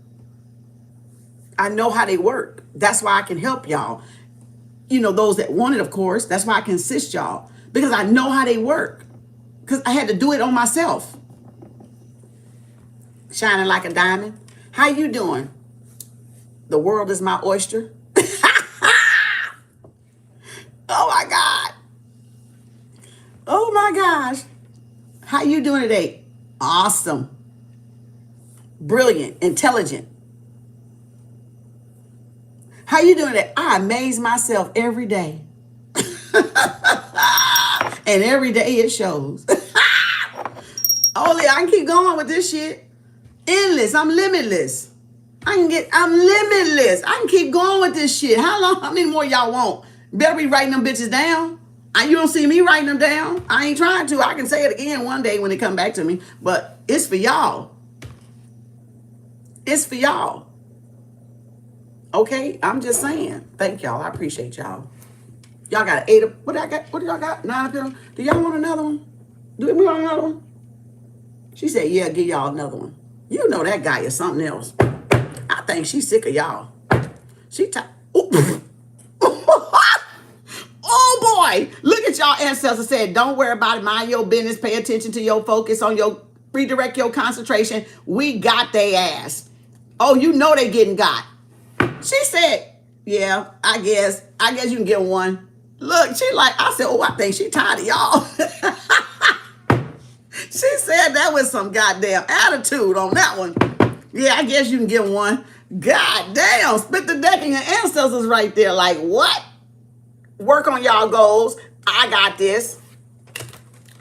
I know how they work. That's why I can help y'all. You know, those that want it, of course. That's why I can assist y'all, because I know how they work, because I had to do it on myself. Shining like a diamond. How you doing? The world is my oyster. Oh my God. Oh my gosh. How you doing today? Awesome. Brilliant. Intelligent. How you doing today? I amaze myself every day. And every day it shows. Only I can keep going with this shit. Endless. I'm limitless. I'm limitless. I can keep going with this shit. How many more y'all want? Better be writing them bitches down. You don't see me writing them down. I ain't trying to. I can say it again one day when it come back to me. But it's for y'all. It's for y'all. Okay? I'm just saying. Thank y'all. I appreciate y'all. Y'all got an 8 of... What I got? What do y'all got? 9 of them. Do y'all want another one? Do we want another one? She said, yeah, give y'all another one. You know that guy is something else. I think she's sick of y'all. She Oh boy, look at y'all ancestors said, don't worry about it, mind your business, pay attention to your focus on your, redirect your concentration. We got they ass. Oh, you know they getting got. She said, yeah, I guess you can get one. Look, she like, I said, oh, I think she tired of y'all. She said that was some goddamn attitude on that one. Yeah, I guess you can get one. God damn, split the deck and your ancestors right there. Like, what? Work on y'all goals. I got this.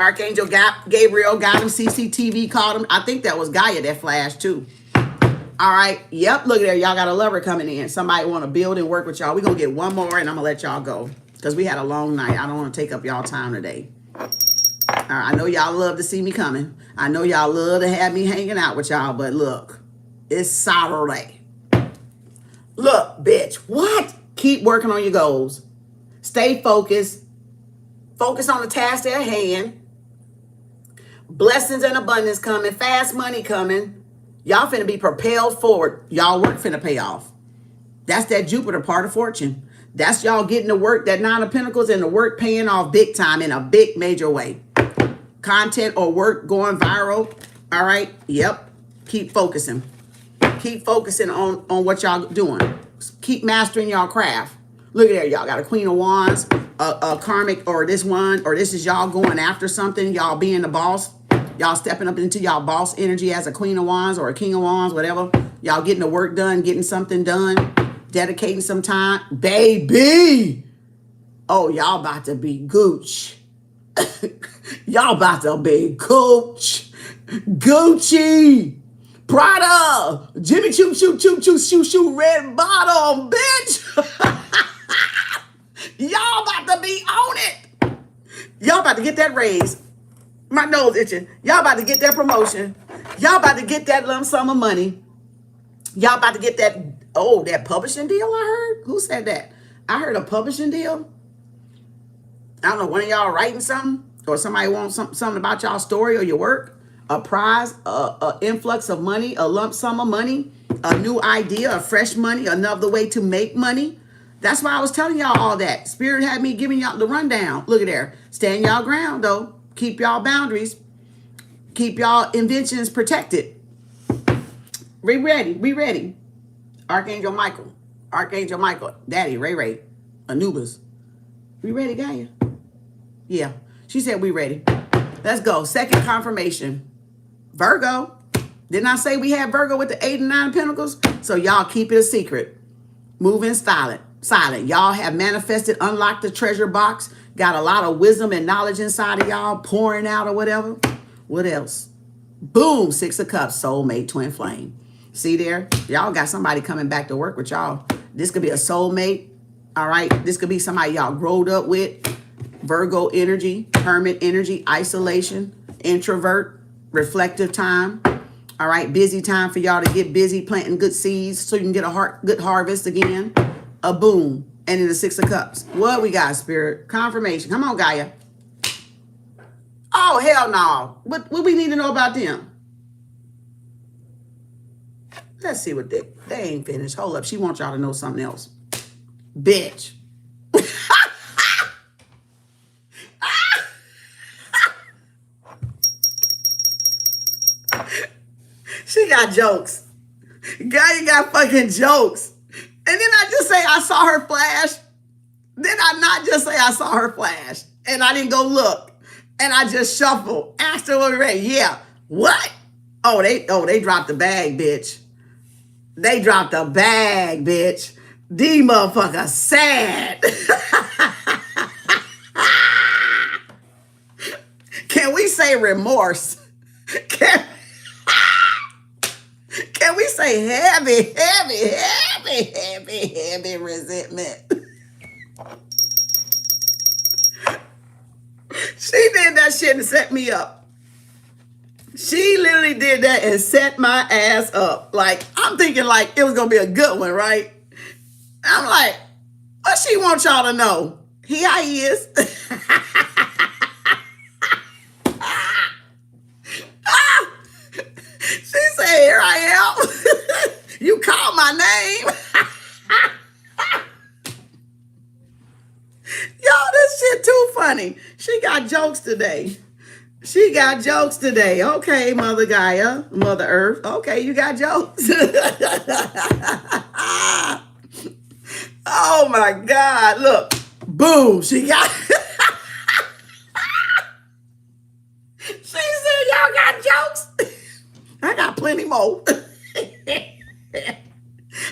Archangel Gabriel got him. CCTV called him. I think that was Gaia that flashed too. All right. Yep. Look at there. Y'all got a lover coming in. Somebody want to build and work with y'all. We're going to get one more and I'm going to let y'all go because we had a long night. I don't want to take up y'all time today. All right. I know y'all love to see me coming. I know y'all love to have me hanging out with y'all, but look, it's Saturday. Look, bitch, what? Keep working on your goals. Stay focused. Focus on the task at hand. Blessings and abundance coming. Fast money coming. Y'all finna be propelled forward. Y'all work finna pay off. That's that Jupiter part of fortune. That's y'all getting the work, that 9 of Pentacles, and the work paying off big time in a big major way. Content or work going viral. All right. Yep. Keep focusing. Keep focusing on what y'all doing. Keep mastering y'all craft. Look at there. Y'all got a Queen of Wands, a karmic, or this one, or this is y'all going after something. Y'all being the boss. Y'all stepping up into y'all boss energy as a Queen of Wands or a King of Wands, whatever. Y'all getting the work done, getting something done, dedicating some time. Baby. Oh, y'all about to be gooch. Y'all about to be Coach. Gucci. Prada. Jimmy Choo Choo Choo Choo Choo Choo Red Bottom, bitch. Y'all about to be on it. Y'all about to get that raise. My nose itching. Y'all about to get that promotion. Y'all about to get that lump sum of money. Y'all about to get that, that publishing deal I heard? Who said that? I heard a publishing deal. I don't know, one of y'all writing something or somebody wants something about y'all story or your work, a prize, a influx of money, a lump sum of money, a new idea, a fresh money, another way to make money. That's why I was telling y'all all that. Spirit had me giving y'all the rundown. Look at there. Stand y'all ground, though. Keep y'all boundaries. Keep y'all inventions protected. We ready. We ready. Archangel Michael. Daddy, Ray. Anubis. We ready, Gaia? Yeah. She said we ready. Let's go. Second confirmation. Virgo. Didn't I say we had Virgo with the 8 and 9 Pentacles? So y'all keep it a secret. Moving silent. Y'all have manifested, unlocked the treasure box. Got a lot of wisdom and knowledge inside of y'all pouring out or whatever. What else? Boom. 6 of Cups. Soulmate, twin flame. See there? Y'all got somebody coming back to work with y'all. This could be a soulmate. All right. This could be somebody y'all growed up with. Virgo energy, hermit energy, isolation, introvert, reflective time. All right. Busy time for y'all to get busy planting good seeds so you can get a good harvest again. A boom. And in the 6 of Cups. What we got, Spirit? Confirmation. Come on, Gaia. Oh, hell no. What we need to know about them? Let's see what they ain't finished. Hold up. She wants y'all to know something else. Bitch. She got jokes. Gaia got fucking jokes. And then I just say I saw her flash. Did I not just say I saw her flash? And I didn't go look. And I just shuffled. Asked her what we ready. Yeah. What? Oh, they dropped the bag, bitch. They dropped the bag, bitch. These motherfuckers sad. Can we say remorse? Can we say heavy resentment? She did that shit and set me up. She literally did that and set my ass up. Like, I'm thinking like it was going to be a good one, right? I'm like, what she want y'all to know? Here he is. my name. Y'all, this shit too funny. She got jokes today. She got jokes today. Okay, Mother Gaia, Mother Earth. Okay, you got jokes. Oh my God. Look. Boom. She got... She said, y'all got jokes? I got plenty more.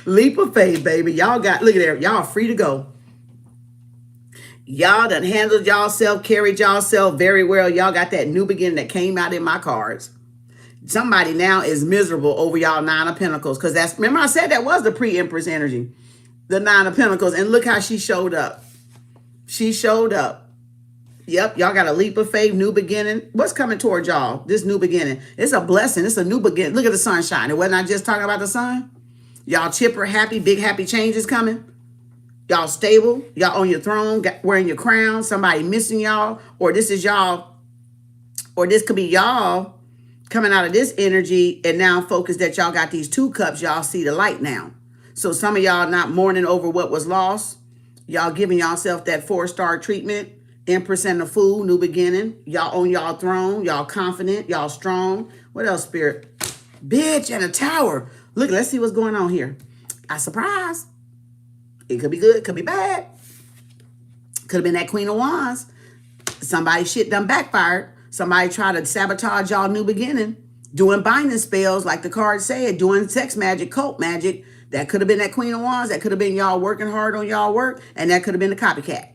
Leap of faith, baby. Y'all got... Look at there. Y'all free to go. Y'all done handled y'allself, carried y'allself very well. Y'all got that new beginning that came out in my cards. Somebody now is miserable over y'all Nine of Pentacles. Because that's... Remember I said that was the pre-Empress energy. The Nine of Pentacles. And look how she showed up. She showed up. Yep, y'all got a leap of faith, new beginning. What's coming toward y'all? This new beginning. It's a blessing. It's a new beginning. Look at the sunshine. And wasn't I just talking about the sun? Y'all chipper, happy, big happy changes coming. Y'all stable. Y'all on your throne, wearing your crown. Somebody missing y'all. Or this is y'all. Or this could be y'all coming out of this energy and now focus that y'all got these two cups. Y'all see the light now. So some of y'all not mourning over what was lost. Y'all giving yourself that 4-star treatment. Empress and the Fool, new beginning. Y'all on y'all throne. Y'all confident. Y'all strong. What else, Spirit? Bitch and a Tower. Look, let's see what's going on here. A surprise. It could be good. It could be bad. Could have been that Queen of Wands. Somebody shit done backfired. Somebody tried to sabotage y'all new beginning. Doing binding spells, like the card said. Doing sex magic, cult magic. That could have been that Queen of Wands. That could have been y'all working hard on y'all work. And that could have been the copycat.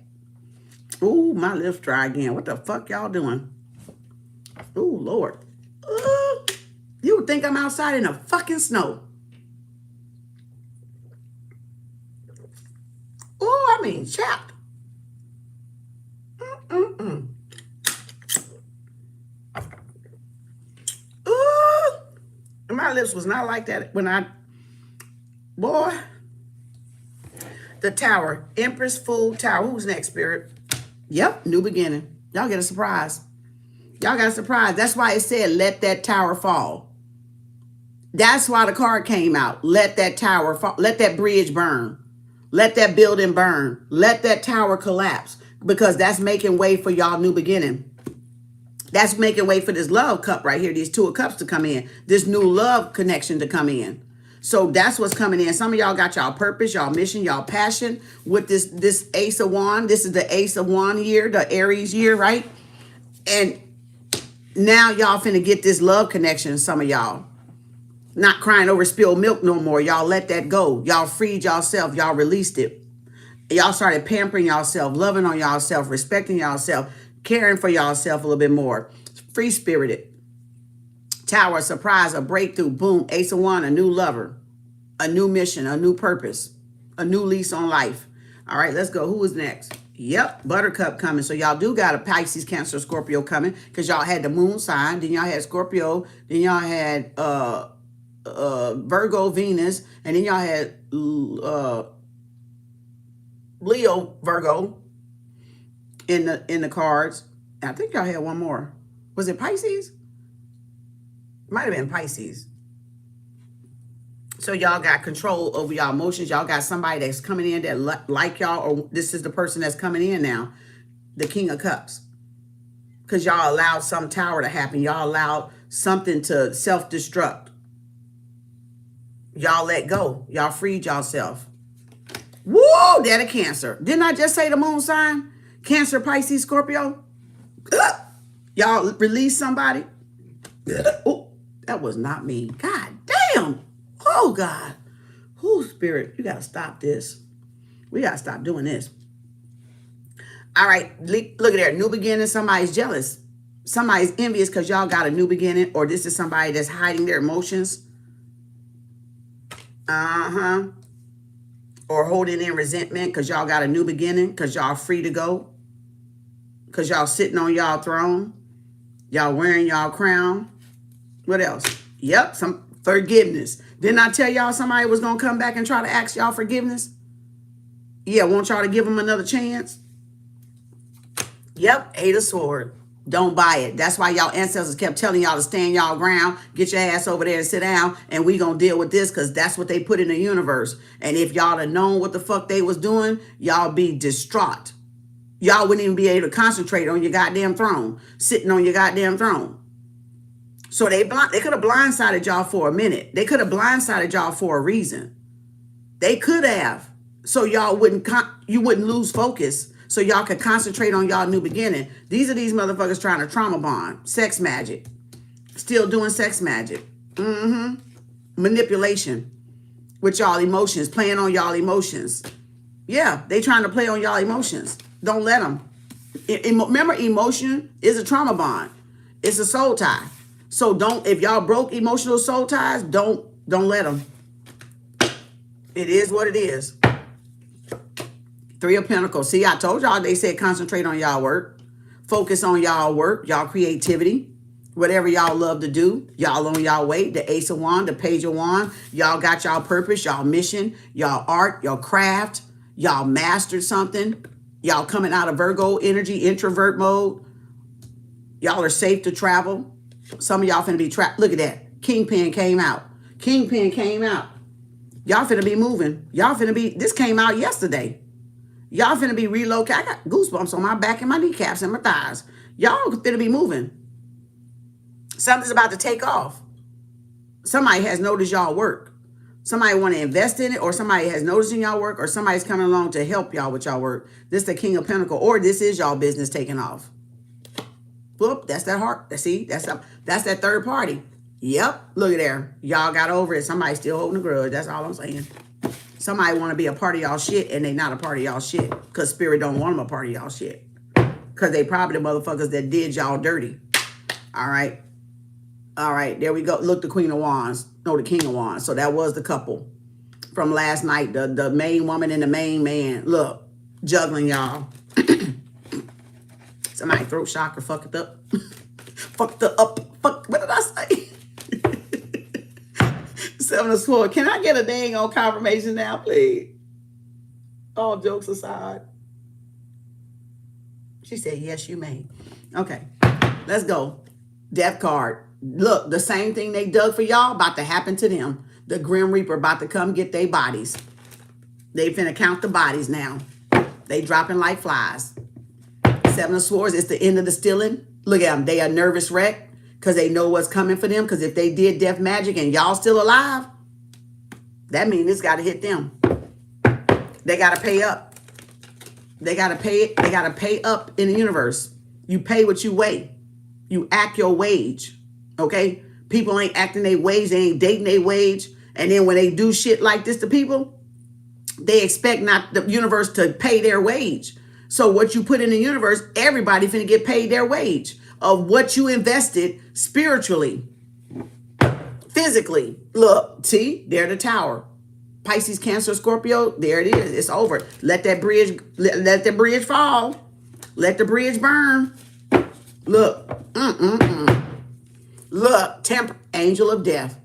Ooh, my lips dry again. What the fuck y'all doing? Ooh, Lord. You would think I'm outside in the fucking snow. Ooh, I mean, chapped. Ooh. My lips was not like that when I... Boy. The Tower. Empress, Fool, Tower. Who's next, Spirit? Yep, new beginning. Y'all get a surprise. Y'all got a surprise. That's why it said, let that tower fall. That's why the card came out. Let that tower fall. Let that bridge burn. Let that building burn. Let that tower collapse. Because that's making way for y'all new beginning. That's making way for this love cup right here. These Two of Cups to come in. This new love connection to come in. So that's what's coming in. Some of y'all got y'all purpose, y'all mission, y'all passion with this Ace of Wands. This is the Ace of Wands year, the Aries year, right? And now y'all finna get this love connection, some of y'all. Not crying over spilled milk no more. Y'all let that go. Y'all freed yourself. Y'all released it. Y'all started pampering yourself, loving on yourself, respecting yourself, caring for yourself a little bit more. Free-spirited. Tower, surprise, a breakthrough, boom, Ace of Wands, a new lover, a new mission, a new purpose, a new lease on life. All right, let's go. Who is next? Yep, Buttercup coming. So y'all do got a Pisces, Cancer, Scorpio coming because y'all had the moon sign. Then y'all had Scorpio. Then y'all had Virgo, Venus. And then y'all had Leo, Virgo in the cards. And I think y'all had one more. Was it Pisces? Might have been Pisces. So y'all got control over y'all emotions. Y'all got somebody that's coming in that like y'all, or this is the person that's coming in now, the King of Cups. Because y'all allowed some tower to happen. Y'all allowed something to self-destruct. Y'all let go. Y'all freed yourself. Whoa, that a Cancer. Didn't I just say the moon sign? Cancer, Pisces, Scorpio. Y'all release somebody. Oh. That was not me. God damn. Oh, God. Oh, Spirit, you got to stop this. We got to stop doing this. All right. Look at there. New beginning. Somebody's jealous. Somebody's envious because y'all got a new beginning, or this is somebody that's hiding their emotions. Or holding in resentment because y'all got a new beginning, because y'all free to go, because y'all sitting on y'all throne. Y'all wearing y'all crown. What else? Yep, some forgiveness. Didn't I tell y'all somebody was going to come back and try to ask y'all forgiveness? Yeah, want y'all to give them another chance? Yep, 8 of Swords. Don't buy it. That's why y'all ancestors kept telling y'all to stand y'all ground, get your ass over there and sit down, and we gonna deal with this because that's what they put in the universe. And if y'all had known what the fuck they was doing, y'all be distraught. Y'all wouldn't even be able to concentrate on your goddamn throne, sitting on your goddamn throne. So they could have blindsided y'all for a minute. They could have blindsided y'all for a reason. They could have. So y'all you wouldn't lose focus. So y'all could concentrate on y'all new beginning. These are these motherfuckers trying to trauma bond. Sex magic. Still doing sex magic. Manipulation with y'all emotions. Playing on y'all emotions. Yeah, they trying to play on y'all emotions. Don't let them. Remember, emotion is a trauma bond. It's a soul tie. So if y'all broke emotional soul ties, don't let them. It is what it is. 3 of Pentacles. See, I told y'all they said concentrate on y'all work. Focus on y'all work, y'all creativity. Whatever y'all love to do, y'all on y'all way. The Ace of Wands, the Page of Wands. Y'all got y'all purpose, y'all mission, y'all art, y'all craft. Y'all mastered something. Y'all coming out of Virgo energy, introvert mode. Y'all are safe to travel. Some of y'all finna be trapped. Look at that. Kingpin came out. Kingpin came out. Y'all finna be moving. Y'all finna be, this came out yesterday. Y'all finna be relocated. I got goosebumps on my back and my kneecaps and my thighs. Y'all finna be moving. Something's about to take off. Somebody has noticed y'all work. Somebody want to invest in it, or somebody has noticed in y'all work, or somebody's coming along to help y'all with y'all work. This is the King of Pentacles, or this is y'all business taking off. Whoop, that's that heart. See, that's that third party. Yep, look at there. Y'all got over it. Somebody's still holding a grudge. That's all I'm saying. Somebody want to be a part of y'all shit, and they not a part of y'all shit because spirit don't want them a part of y'all shit. Because they probably the motherfuckers that did y'all dirty. All right. All right, there we go. Look, the Queen of Wands. No, the King of Wands. So that was the couple from last night. The main woman and the main man. Look, juggling y'all. Somebody throat chakra fucked up. Fucked up. Fuck. What did I say? 7 of Swords. Can I get a dang on confirmation now, please? All jokes aside. She said, yes, you may. Okay, let's go. Death card. Look, the same thing they dug for y'all about to happen to them. The Grim Reaper about to come get their bodies. They finna count the bodies now. They dropping like flies. 7 of Swords, it's the end of the stealing. Look at them. They are nervous wreck because they know what's coming for them. Because if they did death magic and y'all still alive, that means it's got to hit them. They got to pay up. They got to pay it. They got to pay up in the universe. You pay what you weigh. You act your wage. Okay? People ain't acting their wage. They ain't dating their wage. And then when they do shit like this to people, they expect not the universe to pay their wage. So what you put in the universe, everybody finna get paid their wage of what you invested spiritually, physically. Look, see, there the Tower. Pisces, Cancer, Scorpio, there it is. It's over. Let that bridge, let the bridge fall. Let the bridge burn. Look, Look, Angel of Death,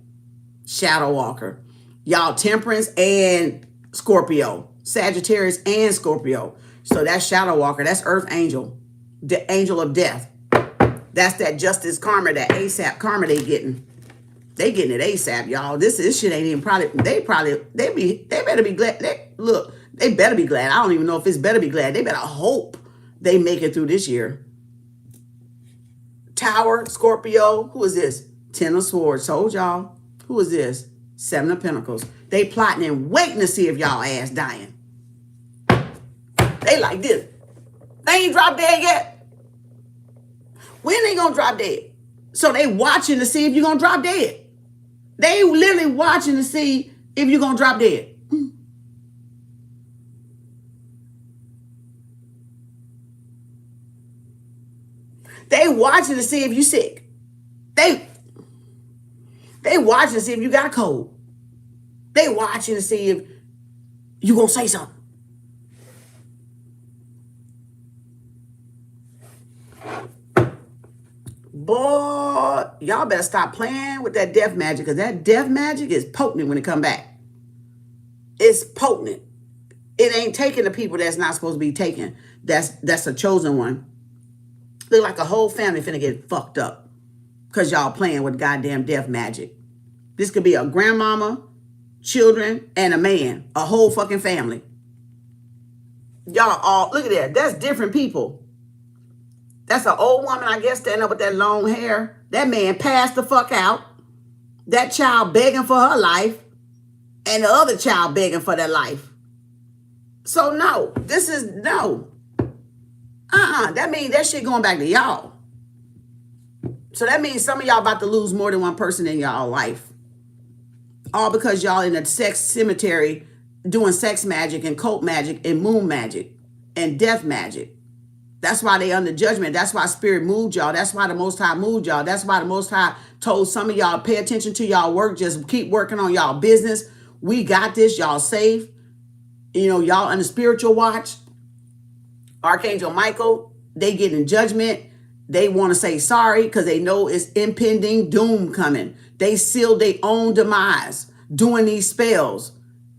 Shadow Walker. Y'all Temperance and Scorpio, Sagittarius and Scorpio. So that's Shadow Walker. That's Earth Angel, the Angel of Death. That's that justice karma, that ASAP karma they getting. They getting it ASAP, y'all. This shit ain't even probably. They better be glad. They better be glad. I don't even know if it's better be glad. They better hope they make it through this year. Tower, Scorpio. Who is this? 10 of Swords. Told y'all. Who is this? 7 of Pentacles. They plotting and waiting to see if y'all ass dying. They like this. They ain't dropped dead yet. When they gonna drop dead? So they watching to see if you're gonna drop dead. They literally watching to see if you're gonna drop dead. They watching to see if you sick. They watching to see if you got a cold. They watching to see if you gonna say something. Boy, y'all better stop playing with that death magic, because that death magic is potent when it come back. It's potent. It ain't taking the people that's not supposed to be taken. That's a chosen one. Look like a whole family finna get fucked up because y'all playing with goddamn death magic. This could be a grandmama, children, and a man. A whole fucking family. Y'all all, look at that. That's different people. That's an old woman, I guess, standing up with that long hair. That man passed the fuck out. That child begging for her life. And the other child begging for their life. So no, this is no. That means that shit going back to y'all. So that means some of y'all about to lose more than one person in y'all life. All because y'all in a sex cemetery doing sex magic and cult magic and moon magic and death magic. That's why they under judgment. That's why spirit moved y'all. That's why the Most High moved y'all. That's why the Most High told some of y'all, pay attention to y'all work. Just keep working on y'all business. We got this. Y'all safe. You know, y'all under spiritual watch. Archangel Michael, they get in judgment. They want to say sorry because they know it's impending doom coming. They sealed their own demise doing these spells.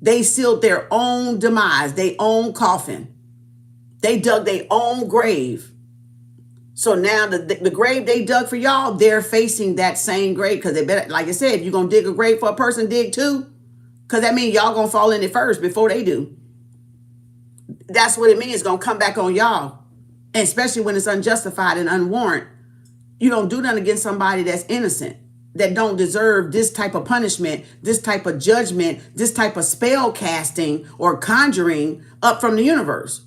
They sealed their own demise, their own coffin. They dug their own grave. So now the grave they dug for y'all, they're facing that same grave because they better, like I said, you're going to dig a grave for a person, dig too. Because that means y'all going to fall in it first before they do. That's what it means. It's going to come back on y'all. And especially when it's unjustified and unwarranted. You don't do nothing against somebody that's innocent, that don't deserve this type of punishment, this type of judgment, this type of spell casting or conjuring up from the universe.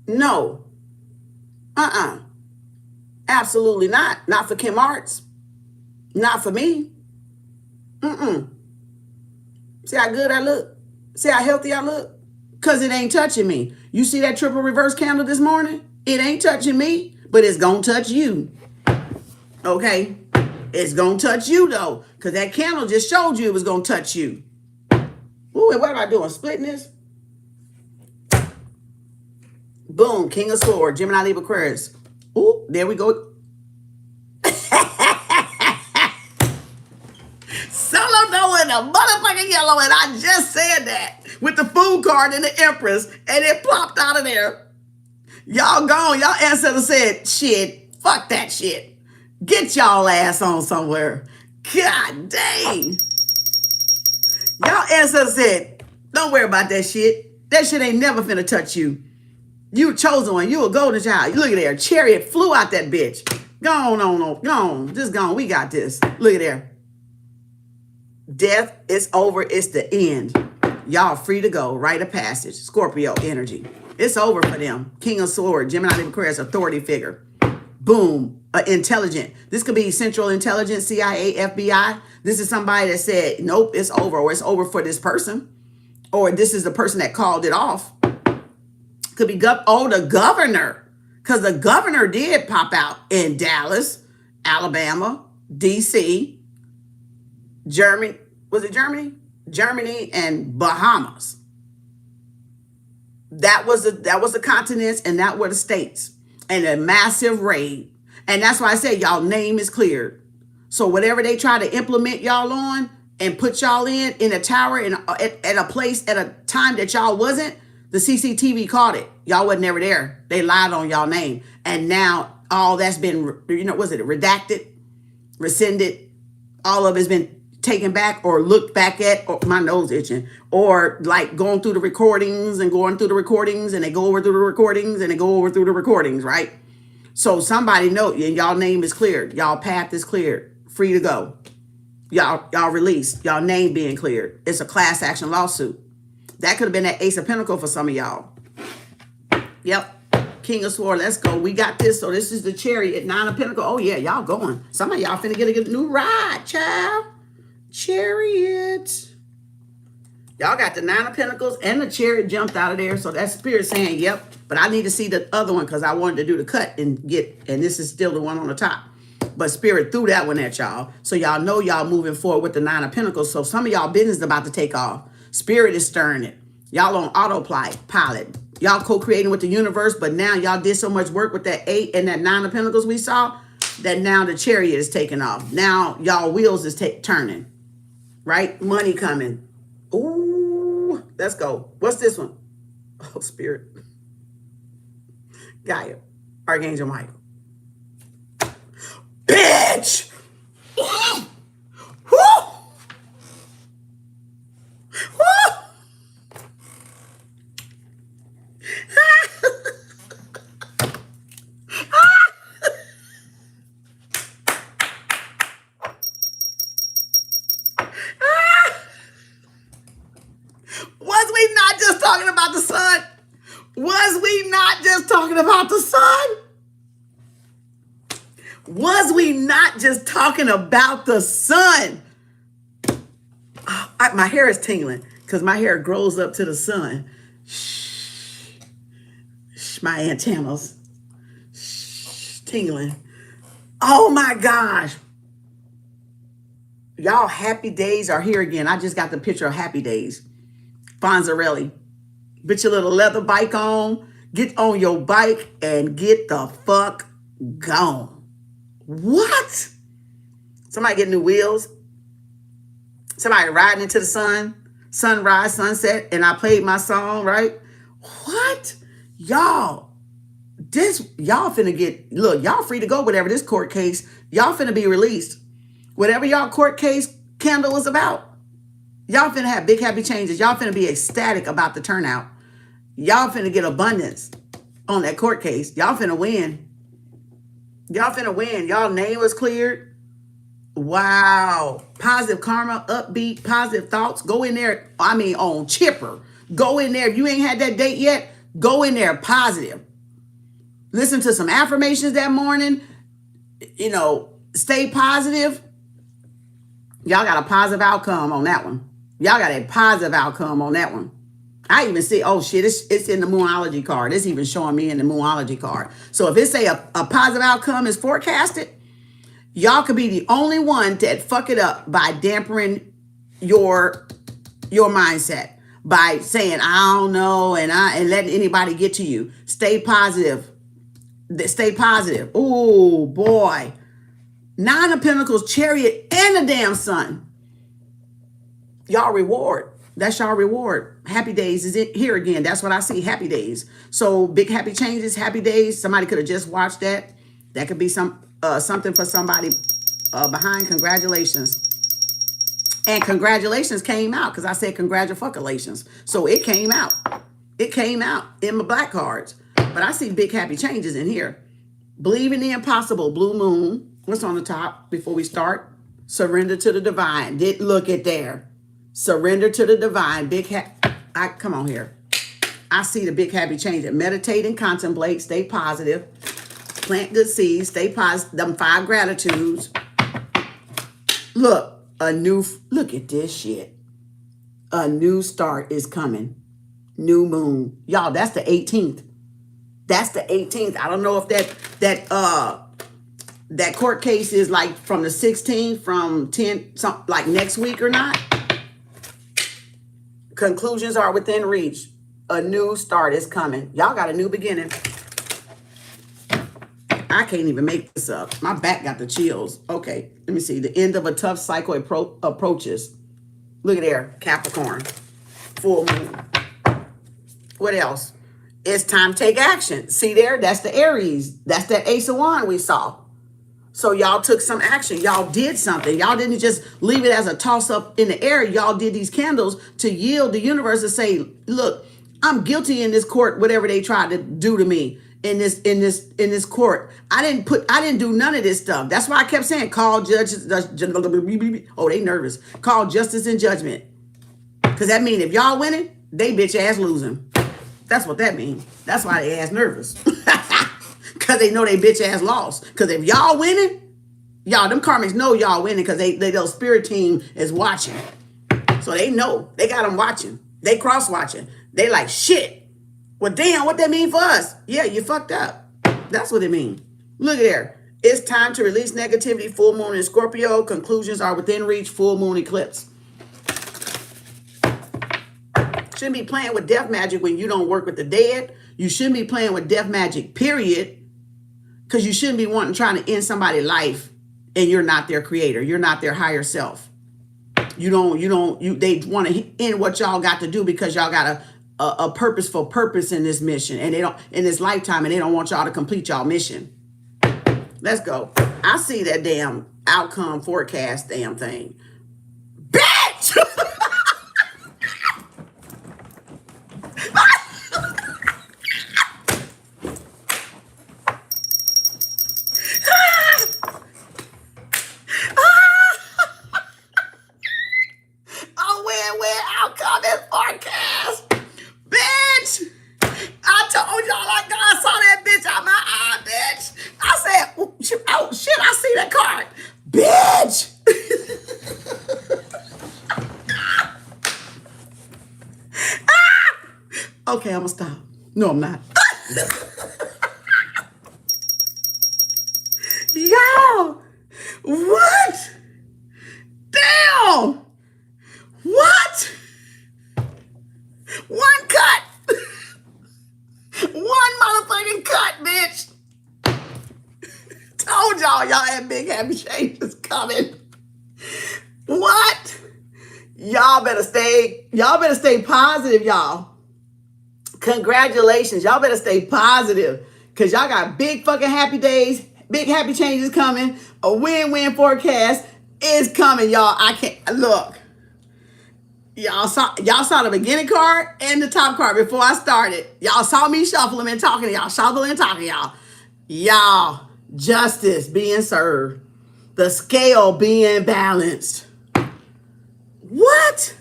No. Absolutely not. Not for Kem Arts. Not for me. See how good I look? See how healthy I look? Because it ain't touching me. You see that triple reverse candle this morning? It ain't touching me, but it's going to touch you. Okay? It's going to touch you, though, because that candle just showed you it was going to touch you. Ooh, and what am I doing? Splitting this? Boom, King of Swords, Gemini, Libra, Aquarius. Ooh, there we go. Solo knowing the motherfucking yellow, and I just said that with the food card and the Empress, and it plopped out of there. Y'all gone. Y'all ancestors said, shit, fuck that shit. Get y'all ass on somewhere. God dang. Y'all ancestors said, don't worry about that shit. That shit ain't never finna touch you. You a chosen one. You a golden child. Look at there. Chariot flew out that bitch. Gone on. Gone. Just gone. We got this. Look at there. Death is over. It's the end. Y'all free to go. Rite of passage. Scorpio energy. It's over for them. King of Swords. Gemini, Libra, Aquarius, authority figure. Boom. Intelligent. This could be Central Intelligence, CIA, FBI. This is somebody that said, nope, it's over. Or it's over for this person. Or this is the person that called it off. Could be, the governor. Because the governor did pop out in Dallas, Alabama, D.C., Germany. Was it Germany? Germany and Bahamas. That was the continents, and that were the states. And a massive raid. And that's why I said y'all name is cleared. So whatever they try to implement y'all on and put y'all in a tower at a place at a time that y'all wasn't, the CCTV caught it. Y'all wasn't ever there. They lied on y'all name. And now all that's been, redacted, rescinded. All of it's been taken back or looked back at. Or my nose itching. Or like going through the recordings and going through the recordings, and they go over through the recordings and they go over through the recordings, right? So somebody know, and y'all name is cleared. Y'all path is cleared. Free to go. Y'all released. Y'all name being cleared. It's a class action lawsuit. That could have been that Ace of Pentacles for some of y'all. Yep. King of Swords. Let's go. We got this. So this is the Chariot. 9 of Pentacles. Oh, yeah. Y'all going. Some of y'all finna get a new ride, child. Chariot. Y'all got the 9 of Pentacles and the Chariot jumped out of there. So that's Spirit saying, yep. But I need to see the other one because I wanted to do the cut and this is still the one on the top. But Spirit threw that one at y'all. So y'all know y'all moving forward with the 9 of Pentacles. So some of y'all business is about to take off. Spirit is stirring it. Y'all on autopilot. Y'all co-creating with the universe, but now y'all did so much work with that 8 and that 9 of Pentacles we saw that now the Chariot is taking off. Now y'all wheels is turning, right? Money coming. Ooh, let's go. What's this one? Oh, Spirit. Gaia. Archangel Michael. Bitch! Woo! Woo! Was we not just talking about the sun? Was we not just talking about the sun? Was we not just talking about the sun? Oh, my hair is tingling because my hair grows up to the sun. Shh, my antennas. Shh, tingling. Oh my gosh. Y'all, happy days are here again. I just got the picture of happy days. Fonzarelli. Put your little leather bike on. Get on your bike and get the fuck gone. What? Somebody get new wheels. Somebody riding into the sun. Sunrise, sunset. And I played my song, right? What? Y'all. Y'all finna get, look, y'all free to go whatever this court case. Y'all finna be released. Whatever y'all court case candle is about. Y'all finna have big happy changes. Y'all finna be ecstatic about the turnout. Y'all finna get abundance on that court case. Y'all finna win. Y'all finna win. Y'all name was cleared. Wow. Positive karma, upbeat, positive thoughts. Go in there, I mean on chipper. Go in there. If you ain't had that date yet, go in there positive. Listen to some affirmations that morning. You know, stay positive. Y'all got a positive outcome on that one. Y'all got a positive outcome on that one. I even see, oh shit, it's in the Moonology card. It's even showing me in the Moonology card. So if it say a positive outcome is forecasted, y'all could be the only one that fuck it up by dampening your mindset. By saying, I don't know, and letting anybody get to you. Stay positive. Stay positive. Oh boy. 9 of Pentacles, Chariot, and the damn sun. Y'all reward. That's y'all reward. Happy days is it here again. That's what I see. Happy days. So big happy changes, happy days. Somebody could have just watched that. That could be something for somebody behind. Congratulations. And congratulations came out because I said congratulations. So it came out. It came out in my black cards. But I see big happy changes in here. Believe in the impossible. Blue moon. What's on the top before we start? Surrender to the divine. Look at there. Surrender to the divine. Come on here. I see the big happy change. Meditate and contemplate. Stay positive. Plant good seeds. Stay positive. Them 5 gratitudes. Look at this shit. A new start is coming. New moon. Y'all, that's the 18th. That's the 18th. I don't know if that court case is like from the 16th, from 10, something like next week or not. Conclusions are within reach. A new start is coming. Y'all got a new beginning. I can't even make this up. My back got the chills. Okay, let me see. The end of a tough cycle approaches. Look at there, Capricorn. Full moon. What else? It's time to take action. See there? That's the Aries. That's that Ace of Wands we saw. So y'all took some action. Y'all did something. Y'all didn't just leave it as a toss up in the air. Y'all did these candles to yield the universe to say, look, I'm guilty in this court, whatever they tried to do to me in this court. I didn't do none of this stuff. That's why I kept saying, call judges. Oh, they nervous. Call justice and judgment. Because that means if y'all winning, they bitch ass losing. That's what that means. That's why they ass nervous. Because they know they bitch ass lost. Because if y'all winning, y'all, them karmics know y'all winning because they their spirit team is watching. So they know. They got them watching. They cross watching. They like, shit. Well, damn, what that mean for us? Yeah, you fucked up. That's what it means. Look at there. It's time to release negativity. Full moon in Scorpio. Conclusions are within reach. Full moon eclipse. Shouldn't be playing with death magic when you don't work with the dead. You shouldn't be playing with death magic, period. Because you shouldn't be trying to end somebody's life and you're not their creator. You're not their higher self. They want to end what y'all got to do because y'all got a purposeful purpose in this mission, and they don't in this lifetime, and they don't want y'all to complete y'all mission. Let's go. I see that damn outcome forecast damn thing. Bitch! Oh, where outcome is forecast. Bitch! I told y'all like I saw that bitch out my eye, bitch. I said, oh shit, I see that card. Bitch! Okay, I'm gonna stop. No, I'm not. Yo! What? Damn! What? One cut! One motherfucking cut, bitch! Told y'all had big happy changes coming. What? Y'all better stay positive, y'all. Congratulations. Y'all better stay positive. Cause y'all got big fucking happy days, big happy changes coming. A win-win forecast is coming, y'all. I can't look. Y'all saw the beginning card and the top card before I started. Y'all saw me shuffling and talking to y'all, shuffling and talking to y'all. Y'all, justice being served. The scale being balanced. What?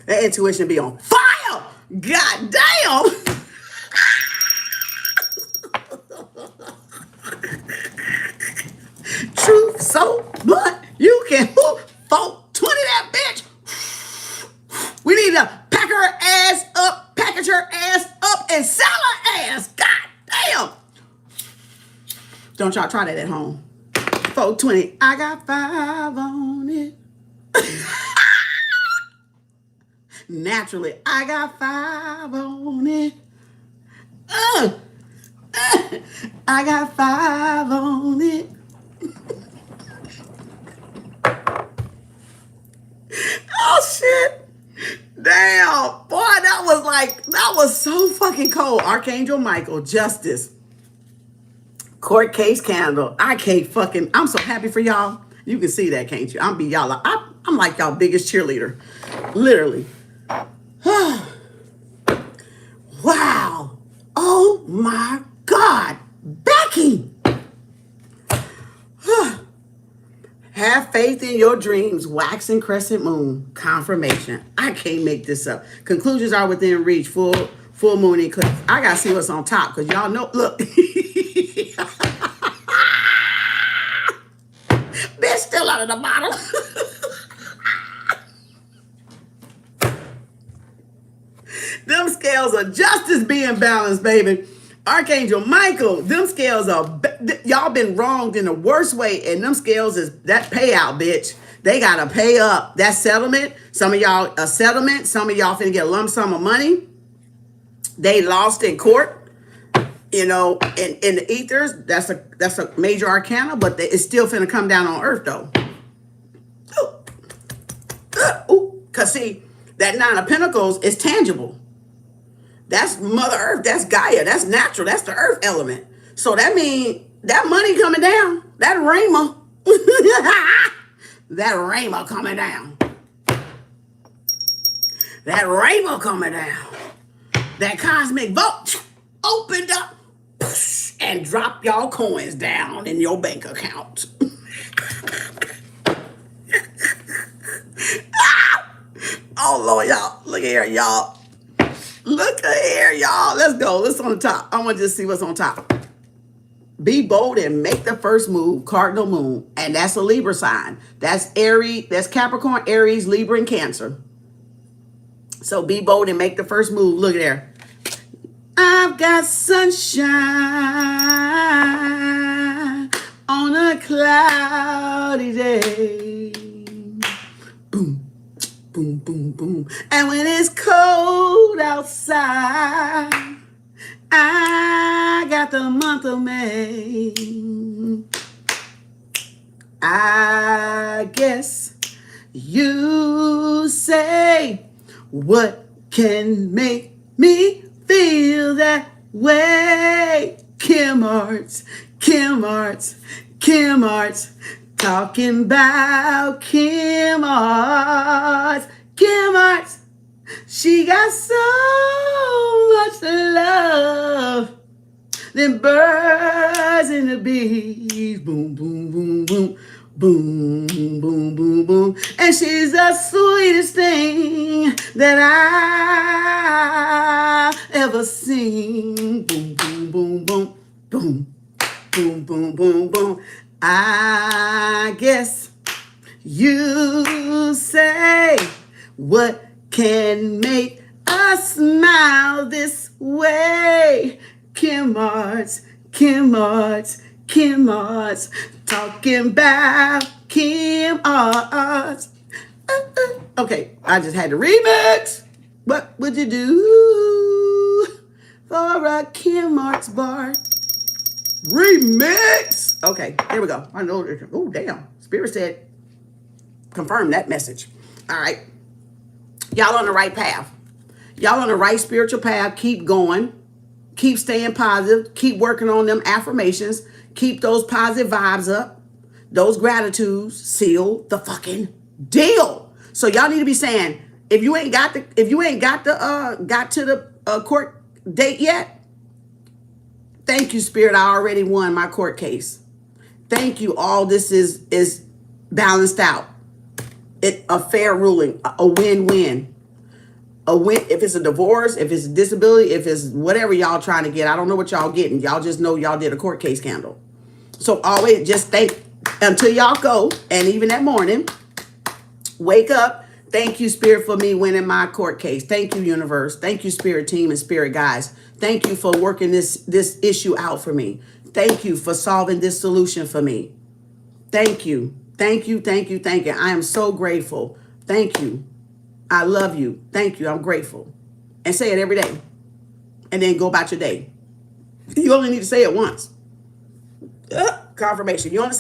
That intuition be on fire. God damn. Truth so blunt. You can hoop 420 that bitch. We need to pack her ass up, package her ass up, and sell her ass. God damn. Don't y'all try that at home. 420. I got 5 on it. Naturally, I got 5 on it. I got 5 on it. Oh shit. Damn, boy, that was so fucking cold. Archangel Michael, justice. Court case candle. I'm so happy for y'all. You can see that, can't you? I'm like y'all biggest cheerleader. Literally. Wow. Oh my God. Becky. Have faith in your dreams. Waxing crescent moon. Confirmation. I can't make this up. Conclusions are within reach. Full moon eclipse. I gotta see what's on top because y'all know. Look. Bitch still out of the bottle. Them scales of justice being balanced, baby. Archangel Michael, them scales are, y'all been wronged in the worst way, and them scales is that payout, bitch. They gotta pay up. That settlement, some of y'all a settlement, some of y'all finna get a lump sum of money. They lost in court, in the ethers. That's a major arcana, but it's still finna come down on earth though. Cause see, that 9 of Pentacles is tangible. That's Mother Earth. That's Gaia. That's natural. That's the earth element. So that means that money coming down. That Rama. That Rama coming down. That Rama coming down. That cosmic vote opened up and dropped y'all coins down in your bank account. Oh, Lord, y'all. Look here, y'all. Look at here, y'all. Let's go. Let's on the top. I want you to see what's on top. Be bold and make the first move. Cardinal moon. And that's a Libra sign. That's Aries. That's Capricorn, Aries, Libra, and Cancer. So be bold and make the first move. Look at there. I've got sunshine on a cloudy day. Boom. Boom, boom, boom. And when it's cold outside, I got the month of May. I guess you say, what can make me feel that way? Kem Arts, Kem Arts, Kem Arts. Talking about Kem Arts, Kem Arts. She got so much love. Them birds and the bees, boom, boom, boom, boom, boom, boom, boom, boom. And she's the sweetest thing that I ever seen. Boom, boom, boom, boom, boom, boom, boom, boom, boom. I guess you say, what can make us smile this way? Kem Arts, Kem Arts, Kem Arts. Talking about Kem Arts. Okay, I just had to remix. What would you do for a Kem Arts bar? Remix. Okay, here we go. I know. Oh, damn. Spirit said, confirm that message. All right. Y'all on the right path. Y'all on the right spiritual path. Keep going. Keep staying positive. Keep working on them affirmations. Keep those positive vibes up. Those gratitudes. Seal the fucking deal. So y'all need to be saying, if you ain't got to the court date yet, thank you, Spirit. I already won my court case. Thank you. All this is balanced out. A fair ruling, a win-win. A win if it's a divorce, if it's a disability, if it's whatever y'all trying to get. I don't know what y'all getting. Y'all just know y'all did a court case scandal. So always just think until y'all go, and even that morning, wake up. Thank you, Spirit, for me winning my court case. Thank you, universe. Thank you, Spirit team and Spirit guys. Thank you for working this issue out for me. Thank you for solving this solution for me. Thank you. Thank you, thank you, thank you. I am so grateful. Thank you. I love you. Thank you. I'm grateful. And say it every day. And then go about your day. You only need to say it once. Confirmation. You only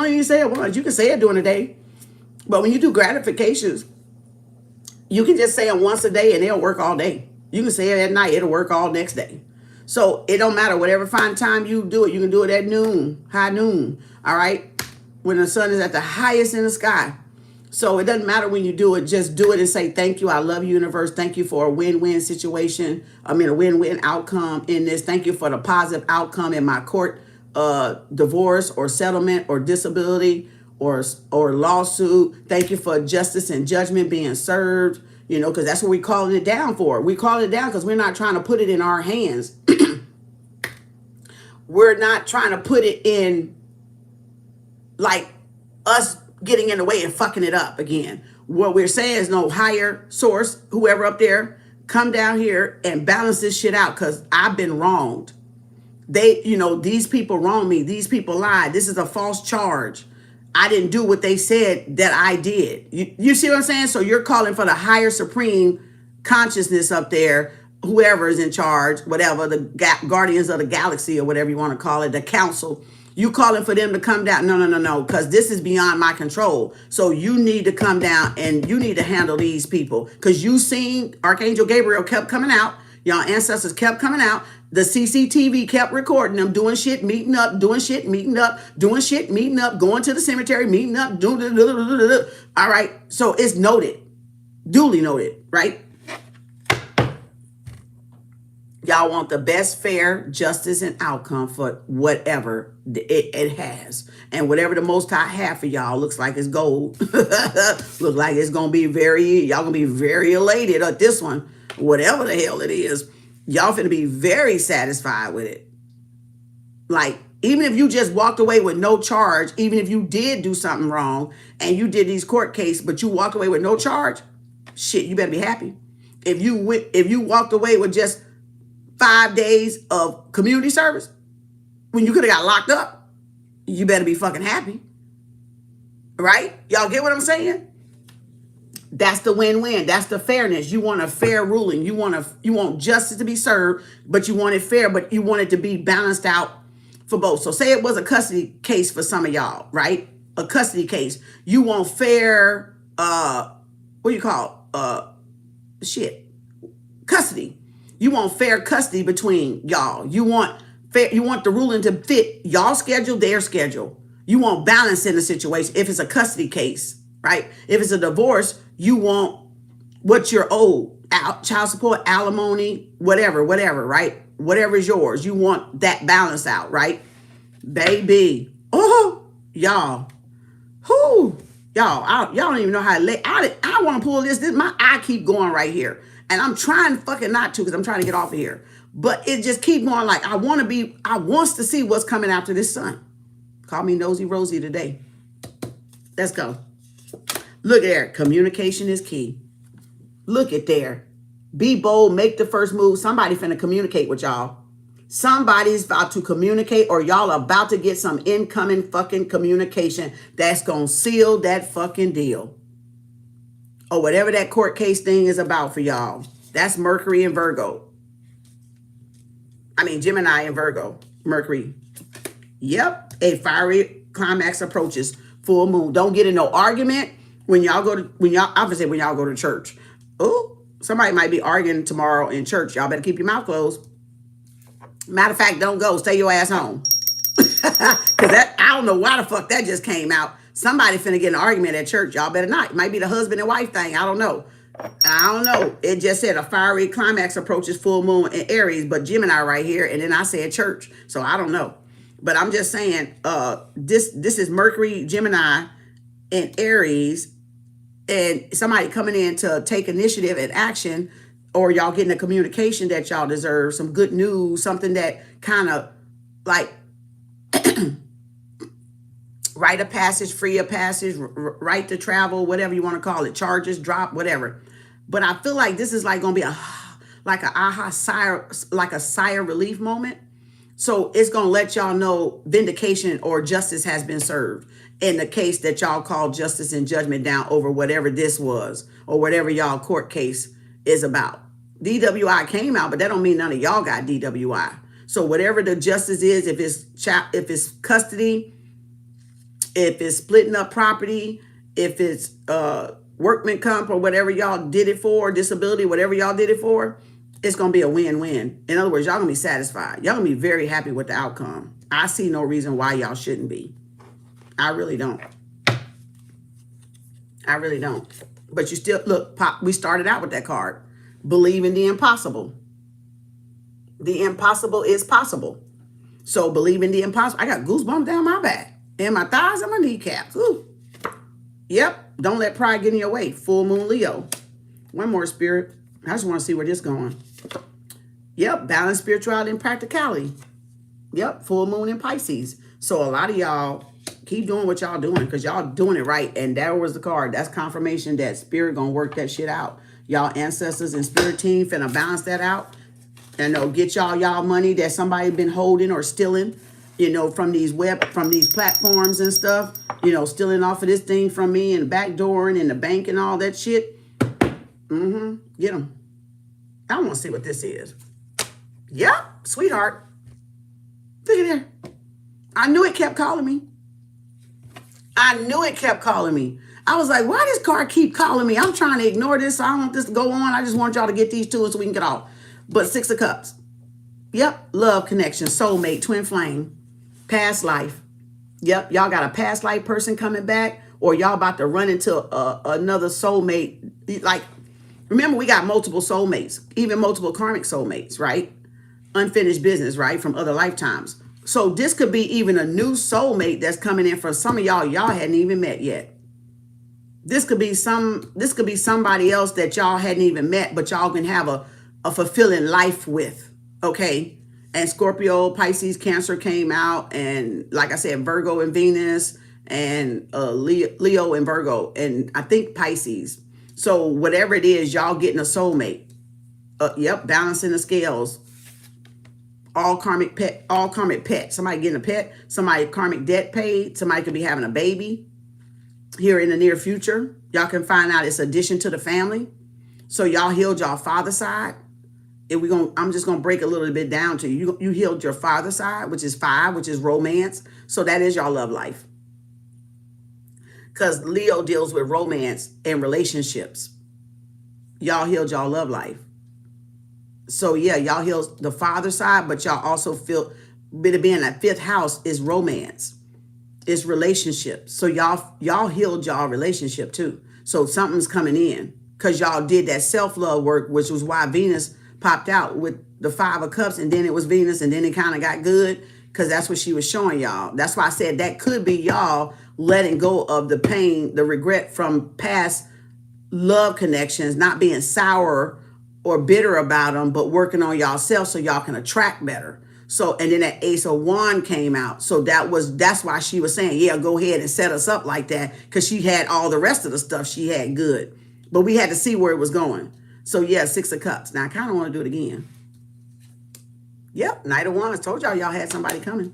need to say it once. You can say it during the day. But when you do gratifications, you can just say it once a day and it'll work all day. You can say it at night. It'll work all next day. So it don't matter. Whatever fine time you do it, you can do it at noon, high noon. All right? When the sun is at the highest in the sky. So it doesn't matter when you do it. Just do it and say, thank you. I love you, universe. Thank you for a win-win situation. A win-win outcome in this. Thank you for the positive outcome in my court divorce or settlement or disability or lawsuit. Thank you for justice and judgment being served, because that's what we're calling it down for. We call it down because we're not trying to put it in our hands. We're not trying to put it in like us getting in the way and fucking it up again. What we're saying is no higher source, whoever up there, come down here and balance this shit out because I've been wronged. These people wronged me. These people lied. This is a false charge. I didn't do what they said that I did. You see what I'm saying? So you're calling for the higher supreme consciousness up there, whoever is in charge, whatever, the guardians of the galaxy or whatever you want to call it, the council. You calling for them to come down. No, because this is beyond my control. So you need to come down and you need to handle these people. Because you seen Archangel Gabriel kept coming out. Y'all ancestors kept coming out. The CCTV kept recording them, doing shit, meeting up, doing shit, meeting up, doing shit, meeting up, going to the cemetery, meeting up, doing. All right. So it's noted, duly noted, right? Y'all want the best, fair, justice, and outcome for whatever it has. And whatever the Most High have for y'all looks like it's gold. Looks like it's going to be y'all going to be very elated at this one. Whatever the hell it is, y'all finna be very satisfied with it. Like, even if you just walked away with no charge, even if you did do something wrong and you did these court cases, but you walked away with no charge, shit, you better be happy. If you walked away with just 5 days of community service when you could have got locked up, you better be fucking happy. Right? Y'all get what I'm saying? That's the win-win. That's the fairness. You want a fair ruling. You want justice to be served, but you want it fair, but you want it to be balanced out for both. So say it was a custody case for some of y'all, right? A custody case. You want fair, what do you call shit? Custody. You want fair custody between y'all. You want the ruling to fit y'all's schedule, their schedule. You want balance in the situation. If it's a custody case, right? If it's a divorce, you want what you're owed. Child support, alimony, whatever, right? Whatever is yours. You want that balance out, right? Baby. Oh, y'all. Whoo. Y'all don't even know how to lay. I want to pull this. My eye keep going right here. And I'm trying fucking not to because I'm trying to get off of here. But it just keep going like I wants to see what's coming after this sun. Call me Nosy Rosie today. Let's go. Look there. Communication is key. Look at there. Be bold. Make the first move. Somebody finna communicate with y'all. Somebody's about to communicate or y'all about to get some incoming fucking communication that's gonna seal that fucking deal. Or whatever that court case thing is about for y'all. That's Mercury and Virgo. I mean, Gemini and Virgo. Mercury. Yep. A fiery climax approaches. Full moon. Don't get in no argument when y'all go to church. Oh, somebody might be arguing tomorrow in church. Y'all better keep your mouth closed. Matter of fact, don't go. Stay your ass home. Because I don't know why the fuck that just came out. Somebody finna get an argument at church. Y'all better not. It might be the husband and wife thing. I don't know. It just said a fiery climax approaches full moon in Aries, but Gemini right here. And then I said church. So I don't know. But I'm just saying, this is Mercury, Gemini, and Aries. And somebody coming in to take initiative and action, or y'all getting a communication that y'all deserve, some good news, something that kind of like rite of passage, free of passage, right to travel, whatever you want to call it, charges, drop, whatever. But I feel like this is like going to be like a sigh of relief moment. So it's going to let y'all know vindication or justice has been served in the case that y'all call justice and judgment down over whatever this was or whatever y'all court case is about. DWI came out, but that don't mean none of y'all got DWI. So whatever the justice is, if it's custody, if it's splitting up property, if it's workman comp or whatever y'all did it for, disability, whatever y'all did it for, it's going to be a win-win. In other words, y'all going to be satisfied. Y'all going to be very happy with the outcome. I see no reason why y'all shouldn't be. I really don't. But you still, look, Pop, we started out with that card. Believe in the impossible. The impossible is possible. So believe in the impossible. I got goosebumps down my back and my thighs and my kneecaps. Ooh. Yep. Don't let pride get in your way. Full moon Leo. One more, Spirit. I just want to see where this is going. Yep. Balance, spirituality, and practicality. Yep. Full moon in Pisces. So a lot of y'all keep doing what y'all doing because y'all doing it right. And that was the card. That's confirmation that Spirit going to work that shit out. Y'all ancestors and Spirit team finna balance that out. And they'll get y'all money that somebody been holding or stealing, from these platforms and stuff, stealing off of this thing from me and the back door and in the bank and all that shit. Get them. I want to see what this is. Yep, sweetheart. Look at there. I knew it kept calling me. I was like, why this card keep calling me? I'm trying to ignore this. So I don't want this to go on. I just want y'all to get these two so we can get off. But Six of Cups. Yep. Love connection. Soulmate. Twin flame. Past life. Yep. Y'all got a past life person coming back. Or y'all about to run into another soulmate. Like, remember, we got multiple soulmates. Even multiple karmic soulmates, right? Unfinished business, right? From other lifetimes. So this could be even a new soulmate that's coming in for some of y'all hadn't even met yet. This could be somebody else that y'all hadn't even met, but y'all can have a fulfilling life with, okay? And Scorpio, Pisces, Cancer came out, and like I said, Virgo and Venus, and Leo and Virgo, and I think Pisces. So whatever it is, y'all getting a soulmate. Yep, balancing the scales. All karmic pet. Somebody getting a pet. Somebody karmic debt paid. Somebody could be having a baby here in the near future. Y'all can find out it's addition to the family. So y'all healed y'all father side. I'm just gonna break a little bit down to you. You healed your father side, which is 5, which is romance. So that is your love life. Because Leo deals with romance and relationships. Y'all healed y'all love life. So yeah, y'all heal the father side, but y'all also feel, being that fifth house is romance. It's relationships. So y'all healed y'all relationship too. So something's coming in because y'all did that self-love work, which was why Venus popped out with the 5 of Cups, and then it was Venus, and then it kind of got good because that's what she was showing y'all. That's why I said that could be y'all letting go of the pain, the regret from past love connections, not being sour or bitter about them, but working on y'allself so y'all can attract better. So, and then that Ace of Wands came out. So that's why she was saying, yeah, go ahead and set us up like that, because she had all the rest of the stuff she had good. But we had to see where it was going. So yeah, 6 of Cups. Now I kind of want to do it again. Yep, Knight of Wands. Told y'all had somebody coming.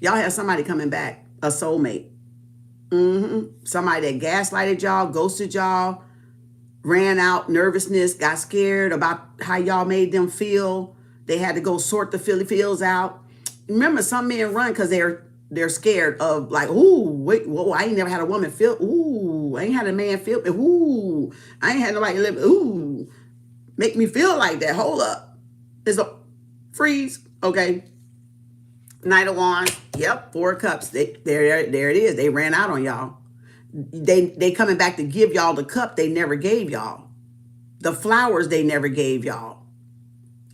Y'all had somebody coming back, a soulmate. Somebody that gaslighted y'all, ghosted y'all, ran out, nervousness, got scared about how y'all made them feel. They had to go sort the feels out. Remember, some men run because they're scared of, like, ooh, wait, whoa, I ain't never had a woman feel, ooh, I ain't had a man feel, ooh, I ain't had nobody live, ooh, make me feel like that. Hold up. It's a freeze. Okay. Knight of Wands. Yep. 4 of Cups. There it is. They ran out on y'all. They coming back to give y'all the cup they never gave y'all. The flowers they never gave y'all.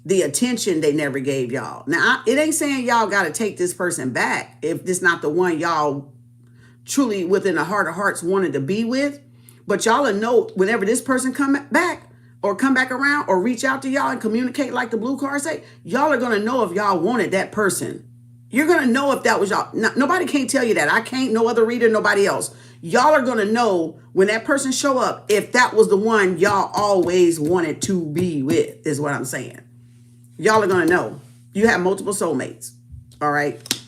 The attention they never gave y'all. Now, it ain't saying y'all got to take this person back if this not the one y'all truly within the heart of hearts wanted to be with. But y'all will know whenever this person come back or come back around or reach out to y'all and communicate like the blue cards say, y'all are going to know if y'all wanted that person. You're going to know if that was y'all. Nobody can't tell you that. I can't, no other reader, nobody else. Y'all are going to know when that person show up if that was the one y'all always wanted to be with, is what I'm saying. Y'all are going to know. You have multiple soulmates. All right.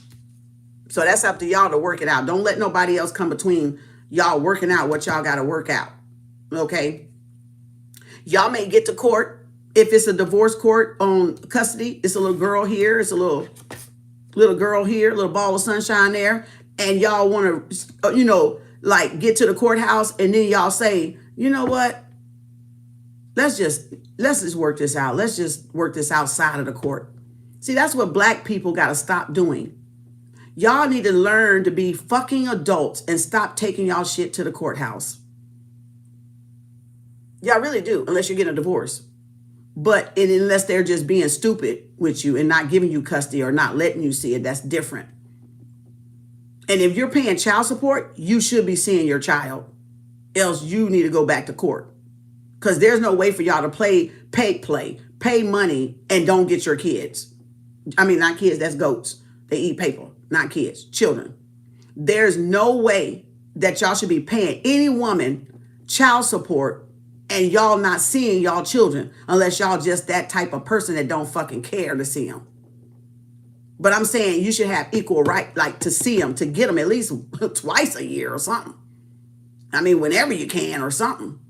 So that's up to y'all to work it out. Don't let nobody else come between y'all working out what y'all got to work out. Okay. Y'all may get to court. If it's a divorce court on custody, it's a little girl here. It's a little girl here, a little ball of sunshine there. And y'all want to, like get to the courthouse. And then y'all say, you know what? Let's just work this out. Let's just work this outside of the court. See, that's what Black people got to stop doing. Y'all need to learn to be fucking adults and stop taking y'all shit to the courthouse. Y'all really do, unless you're getting a divorce. But unless they're just being stupid with you and not giving you custody or not letting you see it, that's different. And if you're paying child support, you should be seeing your child. Else you need to go back to court. Because there's no way for y'all to pay money and don't get your kids. I mean, not kids, that's goats. They eat paper, not kids, children. There's no way that y'all should be paying any woman child support and y'all not seeing y'all children unless y'all just that type of person that don't fucking care to see them. But I'm saying you should have equal right, like to see them, to get them at least twice a year or something. I mean, whenever you can or something.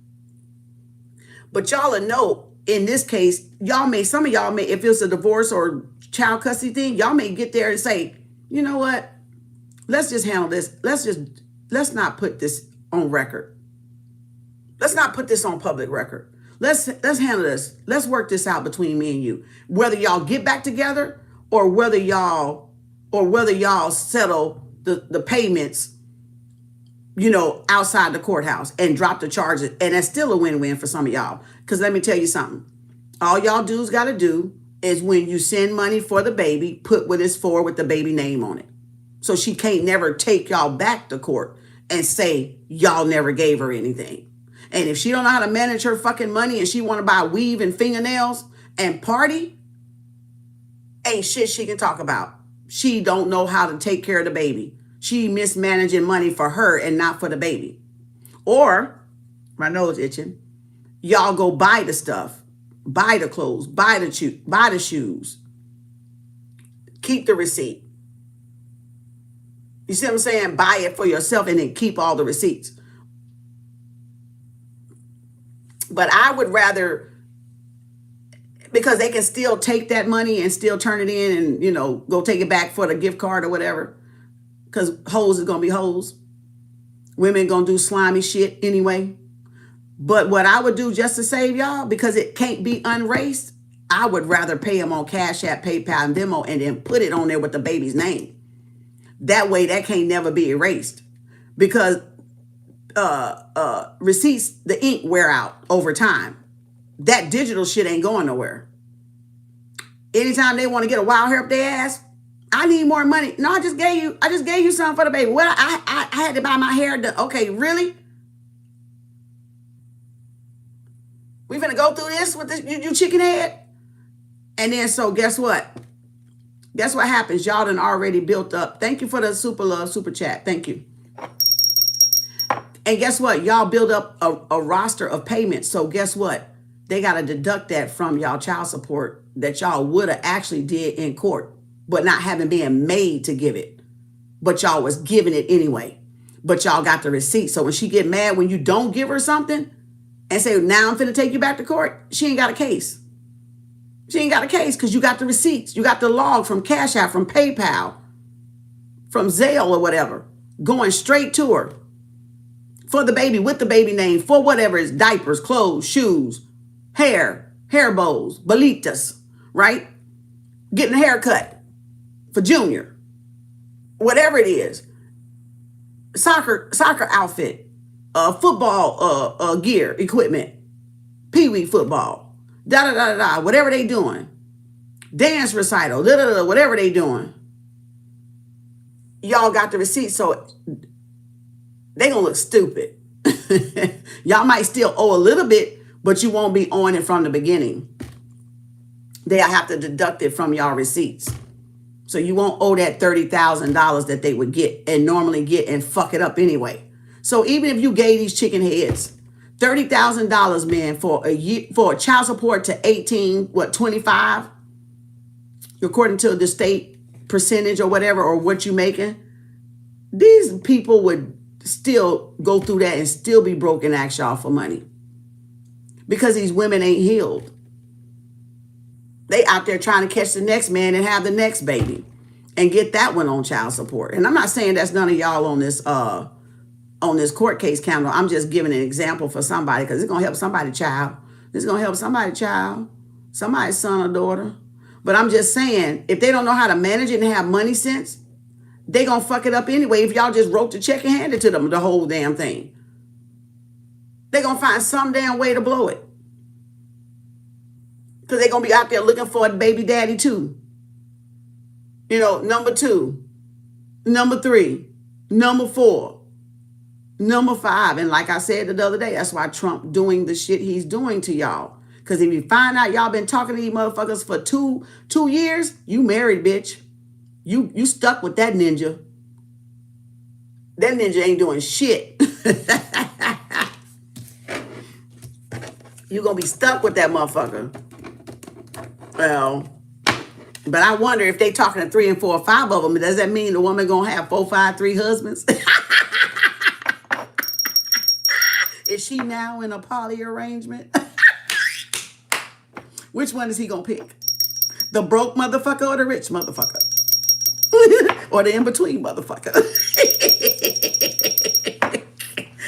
But y'all will know in this case, some of y'all may, if it's a divorce or child custody thing, y'all may get there and say, you know what? Let's just handle this. Let's not put this on record. Let's not put this on public record. Let's handle this. Let's work this out between me and you. Whether y'all get back together or whether y'all settle the payments, outside the courthouse and drop the charges. And that's still a win-win for some of y'all. Because let me tell you something. All y'all dudes got to do is when you send money for the baby, put what it's for with the baby name on it. So she can't never take y'all back to court and say y'all never gave her anything. And if she don't know how to manage her fucking money and she want to buy weave and fingernails and party, ain't shit she can talk about. She don't know how to take care of the baby. She mismanaging money for her and not for the baby. Or, my nose itching, y'all go buy the stuff, buy the clothes, buy the shoes, keep the receipt. You see what I'm saying? Buy it for yourself and then keep all the receipts. But I would rather, because they can still take that money and still turn it in and, go take it back for the gift card or whatever. Because hoes is going to be hoes. Women going to do slimy shit anyway. But what I would do just to save y'all, because it can't be unraced, I would rather pay them on Cash App, PayPal, and Venmo and then put it on there with the baby's name. That way that can't never be erased. Because receipts, the ink wear out over time. That digital shit ain't going nowhere. Anytime they want to get a wild hair up their ass, I need more money. No, I just gave you something for the baby. Well, I had to buy my hair done. Okay, really? We finna go through this with this, you chicken head? And then, so guess what? Guess what happens? Y'all done already built up. Thank you for the super love, super chat. Thank you. And guess what? Y'all build up a roster of payments. So guess what? They got to deduct that from y'all child support that y'all would have actually did in court, but not having been made to give it. But y'all was giving it anyway. But y'all got the receipt. So when she get mad when you don't give her something and say, now I'm finna take you back to court, she ain't got a case. She ain't got a case because you got the receipts. You got the log from Cash App, from PayPal, from Zelle or whatever, going straight to her for the baby, with the baby name, for whatever is diapers, clothes, shoes, hair bows, bolitas, right? Getting a haircut for Junior, whatever it is, soccer outfit, football gear, equipment, pee-wee football, whatever they doing, dance recital, whatever they doing. Y'all got the receipt, so they gonna look stupid. Y'all might still owe a little bit, but you won't be owing it from the beginning. They'll have to deduct it from y'all receipts. So you won't owe that $30,000 that they would get and normally get and fuck it up anyway. So even if you gave these chicken heads $30,000, man, for a year, for child support to 18, 25, according to the state percentage or whatever, or what you making, these people would still go through that and still be broke and ask y'all for money. Because these women ain't healed. They out there trying to catch the next man and have the next baby and get that one on child support. And I'm not saying that's none of y'all on this court case calendar. I'm just giving an example for somebody because it's going to help somebody child. It's going to help somebody child, somebody's son or daughter. But I'm just saying, if they don't know how to manage it and have money sense, they going to fuck it up anyway if y'all just wrote the check and handed to them the whole damn thing. They going to find some damn way to blow it. Because they're going to be out there looking for a baby daddy too. You know, number 2, number 3, number 4, number 5. And like I said the other day, that's why Trump doing the shit he's doing to y'all. Because if you find out y'all been talking to these motherfuckers for two years, you married, bitch. You stuck with that ninja. That ninja ain't doing shit. You're going to be stuck with that motherfucker. Well, but I wonder if they talking to 3 and 4 or 5 of them, does that mean the woman going to have 4, 5, 3 husbands? Is she now in a poly arrangement? Which one is he going to pick? The broke motherfucker or the rich motherfucker? Or the in-between motherfucker?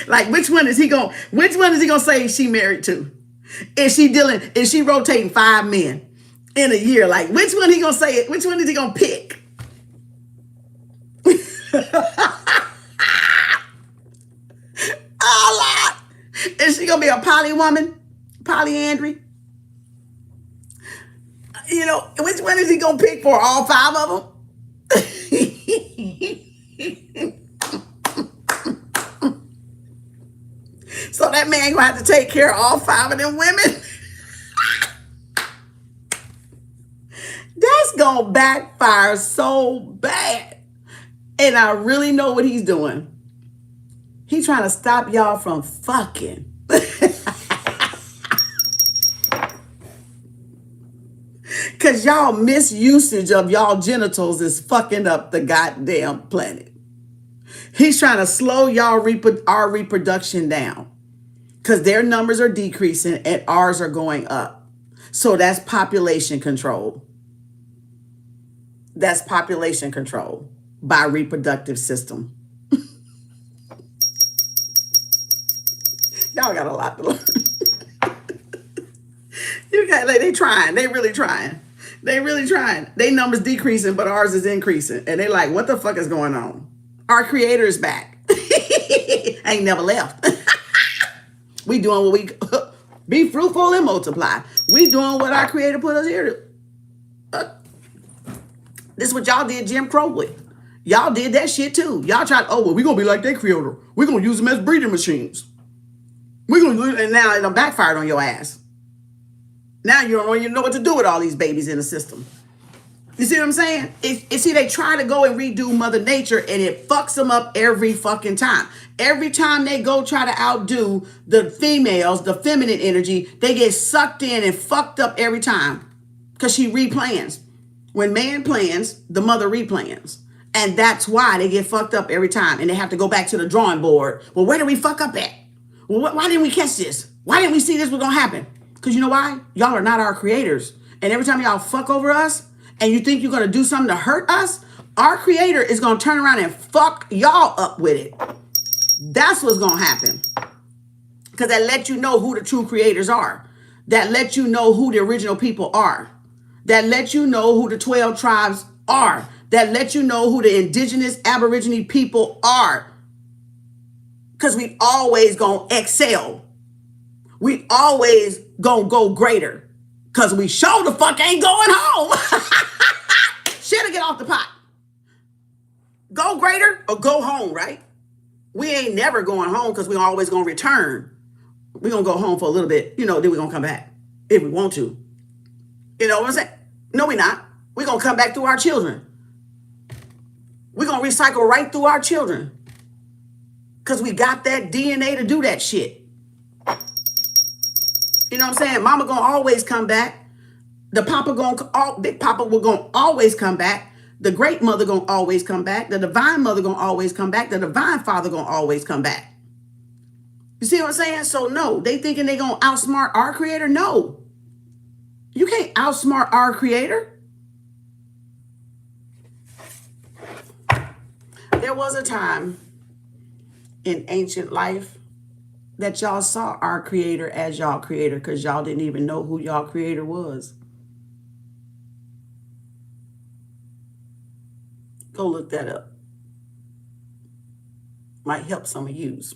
Like, which one is he going to say she married to? Is she rotating 5 men in a year? Like, which one he going to say it? Which one is he going to pick? Oh, Lord. Is she going to be a poly woman? Polyandry? You know, which one is he going to pick for? All 5 of them? So that man gonna have to take care of all 5 of them women. That's gonna backfire so bad. And I really know what he's doing. He's trying to stop y'all from fucking. Because y'all misusage of y'all genitals is fucking up the goddamn planet. He's trying to slow y'all our reproduction down. Because their numbers are decreasing and ours are going up. So that's population control. That's population control by reproductive system. Y'all got a lot to learn. You got like they trying. They really trying. They really trying. They numbers decreasing, but ours is increasing. And they like, what the fuck is going on? Our creator is back. Ain't never left. We doing what we be fruitful and multiply. We doing what our creator put us here to. This is what y'all did Jim Crow with. Y'all did that shit too. Y'all tried, oh, well, we gonna be like their creator. We're gonna use them as breeding machines. We're gonna, and now it done backfired on your ass. Now you don't even know what to do with all these babies in the system. You see what I'm saying? See, they try to go and redo Mother Nature and it fucks them up every fucking time. Every time they go try to outdo the females, the feminine energy, they get sucked in and fucked up every time because she replans. When man plans, the mother replans. And that's why they get fucked up every time and they have to go back to the drawing board. Well, where did we fuck up at? Well, why didn't we catch this? Why didn't we see this was going to happen? Because you know why? Y'all are not our creators. And every time y'all fuck over us and you think you're going to do something to hurt us, our creator is going to turn around and fuck y'all up with it. That's what's going to happen. Because that lets you know who the true creators are. That lets you know who the original people are. That lets you know who the 12 tribes are. That lets you know who the indigenous Aborigine people are. Because we always going to excel. We always going to go greater. Because we sure the fuck ain't going home. Shit to get off the pot. Go greater or go home, right? We ain't never going home because we always going to return. We're going to go home for a little bit, then we're going to come back if we want to. You know what I'm saying? No, we're not. We're going to come back through our children. We're going to recycle right through our children because we got that DNA to do that shit. You know what I'm saying? Mama going to always come back. The papa Big Papa will going to always come back. The great mother going to always come back. The divine mother going to always come back. The divine father going to always come back. You see what I'm saying? So no, they thinking they going to outsmart our creator? No. You can't outsmart our creator. There was a time in ancient life that y'all saw our creator as y'all creator because y'all didn't even know who y'all creator was. Go look that up. Might help some of yous.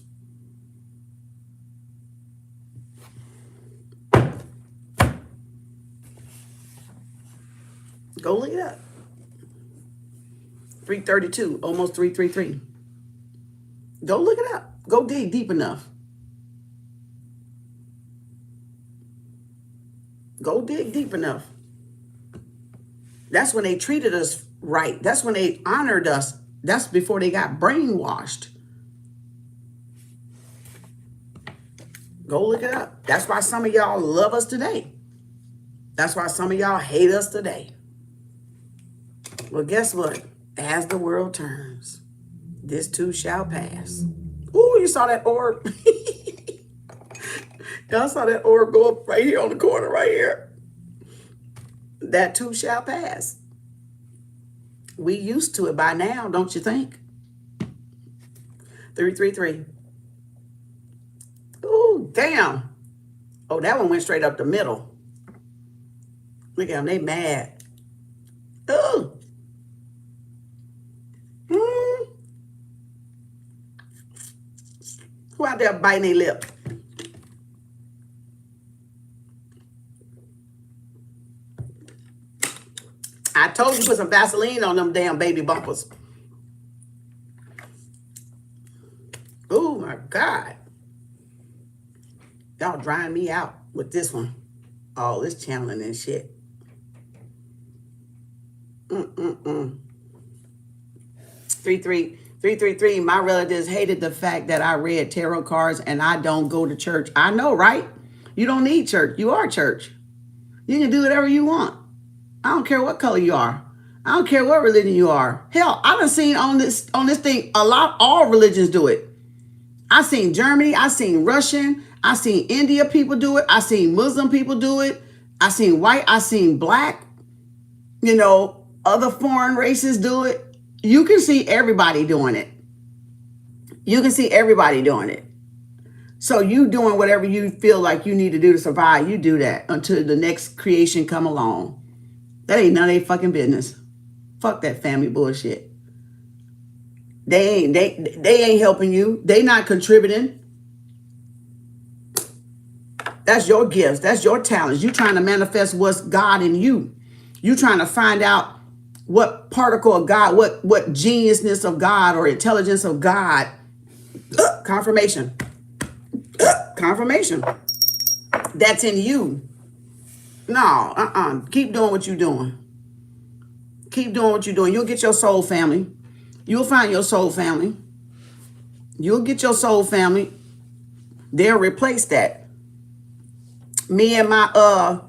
Go look it up. 332, almost 333. Go look it up. Go dig deep enough. Go dig deep enough. That's when they treated us right. That's when they honored us. That's before they got brainwashed. Go look it up. That's why some of y'all love us today. That's why some of y'all hate us today. Well, guess what? As the world turns, this too shall pass. Ooh, you saw that orb? Y'all saw that orb go up right here on the corner right here. That too shall pass. We used to it by now, don't you think? 333. Ooh, damn. Oh, that one went straight up the middle. Look at them, they mad. Ooh. Who out there biting their lip? I told you put some Vaseline on them damn baby bumpers. Oh my God. Y'all drying me out with this one. All this channeling and shit. 333. My relatives hated the fact that I read tarot cards and I don't go to church. I know, right? You don't need church. You are church. You can do whatever you want. I don't care what color you are. I don't care what religion you are. Hell, I done seen on this thing all religions do it. I seen Germany. I seen Russian. I seen India people do it. I seen Muslim people do it. I seen white. I seen black. Other foreign races do it. You can see everybody doing it. You can see everybody doing it. So you doing whatever you feel like you need to do to survive. You do that until the next creation come along. That ain't none of their fucking business. Fuck that family bullshit. They ain't helping you. They not contributing. That's your gifts. That's your talents. You trying to manifest what's God in you. You trying to find out what particle of God, what geniusness of God or intelligence of God. Confirmation. Confirmation. That's in you. No, keep doing what you're doing. Keep doing what you're doing. You'll get your soul family. You'll find your soul family. You'll get your soul family. They'll replace that. Me and my I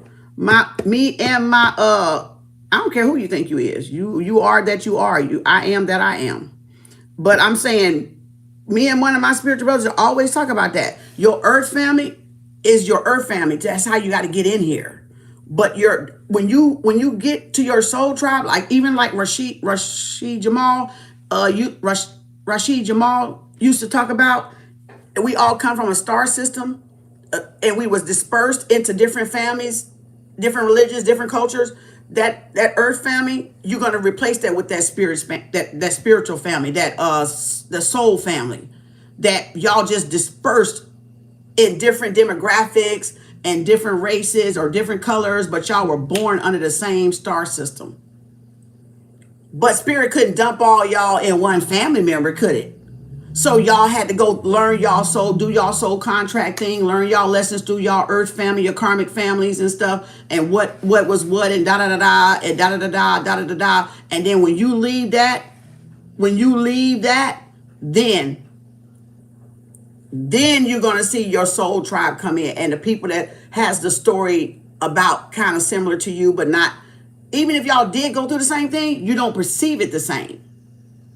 don't care who you think you is. You are that you are. I am that I am. But I'm saying, me and one of my spiritual brothers always talk about that. Your earth family is your earth family. That's how you got to get in here. But when you get to your soul tribe, like even like Rashid Jamal, Rashid Jamal used to talk about, we all come from a star system, and we was dispersed into different families, different religions, different cultures. That earth family, you're gonna replace that with that that spiritual family, the soul family, that y'all just dispersed in different demographics and different races or different colors, but y'all were born under the same star system. But spirit couldn't dump all y'all in one family member, could it? So y'all had to go learn y'all soul, do y'all soul contract thing, learn y'all lessons through y'all earth family, your karmic families and stuff, and what was what, and da da da da, and da da da da, da da da da. And then when you leave that, then you're gonna see your soul tribe come in, and the people that has the story about kind of similar to you, but not. Even if y'all did go through the same thing, you don't perceive it the same.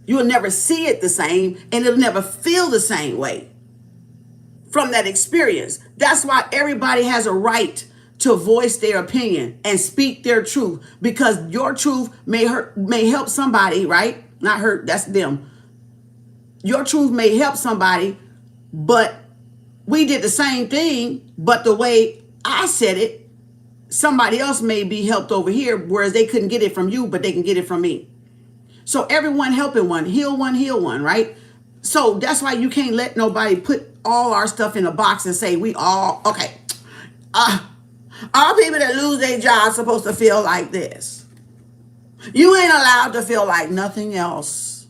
You will never see it the same, and it'll never feel the same way from that experience. That's why everybody has a right to voice their opinion and speak their truth, because your truth may help somebody, right? Not hurt, that's them. Your truth may help somebody, but we did the same thing, but the way I said it, somebody else may be helped over here, whereas they couldn't get it from you, but they can get it from me. So everyone helping one, heal one, right? So that's why you can't let nobody put all our stuff in a box and say we all, okay. All people that lose their jobs supposed to feel like this. You ain't allowed to feel like nothing else.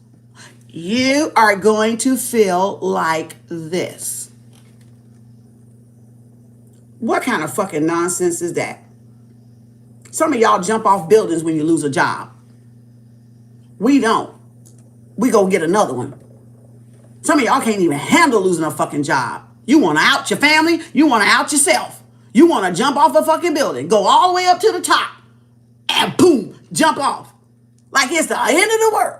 You are going to feel like this. What kind of fucking nonsense is that? Some of y'all jump off buildings when you lose a job. We don't. We go get another one. Some of y'all can't even handle losing a fucking job. You want to out your family. You want to out yourself. You want to jump off a fucking building. Go all the way up to the top. And boom, jump off. Like it's the end of the world.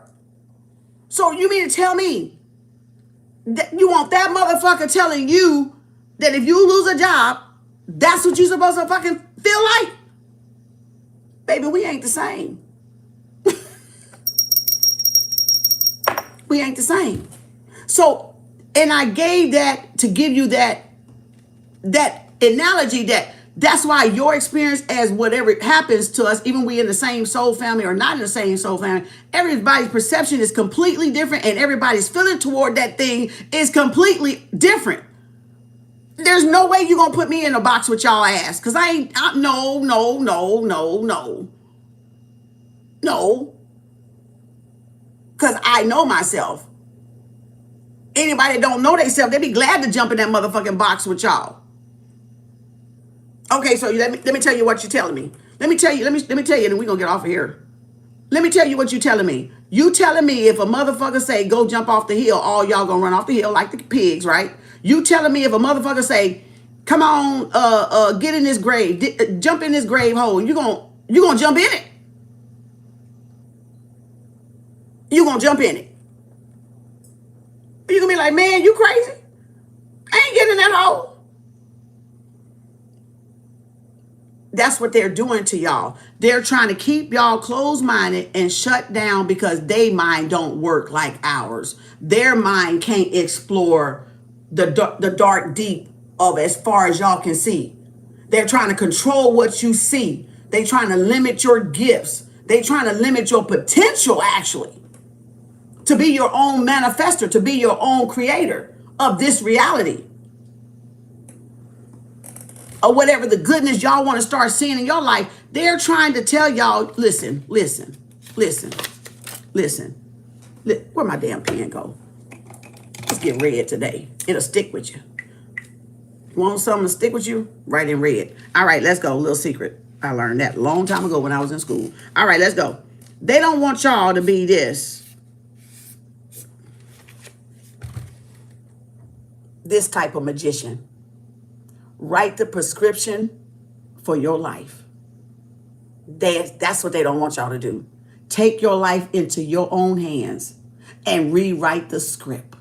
So you mean to tell me that you want that motherfucker telling you that if you lose a job, that's what you're supposed to fucking feel like? Baby, we ain't the same. We ain't the same. So, and I gave that to give you that analogy that's why your experience as whatever happens to us, even we in the same soul family or not in the same soul family, everybody's perception is completely different, and everybody's feeling toward that thing is completely different. There's no way you're going to put me in a box with y'all ass, because no. Because I know myself. Anybody that don't know themselves, they be glad to jump in that motherfucking box with y'all. Okay, so let me tell you what you're telling me. Let me tell you, and we're gonna get off of here. Let me tell you what you're telling me. You telling me if a motherfucker say go jump off the hill, all y'all gonna run off the hill like the pigs, right? You telling me if a motherfucker say, come on, get in this grave, jump in this grave hole, you gonna jump in it. You gonna jump in it. You gonna be like, man, you crazy? I ain't getting in that hole. That's what they're doing to y'all. They're trying to keep y'all closed-minded and shut down because their mind don't work like ours. Their mind can't explore the dark deep of as far as y'all can see. They're trying to control what you see. They're trying to limit your gifts. They're trying to limit your potential, actually, to be your own manifester, to be your own creator of this reality. Or whatever the goodness y'all want to start seeing in your life. They're trying to tell y'all, listen. Where my damn pen go? Let's get red today. It'll stick with you. Want something to stick with you? Write in red. All right, let's go. Little secret. I learned that a long time ago when I was in school. All right, let's go. They don't want y'all to be this type of magician. Write the prescription for your life. That's what they don't want y'all to do. Take your life into your own hands and rewrite the script.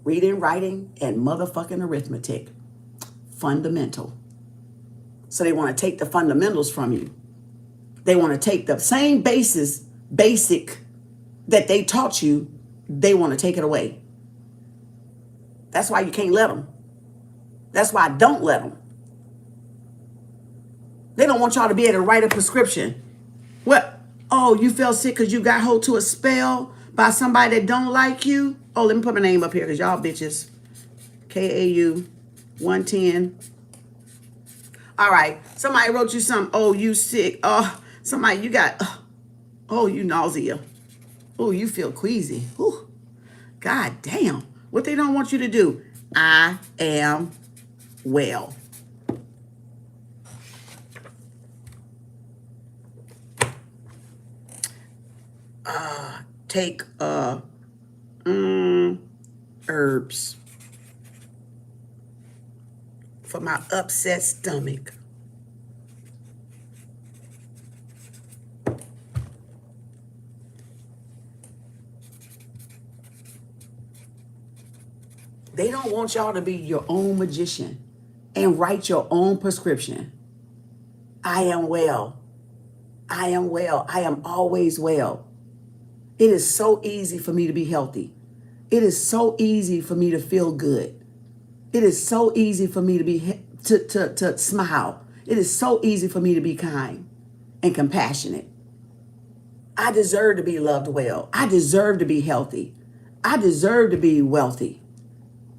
Reading, writing, and motherfucking arithmetic. Fundamental. So they want to take the fundamentals from you. They want to take the same basic that they taught you, they want to take it away. That's why you can't let them. That's why I don't let them. They don't want y'all to be able to write a prescription. What? Oh, you fell sick because you got hold to a spell by somebody that don't like you? Oh, let me put my name up here because y'all bitches. KAU 110. All right. Somebody wrote you something. Oh, you sick. Oh, somebody, you got, oh, you nausea. Oh, you feel queasy. Ooh, God damn. What they don't want you to do. I am well. Take herbs for my upset stomach. They don't want y'all to be your own magician and write your own prescription. I am well. I am well. I am always well. It is so easy for me to be healthy. It is so easy for me to feel good. It is so easy for me to be to smile. It is so easy for me to be kind and compassionate. I deserve to be loved well. I deserve to be healthy. I deserve to be wealthy.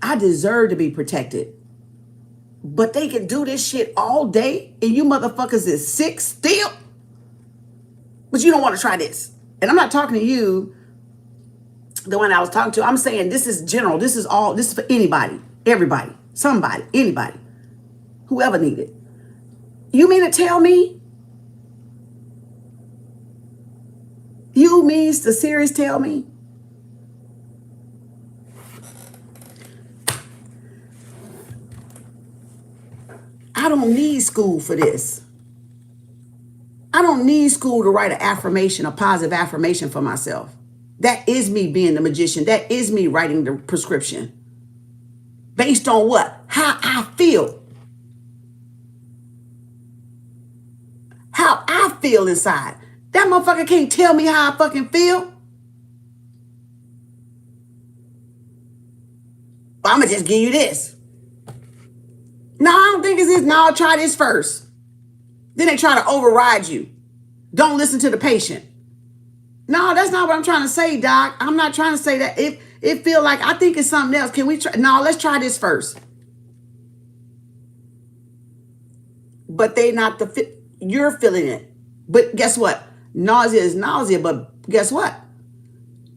I deserve to be protected. But they can do this shit all day and you motherfuckers is sick still. But you don't want to try this. And I'm not talking to you, the one I was talking to. I'm saying this is general. This is for anybody, everybody, somebody, anybody, whoever needed. You mean to tell me? You means to serious tell me? I don't need school for this. I don't need school to write an affirmation, a positive affirmation for myself. That is me being the magician. That is me writing the prescription. Based on what? How I feel. How I feel inside. That motherfucker can't tell me how I fucking feel. But I'm going to just give you this. No, I don't think it's this. No, try this first. Then they try to override you. Don't listen to the patient. No, that's not what I'm trying to say, Doc. I'm not trying to say that. It feel like I think it's something else. Can we try? No, let's try this first. But they not the fit. You're feeling it. But guess what? Nausea is nausea. But guess what?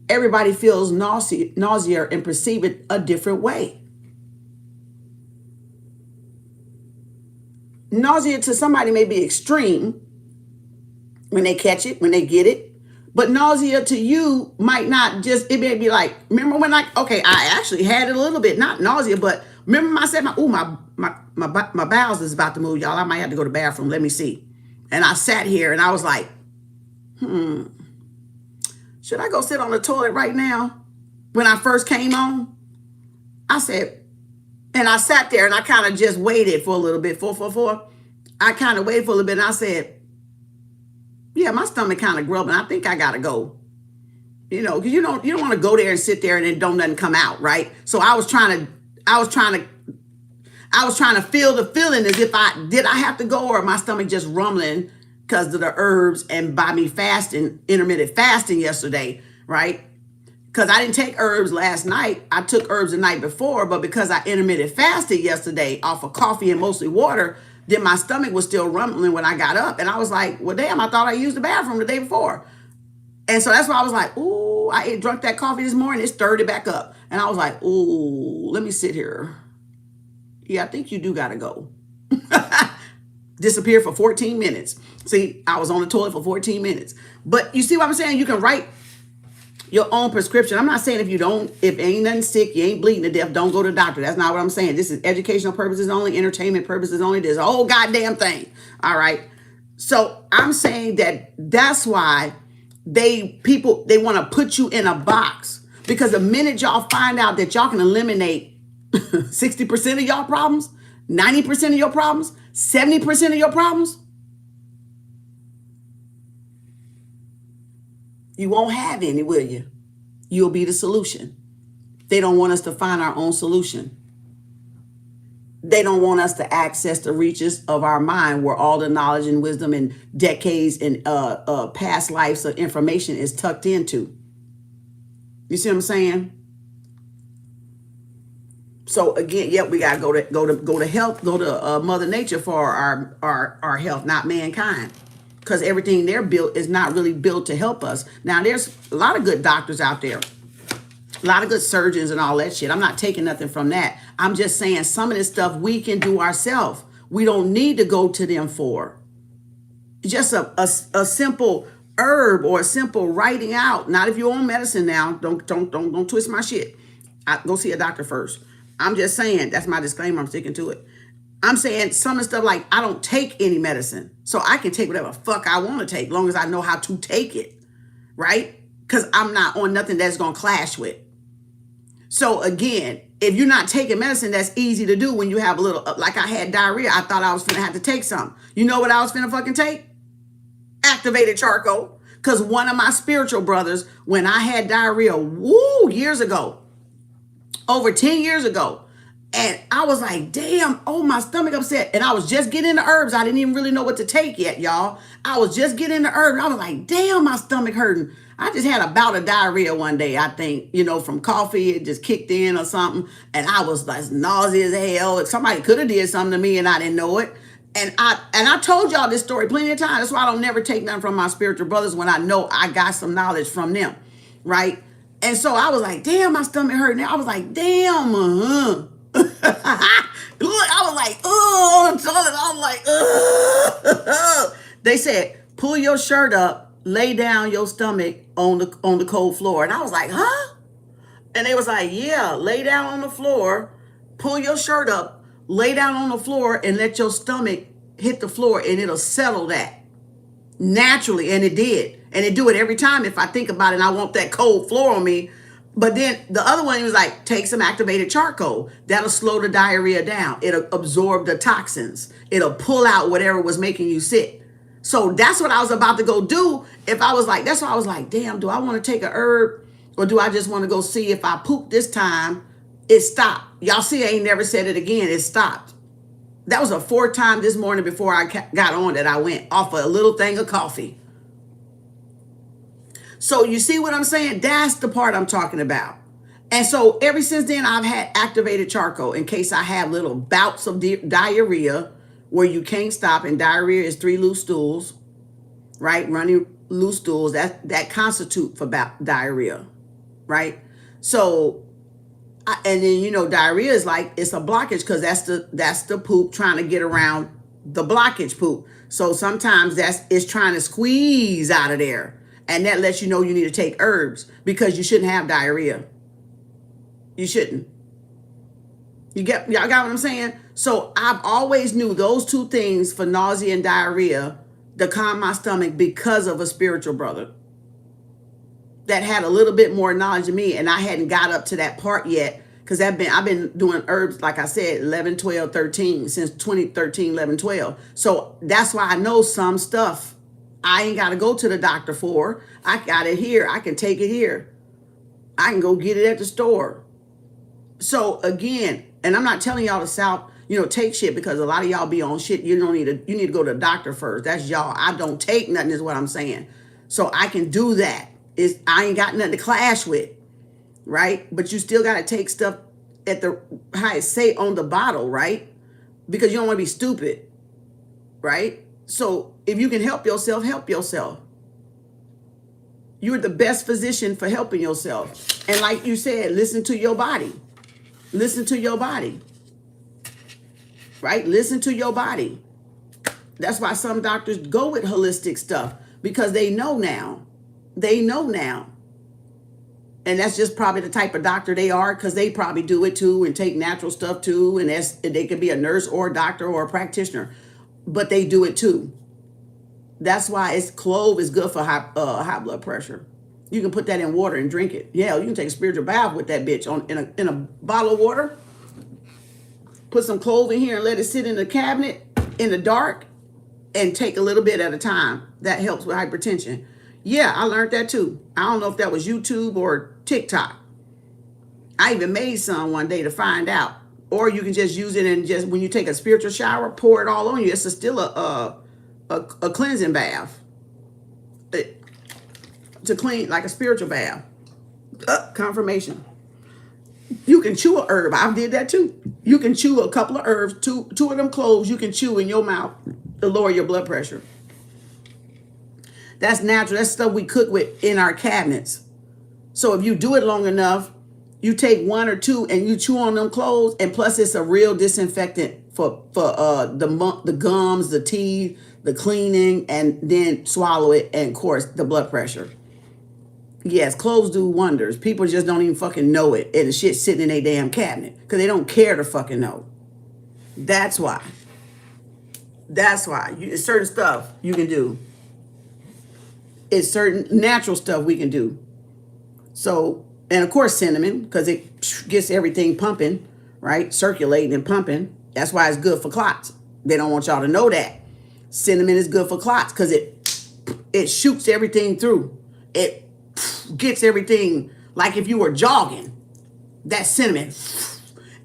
Everybody feels nausea and perceive it a different way. Nausea to somebody may be extreme when they catch it, when they get it. But nausea to you might not just, it may be like, remember when I actually had it a little bit, not nausea, but remember I said, my bowels is about to move, y'all. I might have to go to the bathroom. Let me see. And I sat here and I was like, should I go sit on the toilet right now? When I first came on, I said, and I sat there and I kind of just waited for a little bit. I kind of waited for a little bit and I said, yeah, my stomach kind of grubbing. I think I got to go. You know, because you don't want to go there and sit there and then don't nothing come out, right? So I was trying to feel the feeling as if I have to go, or my stomach just rumbling because of the herbs and by me fasting, intermittent fasting yesterday, right? Because I didn't take herbs last night. I took herbs the night before, but because I intermittent fasted yesterday off of coffee and mostly water, then my stomach was still rumbling when I got up. And I was like, well, damn, I thought I used the bathroom the day before. And so that's why I was like, ooh, I drank that coffee this morning. It stirred it back up. And I was like, ooh, let me sit here. Yeah, I think you do got to go. Disappear for 14 minutes. See, I was on the toilet for 14 minutes. But you see what I'm saying? You can write your own prescription. I'm not saying if ain't nothing sick, you ain't bleeding to death, don't go to the doctor. That's not what I'm saying. This is educational purposes only, entertainment purposes only. This whole goddamn thing. All right. So I'm saying that's why they want to put you in a box, because the minute y'all find out that y'all can eliminate 60% of y'all problems, 90% of your problems, 70% of your problems, you won't have any, will you? You'll be the solution. They don't want us to find our own solution. They don't want us to access the reaches of our mind where all the knowledge and wisdom and decades and past lives of information is tucked into. You see what I'm saying? So again, yep, we gotta go to health, go to Mother Nature for our health, not mankind, because everything they're built is not really built to help us. Now, there's a lot of good doctors out there, a lot of good surgeons and all that shit. I'm not taking nothing from that. I'm just saying some of this stuff we can do ourselves. We don't need to go to them for. Just a simple herb or a simple writing out. Not if you're on medicine now. Don't twist my shit. Go see a doctor first. I'm just saying, that's my disclaimer. I'm sticking to it. I'm saying some of the stuff like I don't take any medicine. So I can take whatever fuck I want to take, as long as I know how to take it. Right? Because I'm not on nothing that's going to clash with. So again, if you're not taking medicine, that's easy to do when you have a little, like I had diarrhea. I thought I was finna have to take some. You know what I was finna fucking take? Activated charcoal. Because one of my spiritual brothers, when I had diarrhea, years ago, over 10 years ago, and I was like, damn, oh, my stomach upset. And I was just getting the herbs. I didn't even really know what to take yet, y'all. I was just getting the herbs. I was like, damn, my stomach hurting. I just had a bout of diarrhea one day, I think, from coffee. It just kicked in or something. And I was like nauseous as hell. Somebody could have did something to me and I didn't know it. And I told y'all this story plenty of times. That's why I don't never take nothing from my spiritual brothers when I know I got some knowledge from them, right? And so I was like, damn, my stomach hurting. I was like, damn, Look, I was like, oh, I was like, They said, pull your shirt up, lay down your stomach on the cold floor. And I was like, huh? And they was like, yeah, lay down on the floor, pull your shirt up, lay down on the floor, and let your stomach hit the floor, and it'll settle that naturally. And it did. And it do it every time if I think about it and I want that cold floor on me. But then the other one was like, take some activated charcoal. That'll slow the diarrhea down. It'll absorb the toxins. It'll pull out whatever was making you sick. So that's what I was about to go do. If I was like, that's why I was like, damn, do I want to take a herb, or do I just want to go see if I poop this time, it stopped. Y'all see, I ain't never said it again. It stopped. That was the fourth time this morning before I got on that I went off a little thing of coffee. So you see what I'm saying? That's the part I'm talking about. And so ever since then, I've had activated charcoal in case I have little bouts of diarrhea where you can't stop. And diarrhea is 3 loose stools, right? Running loose stools, that constitute for diarrhea, right? So, and then, diarrhea is like, it's a blockage because that's the poop trying to get around the blockage poop. So sometimes it's trying to squeeze out of there. And that lets you know you need to take herbs because you shouldn't have diarrhea. You shouldn't. Y'all got what I'm saying? So I've always knew those two things for nausea and diarrhea to calm my stomach because of a spiritual brother that had a little bit more knowledge than me. And I hadn't got up to that part yet because I've been doing herbs, like I said, 11, 12, 13, since 2013, 11, 12. So that's why I know some stuff I ain't got to go to the doctor for. I got it here. I can take it here. I can go get it at the store. So again, and I'm not telling y'all to take shit, because a lot of y'all be on shit. You need to go to the doctor first. That's y'all. I don't take nothing is what I'm saying. So I can do that. I ain't got nothing to clash with, right? But you still got to take stuff at the, how it say on the bottle, right? Because you don't want to be stupid, right? So if you can help yourself, help yourself. You're the best physician for helping yourself. And like you said, listen to your body. Listen to your body. Right? Listen to your body. That's why some doctors go with holistic stuff, because they know now. They know now. And that's just probably the type of doctor they are, because they probably do it too and take natural stuff too. And they could be a nurse or a doctor or a practitioner, but they do it too. That's why clove is good for high blood pressure. You can put that in water and drink it. Yeah, you can take a spiritual bath with that bitch in a bottle of water. Put some clove in here and let it sit in the cabinet in the dark, and take a little bit at a time. That helps with hypertension. Yeah, I learned that too. I don't know if that was YouTube or TikTok. I even made some one day to find out. Or you can just use it and just, when you take a spiritual shower, pour it all on you. It's still a cleansing bath. To clean, like a spiritual bath. Confirmation. You can chew a herb. I did that too. You can chew a couple of herbs, two of them cloves you can chew in your mouth to lower your blood pressure. That's natural. That's stuff we cook with in our cabinets. So if you do it long enough, you take one or two and you chew on them cloves, and plus it's a real disinfectant for the gums, the teeth, the cleaning, and then swallow it, and of course the blood pressure. Yes, cloves do wonders. People just don't even fucking know it, and the shit's sitting in their damn cabinet because they don't care to fucking know. That's why. It's certain stuff you can do. It's certain natural stuff we can do. So, and of course cinnamon, because it gets everything pumping, right? Circulating and pumping. That's why it's good for clots. They don't want y'all to know that. Cinnamon is good for clots because it shoots everything through. It gets everything, like if you were jogging, that cinnamon,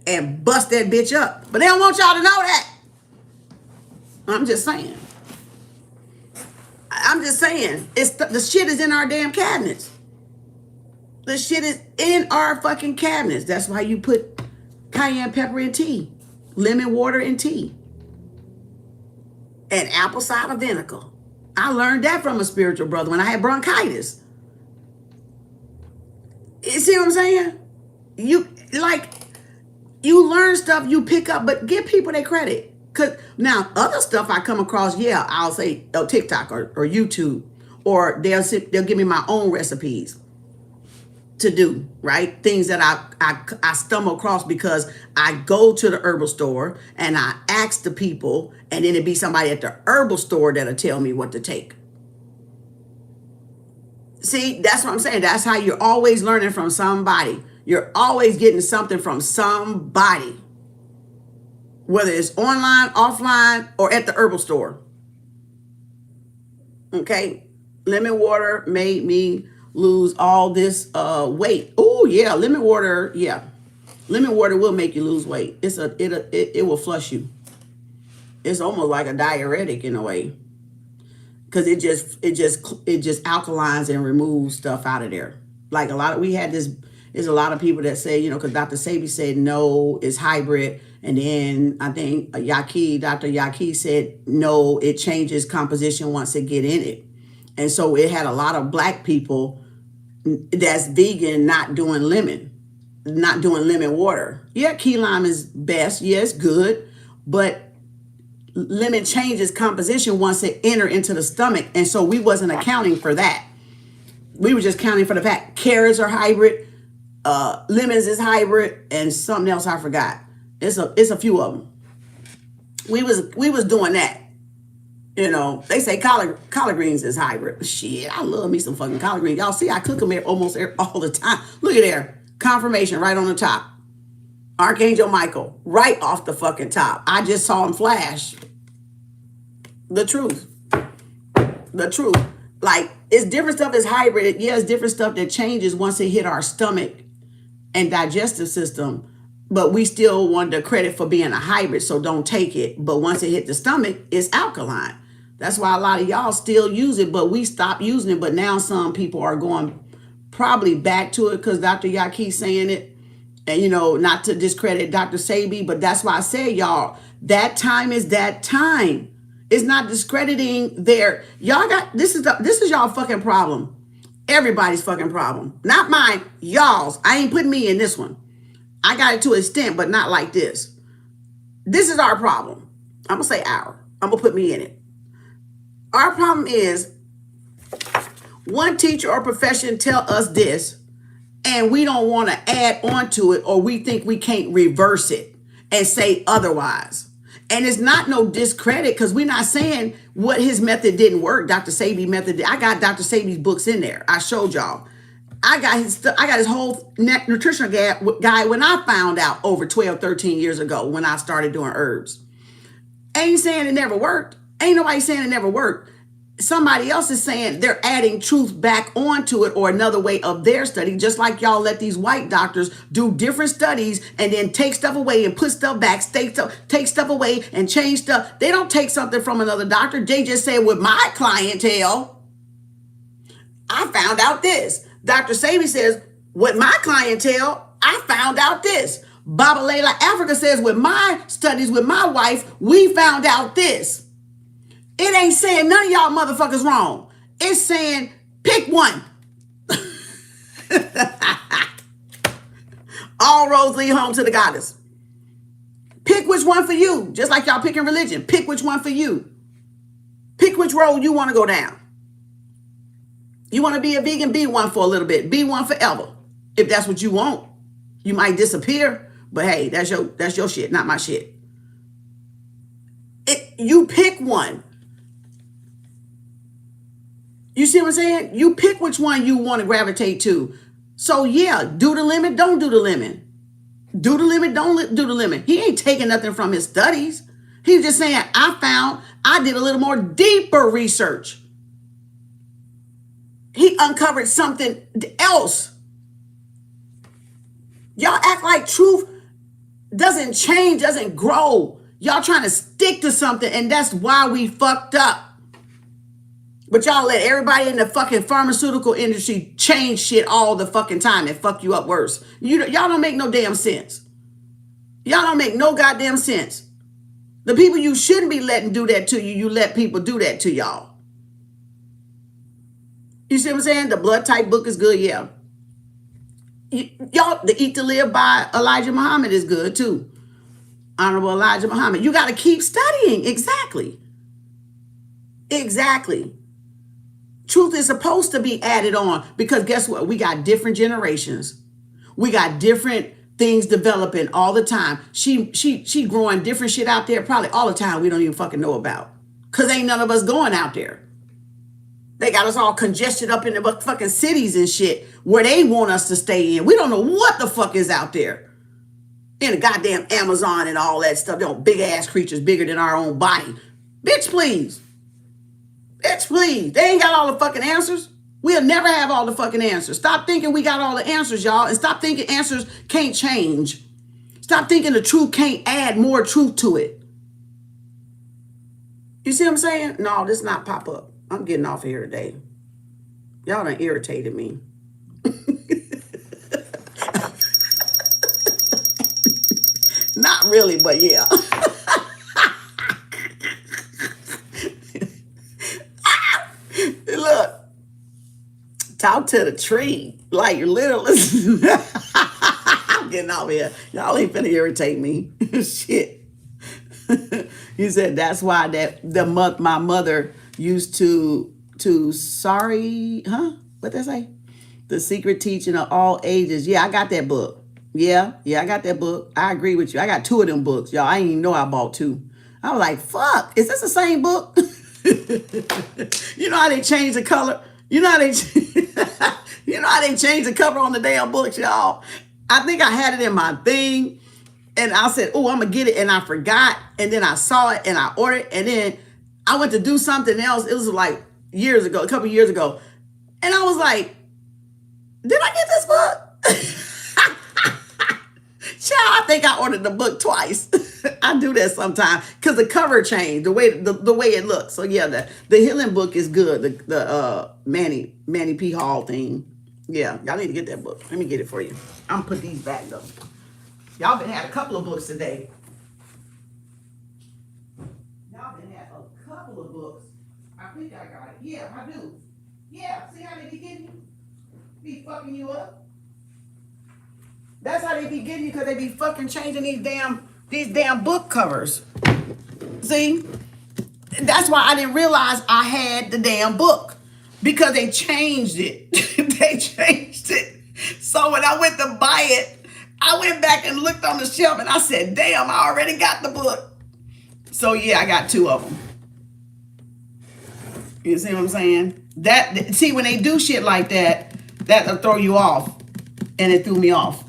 and bust that bitch up. But they don't want y'all to know that. I'm just saying. The shit is in our damn cabinets. The shit is in our fucking cabinets. That's why you put cayenne pepper in tea, lemon water in tea, and apple cider vinegar. I learned that from a spiritual brother when I had bronchitis. You see what I'm saying? You learn stuff, you pick up, but give people their credit. Cause now other stuff I come across, yeah, I'll say TikTok or YouTube, or they'll give me my own recipes to do, right? Things that I stumble across because I go to the herbal store and I ask the people, and then it'd be somebody at the herbal store that'll tell me what to take. See, that's what I'm saying. That's how you're always learning from somebody. You're always getting something from somebody. Whether it's online, offline, or at the herbal store. Okay? Lemon water made me lose all this weight. Oh, yeah. Lemon water, yeah. Lemon water will make you lose weight. It will flush you. It's almost like a diuretic in a way. Because it just alkalines and removes stuff out of there. Like there's a lot of people that say, because Dr. Sebi said no, it's hybrid. And then I think Dr. Yaki said no, it changes composition once it get in it. And so it had a lot of black people that's vegan not doing lemon water. Yeah, key lime is best. Yeah, it's good. But lemon changes composition once it enter into the stomach. And so we wasn't accounting for that. We were just counting for the fact carrots are hybrid, lemons is hybrid, and something else I forgot. It's a few of them. We was doing that. They say collard greens is hybrid. Shit, I love me some fucking collard greens. Y'all see, I cook them almost all the time. Look at there. Confirmation right on the top. Archangel Michael, right off the fucking top. I just saw him flash. The truth. The truth. Like, it's different stuff that's hybrid. Yeah, it's different stuff that changes once it hit our stomach and digestive system. But we still want the credit for being a hybrid, so don't take it. But once it hit the stomach, it's alkaline. That's why a lot of y'all still use it, but we stopped using it. But now some people are going probably back to it because Dr. Yah keeps saying it. And, you know, not to discredit Dr. Sabi, but that's why I say, y'all, that time is that time. It's not discrediting their, y'all got, this is y'all fucking problem. Everybody's fucking problem. Not mine, y'all's. I ain't putting me in this one. I got it to an extent, but not like this. This is our problem. I'm going to say our. I'm going to put me in it. Our problem is one teacher or profession tell us this, and we don't want to add on to it, or we think we can't reverse it and say otherwise. And it's not no discredit, because we're not saying what his method didn't work. Dr. Sabi's method. I got Dr. Sabi's books in there. I showed y'all. I got his whole nutritional guide when I found out over 12, 13 years ago when I started doing herbs. Ain't saying it never worked. Ain't nobody saying it never worked. Somebody else is saying they're adding truth back onto it, or another way of their study, just like y'all let these white doctors do different studies and then take stuff away and put stuff back, take stuff away and change stuff. They don't take something from another doctor. They just say, with my clientele, I found out this. Dr. Sabi says, with my clientele, I found out this. Baba Layla Africa says, with my studies with my wife, we found out this. It ain't saying none of y'all motherfuckers wrong. It's saying pick one. All roads lead home to the goddess. Pick which one for you. Just like y'all picking religion. Pick which one for you. Pick which road you want to go down. You want to be a vegan? Be one for a little bit. Be one forever. If that's what you want. You might disappear, but hey, that's your shit, not my shit. You pick one. You see what I'm saying? You pick which one you want to gravitate to. So yeah, do the limit, don't do the limit. Do the limit, don't do the limit. He ain't taking nothing from his studies. He's just saying, I did a little more deeper research. He uncovered something else. Y'all act like truth doesn't change, doesn't grow. Y'all trying to stick to something, and that's why we fucked up. But y'all let everybody in the fucking pharmaceutical industry change shit all the fucking time and fuck you up worse. Y'all don't make no damn sense. Y'all don't make no goddamn sense. The people you shouldn't be letting do that to you, you let people do that to y'all. You see what I'm saying? The blood type book is good, yeah. Y'all, the Eat to Live by Elijah Muhammad is good too. Honorable Elijah Muhammad. You got to keep studying. Exactly. Exactly. Truth is supposed to be added on, because guess what? We got different generations. We got different things developing all the time. She growing different shit out there probably all the time we don't even fucking know about, because ain't none of us going out there. They got us all congested up in the fucking cities and shit where they want us to stay in. We don't know what the fuck is out there. In the goddamn Amazon and all that stuff. They don't big ass creatures bigger than our own body. Bitch, please. Bitch, please. They ain't got all the fucking answers. We'll never have all the fucking answers. Stop thinking we got all the answers, y'all. And stop thinking answers can't change. Stop thinking the truth can't add more truth to it. You see what I'm saying? No, this not pop up. I'm getting off of here today. Y'all done irritated me. Not really, but yeah. Look, talk to the tree. Like, you're literally. I'm getting off here. Y'all ain't finna irritate me. Shit. You said that's why my mother used to sorry, huh? What that say? The Secret Teaching of All Ages. Yeah, I got that book. Yeah, I got that book. I agree with you. I got 2 of them books, y'all. I didn't even know I bought 2. I was like, fuck, is this the same book? You know how they change the color? You know how they change the cover on the damn books, y'all? I think I had it in my thing, and I said, oh, I'm going to get it, and I forgot, and then I saw it, and I ordered it, and then I went to do something else. It was like, years ago, a couple years ago. And I was like, did I get this book? Child, I think I ordered the book twice. I do that sometimes because the cover changed, the way it looks. So yeah, the healing book is good. The Manny P. Hall thing. Yeah, y'all need to get that book. Let me get it for you. I'm gonna put these back though. Y'all been had a couple of books today. Y'all been had a couple of books. I think I got it. Yeah, I do. Yeah, see how they be getting you? Be fucking you up. That's how they be getting you, because they be fucking changing these damn book covers. See? That's why I didn't realize I had the damn book, because they changed it. They changed it. So when I went to buy it, I went back and looked on the shelf and I said, damn, I already got the book. So yeah, I got 2 of them. You see what I'm saying? See, when they do shit like that, that'll throw you off. And it threw me off.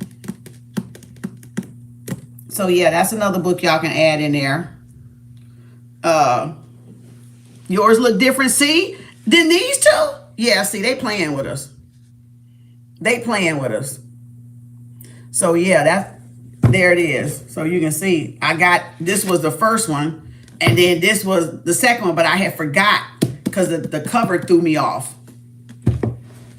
So yeah, that's another book y'all can add in there. Yours look different, see? Than these 2? Yeah, see, they playing with us. They playing with us. So yeah, there it is. So you can see, this was the first one, and then this was the second one, but I had forgot because the cover threw me off.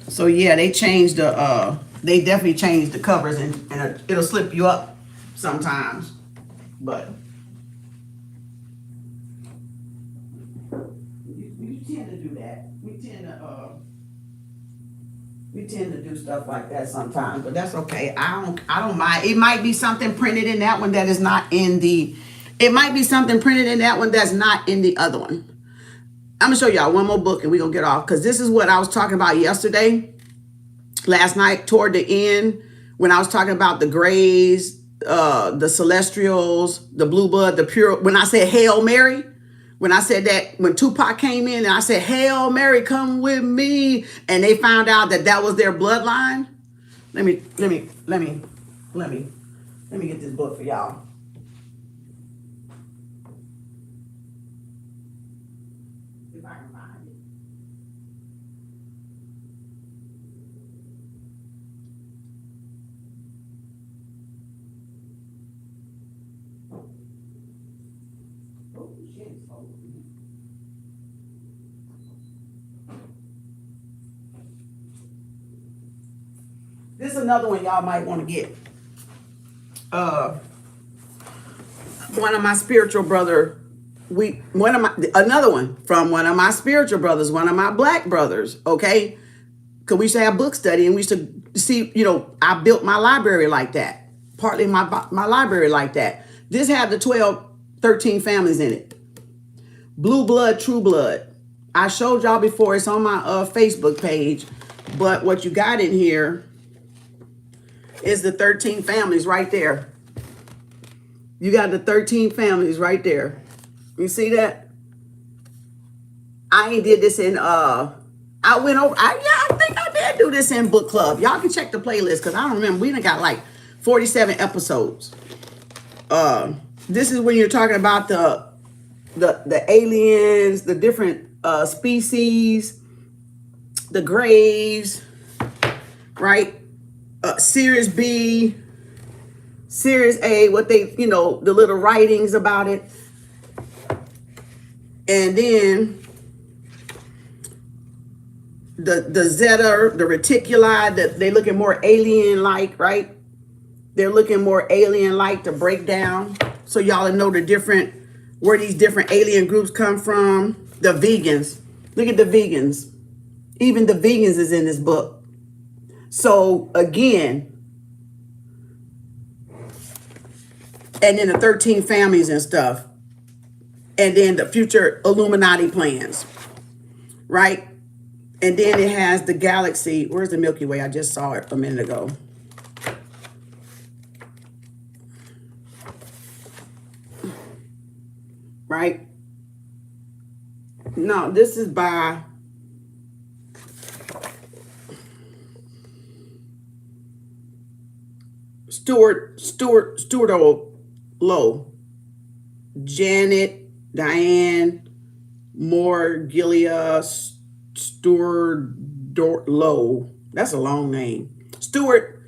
So yeah, they changed they definitely changed the covers, and it'll slip you up sometimes, but you tend to do that. We tend to do stuff like that sometimes, but that's okay. I don't mind. It might be something printed in that one that is not in the. It might be something printed in that one that's not in the other one. I'm gonna show y'all one more book and we're gonna get off, because this is what I was talking about yesterday, last night, toward the end, when I was talking about the grays, the celestials, the blue blood, the pure. When I said Hail Mary, when I said that, when Tupac came in and I said, Hail Mary, come with me, and they found out that was their bloodline. Let me get this book for y'all. If I can find it. Oh, shit. This is another one y'all might want to get. One of my spiritual brother, another one from one of my spiritual brothers, one of my black brothers, okay? Because we used to have book study, and we used to see, I built my library like that. Partly my library like that. This had the 13 families in it. Blue blood, true blood. I showed y'all before. It's on my Facebook page. But what you got in here is the 13 families right there. You got the 13 families right there. You see that? I ain't did this in, I think I did do this in book club. Y'all can check the playlist, because I don't remember. We done got like 47 episodes. This is when you're talking about the aliens, the different species, the graves, right? Series B, Series A, what they, the little writings about it. And then the Zeta, the reticuli, they looking more alien-like, right? They're looking more alien-like to break down. So y'all know where these different alien groups come from. The vegans. Look at the vegans. Even the vegans is in this book. So again, and then the 13 families and stuff. And then the future Illuminati plans, right? And then it has the galaxy. Where's the Milky Way? I just saw it a minute ago. Right? No, this is by Stuart Lowe, Janet, Diane, Morgilia, Lowe. That's a long name. Stuart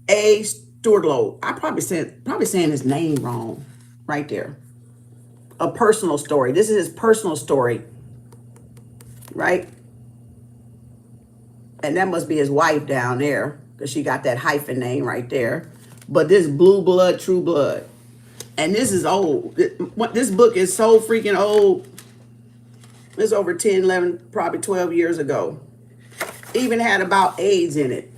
A. Lowe. I probably saying his name wrong right there. A personal story. This is his personal story, right? And that must be his wife down there because she got that hyphen name right there. But this Blue Blood, True Blood. And this is old. This book is so freaking old. It's over 10, 11, probably 12 years ago. Even had about AIDS in it.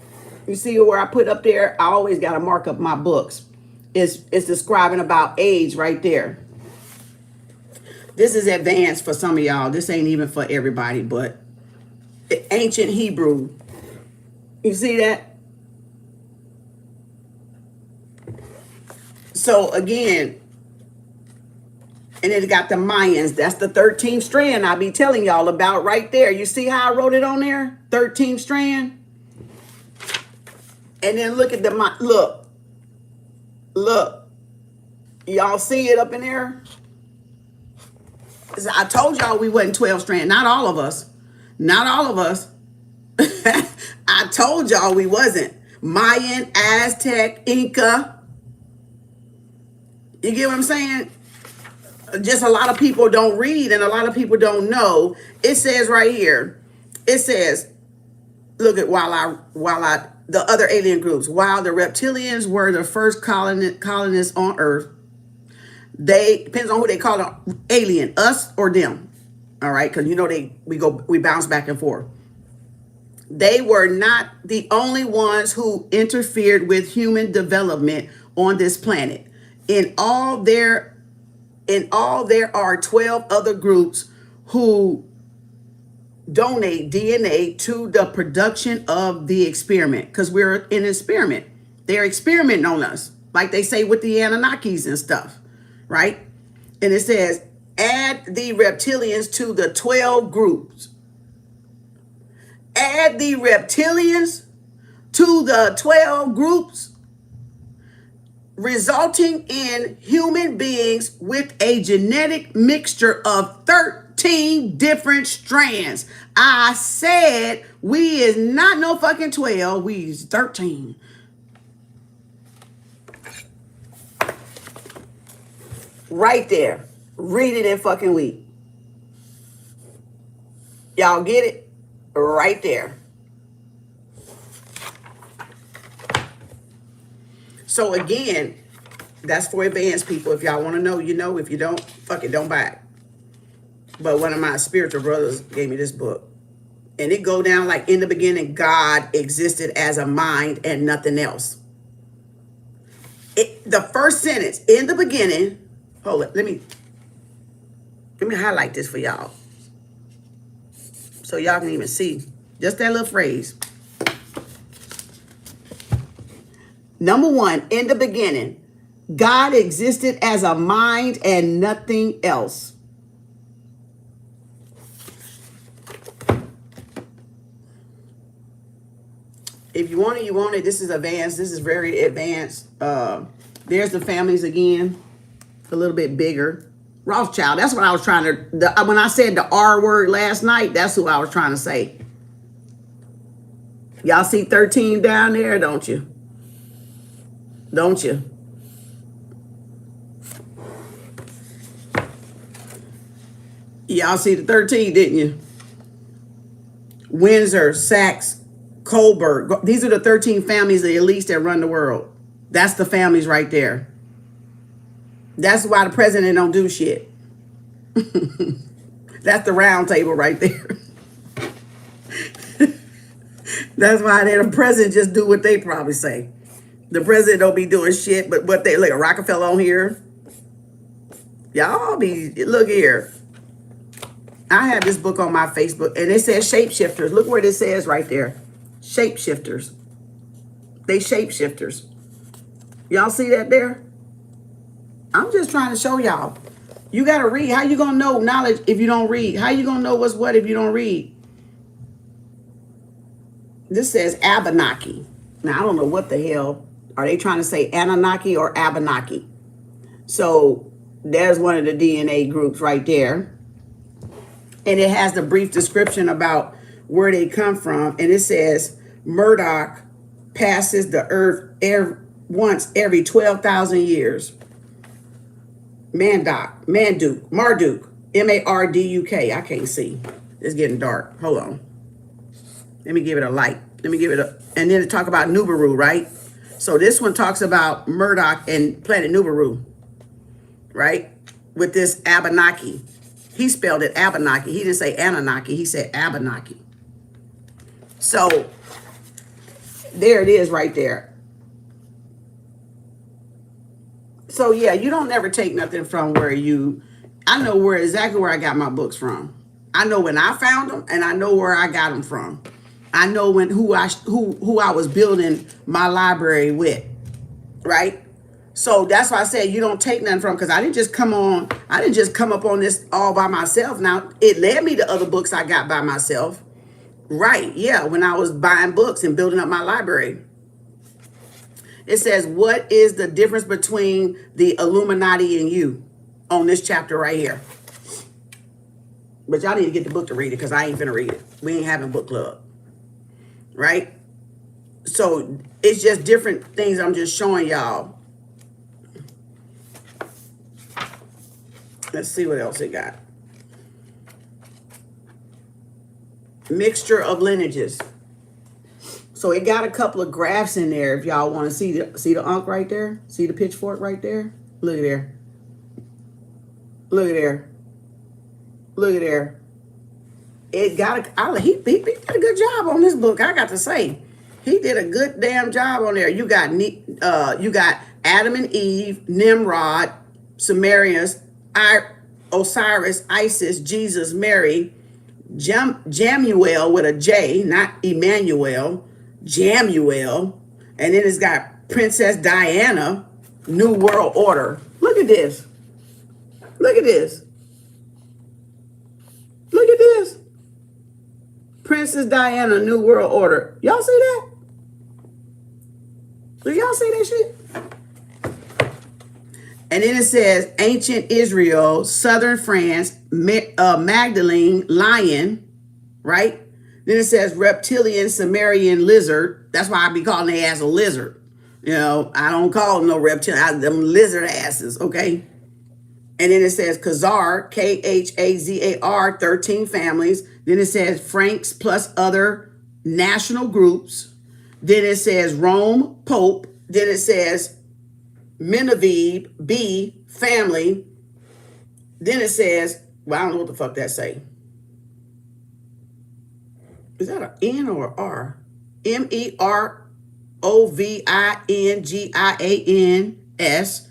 You see where I put up there? I always got to mark up my books. It's describing about AIDS right there. This is advanced for some of y'all. This ain't even for everybody, but ancient Hebrew. You see that? So again, and it got the Mayans. That's the 13th strand I be telling y'all about right there. You see how I wrote it on there? 13th strand. And then look at the, look. Y'all see it up in there? I told y'all we wasn't 12 strand. Not all of us. Not all of us. I told y'all we wasn't. Mayan, Aztec, Inca. You get what I'm saying? Just a lot of people don't read and a lot of people don't know. It says right here. It says, look at the other alien groups. While the reptilians were the first colonists on Earth, they depends on who they call them, alien, us or them. All right, because you know we bounce back and forth. They were not the only ones who interfered with human development on this planet. In all, there are 12 other groups who donate DNA to the production of the experiment, because we're in an experiment. They're experimenting on us, like they say with the Anunnakis and stuff, right? And it says, add the reptilians to the 12 groups. Add the reptilians to the 12 groups, resulting in human beings with a genetic mixture of 13 different strands. I said we is not no fucking 12, we is 13. Right there. Read it in fucking week. Y'all get it? Right there. So again, that's for advanced people. If y'all want to know, you know. If you don't, fuck it, don't buy it. But one of my spiritual brothers gave me this book. And it go down like, in the beginning, God existed as a mind and nothing else. The first sentence, in the beginning, hold it, let me highlight this for y'all. So y'all can even see just that little phrase. Number one, in the beginning, God existed as a mind and nothing else. If you want it, you want it. This is advanced. This is very advanced. There's the families again, a little bit bigger. Rothschild, that's what I was trying to, when I said the R word last night, that's who I was trying to say. Y'all see 13 down there, don't you? Don't you? Y'all see the 13, didn't you? Windsor, Sachs, Colbert. These are the 13 families, the elites that run the world. That's the families right there. That's why the president don't do shit. That's the round table right there. That's why the president just do what they probably say. The president don't be doing shit, but what they, like a Rockefeller on here. Y'all be, look here. I have this book on my Facebook and it says shapeshifters. Look what it says right there. Shapeshifters. They shapeshifters. Y'all see that there? I'm just trying to show y'all. You got to read. How you going to know knowledge if you don't read? How you going to know what's what if you don't read? This says Abenaki. Now, I don't know what the hell. Are they trying to say Anunnaki or Abenaki? So there's one of the DNA groups right there. And it has the brief description about where they come from. And it says Murdoch passes the earth once every 12,000 years. Marduk, M-A-R-D-U-K. I can't see. It's getting dark. Hold on. Let me give it a light. Let me give it a, and then talk about Nibiru, right? So this one talks about Murdoch and planet Nibiru, right? With this Abenaki. He spelled it Abenaki. He didn't say Anunnaki. He said Abenaki. So there it is right there. So yeah, you don't never take nothing from where you, I know exactly where I got my books from. I know when I found them and I know where I got them from. I know who I was building my library with, right? So that's why I said you don't take nothing from, because I didn't just come up on this all by myself. Now, it led me to other books I got by myself. Right, yeah, when I was buying books and building up my library. It says, what is the difference between the Illuminati and you on this chapter right here? But y'all need to get the book to read it, because I ain't finna read it. We ain't having book club. Right? So it's just different things I'm just showing y'all. Let's see what else it got. Mixture of lineages. So it got a couple of graphs in there if y'all want to see the unk right there. See the pitchfork right there? Look at there. Look at there. Look at there. It got he did a good job on this book, I got to say. He did a good damn job on there. You got Adam and Eve, Nimrod, Sumerians, Osiris, Isis, Jesus, Mary, Jamuel with a J, not Emmanuel, Jamuel. And then it's got Princess Diana, New World Order. Look at this. Look at this. Look at this. Princess Diana, New World Order. Y'all see that? Do y'all see that shit? And then it says ancient Israel, southern France, Magdalene, lion, right? Then it says reptilian, Sumerian, lizard. That's why I be calling their ass a lizard. You know, I don't call them no reptilian, them lizard asses, okay? And then it says Khazar, Khazar, 13 families. Then it says Franks plus other national groups. Then it says Rome, Pope. Then it says Menavib, B, family. Then it says, well, I don't know what the fuck that say. Is that an N or an R? MEROVINGIANS.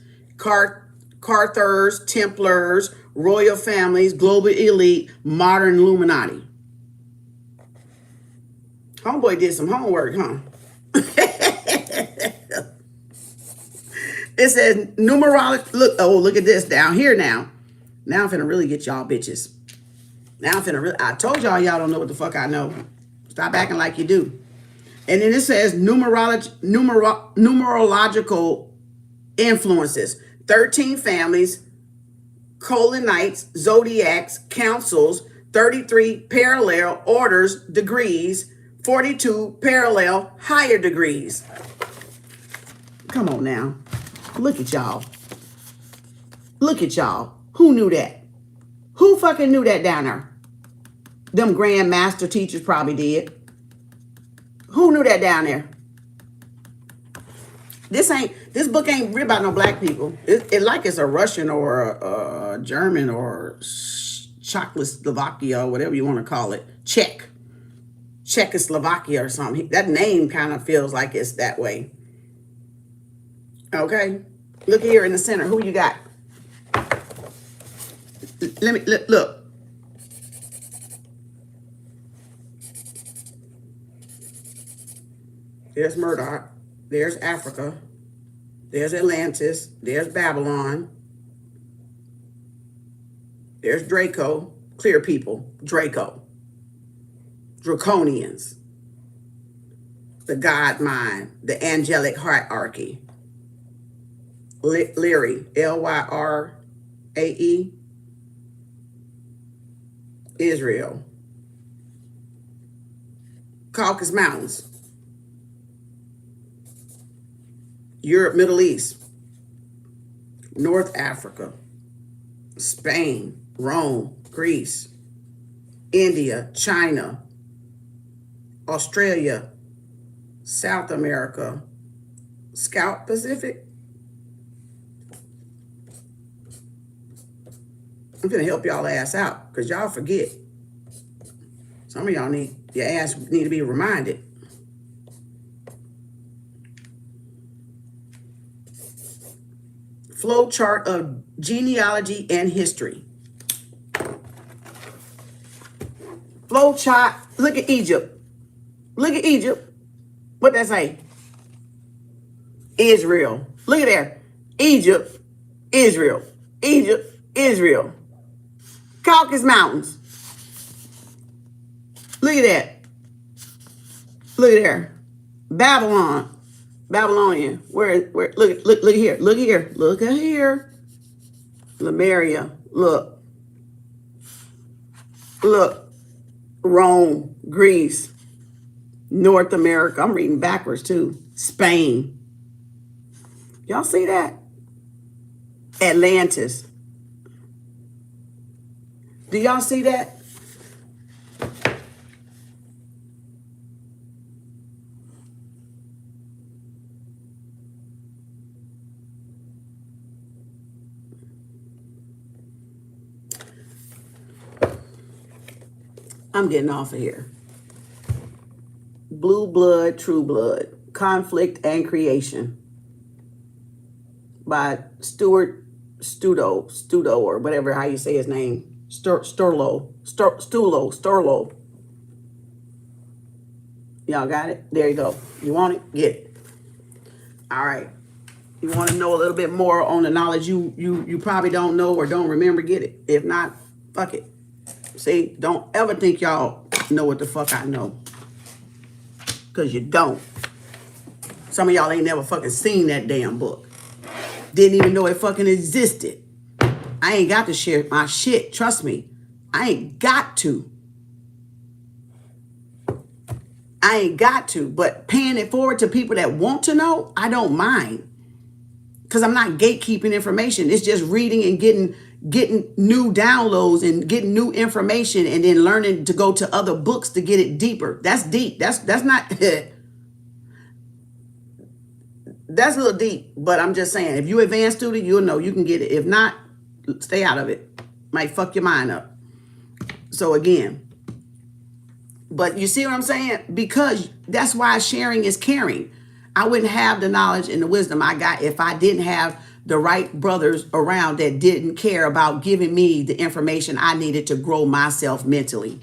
Carthers, Templars, royal families, global elite, modern Illuminati. Homeboy did some homework, huh? It says numerology. Look at this down here now. Now I'm finna really get y'all bitches. Now I'm finna really, I told y'all don't know what the fuck I know. Stop acting like you do. And then it says numerological influences. 13 families, colonites, zodiacs, councils, 33 parallel orders, degrees, 42 parallel higher degrees. Come on now. Look at y'all. Look at y'all. Who knew that? Who fucking knew that down there? Them grand master teachers probably did. Who knew that down there? This book ain't written by no black people. It like it's a Russian or a German or Czechoslovakia or whatever you want to call it. Czechoslovakia or something. That name kind of feels like it's that way. Okay. Look here in the center. Who you got? Let me look. There's Murdoch. There's Africa. There's Atlantis. There's Babylon. There's Draco. Clear people. Draco. Draconians. The God mind. The angelic hierarchy. Lyrae. Lyrae. Israel. Caucasus Mountains. Europe, Middle East. North Africa. Spain, Rome, Greece, India, China, Australia, South America, South Pacific. I'm gonna help y'all ass out because y'all forget. Some of y'all your ass need to be reminded. Flow chart of genealogy and history. Flow chart. Look at Egypt. Look at Egypt. What that say? Israel. Look at there. Egypt, Israel. Egypt, Israel. Caucasus Mountains. Look at that. Look at there. Babylon. Babylonian. Where look here. Look here. Look at here. Lemuria. Look. Look. Rome. Greece. North America. I'm reading backwards too. Spain. Y'all see that? Atlantis. Do y'all see that? I'm getting off of here. Blue Blood, True Blood, Conflict and Creation by Stuart Studo, or whatever, how you say his name. Sturlo. Y'all got it? There you go. You want it? Get it. All right. You want to know a little bit more on the knowledge you probably don't know or don't remember, get it. If not, fuck it. See, don't ever think y'all know what the fuck I know. Because you don't. Some of y'all ain't never fucking seen that damn book. Didn't even know it fucking existed. I ain't got to share my shit. Trust me. I ain't got to. I ain't got to. But paying it forward to people that want to know, I don't mind. Because I'm not gatekeeping information. It's just reading and getting new downloads and getting new information and then learning to go to other books to get it deeper. That's deep. That's not that's a little deep, but I'm just saying, if you advanced student, you'll know you can get it. If not, stay out of it. Might fuck your mind up. So again, but you see what I'm saying? Because that's why sharing is caring. I wouldn't have the knowledge and the wisdom I got if I didn't have the right brothers around that didn't care about giving me the information I needed to grow myself mentally.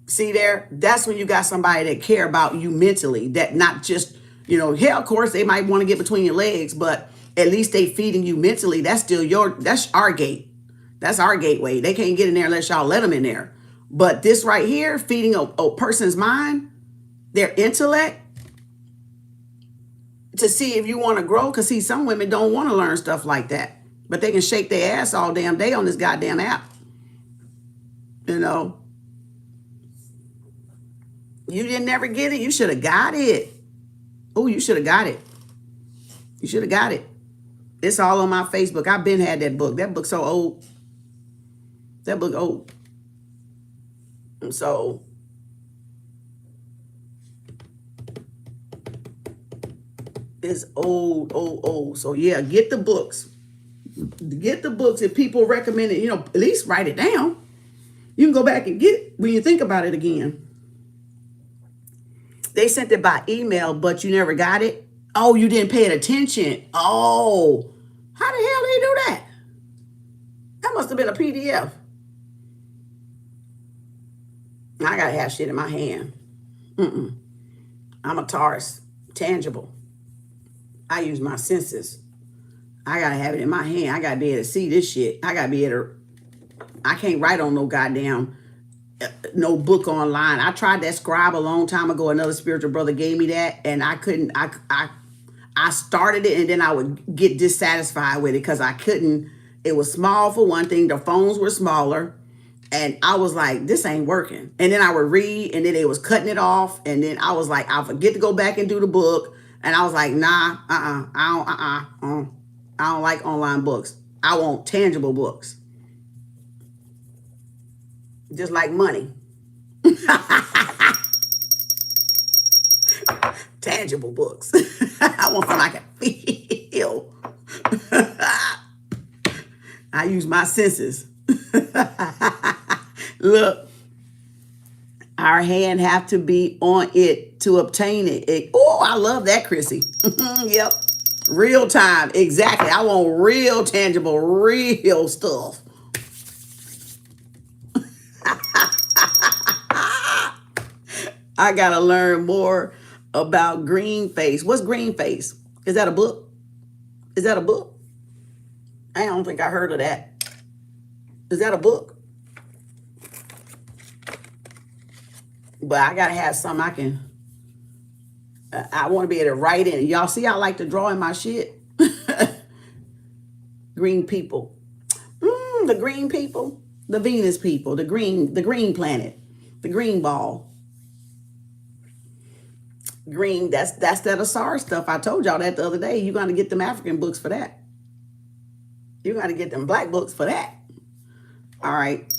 See there? That's when you got somebody that care about you mentally, that not just, hell, of course, they might want to get between your legs, but at least they feeding you mentally. That's still that's our gate. That's our gateway. They can't get in there unless y'all let them in there. But this right here, feeding a person's mind, their intellect, to see if you want to grow. Because see, some women don't want to learn stuff like that, but they can shake their ass all damn day on this goddamn app. You didn't never get it. You should have got it. Oh, you should have got it. You should have got it. It's all on my Facebook. I've been had that book. That book's so old. That book old. And so it's old. So yeah, get the books. Get the books. If people recommend it, at least write it down. You can go back and get it when you think about it again. They sent it by email, but you never got it. Oh, you didn't pay attention. Oh, how the hell did they do that? That must have been a PDF. I gotta have shit in my hand. I'm a Taurus, tangible. I use my senses. I gotta have it in my hand. I gotta be able to see this shit. I gotta be able to. I can't write on no goddamn no book online. I tried that Scribe a long time ago. Another spiritual brother gave me that, and I couldn't. I started it, and then I would get dissatisfied with it because I couldn't. It was small for one thing. The phones were smaller, And I was like, this ain't working. And then I would read, and then they was cutting it off. And then I was like, I'll forget to go back and do the book. And I was like, nah, I don't like online books. I want tangible books. Just like money. Tangible books. I want something I can feel. I use my senses. Look, our hand have to be on it to obtain it. Oh, I love that, Chrissy. Yep. Real time. Exactly. I want real, tangible, real stuff. I got to learn more about green face. What's green face? Is that a book? Is that a book? I don't think I heard of that. Is that a book? But I got to have something I can, I want to be able to write in. Y'all see I like to draw in my shit? Green people. The green people. The Venus people. The green planet. The green ball. Green, that's that Asar stuff. I told y'all that the other day. You got to get them African books for that. You got to get them black books for that. All right.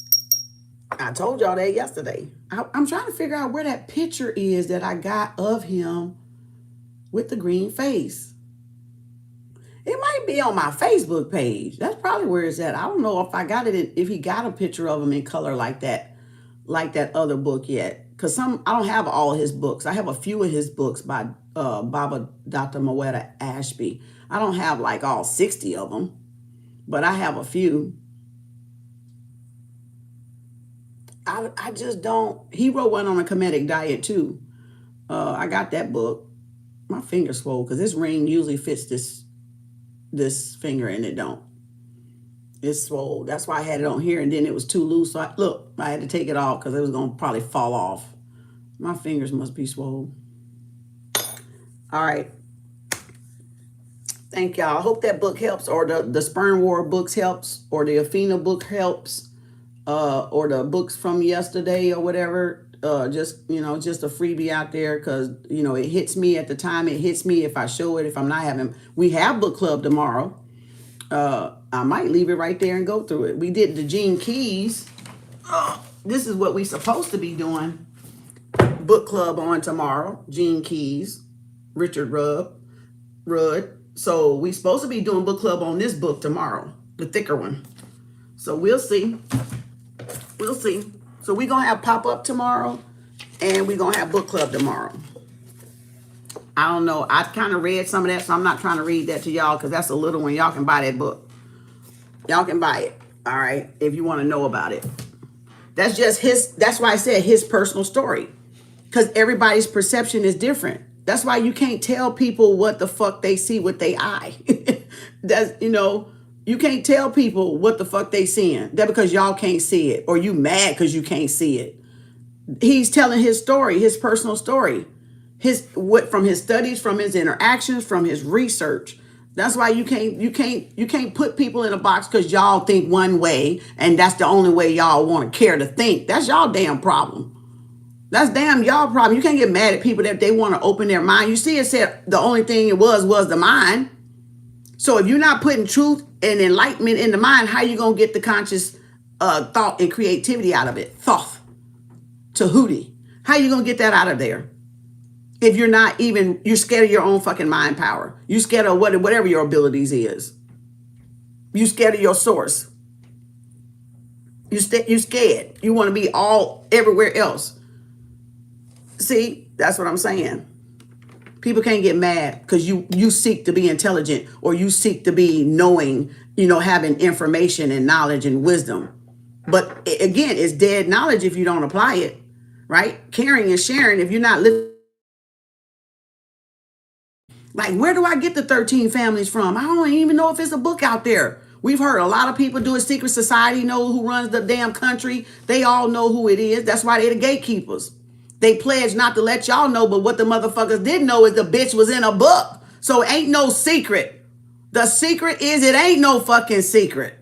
I told y'all that yesterday. I'm trying to figure out where that picture is that I got of him with the green face. It might be on my Facebook page. That's probably where it's at. I don't know if I got it, if he got a picture of him in color like that other book yet. Because I don't have all his books. I have a few of his books by Baba Dr. Moetta Ashby. I don't have like all 60 of them, but I have a few. I just don't. He wrote one on a Kemetic diet too. I got that book. My finger swole because this ring usually fits this finger and it don't. It's swole. That's why I had it on here and then it was too loose. So I had to take it off because it was going to probably fall off. My fingers must be swole. All right. Thank y'all. I hope that book helps, or the Sperm War books helps, or the Athena book helps. Or the books from yesterday or whatever, just a freebie out there because, it hits me at the time. It hits me if I show it, if I'm not having, we have book club tomorrow. I might leave it right there and go through it. We did the Gene Keys. This is what we supposed to be doing. Book club on tomorrow. Gene Keys, Richard Rudd. So we supposed to be doing book club on this book tomorrow, the thicker one. So we'll see. We'll see. So we're going to have pop-up tomorrow, and we're going to have book club tomorrow. I don't know. I kind of read some of that, so I'm not trying to read that to y'all because that's a little one. Y'all can buy that book. Y'all can buy it, all right, if you want to know about it. That's just that's why I said his personal story, because everybody's perception is different. That's why you can't tell people what the fuck they see with their eye. You can't tell people what the fuck they seeing. That because y'all can't see it, or you mad because you can't see it. He's telling his story, his personal story, from his studies, from his interactions, from his research. That's why you can't put people in a box because y'all think one way and that's the only way y'all want to care to think. That's y'all damn problem. That's damn y'all problem. You can't get mad at people that they want to open their mind. You see, it said the only thing it was the mind. So if you're not putting truth and enlightenment in the mind, how you going to get the conscious thought and creativity out of it? Thoth. Tahuti. How you going to get that out of there? If you're not even, you're scared of your own fucking mind power. You're scared of whatever your abilities is. You're scared of your source. You're scared. You want to be all everywhere else. See, that's what I'm saying. People can't get mad because you seek to be intelligent, or you seek to be knowing, having information and knowledge and wisdom. But again, it's dead knowledge if you don't apply it, right? Caring and sharing if you're not living. Like, where do I get the 13 families from? I don't even know if it's a book out there. We've heard a lot of people do a secret society, know who runs the damn country. They all know who it is. That's why they're the gatekeepers. They pledged not to let y'all know, but what the motherfuckers didn't know is the bitch was in a book. So it ain't no secret. The secret is it ain't no fucking secret.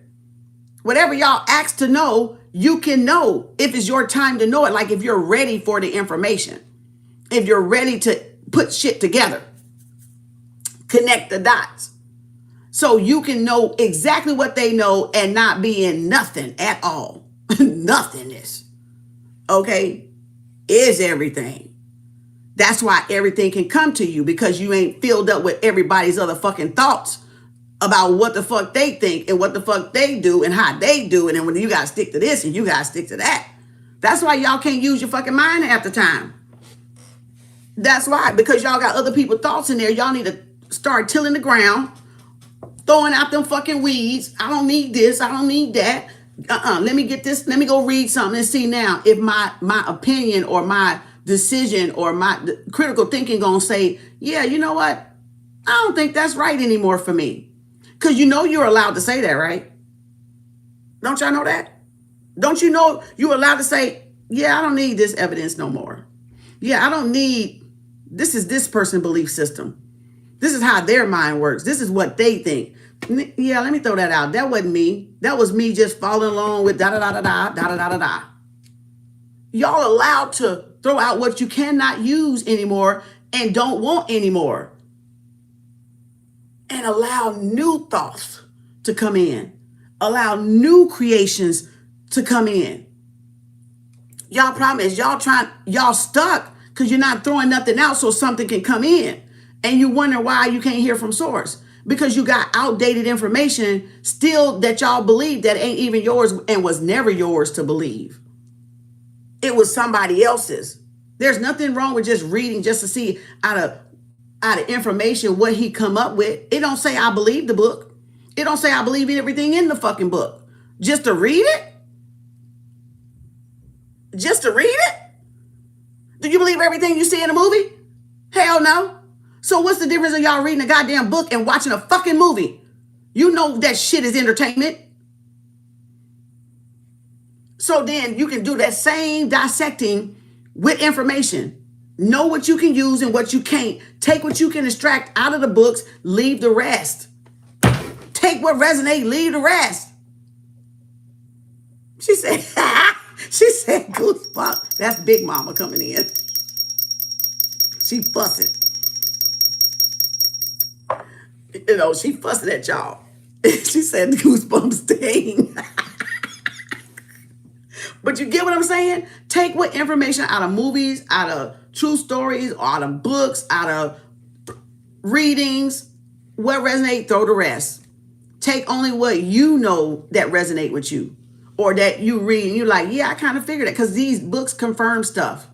Whatever y'all asked to know, you can know if it's your time to know it. Like if you're ready for the information, if you're ready to put shit together, connect the dots. So you can know exactly what they know and not be in nothing at all. Nothingness. Okay? Is everything. That's why everything can come to you, because you ain't filled up with everybody's other fucking thoughts about what the fuck they think and what the fuck they do and how they do it. And when you gotta stick to this and you gotta stick to that. That's why y'all can't use your fucking mind half the time. That's why, because y'all got other people's thoughts in there. Y'all need to start tilling the ground, throwing out them fucking weeds. I don't need this. I don't need that. Let me get this. Let me go read something and see now if my opinion or my decision or my critical thinking gonna say, yeah, you know what? I don't think that's right anymore for me. Because you know you're allowed to say that, right? Don't y'all know that? Don't you know you're allowed to say, yeah, I don't need this evidence no more. Yeah, I don't need, this is this person's belief system. This is how their mind works. This is what they think. Yeah, let me throw that out. That wasn't me. That was me just following along with da-da-da-da-da, da-da-da-da-da. Y'all allowed to throw out what you cannot use anymore and don't want anymore. And allow new thoughts to come in. Allow new creations to come in. Y'all problem is y'all stuck because you're not throwing nothing out so something can come in. And you wonder why you can't hear from source. Because you got outdated information still that y'all believe that ain't even yours and was never yours to believe. It was somebody else's. There's nothing wrong with just reading just to see out of information what he come up with. It don't say I believe the book. It don't say I believe in everything in the fucking book. Just to read it? Just to read it? Do you believe everything you see in a movie? Hell no. So what's the difference of y'all reading a goddamn book and watching a fucking movie? You know that shit is entertainment. So then you can do that same dissecting with information. Know what you can use and what you can't. Take what you can extract out of the books, leave the rest. Take what resonates, leave the rest. She said, goosebumps. That's Big Mama coming in. She fussing. You know, she fussing at y'all. She said goosebumps sting. But you get what I'm saying? Take what information out of movies, out of true stories, or out of books, out of readings, what resonate, throw the rest. Take only what you know that resonate with you, or that you read and you're like, yeah, I kind of figured it, because these books confirm stuff.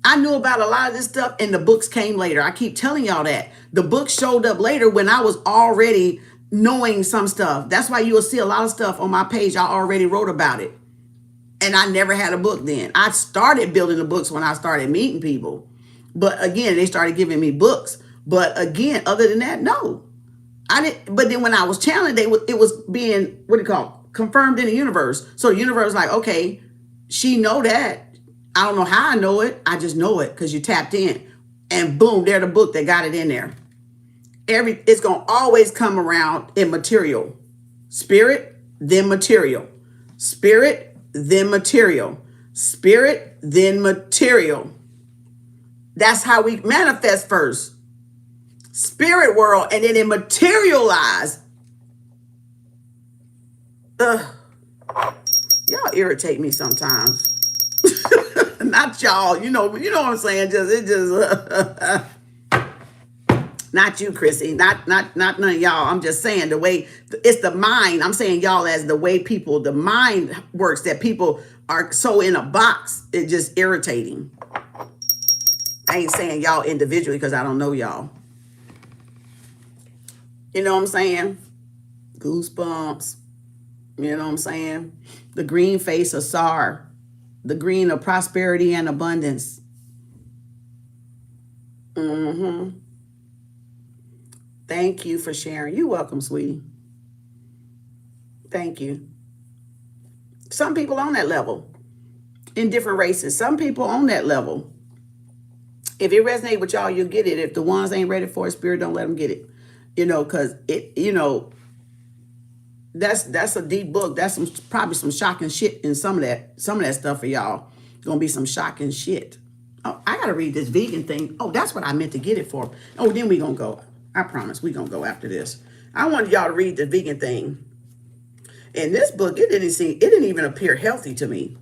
I knew about a lot of this stuff and the books came later. I keep telling y'all that. The books showed up later when I was already knowing some stuff. That's why you will see a lot of stuff on my page. I already wrote about it. And I never had a book then. I started building the books when I started meeting people. But again, they started giving me books. But again, other than that, no. I didn't. But then when I was channeling, it was being, confirmed in the universe. So the universe was like, okay, she know that. I don't know how I know it. I just know it because you tapped in. And boom, there's the book that got it in there. It's going to always come around in material. Spirit, then material. Spirit, then material. Spirit, then material. That's how we manifest first. Spirit world, and then it materialize. Y'all irritate me sometimes. Not y'all, you know what I'm saying? Not you, Chrissy. Not none of y'all. I'm just saying the way it's the mind. I'm saying y'all as the way the mind works, that people are so in a box. It's just irritating. I ain't saying y'all individually because I don't know y'all. You know what I'm saying? Goosebumps. You know what I'm saying? The green face of SAR. The green of prosperity and abundance. Thank you for sharing. You're welcome, sweetie. Thank you. Some people on that level in different races. Some people on that level. If it resonates with y'all, you'll get it. If the ones ain't ready for it, spirit, don't let them get it. You know, because it, That's a deep book. That's probably some shocking shit in some of that stuff for y'all. Gonna be some shocking shit. Oh, I gotta read this vegan thing. Oh, that's what I meant to get it for. Oh, then we gonna go. I promise we gonna go after this. I wanted y'all to read the vegan thing. In this book, it didn't even appear healthy to me.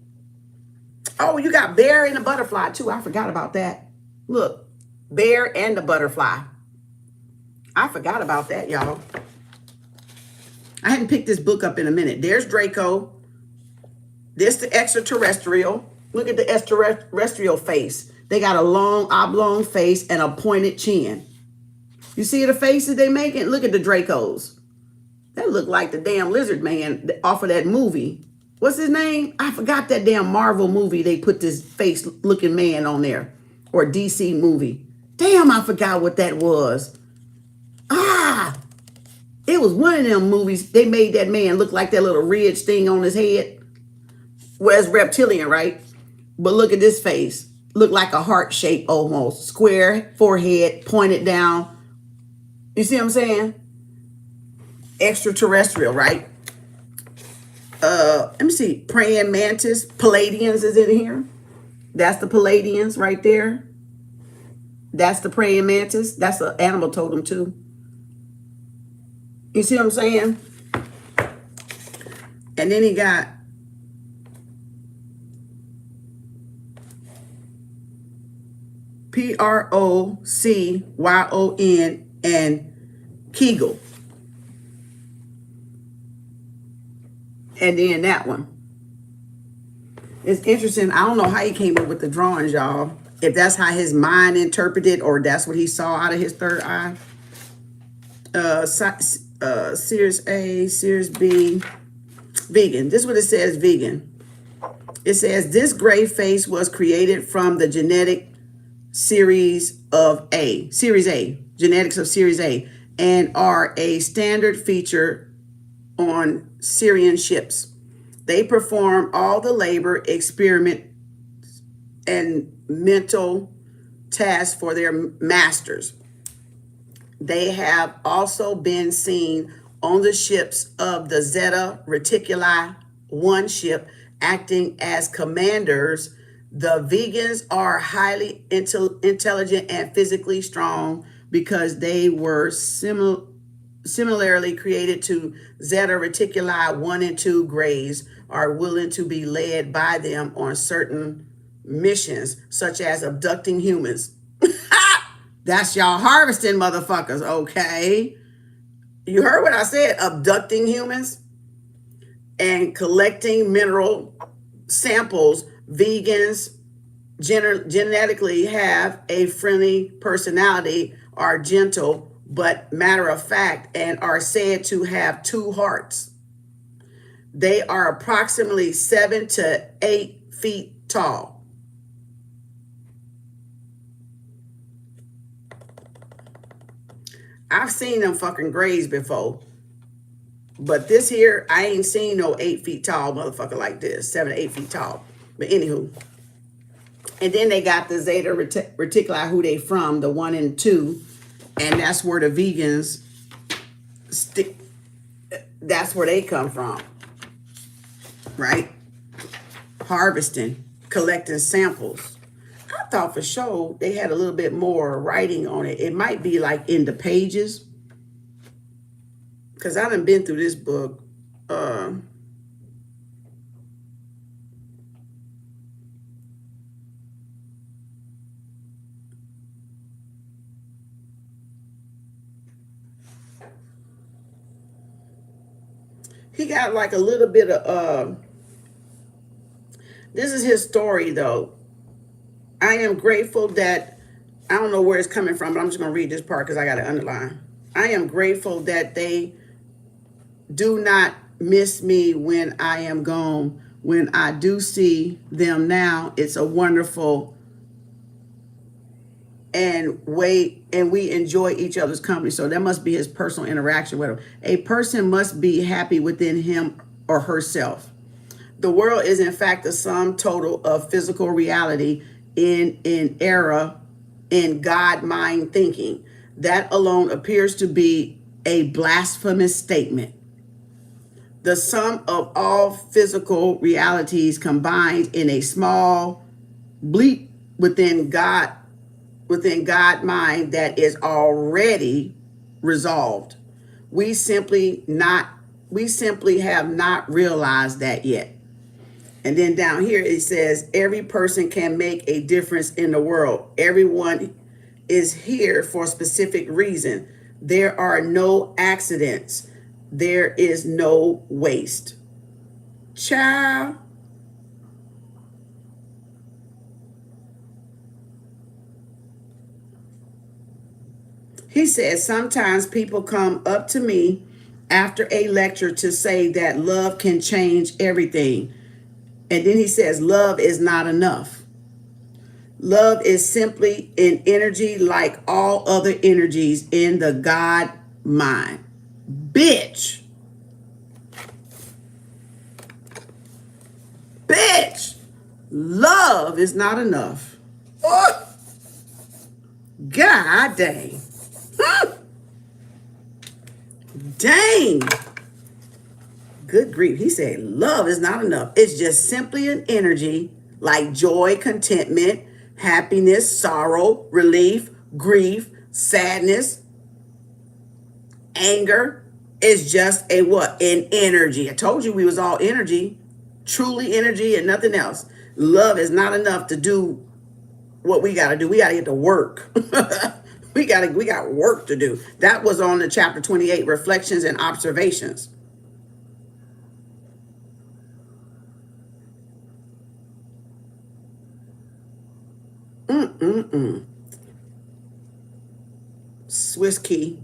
Oh, you got bear and a butterfly too. I forgot about that. Look, bear and the butterfly. I forgot about that, y'all. I hadn't picked this book up in a minute. There's Draco. This the extraterrestrial. Look at the extraterrestrial face. They got a long oblong face and a pointed chin. You see the faces they making? Look at the Dracos. That look like the damn lizard man off of that movie. What's his name? I forgot that damn Marvel movie. They put this face looking man on there. Or DC movie. Damn, I forgot what that was. It was one of them movies. They made that man look like that little ridge thing on his head. Well, it's reptilian, right? But look at this face. Look like a heart shape almost. Square forehead, pointed down. You see what I'm saying? Extraterrestrial, right? Let me see. Praying mantis. Palladians is in here. That's the Palladians right there. That's the praying mantis. That's an animal totem too. You see what I'm saying? And then he got Procyon and Kegel. And then that one. It's interesting. I don't know how he came up with the drawings, y'all. If that's how his mind interpreted or that's what he saw out of his third eye. Series A, Series B, vegan. This is what it says, vegan. It says, this gray face was created from the genetic series of A, Series A, genetics of Series A, and are a standard feature on Syrian ships. They perform all the labor, experiment, and mental tasks for their masters. They have also been seen on the ships of the Zeta Reticuli 1 ship, acting as commanders. The vegans are highly intelligent and physically strong because they were similarly created to Zeta Reticuli 1 and 2 grays, are willing to be led by them on certain missions, such as abducting humans. That's y'all harvesting motherfuckers, okay? You heard what I said, abducting humans and collecting mineral samples. Vegans genetically have a friendly personality, are gentle, but matter of fact, and are said to have 2 hearts. They are approximately 7 to 8 feet tall. I've seen them fucking grays before. But this here, I ain't seen no 8 feet tall motherfucker like this. 7 to 8 feet tall. But anywho. And then they got the Zeta Reticuli, who they from, the 1 and 2. And that's where the vegans stick. That's where they come from. Right? Harvesting, collecting samples. I thought for sure they had a little bit more writing on it. It might be like in the pages. Because I done been through this book. He got like a little bit of, this is his story though. I am grateful that, I don't know where it's coming from, but I'm just going to read this part because I got to underline. I am grateful that they do not miss me when I am gone. When I do see them now, it's a wonderful and we enjoy each other's company. So that must be his personal interaction with them. A person must be happy within him or herself. The world is in fact the sum total of physical reality in error in God mind thinking. That alone appears to be a blasphemous statement. the sum of all physical realities combined in a small bleep within God mind that is already resolved. We simply have not realized that yet. And then down here it says every person can make a difference in the world. Everyone is here for a specific reason. There are no accidents. There is no waste. Child. He says, sometimes people come up to me after a lecture to say that love can change everything. And then he says, love is not enough. Love is simply an energy like all other energies in the God mind. Bitch. Bitch. Love is not enough. Oh. God dang. Dang. Good grief. He said, love is not enough. It's just simply an energy like joy, contentment, happiness, sorrow, relief, grief, sadness, anger. It's just a what? An energy. I told you we was all energy, truly energy and nothing else. Love is not enough to do what we got to do. We got to get to work. We got work to do. That was on the chapter 28, reflections and observations. Swiss key.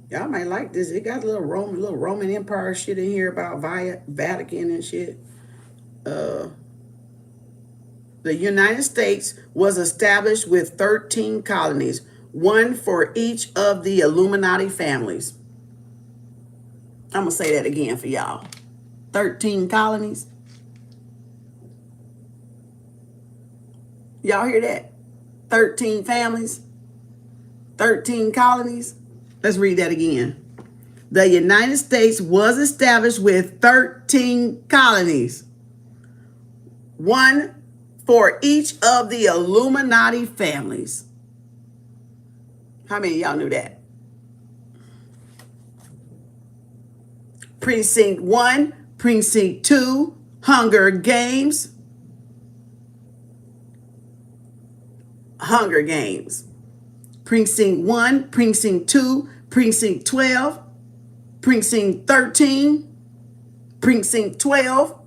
Y'all might like this. It got a little Roman Empire shit in here about Vatican and shit. The United States was established with 13 colonies, one for each of the Illuminati families. I'm going to say that again for y'all. 13 colonies. Y'all hear that? 13 families, 13 colonies. Let's read that again. The United States was established with 13 colonies, one for each of the Illuminati families. How many of y'all knew that? Precinct 1, Precinct 2, Hunger Games. Hunger Games. Precinct 1, Precinct 2, Precinct 12, Precinct 13, Precinct 12,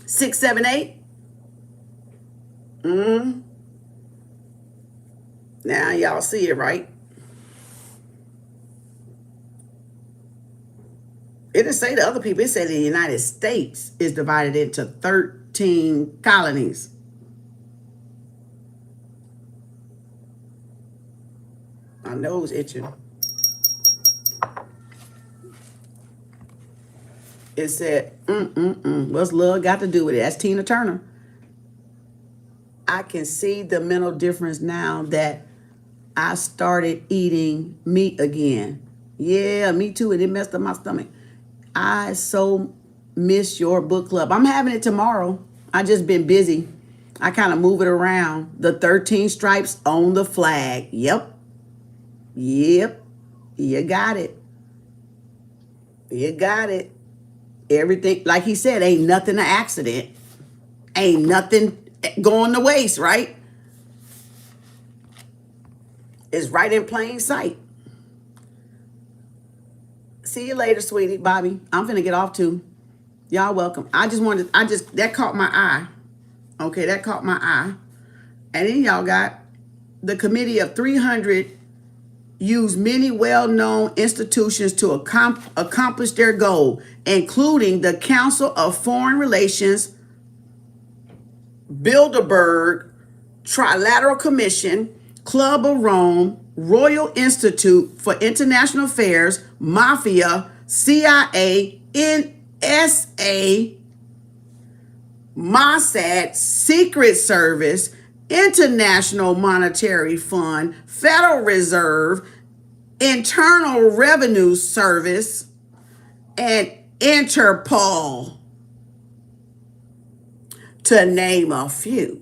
6, 7, 8. Now y'all see it, right? It didn't say the other people. It said the United States is divided into 13 colonies. My nose itching. It said, what's love got to do with it? That's Tina Turner. I can see the mental difference now that I started eating meat again. Yeah, me too. And it messed up my stomach. I so miss your book club. I'm having it tomorrow. I just been busy. I kind of move it around. The 13 stripes on the flag. Yep. You got it. You got it. Everything, like he said, ain't nothing an accident. Ain't nothing going to waste, right? It's right in plain sight. See you later, sweetie. Bobby, I'm finna get off too. Y'all welcome. That caught my eye. Okay, that caught my eye. And then y'all got the committee of 300 use many well-known institutions to accomplish their goal, including the Council of Foreign Relations, Bilderberg, Trilateral Commission, Club of Rome, Royal Institute for International Affairs, Mafia, CIA, NSA, Mossad, Secret Service, International Monetary Fund, Federal Reserve, Internal Revenue Service, and Interpol, to name a few.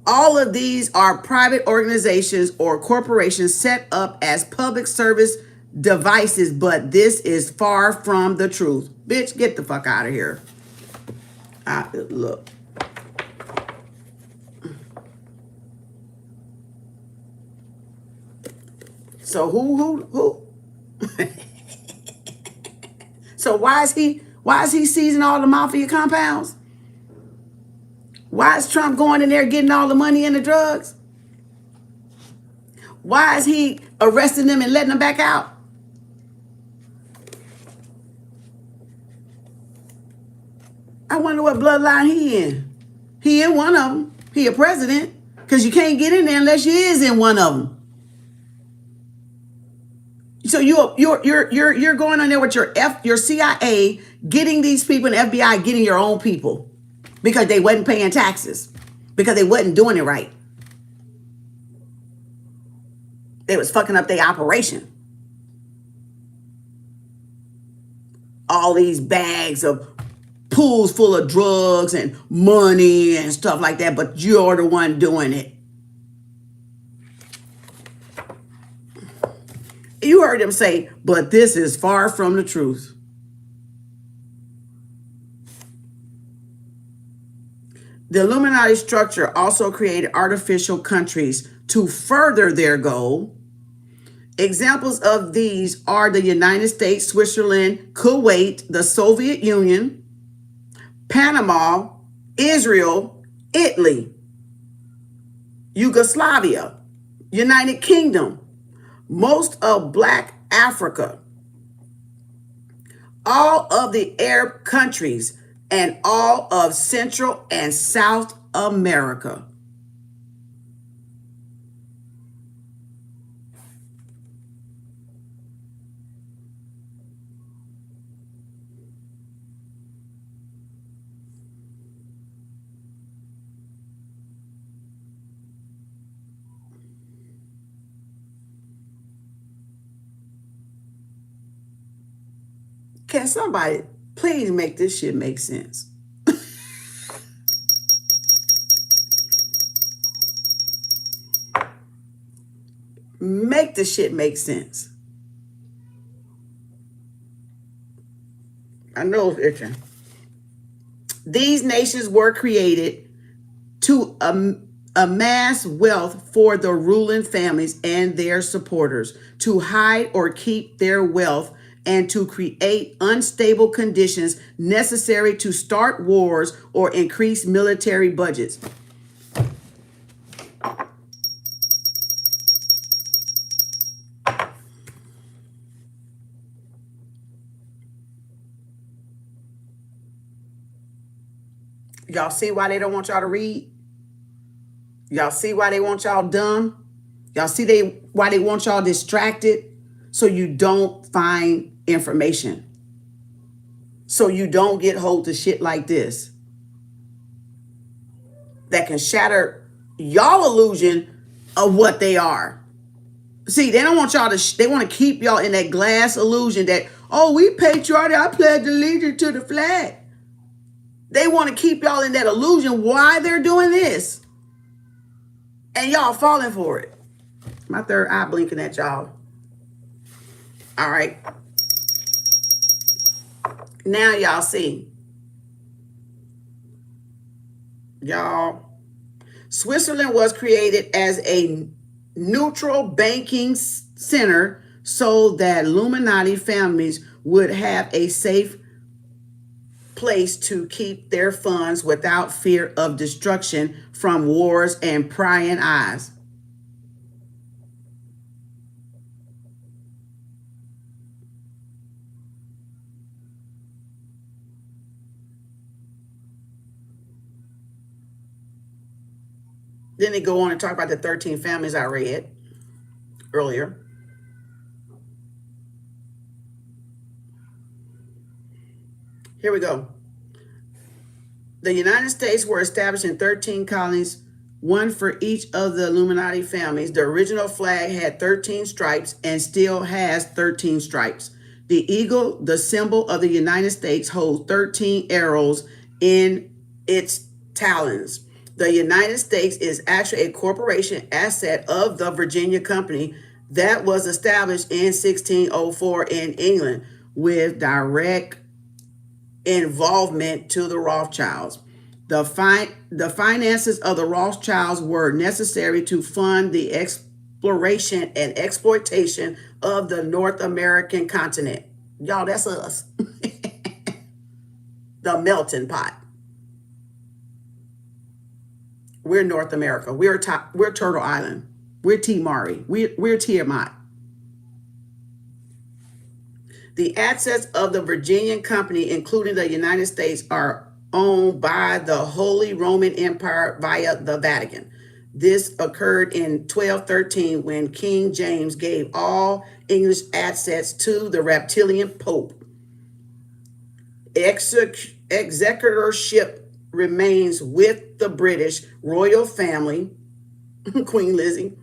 All of these are private organizations or corporations set up as public service devices, but this is far from the truth. Bitch, get the fuck out of here. Look. So who? So why is he seizing all the mafia compounds? Why is Trump going in there getting all the money and the drugs? Why is he arresting them and letting them back out? I wonder what bloodline he in. He in one of them. He a president, because you can't get in there unless you is in one of them. So you're going on there with your CIA, getting these people, and FBI getting your own people because they wasn't paying taxes, because they wasn't doing it right. They was fucking up their operation. All these bags of pools full of drugs and money and stuff like that, but you're the one doing it. You heard him say, but this is far from the truth. The Illuminati structure also created artificial countries to further their goal. Examples of these are the United States, Switzerland, Kuwait, the Soviet Union, Panama, Israel, Italy, Yugoslavia, United Kingdom, most of Black Africa, all of the Arab countries, and all of Central and South America. Can somebody please make this shit make sense? Make the shit make sense. I know it's itching. These nations were created to amass wealth for the ruling families and their supporters, to hide or keep their wealth, and to create unstable conditions necessary to start wars or increase military budgets. Y'all see why they don't want y'all to read? Y'all see why they want y'all dumb? Y'all see why they want y'all distracted? So you don't find information. So you don't get hold of shit like this that can shatter y'all illusion of what they are. See, they don't want y'all to, they want to keep y'all in that glass illusion that, oh, we patriotic, I pledge allegiance to the flag. They want to keep y'all in that illusion why they're doing this. And y'all falling for it. My third eye blinking at y'all. All right. Now y'all see. Y'all. Switzerland was created as a neutral banking center so that Illuminati families would have a safe place to keep their funds without fear of destruction from wars and prying eyes. Then they go on and talk about the 13 families I read earlier. Here we go. The United States were established in 13 colonies, one for each of the Illuminati families. The original flag had 13 stripes and still has 13 stripes. The eagle, the symbol of the United States, holds 13 arrows in its talons. The United States is actually a corporation asset of the Virginia Company that was established in 1604 in England with direct involvement to the Rothschilds. The finances of the Rothschilds were necessary to fund the exploration and exploitation of the North American continent. Y'all, that's us. The melting pot. We're North America. We're Turtle Island. We're Timari. We're Tiamat. The assets of the Virginian Company, including the United States, are owned by the Holy Roman Empire via the Vatican. This occurred in 1213 when King James gave all English assets to the reptilian Pope. Executorship remains with the British royal family, Queen Lizzie,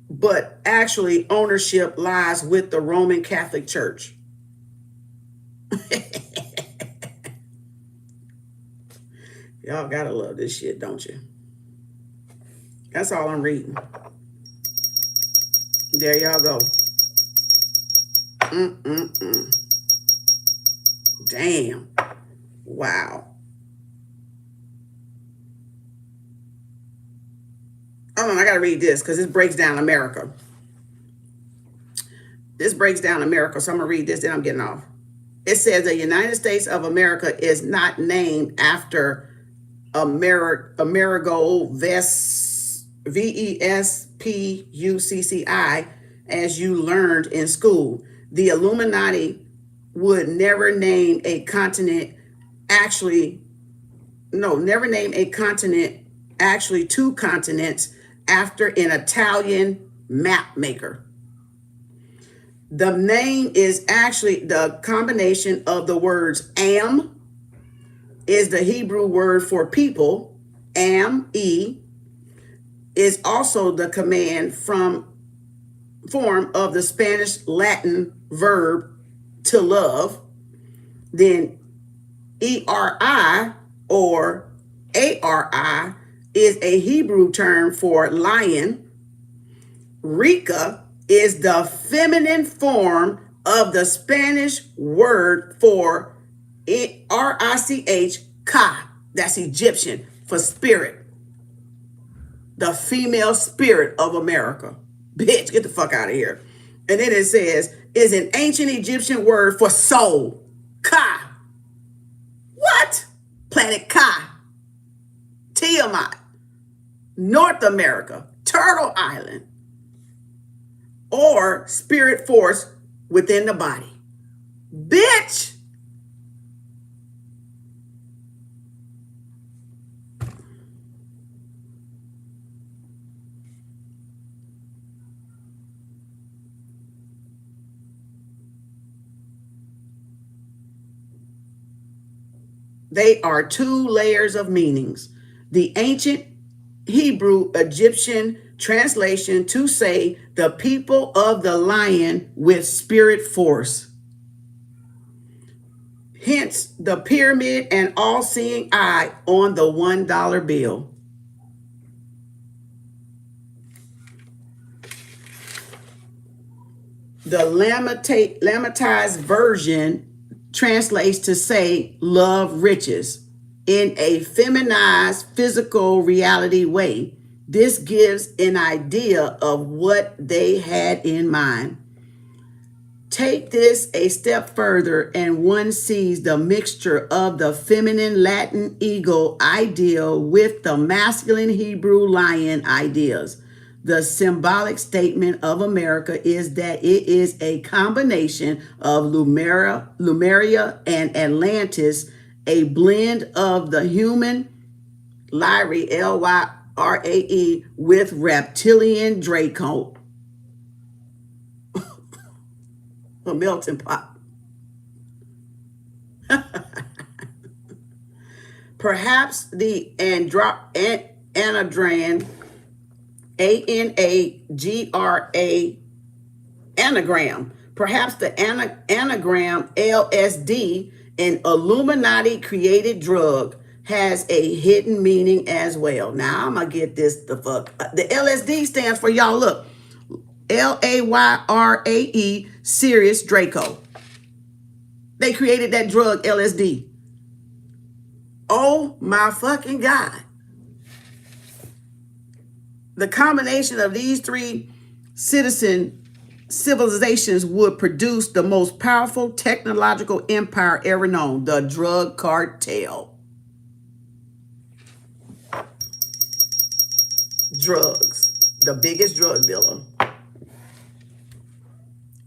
but actually ownership lies with the Roman Catholic Church. Y'all gotta love this shit, don't you? That's all I'm reading. There y'all go. Damn. Wow. Hold on, I gotta read this because this breaks down America. This breaks down America, so I'm gonna read this, then I'm getting off. It says the United States of America is not named after Amerigo Vespucci, as you learned in school. The Illuminati would never name a continent two continents after an Italian map maker. The name is actually the combination of the words am is the Hebrew word for people. Am-e is also the command form of the Spanish Latin verb to love. Then E-R-I or A-R-I is a Hebrew term for lion. Rika is the feminine form of the Spanish word for R-I-C-H, Ka. That's Egyptian for spirit. The female spirit of America. Bitch, get the fuck out of here. And then it says, is an ancient Egyptian word for soul. Ka. What? Planet Ka. Tiamat. North America. Turtle Island. Or spirit force within the body. Bitch. They are two layers of meanings. The ancient Hebrew Egyptian translation to say the people of the lion with spirit force. Hence the pyramid and all-seeing eye on the $1 bill. The Lamatized version translates to say love riches in a feminized physical reality way. This gives an idea of what they had in mind. Take this a step further and one sees the mixture of the feminine Latin eagle ideal with the masculine Hebrew lion ideas. The symbolic statement of America is that it is a combination of Lemuria and Atlantis, a blend of the human Lyri, RAE with reptilian Draco. A melting pot. Perhaps the anadran, ANAGRA, anagram. Perhaps the anagram LSD, an Illuminati created drug, has a hidden meaning as well. Now I'm gonna get this the fuck. The LSD stands for, y'all look, LAYRAE, Sirius Draco. They created that drug LSD. Oh my fucking God. The combination of these three civilizations would produce the most powerful technological empire ever known, the drug cartel. Drugs, the biggest drug dealer.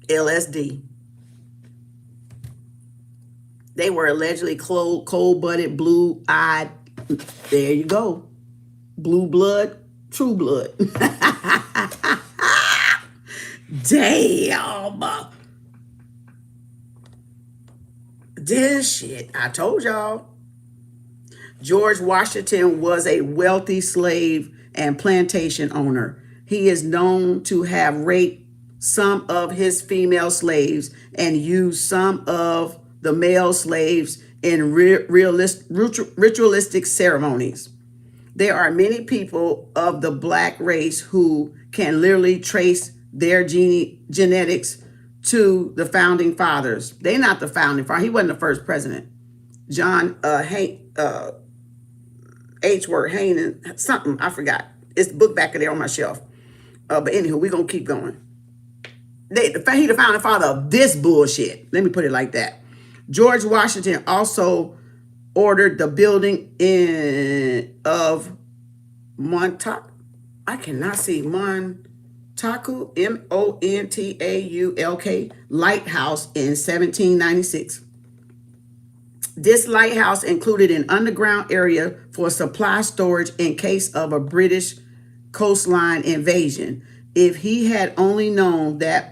LSD. They were allegedly cold-blooded, blue-eyed. There you go. Blue blood, true blood. Damn. This shit, I told y'all. George Washington was a wealthy slave and plantation owner. He is known to have raped some of his female slaves and used some of the male slaves in ritualistic ceremonies. There are many people of the black race who can literally trace their genetics to the founding fathers. They're not the founding father. He wasn't the first president. John H. Word Hayden, something, I forgot. It's the book back there on my shelf. But anywho, we're going to keep going. He the founding father of this bullshit. Let me put it like that. George Washington also ordered the building of Montauk. I cannot see Montauk, Montauk lighthouse in 1796. This lighthouse included an underground area for supply storage in case of a British coastline invasion. If he had only known that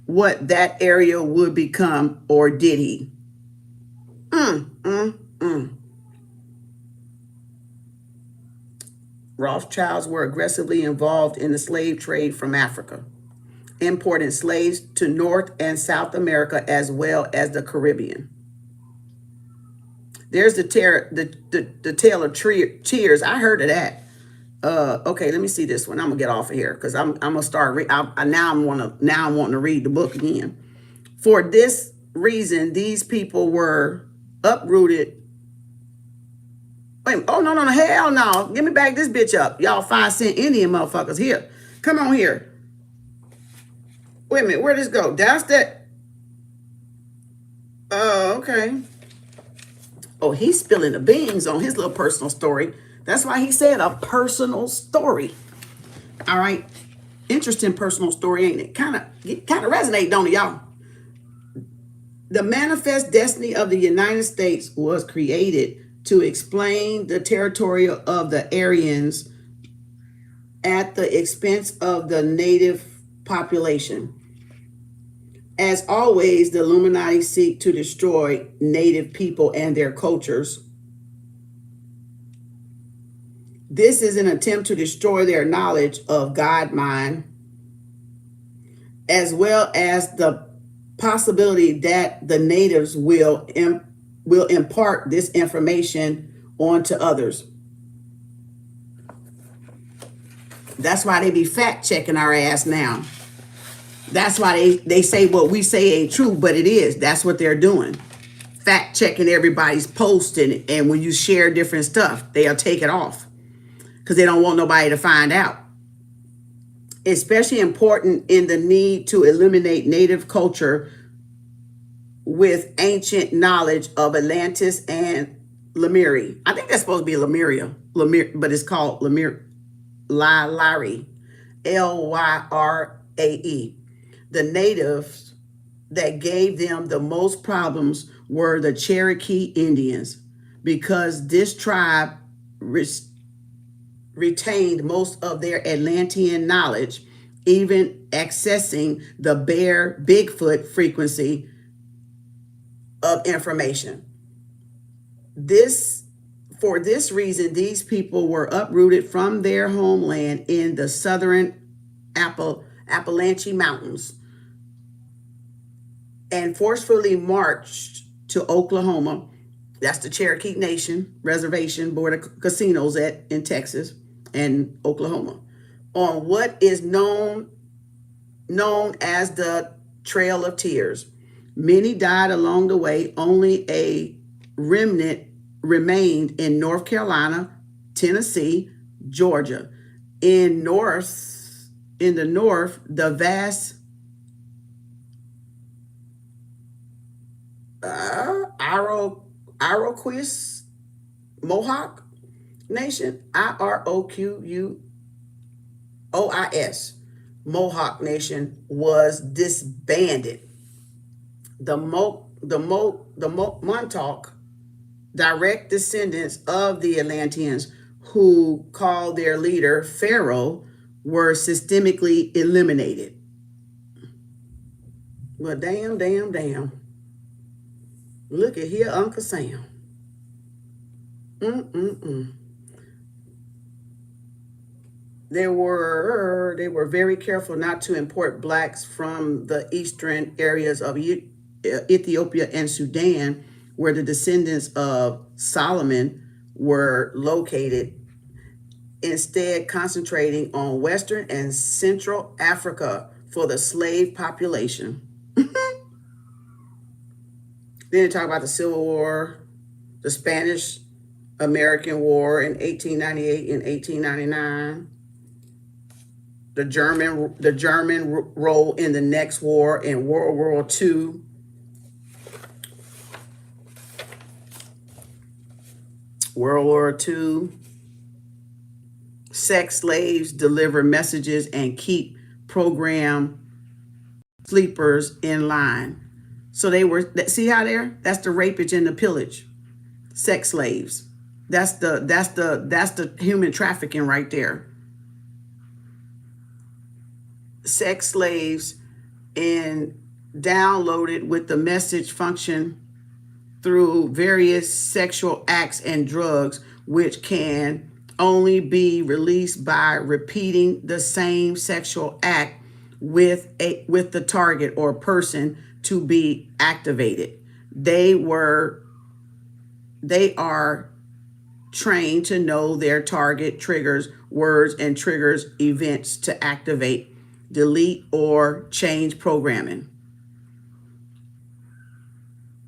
what that area would become, or did he? Rothschilds were aggressively involved in the slave trade from Africa, importing slaves to North and South America as well as the Caribbean. There's the tale of Cheers. I heard of that. Okay, let me see this one. I'm gonna get off of here because I'm gonna start. Now I'm wanting to read the book again. For this reason, these people were uprooted. Wait, oh no, hell no! Give me back this bitch up, y'all 5-cent Indian motherfuckers here. Come on here. Wait a minute, where'd this go? That's that. Okay. Oh, he's spilling the beans on his little personal story. That's why he said a personal story. All right. Interesting personal story, ain't it? Kind of resonate, don't it, y'all? The manifest destiny of the United States was created to explain the territorial of the Aryans at the expense of the native population. As always, the Illuminati seek to destroy native people and their cultures. This is an attempt to destroy their knowledge of God mind, as well as the possibility that the natives will impart this information onto others. That's why they be fact checking our ass now. That's why they say what we say ain't true, but it is. That's what they're doing. Fact checking everybody's post, and when you share different stuff, they'll take it off because they don't want nobody to find out. Especially important in the need to eliminate native culture with ancient knowledge of Atlantis and Lemuria. I think that's supposed to be Lemuria, but it's called Lyrae, Lyrae. The natives that gave them the most problems were the Cherokee Indians, because this tribe retained most of their Atlantean knowledge, even accessing the bare Bigfoot frequency of information. For this reason, these people were uprooted from their homeland in the southern Appalachian Mountains and forcefully marched to Oklahoma. That's the Cherokee Nation reservation border casinos in Texas and Oklahoma, on what is known as the Trail of Tears. Many died along the way. Only a remnant remained in North Carolina, Tennessee, Georgia. In the north, the vast Iroquois Mohawk Nation, IROQUOIS, Mohawk Nation, was disbanded. The Montauk, direct descendants of the Atlanteans, who called their leader Pharaoh, were systemically eliminated. Well, damn. Look at here, Uncle Sam. They were very careful not to import blacks from the eastern areas of Ethiopia and Sudan, where the descendants of Solomon were located, instead concentrating on Western and Central Africa for the slave population. Then they talk about the Civil War, the Spanish-American War in 1898 and 1899, the German role in the next war in World War II, sex slaves deliver messages and keep program sleepers in line. So they were, see how that's the rapage and the pillage. Sex slaves. That's the human trafficking right there. Sex slaves, and downloaded with the message function through various sexual acts and drugs, which can only be released by repeating the same sexual act with the target or person to be activated. They are trained to know their target triggers words and triggers events to activate, delete, or change programming.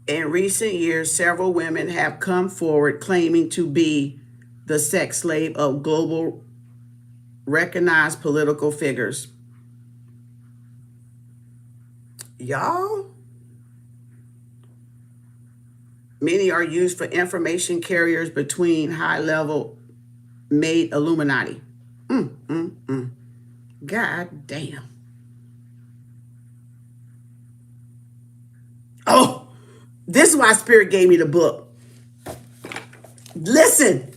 In recent years, several women have come forward claiming to be the sex slave of global recognized political figures. Y'all, many are used for information carriers between high-level made Illuminati. God damn. Oh, this is why Spirit gave me the book. Listen,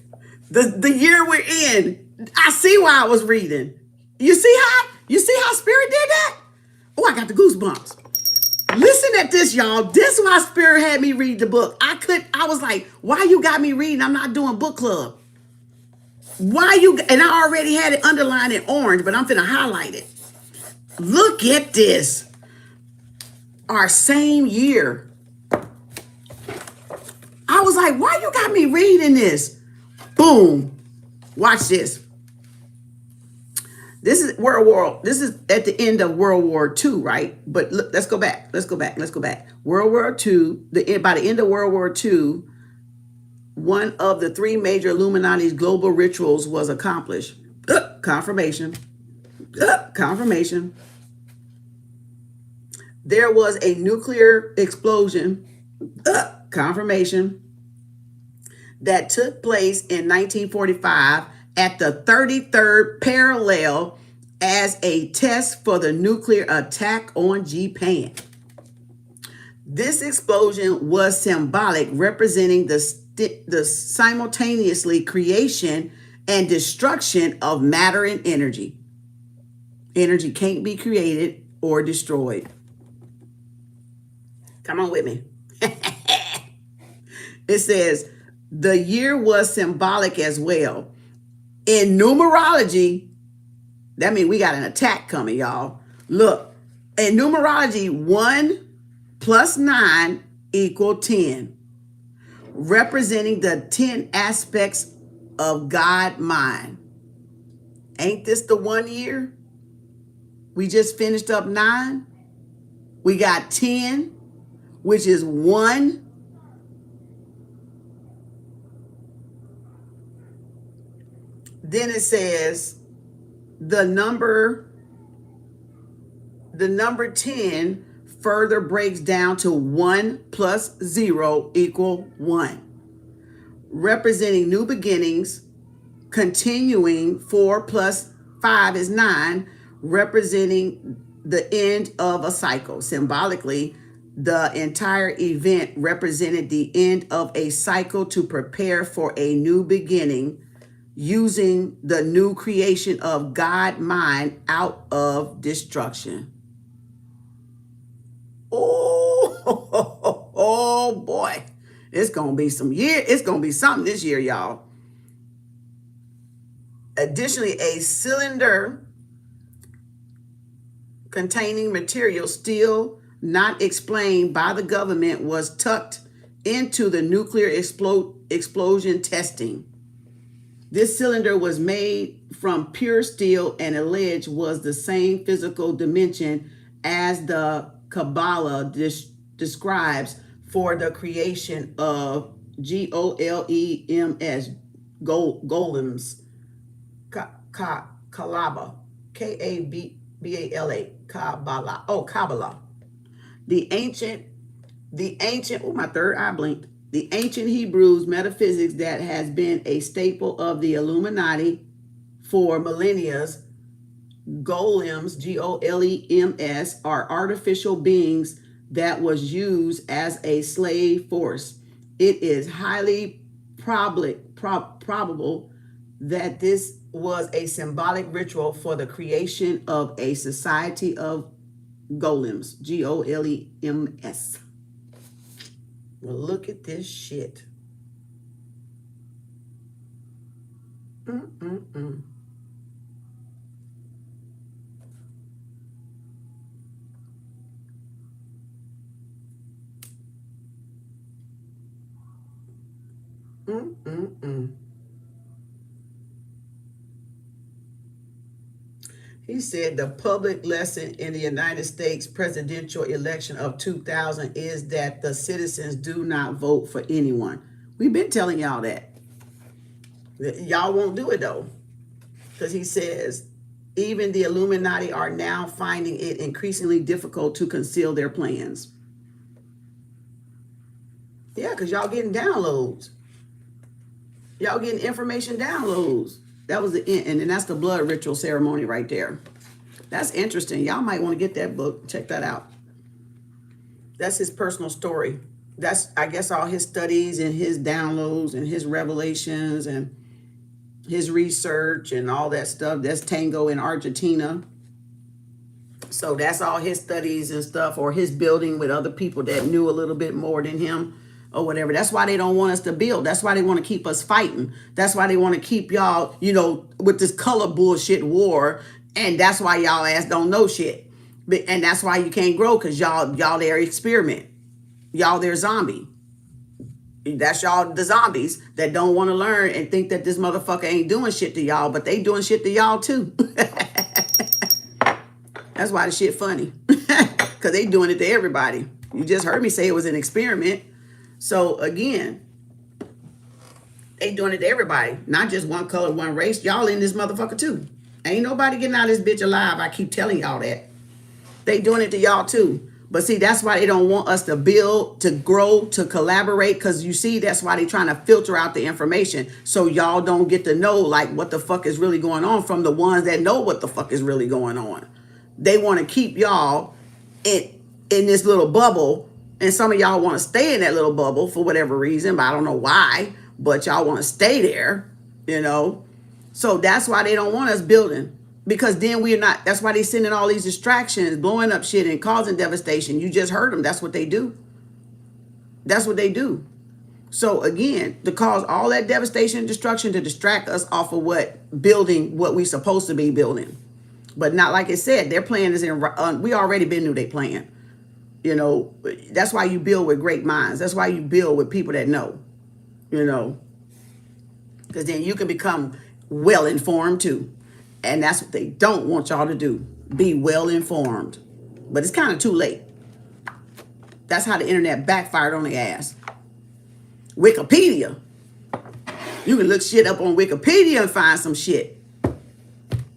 the year we're in, I see why I was reading. You see how Spirit did that? Oh, I got the goosebumps. Listen at this, y'all. This is why Spirit had me read the book. I was like, why you got me reading? I'm not doing book club. And I already had it underlined in orange, but I'm finna highlight it. Look at this. Our same year. I was like, why you got me reading this? Boom. Watch this. This is this is at the end of World War II, right? But look, let's go back. World War II, by the end of World War II, one of the three major Illuminati's global rituals was accomplished. Confirmation. There was a nuclear explosion. Confirmation. That took place in 1945 at the 33rd parallel as a test for the nuclear attack on Japan. This explosion was symbolic, representing the simultaneously creation and destruction of matter and energy. Energy can't be created or destroyed. Come on with me. It says, the year was symbolic as well. In numerology, that means we got an attack coming, y'all. Look, in numerology, 1 plus 9 equal 10, representing the 10 aspects of God mind. Ain't this the 1 year? We just finished up 9. We got 10, which is 1. Then it says the number 10 further breaks down to 1 plus 0 equal 1, representing new beginnings. Continuing, 4 plus 5 is 9, representing the end of a cycle. Symbolically, the entire event represented the end of a cycle to prepare for a new beginning, using the new creation of God mind out of destruction. Oh boy. It's gonna be something this year, y'all. Additionally, a cylinder containing material still not explained by the government was tucked into the nuclear explosion testing. This cylinder was made from pure steel and alleged was the same physical dimension as the Kabbalah describes for the creation of GOLEMS, golems, Kabbalah, KABBALA, Kabbalah. Oh, Kabbalah. The ancient, oh, my third eye blinked. The ancient Hebrews metaphysics that has been a staple of the Illuminati for millennia. Golems, GOLEMS, are artificial beings that was used as a slave force. It is highly probable that this was a symbolic ritual for the creation of a society of golems, GOLEMS. Well, look at this shit. Mm-mm-mm. Mm-mm-mm. He said the public lesson in the United States presidential election of 2000 is that the citizens do not vote for anyone. We've been telling y'all that. Y'all won't do it though. Because he says even the Illuminati are now finding it increasingly difficult to conceal their plans. Yeah, because y'all getting downloads. Y'all getting information downloads. That was the end, and then that's the blood ritual ceremony right there. That's interesting. Y'all might want to get that book. Check that out. That's his personal story. That's, I guess, all his studies and his downloads and his revelations and his research and all that stuff. That's Tango in Argentina. So that's all his studies and stuff, or his building with other people that knew a little bit more than him. Or whatever. That's why they don't want us to build. That's why they want to keep us fighting. That's why they want to keep y'all, with this color bullshit war. And that's why y'all ass don't know shit. And that's why you can't grow, because y'all there experiment. Y'all there zombie. That's y'all the zombies that don't want to learn and think that this motherfucker ain't doing shit to y'all, but they doing shit to y'all too. That's why the shit funny. Because they doing it to everybody. You just heard me say it was an experiment. So again, they doing it to everybody, not just one color, one race. Y'all in this motherfucker too. Ain't nobody getting out of this bitch alive. I keep telling y'all that. They doing it to y'all too. But see, that's why they don't want us to build, to grow, to collaborate. Because you see, that's why they trying to filter out the information. So y'all don't get to know like what the fuck is really going on from the ones that know what the fuck is really going on. They want to keep y'all in this little bubble. And some of y'all want to stay in that little bubble for whatever reason, but I don't know why, but y'all want to stay there, So that's why they don't want us building, because then we're not. That's why they sending all these distractions, blowing up shit and causing devastation. You just heard them. That's what they do. That's what they do. So again, to cause all that devastation and destruction, to distract us off of building what we supposed to be building. But not, like I said, their plan is we already been knew they plan. You know, that's why you build with great minds. That's why you build with people that know, you know, because then you can become well informed too. And that's what they don't want y'all to do. Be well informed. But it's kind of too late. That's how the internet backfired on the ass. Wikipedia. You can look shit up on Wikipedia and find some shit.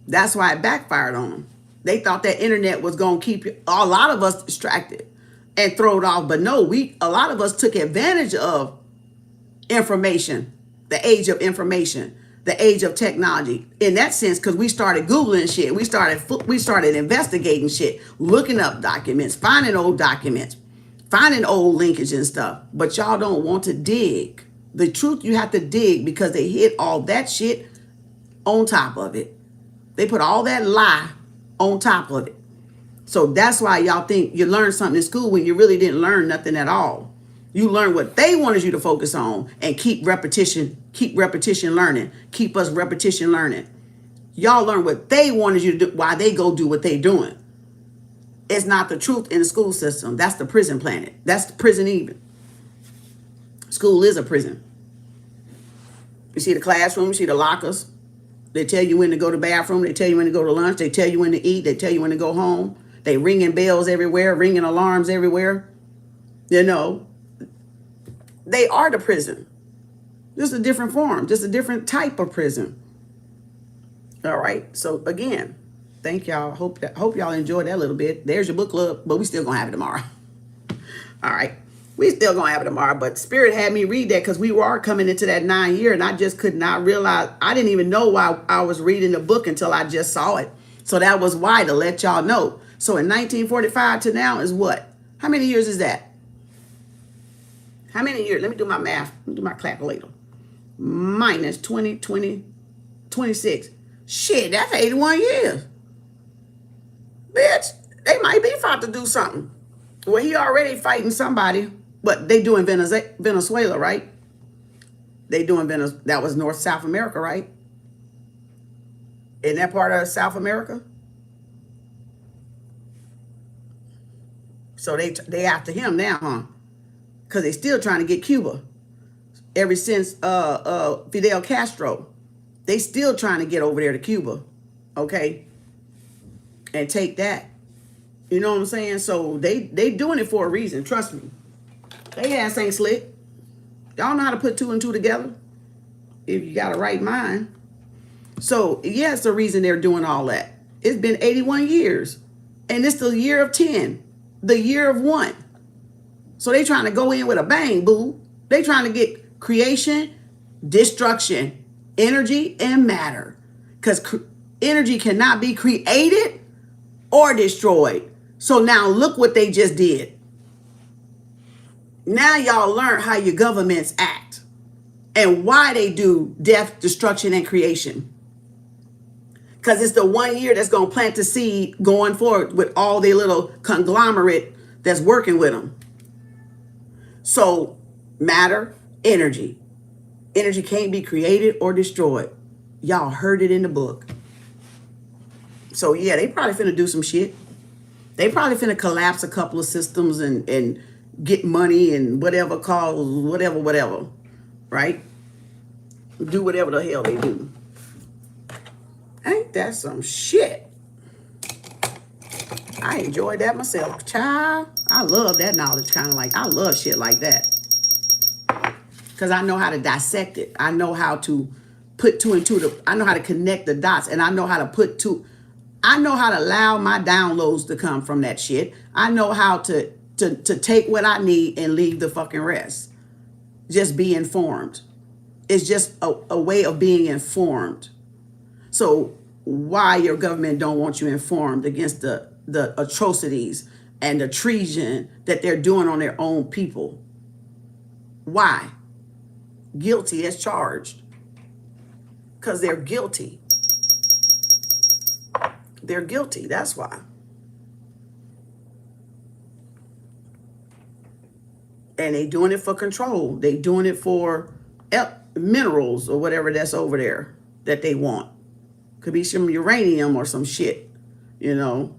That's why it backfired on them. They thought that internet was going to keep a lot of us distracted and throw it off. But no, a lot of us took advantage of information, the age of information, the age of technology. In that sense, because we started Googling shit. We started investigating shit, looking up documents, finding old documents, finding old linkage and stuff. But y'all don't want to dig. The truth, you have to dig, because they hit all that shit on top of it. They put all that lie on top of it. So that's why y'all think you learned something in school when you really didn't learn nothing at all. You learned what they wanted you to focus on and keep repetition learning. Keep us repetition learning. Y'all learn what they wanted you to do while they go do what they doing. It's not the truth in the school system. That's the prison planet. That's the prison even. School is a prison. You see the classroom, you see the lockers. They tell you when to go to the bathroom. They tell you when to go to lunch. They tell you when to eat. They tell you when to go home. They ringing bells everywhere, ringing alarms everywhere. You know, they are the prison. Just a different form, just a different type of prison. All right. So again, thank y'all. Hope y'all enjoyed that a little bit. There's your book club, but we still gonna have it tomorrow. All right. We still gonna have it tomorrow, but Spirit had me read that because we were coming into that 9 year, and I just could not realize. I didn't even know why I was reading the book until I just saw it. So that was why, to let y'all know. So in 1945 to now is what? How many years is that? How many years? Let me do my math. Let me do my calculator. Minus 20, 20, 26. Shit, that's 81 years. Bitch, they might be about to do something. Well, he already fighting somebody. But they doing Venezuela, right? They doing Venezuela. That was North South America, right? Isn't that part of South America? So they after him now, huh? Because they still trying to get Cuba. Ever since Fidel Castro, they still trying to get over there to Cuba, okay? And take that. You know what I'm saying? So they doing it for a reason. Trust me. They ass ain't slick. Y'all know how to put two and two together if you got a right mind. So, yeah, it's the reason they're doing all that. It's been 81 years. And it's the year of 10. The year of 1. So they trying to go in with a bang, boo. They trying to get creation, destruction, energy, and matter. Because energy cannot be created or destroyed. So now look what they just did. Now y'all learn how your governments act and why they do death, destruction, and creation. Because it's the 1 year that's going to plant the seed going forward with all their little conglomerate that's working with them. So matter, energy. Energy can't be created or destroyed. Y'all heard it in the book. So yeah, they probably finna do some shit. They probably finna collapse a couple of systems and get money and whatever, right? Do whatever the hell they do. Ain't that some shit? I enjoyed that myself. Child, I love that knowledge, kind of like, I love shit like that. Because I know how to dissect it. I know how to put two and two, I know how to connect the dots, and I know how to I know how to allow my downloads to come from that shit. I know how to take what I need and leave the fucking rest. Just be informed. It's just a way of being informed. So why your government don't want you informed against the atrocities and the treason that they're doing on their own people? Why? Guilty as charged. Because they're guilty. They're guilty. That's why. And they doing it for control. They doing it for minerals or whatever that's over there that they want. Could be some uranium or some shit, you know,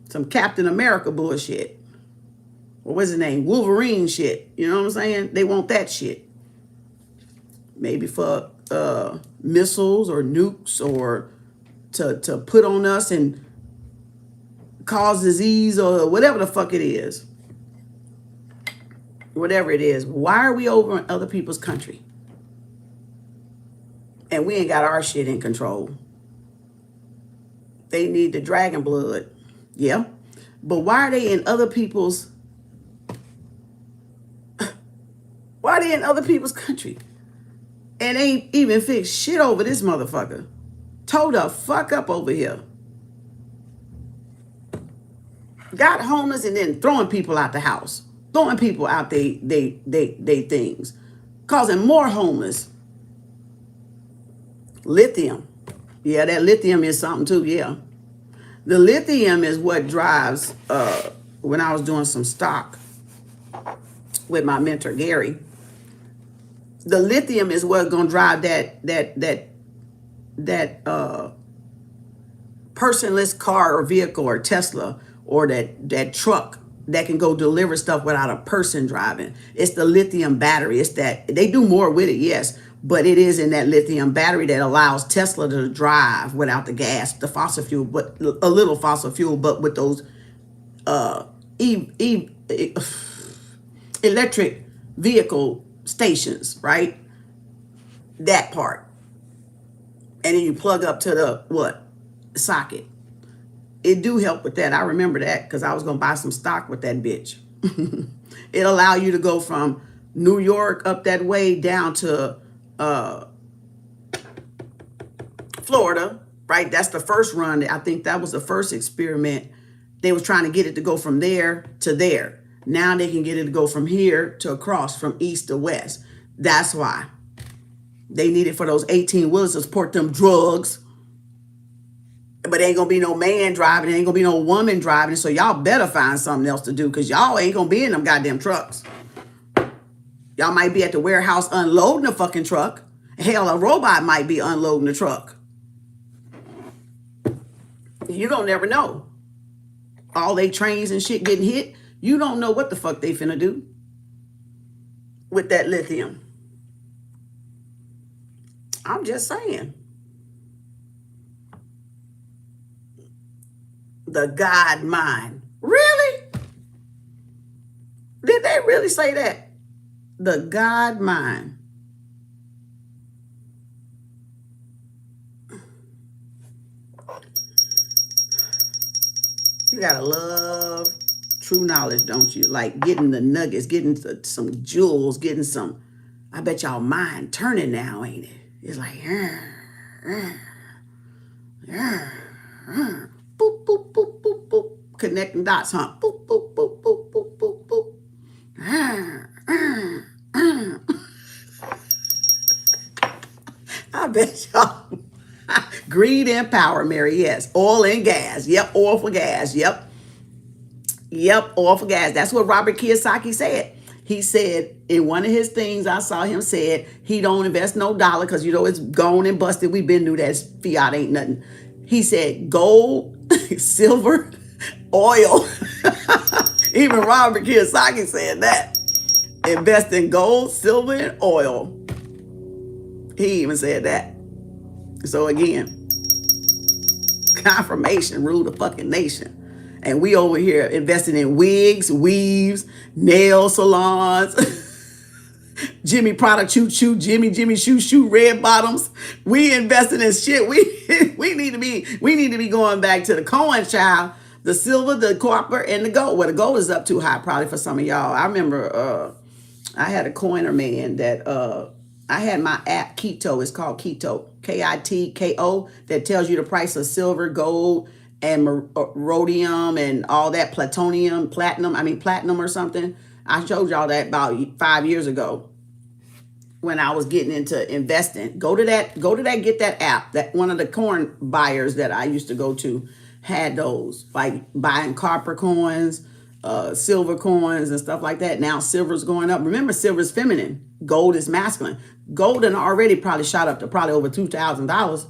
some Captain America bullshit. Or what's his name? Wolverine shit. You know what I'm saying? They want that shit. Maybe for missiles or nukes or to put on us and cause disease or whatever the fuck it is. Whatever it is. Why are we over in other people's country? And we ain't got our shit in control. They need the dragon blood. Yeah. But why are they in other people's... Why are they in other people's country? And ain't even fixed shit over this motherfucker. Told the fuck up over here. Got homeless and then throwing people out the house. Throwing people out they things. Causing more homeless. Lithium. Yeah, that lithium is something too, yeah. The lithium is what drives, when I was doing some stock with my mentor, Gary, the lithium is what's going to drive that personless car or vehicle or Tesla or that truck that can go deliver stuff without a person driving. It's the lithium battery. It's that they do more with it, yes, but it is in that lithium battery that allows Tesla to drive without the gas, the fossil fuel, but a little fossil fuel, but with those electric vehicle stations, right? That part. And then you plug up to the socket. It do help with that. I remember that because I was going to buy some stock with that bitch. It allow you to go from New York up that way down to Florida, right? That's the first run. I think that was the first experiment. They was trying to get it to go from there to there. Now they can get it to go from here to across, from east to west. That's why. They need it for those 18-wheelers to support them drugs. But ain't gonna be no man driving, ain't gonna be no woman driving, so y'all better find something else to do because y'all ain't gonna be in them goddamn trucks. Y'all might be at the warehouse unloading the fucking truck. Hell, a robot might be unloading the truck. You don't never know. All they trains and shit getting hit, you don't know what the fuck they finna do with that lithium. I'm just saying. The God mind. Really? Did they really say that? The God mind. You gotta love true knowledge, don't you? Like getting the nuggets, getting some jewels, getting some. I bet y'all mind turning now, ain't it? It's like, boop, boop, boop, boop, boop. Connecting dots, huh? Boop, boop, boop, boop, boop, boop, boop. I bet y'all. Greed and power, Mary, yes. Oil and gas. Yep, oil for gas. Yep. Yep, oil for gas. That's what Robert Kiyosaki said. He said in one of his things, I saw him said he don't invest no dollar because, you know, it's gone and busted. We've been through that. Fiat ain't nothing. He said gold, silver, oil. Even Robert Kiyosaki said that. Invest in gold, silver, and oil. He even said that. So again, confirmation rule the fucking nation. And we over here investing in wigs, weaves, nail salons, Jimmy product choo choo, Jimmy shoo shoo, red bottoms. We investing in shit. We need to be going back to the coin, child, the silver, the copper, and the gold. Well, the gold is up too high probably for some of y'all. I remember I had a coiner man that I had my app Keto. It's called Keto, Kitko, that tells you the price of silver, gold, and rhodium and all that, platinum or something. I showed y'all that about 5 years ago. when I was getting into investing. Go to that, get that app. That one of the coin buyers that I used to go to had those, like buying copper coins, silver coins and stuff like that. Now silver's going up. Remember, silver's feminine. Gold is masculine. Gold and already probably shot up to probably over $2,000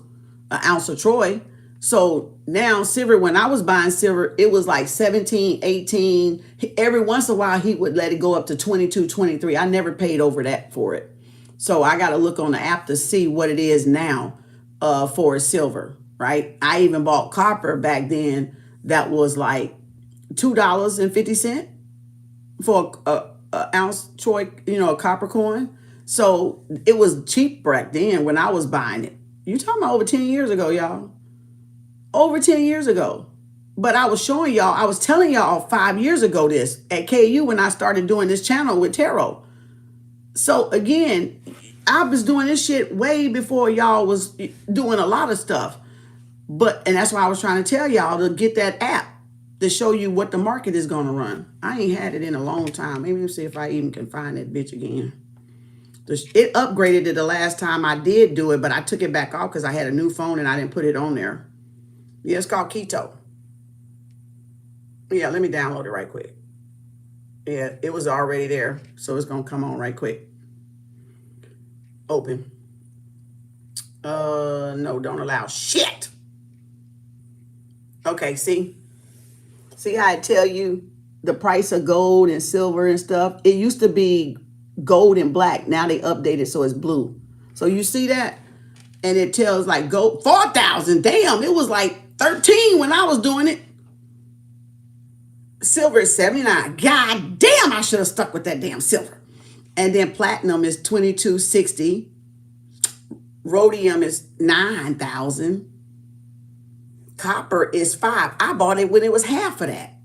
an ounce of Troy. So now silver, when I was buying silver, it was like 17, 18. Every once in a while, he would let it go up to 22, 23. I never paid over that for it. So I got to look on the app to see what it is now for silver, right? I even bought copper back then that was like $2.50 for a ounce Troy, a copper coin. So it was cheap back then when I was buying it. You talking about over 10 years ago, y'all. Over 10 years ago. But I was showing y'all, I was telling y'all 5 years ago this at KU when I started doing this channel with tarot. So again, I was doing this shit way before y'all was doing a lot of stuff. And that's why I was trying to tell y'all to get that app to show you what the market is going to run. I ain't had it in a long time. Maybe let's see if I even can find that bitch again. It upgraded it the last time I did do it, but I took it back off because I had a new phone and I didn't put it on there. Yeah, it's called Keto. Yeah, let me download it right quick. Yeah, it was already there, so it's going to come on right quick. Open. No, don't allow shit. Okay, see? See how I tell you the price of gold and silver and stuff? It used to be gold and black. Now they updated so it's blue. So you see that? And it tells like gold 4,000. Damn, it was like 13 when I was doing it. Silver is 79. God damn, I should have stuck with that damn silver. And then platinum is 2260. Rhodium is 9,000. Copper is 5. I bought it when it was half of that.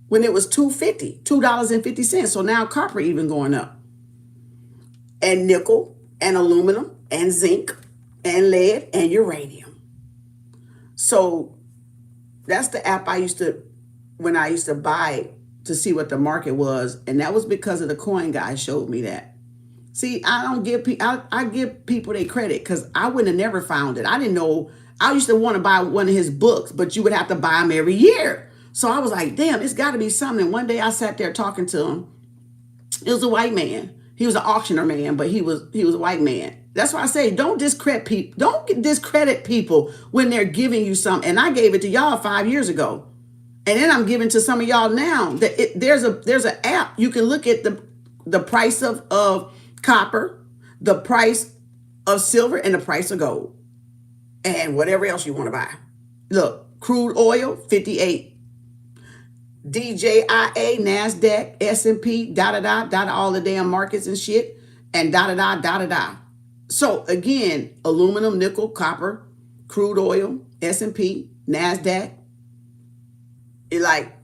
When it was $2.50. So now copper even going up. And nickel and aluminum and zinc and lead and uranium. So that's the app I used to, when I used to buy to see what the market was. And that was because of the coin guy showed me that. See, I don't give people, I give people their credit because I wouldn't have never found it. I didn't know. I used to want to buy one of his books, but you would have to buy them every year. So I was like, damn, it's got to be something. And one day I sat there talking to him. It was a white man. He was an auctioneer man, but he was a white man. That's why I say don't discredit people. Don't discredit people when they're giving you something. And I gave it to y'all 5 years ago. And then I'm giving to some of y'all now. There's an app. You can look at the price of copper, the price of silver, and the price of gold. And whatever else you want to buy. Look, crude oil, 58. DJIA, NASDAQ, S&P, all the damn markets and shit, and So again, aluminum, nickel, copper, crude oil, S&P, NASDAQ, like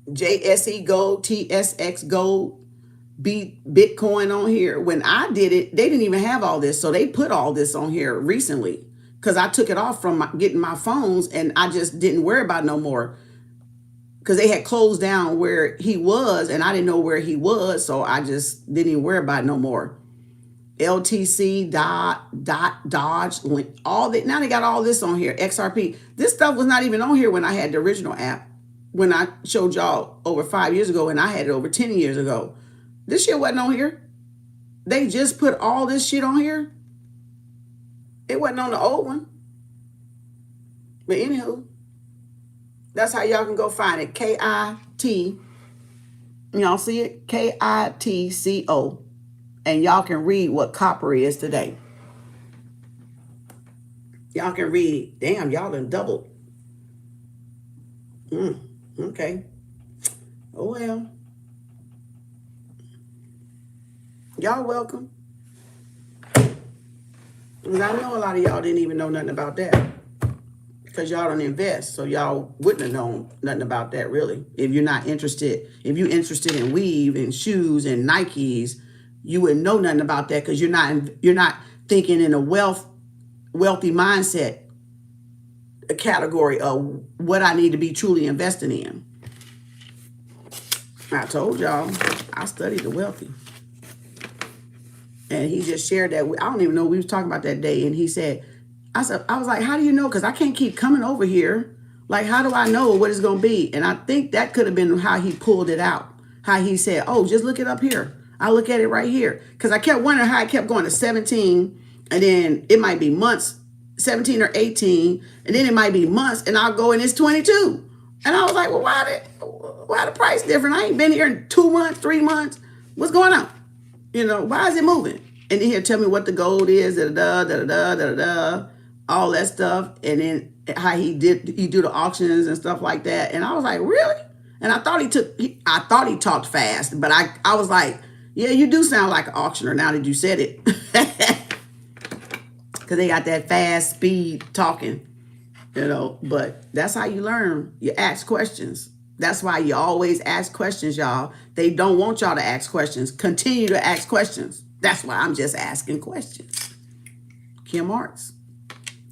JSE gold, TSX gold, Bitcoin on here. When I did it, they didn't even have all this. So they put all this on here recently because I took it off from getting my phones and I just didn't worry about it no more. Because they had closed down where he was and I didn't know where he was. So I just didn't even worry about it no more. LTC, Dodge, Link, all that. Now they got all this on here. XRP. This stuff was not even on here when I had the original app. When I showed y'all over 5 years ago and I had it over 10 years ago. This shit wasn't on here. They just put all this shit on here. It wasn't on the old one. But anywho. That's how y'all can go find it. KIT. Y'all see it? KITCO. And y'all can read what copper is today. Y'all can read. Damn, y'all done doubled. Okay. Oh, well. Y'all welcome. Because I know a lot of y'all didn't even know nothing about that. Because y'all don't invest, so y'all wouldn't have known nothing about that, really. If you're not interested, if you're interested in weave and shoes and Nikes, you wouldn't know nothing about that because you're not thinking in a wealthy mindset category of what I need to be truly investing in. I told y'all, I studied the wealthy. And he just shared that. I don't even know, we was talking about that day. And he said, I was like, how do you know? Because I can't keep coming over here. Like, how do I know what it's going to be? And I think that could have been how he pulled it out. How he said, oh, just look it up here. I look at it right here. Because I kept wondering how I kept going to 17. And then it might be months, 17 or 18. And then it might be months. And I'll go and it's 22. And I was like, well, why the price different? I ain't been here in 2 months, 3 months. What's going on? You know, why is it moving? And then he'll tell me what the gold is, all that stuff. And then how he do the auctions and stuff like that. And I was like, really? And I thought he talked fast, but I was like, yeah, you do sound like an auctioneer now that you said it. Because they got that fast speed talking, you know. But that's how you learn. You ask questions. That's why you always ask questions, y'all. They don't want y'all to ask questions. Continue to ask questions. That's why I'm just asking questions. Kem Arts.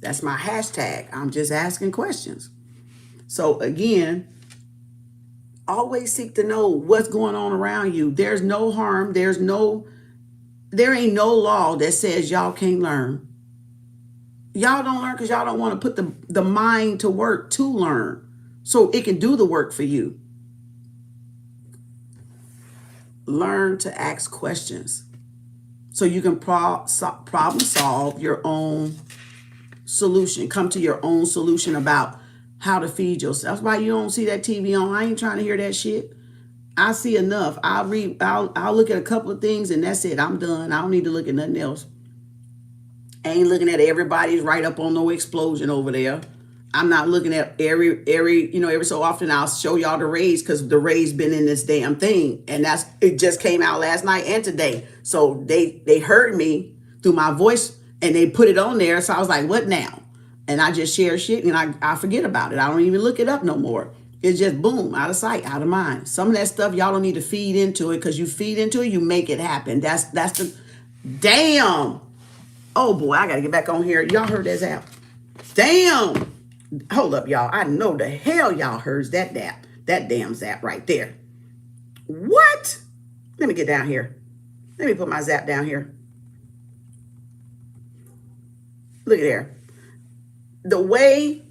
That's my hashtag. I'm just asking questions. So again, always seek to know what's going on around you. There's no harm. There ain't no law that says y'all can't learn. Y'all don't learn because y'all don't want to put the mind to work to learn so it can do the work for you. Learn to ask questions so you can problem solve your own solution. Come to your own solution about how to feed yourself. That's why you don't see that TV on. I ain't trying to hear that shit. I see enough. I'll look at a couple of things and that's it. I'm done. I don't need to look at nothing else. I ain't looking at everybody's right up on no explosion over there. I'm not looking at every so often I'll show y'all the rays because the rays been in this damn thing. And it just came out last night and today. So they heard me through my voice and they put it on there. So I was like, what now? And I just share shit and I forget about it. I don't even look it up no more. It's just boom, out of sight, out of mind. Some of that stuff y'all don't need to feed into it because you feed into it, you make it happen. That's the damn. Oh boy, I gotta get back on here. Y'all heard that zap. Damn. Hold up, y'all. I know the hell y'all heard that damn zap right there. What? Let me get down here. Let me put my zap down here. Look at there. The way,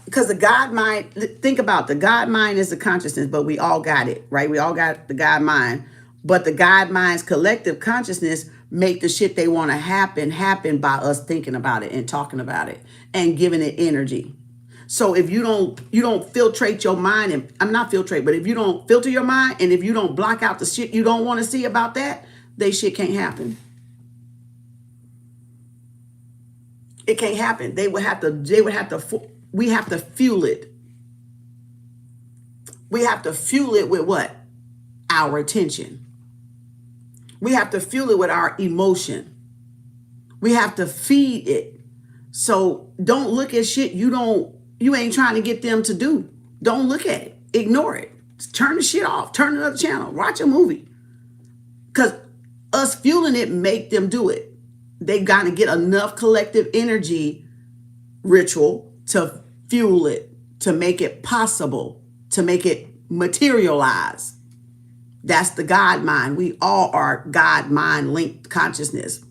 because the God mind, think about the God mind is the consciousness, but we all got it, right? We all got the God mind, but the God mind's collective consciousness make the shit they want to happen by us thinking about it and talking about it and giving it energy. So if you don't filtrate your mind, and I'm not filtrate, but if you don't filter your mind and if you don't block out the shit you don't want to see about that, they shit can't happen. It can't happen. We have to fuel it. We have to fuel it with what? Our attention. We have to fuel it with our emotion. We have to feed it. So don't look at shit you ain't trying to get them to do. Don't look at it. Ignore it. Turn the shit off. Turn another channel. Watch a movie. Because us fueling it make them do it. They got to get enough collective energy ritual to fuel it, to make it possible, to make it materialize. That's the God mind. We all are God mind linked consciousness.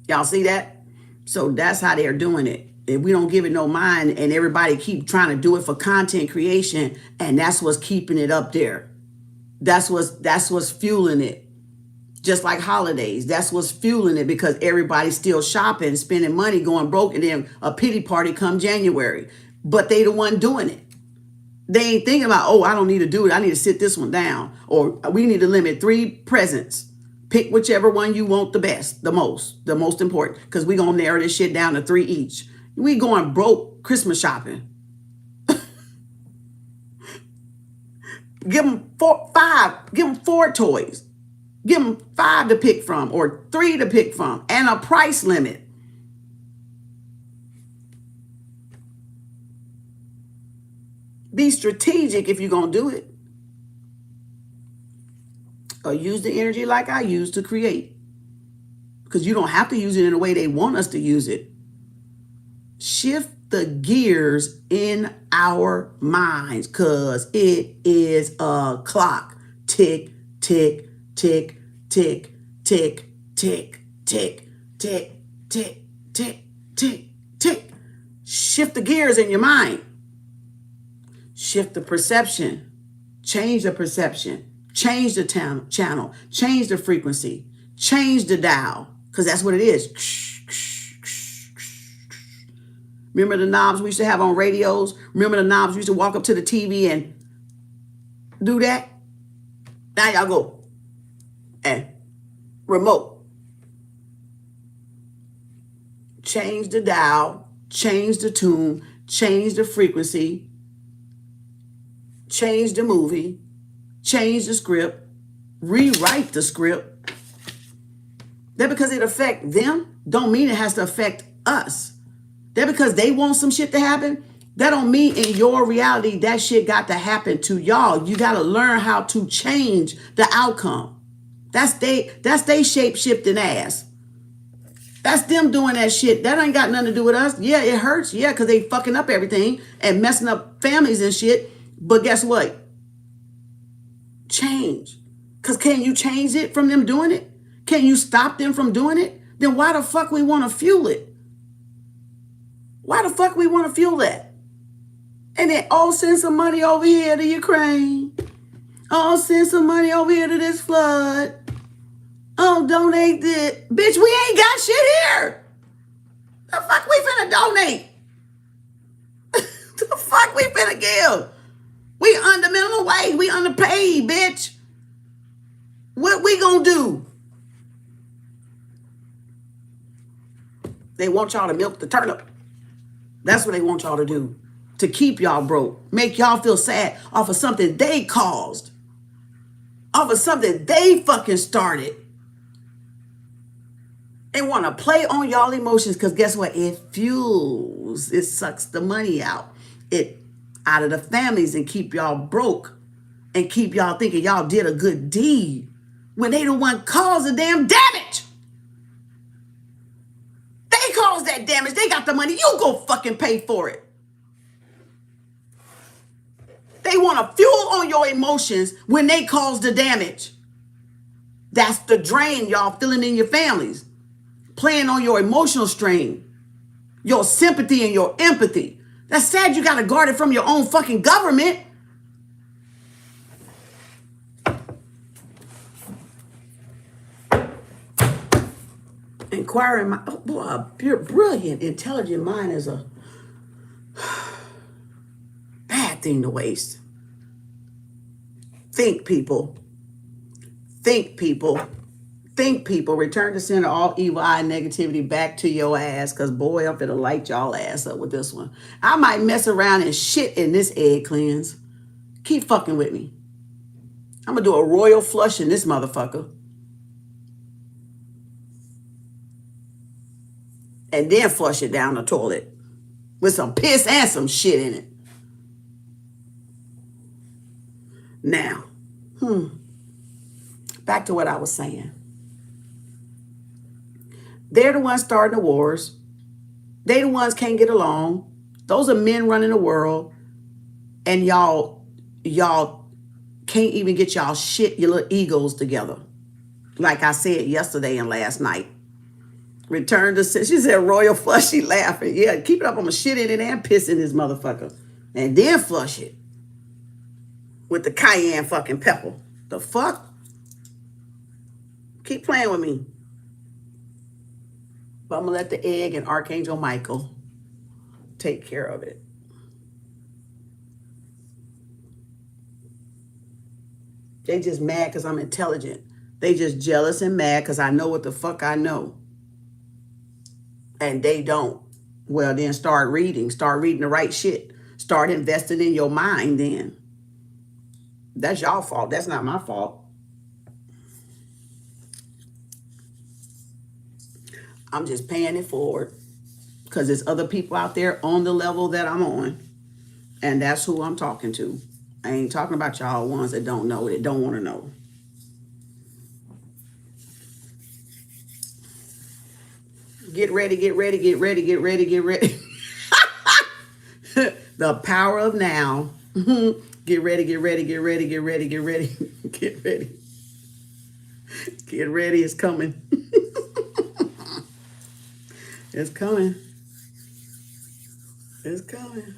Y'all see that? So that's how they're doing it. If we don't give it no mind and everybody keep trying to do it for content creation, and that's what's keeping it up there. That's what's fueling it. Just like holidays, that's what's fueling it because everybody's still shopping, spending money, going broke, and then a pity party come January. But they the one doing it. They ain't thinking about, oh, I don't need to do it. I need to sit this one down. Or we need to limit 3 presents. Pick whichever one you want the best, the most important. Because we're going to narrow this shit down to 3 each. We going broke Christmas shopping. Give them 4 toys. Give them 5 to pick from or 3 to pick from and a price limit. Be strategic if you're going to do it. Or use the energy like I use to create. Because you don't have to use it in a way they want us to use it. Shift the gears in our minds because it is a clock. Tick, tick, tick, tick, Tick, tick, tick, tick, tick, tick, tick, tick. Shift the gears in your mind. Shift the perception. Change the perception. Change the channel. Change the frequency. Change the dial. Because that's what it is. Remember the knobs we used to have on radios? Remember the knobs we used to walk up to the TV and do that? Now y'all go. And remote. Change the dial. Change the tune. Change the frequency. Change the movie. Change the script. Rewrite the script. That because it affect them don't mean it has to affect us. That because they want some shit to happen, that don't mean in your reality that shit got to happen to y'all. You got to learn how to change the outcome. That's they shape-shifting ass. That's them doing that shit. That ain't got nothing to do with us. Yeah, it hurts. Yeah, because they fucking up everything and messing up families and shit. But guess what? Change. Because can you change it from them doing it? Can you stop them from doing it? Then why the fuck we want to fuel it? Why the fuck we want to fuel that? And then, oh, send some money over here to Ukraine. Oh, send some money over here to this flood. Oh, donate this. Bitch, we ain't got shit here. The fuck we finna donate? The fuck we finna give? We under minimum wage. We underpaid, bitch. What we gonna do? They want y'all to milk the turnip. That's what they want y'all to do. To keep y'all broke. Make y'all feel sad off of something they caused. Off of something they fucking started. They want to play on y'all emotions because guess what? It fuels. It sucks the money out. It out of the families and keep y'all broke. And keep y'all thinking y'all did a good deed. When they the one caused the damn damage. They caused that damage. They got the money. You go fucking pay for it. They want to fuel on your emotions when they cause the damage. That's the drain y'all feeling in your families. Playing on your emotional strain. Your sympathy and your empathy. That's sad you got to guard it from your own fucking government. Inquiring mind. Oh, boy, a brilliant, intelligent mind is a bad thing to waste. Think, people. Think, people. Think, people. Return to center all evil eye and negativity back to your ass. Because, boy, I'm finna light y'all ass up with this one. I might mess around and shit in this egg cleanse. Keep fucking with me. I'm going to do a royal flush in this motherfucker. And then flush it down the toilet. With some piss and some shit in it. Now, back to what I was saying. They're the ones starting the wars. They the ones can't get along. Those are men running the world. And y'all can't even get y'all shit, your little egos together. Like I said yesterday and last night. Return to, she said royal flush, she laughing. Yeah, keep it up, I'm gonna shit in it and piss in this motherfucker. And then flush it. With the cayenne fucking pepper. The fuck? Keep playing with me. But I'm gonna let the egg and Archangel Michael take care of it. They just mad because I'm intelligent. They just jealous and mad because I know what the fuck I know. And they don't. Well, then start reading. Start reading the right shit. Start investing in your mind then. That's y'all fault. That's not my fault. I'm just paying it forward. Because there's other people out there on the level that I'm on. And that's who I'm talking to. I ain't talking about y'all ones that don't know, that don't want to know. Get ready, get ready, get ready, get ready, get ready. The power of now. Get ready, get ready, get ready, get ready, get ready, get ready. Get ready, it's coming. It's coming. It's coming.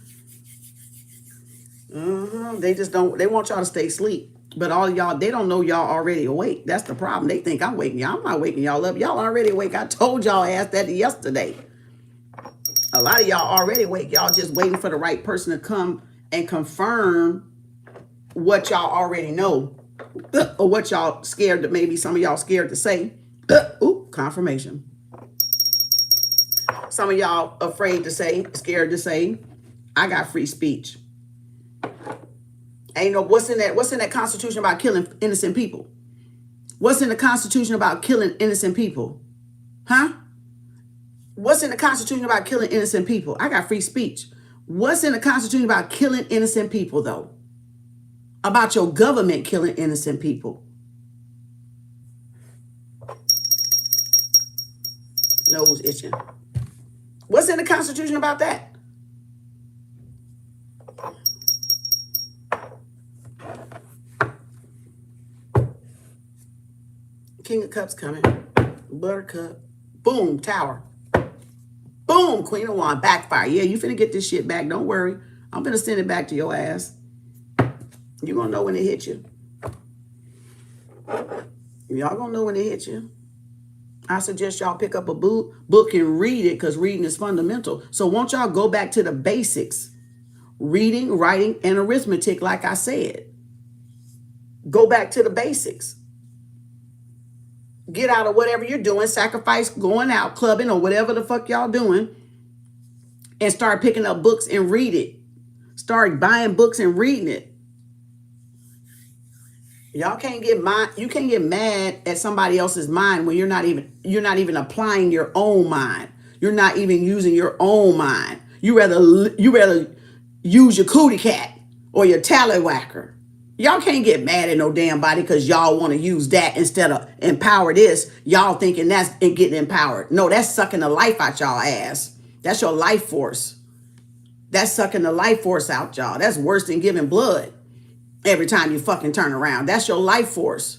They just don't, they want y'all to stay asleep. But all y'all, they don't know y'all already awake. That's the problem. They think I'm waking y'all. I'm not waking y'all up. Y'all already awake. I told y'all ass that yesterday. A lot of y'all already awake. Y'all just waiting for the right person to come and confirm what y'all already know. Or what y'all scared to, maybe some of y'all scared to say. Ooh, confirmation. Some of y'all afraid to say, scared to say, I got free speech. Ain't no, what's in that Constitution about killing innocent people? What's in the Constitution about killing innocent people? Huh? What's in the Constitution about killing innocent people? I got free speech. What's in the Constitution about killing innocent people, though? About your government killing innocent people? Nose itching. What's in the Constitution about that? King of Cups coming. Buttercup. Boom, Tower. Boom, Queen of Wands. Backfire. Yeah, you finna get this shit back. Don't worry. I'm finna send it back to your ass. You gonna know when it hit you. Y'all gonna know when it hit you. I suggest y'all pick up a book and read it, because reading is fundamental. So won't y'all go back to the basics? Reading, writing, and arithmetic, like I said. Go back to the basics. Get out of whatever you're doing, sacrifice going out, clubbing, or whatever the fuck y'all doing, and start picking up books and read it. Start buying books and reading it. Y'all can't get you can't get mad at somebody else's mind when you're not even applying your own mind. You're not even using your own mind. You rather use your cootie cat or your tallywhacker. Y'all can't get mad at no damn body because y'all want to use that instead of empower this. Y'all thinking that's getting empowered. No, that's sucking the life out y'all ass. That's your life force. That's sucking the life force out y'all. That's worse than giving blood every time you fucking turn around. That's your life force.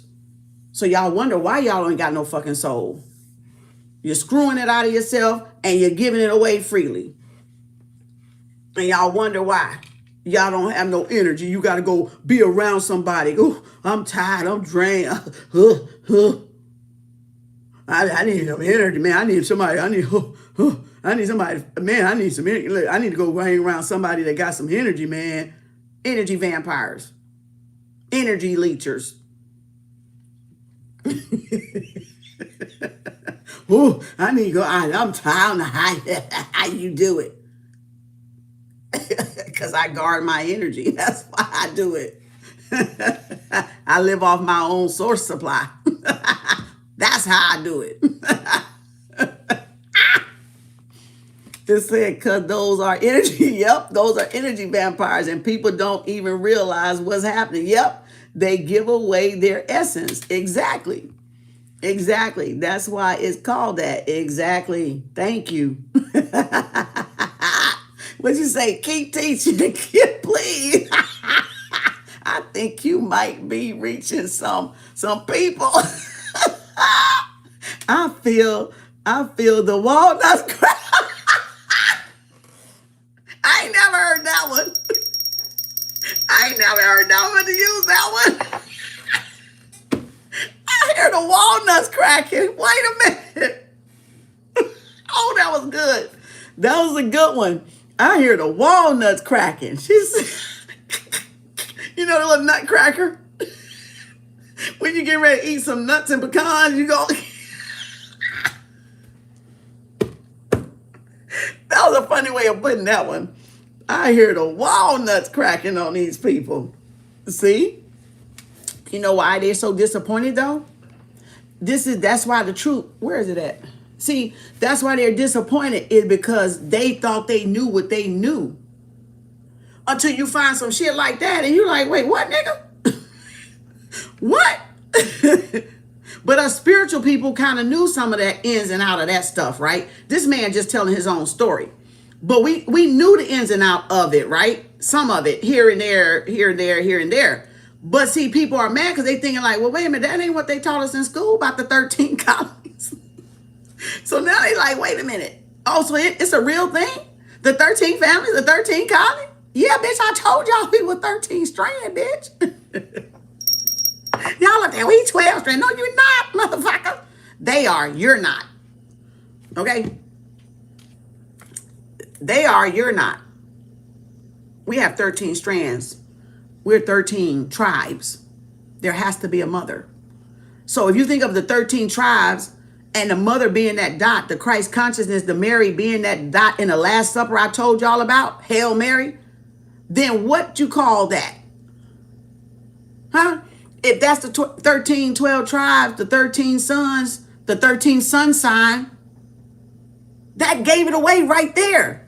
So y'all wonder why y'all ain't got no fucking soul. You're screwing it out of yourself and you're giving it away freely. And y'all wonder why. Y'all don't have no energy. You got to go be around somebody. Oh, I'm tired. I'm drained. I need some energy, man. I need somebody. I need somebody. Man, I need some energy. Look, I need to go hang around somebody that got some energy, man. Energy vampires. Energy leechers. Oh, I need to go. I'm tired. I don't know how you do it. Because I guard my energy. That's why I do it. I live off my own source supply. That's how I do it. Just said, because those are energy. Yep, those are energy vampires. And people don't even realize what's happening. Yep, they give away their essence. Exactly. Exactly. That's why it's called that. Exactly. Thank you. What'd you say? Keep teaching, please. I think you might be reaching some people. I feel the walnuts crack. I ain't never heard that one. I ain't never heard that one to use that one. I hear the walnuts cracking. Wait a minute. Oh, that was good. That was a good one. I hear the walnuts cracking. She's, you know the little nutcracker? When you get ready to eat some nuts and pecans, you go. That was a funny way of putting that one. I hear the walnuts cracking on these people. See? You know why they're so disappointed though? That's why the truth, where is it at? See, that's why they're disappointed, is because they thought they knew what they knew. Until you find some shit like that and you're like, wait, what, nigga? What? But us spiritual people kind of knew some of that ins and out of that stuff, right? This man just telling his own story. But we knew the ins and out of it, right? Some of it, here and there, here and there, here and there. But see, people are mad because they thinking like, well, wait a minute, that ain't what they taught us in school about the 13 colonies. So now they like, wait a minute. Oh, so it's a real thing? The 13 families, the 13 colonies? Yeah, bitch, I told y'all we were 13 strand, bitch. Y'all up there, we 12 strand. No, you're not, motherfucker. They are, you're not. Okay? They are, you're not. We have 13 strands. We're 13 tribes. There has to be a mother. So if you think of the 13 tribes and the mother being that dot, the Christ consciousness, the Mary being that dot in the Last Supper I told y'all about, Hail Mary, then what you call that? Huh? If that's the 13, 12 tribes, the 13 sons, the 13 sun sign, that gave it away right there.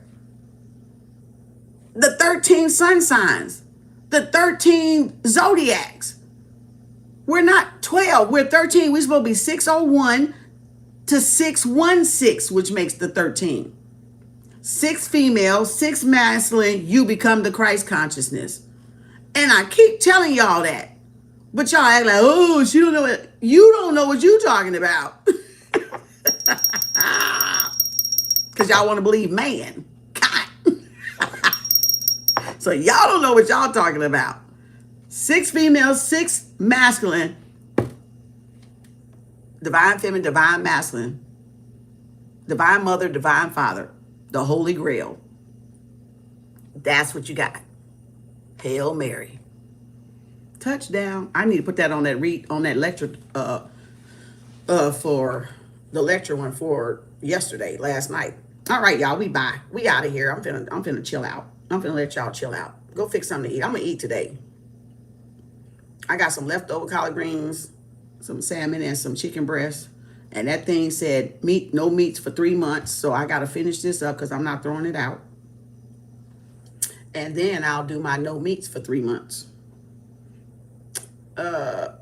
The 13 sun signs, the 13 zodiacs. We're not 12, we're 13. We're supposed to be 601 to 616, which makes the 13. 6 female, 6 masculine, you become the Christ consciousness. And I keep telling y'all that. But y'all act like, oh, she don't know it. You don't know what you talking about. Because y'all want to believe man. God. So y'all don't know what y'all talking about. 6 female, 6 masculine. Divine feminine, divine masculine. Divine mother, divine father. The Holy Grail. That's what you got. Hail Mary. Touchdown. I need to put that on that lecture for the lecture one for yesterday, last night. All right, y'all, we bye. We out of here. I'm finna chill out. I'm finna let y'all chill out. Go fix something to eat. I'm gonna eat today. I got some leftover collard greens, some salmon, and some chicken breast. And that thing said no meats for 3 months. So I gotta finish this up because I'm not throwing it out. And then I'll do my no meats for 3 months.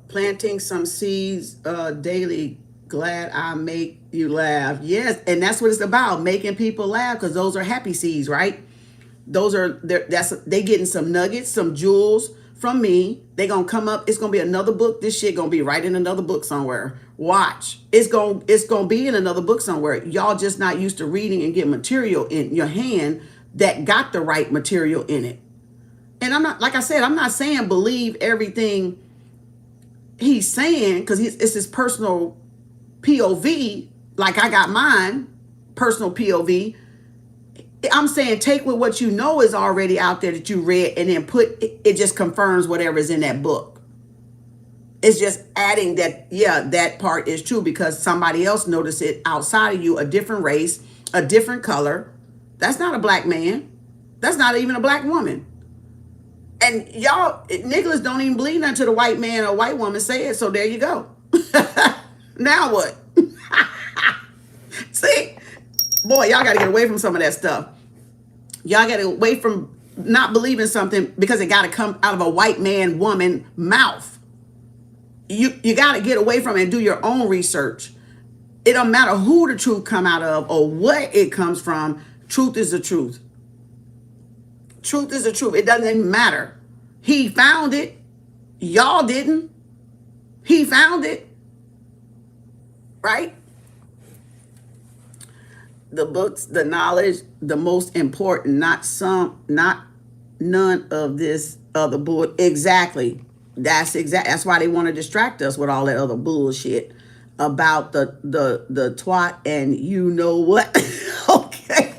Planting some seeds daily. Glad I make you laugh. Yes, and that's what it's about, making people laugh, because those are happy seeds, right? Those are they getting some nuggets, some jewels from me. They gonna come up. It's gonna be another book. This shit gonna be right in another book somewhere. Watch. It's gonna be in another book somewhere. Y'all just not used to reading and get material in your hand that got the right material in it. And I'm not, like I said, I'm not saying believe everything he's saying, because it's his personal POV, like I got mine, personal POV. I'm saying take with what you know is already out there that you read, and then it just confirms whatever is in that book. It's just adding that, yeah, that part is true because somebody else noticed it outside of you, a different race, a different color. That's not a black man. That's not even a black woman. And y'all, Nicholas don't even believe until the white man or white woman say it. So there you go. Now what? See? Boy, y'all got to get away from some of that stuff. Y'all got to get away from not believing something because it got to come out of a white man, woman mouth. You got to get away from it and do your own research. It don't matter who the truth come out of or what it comes from. Truth is the truth. Truth is the truth. It doesn't even matter. He found it. Y'all didn't. He found it. Right? The books, the knowledge, the most important, not none of this other bull. Exactly. That's why they want to distract us with all that other bullshit about the twat and you know what. Okay.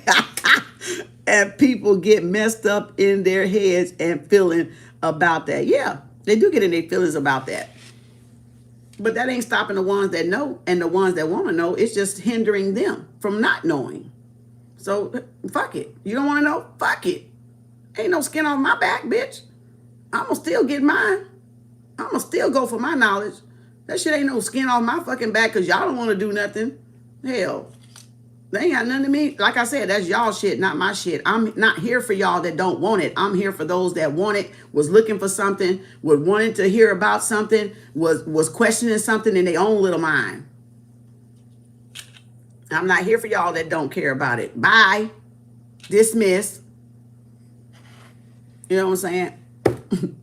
And people get messed up in their heads and feeling about that. Yeah, they do get in their feelings about that. But that ain't stopping the ones that know, and the ones that want to know, it's just hindering them from not knowing. So fuck it. You don't want to know? Fuck it. Ain't no skin off my back, bitch. I'm going to still get mine. I'm going to still go for my knowledge. That shit ain't no skin off my fucking back because y'all don't want to do nothing. Hell, they ain't got nothing to me. Like I said, that's y'all shit, not my shit. I'm not here for y'all that don't want it. I'm here for those that want it, was looking for something, was wanting to hear about something, was questioning something in their own little mind. I'm not here for y'all that don't care about it. Bye. Dismiss. You know what I'm saying?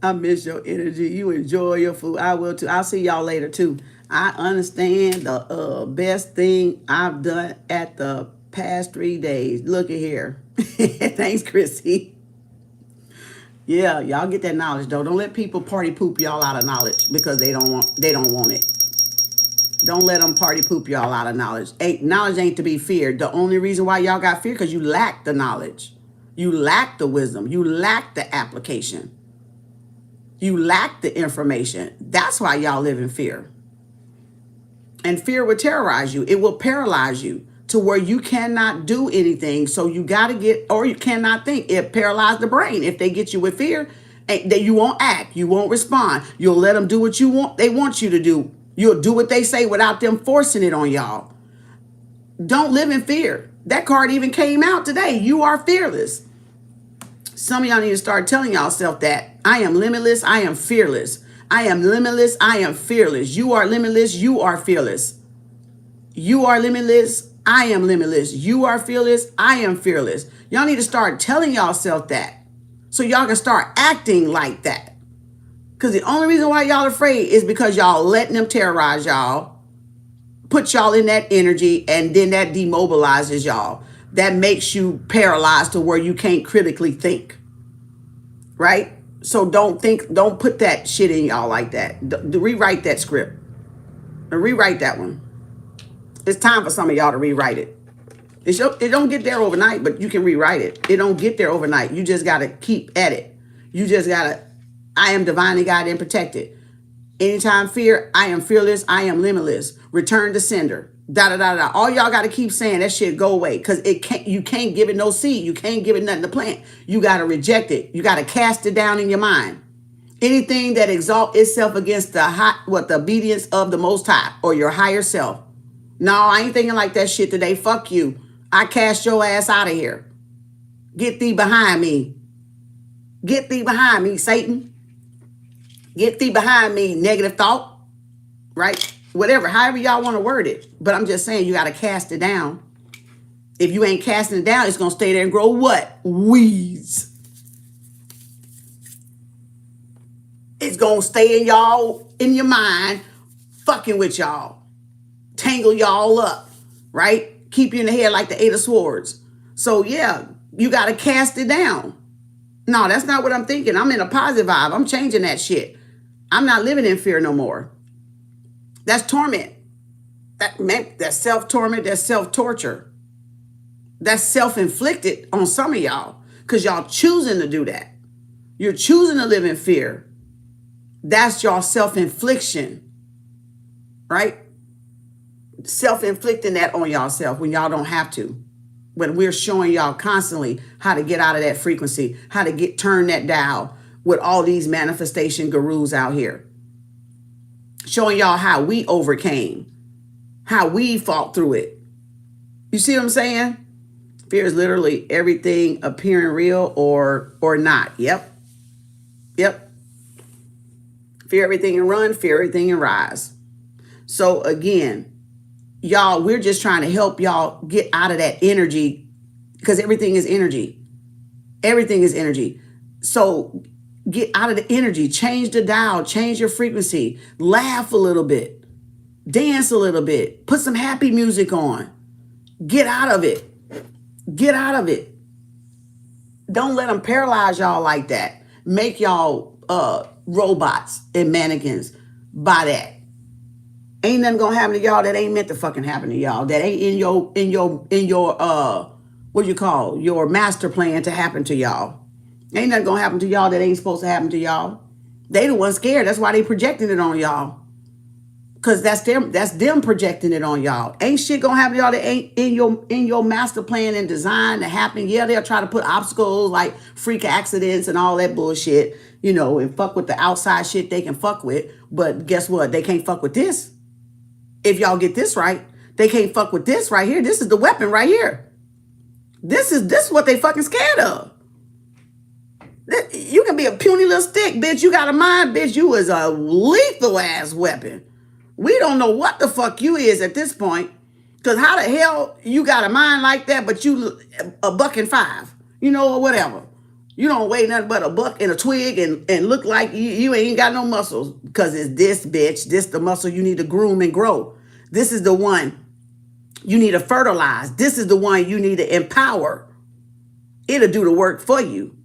I miss your energy. You enjoy your food. I will too. I'll see y'all later too. I understand the best thing I've done at the past 3 days. Look at here. Thanks, Chrissy. Yeah, y'all get that knowledge though. Don't let people party poop y'all out of knowledge because they don't want it. Don't let them party poop y'all out of knowledge. Knowledge ain't to be feared. The only reason why y'all got fear because you lack the knowledge. You lack the wisdom. You lack the application. You lack the information. That's why y'all live in fear. And fear will terrorize you. It will paralyze you to where you cannot do anything. So you got to get, or you cannot think. It paralyzes the brain. If they get you with fear, that you won't act. You won't respond. You'll let them do what you want. They want you to do. You'll do what they say without them forcing it on y'all. Don't live in fear. That card even came out today. You are fearless. Some of y'all need to start telling yourself that. I am limitless. I am fearless. I am limitless. I am fearless. You are limitless. You are fearless. You are limitless. I am limitless. You are fearless. I am fearless. Y'all need to start telling yourself that so y'all can start acting like that. Because the only reason why y'all afraid is because y'all letting them terrorize y'all, put y'all in that energy, and then that demobilizes y'all. That makes you paralyzed to where you can't critically think. Right? So don't put that shit in y'all like that. Rewrite that script. Rewrite that one. It's time for some of y'all to rewrite it. It don't get there overnight, but you can rewrite it. It don't get there overnight. You just got to keep at it. You just got to, I am divinely guided and protected. Anytime fear, I am fearless, I am limitless. Return to sender. Da da da da. All y'all got to keep saying that shit go away because you can't give it no seed. You can't give it nothing to plant. You got to reject it. You got to cast it down in your mind. Anything that exalts itself against the obedience of the Most High or your higher self. No, I ain't thinking like that shit today. Fuck you. I cast your ass out of here. Get thee behind me. Get thee behind me, Satan. Get thee behind me, negative thought. Right? Whatever, however y'all want to word it. But I'm just saying you got to cast it down. If you ain't casting it down, it's going to stay there and grow what? Weeds. It's going to stay in y'all, in your mind, fucking with y'all. Tangle y'all up, right? Keep you in the head like the 8 of Swords. So yeah, you got to cast it down. No, that's not what I'm thinking. I'm in a positive vibe. I'm changing that shit. I'm not living in fear no more. That's torment. That's self-torment. That's self-torture. That's self-inflicted on some of y'all because y'all choosing to do that. You're choosing to live in fear. That's your self-infliction, right? Self-inflicting that on yourself when y'all don't have to. When we're showing y'all constantly how to get out of that frequency, how to turn that dial with all these manifestation gurus out here. Showing y'all how we overcame, how we fought through it. You see what I'm saying? Fear is literally everything appearing real or not. Yep. Fear everything and run, fear everything and rise. So again, y'all, we're just trying to help y'all get out of that energy because everything is energy. Everything is energy. So get out of the energy, change the dial, change your frequency, laugh a little bit, dance a little bit, put some happy music on. Get out of it. Get out of it. Don't let them paralyze y'all like that. Make y'all robots and mannequins by that. Ain't nothing gonna happen to y'all that ain't meant to fucking happen to y'all. That ain't in your what you call your master plan to happen to y'all. Ain't nothing gonna happen to y'all that ain't supposed to happen to y'all. They the ones scared. That's why they projecting it on y'all. Cause that's them projecting it on y'all. Ain't shit gonna happen to y'all that ain't in your master plan and design to happen. Yeah, they'll try to put obstacles like freak accidents and all that bullshit, and fuck with the outside shit they can fuck with. But guess what? They can't fuck with this. If y'all get this right, they can't fuck with this right here. This is the weapon right here. This is what they fucking scared of. You can be a puny little stick, bitch. You got a mind, bitch. You is a lethal ass weapon. We don't know what the fuck you is at this point. Because how the hell you got a mind like that, but you $1.05, or whatever. You don't weigh nothing but a buck and a twig and look like you ain't got no muscles, because it's this, bitch. This the muscle you need to groom and grow. This is the one you need to fertilize. This is the one you need to empower. It'll do the work for you.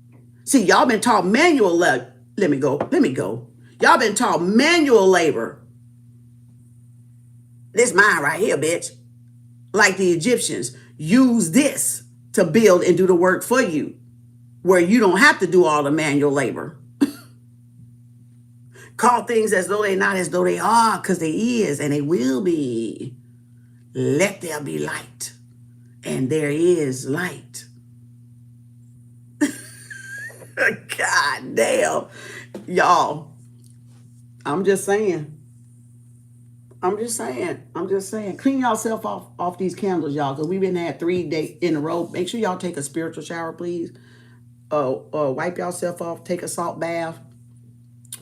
See, y'all been taught manual labor. Let me go. Y'all been taught manual labor. This mine right here, bitch. Like the Egyptians, use this to build and do the work for you, where you don't have to do all the manual labor. Call things as though they're not, as though they are, because they is and they will be. Let there be light. And there is light. God damn. Y'all, I'm just saying. Clean yourself off these candles, y'all, because we've been had 3 days in a row. Make sure y'all take a spiritual shower, please. Wipe yourself off. Take a salt bath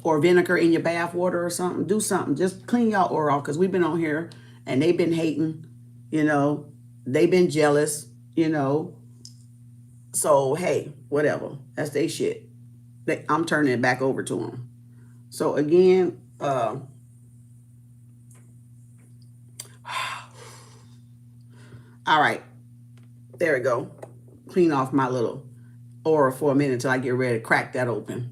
or vinegar in your bath water or something. Do something. Just clean y'all aura off, because we've been on here and they've been hating, they've been jealous, So, hey, whatever. That's their shit. I'm turning it back over to them. So, again, all right. There we go. Clean off my little aura for a minute until I get ready to crack that open.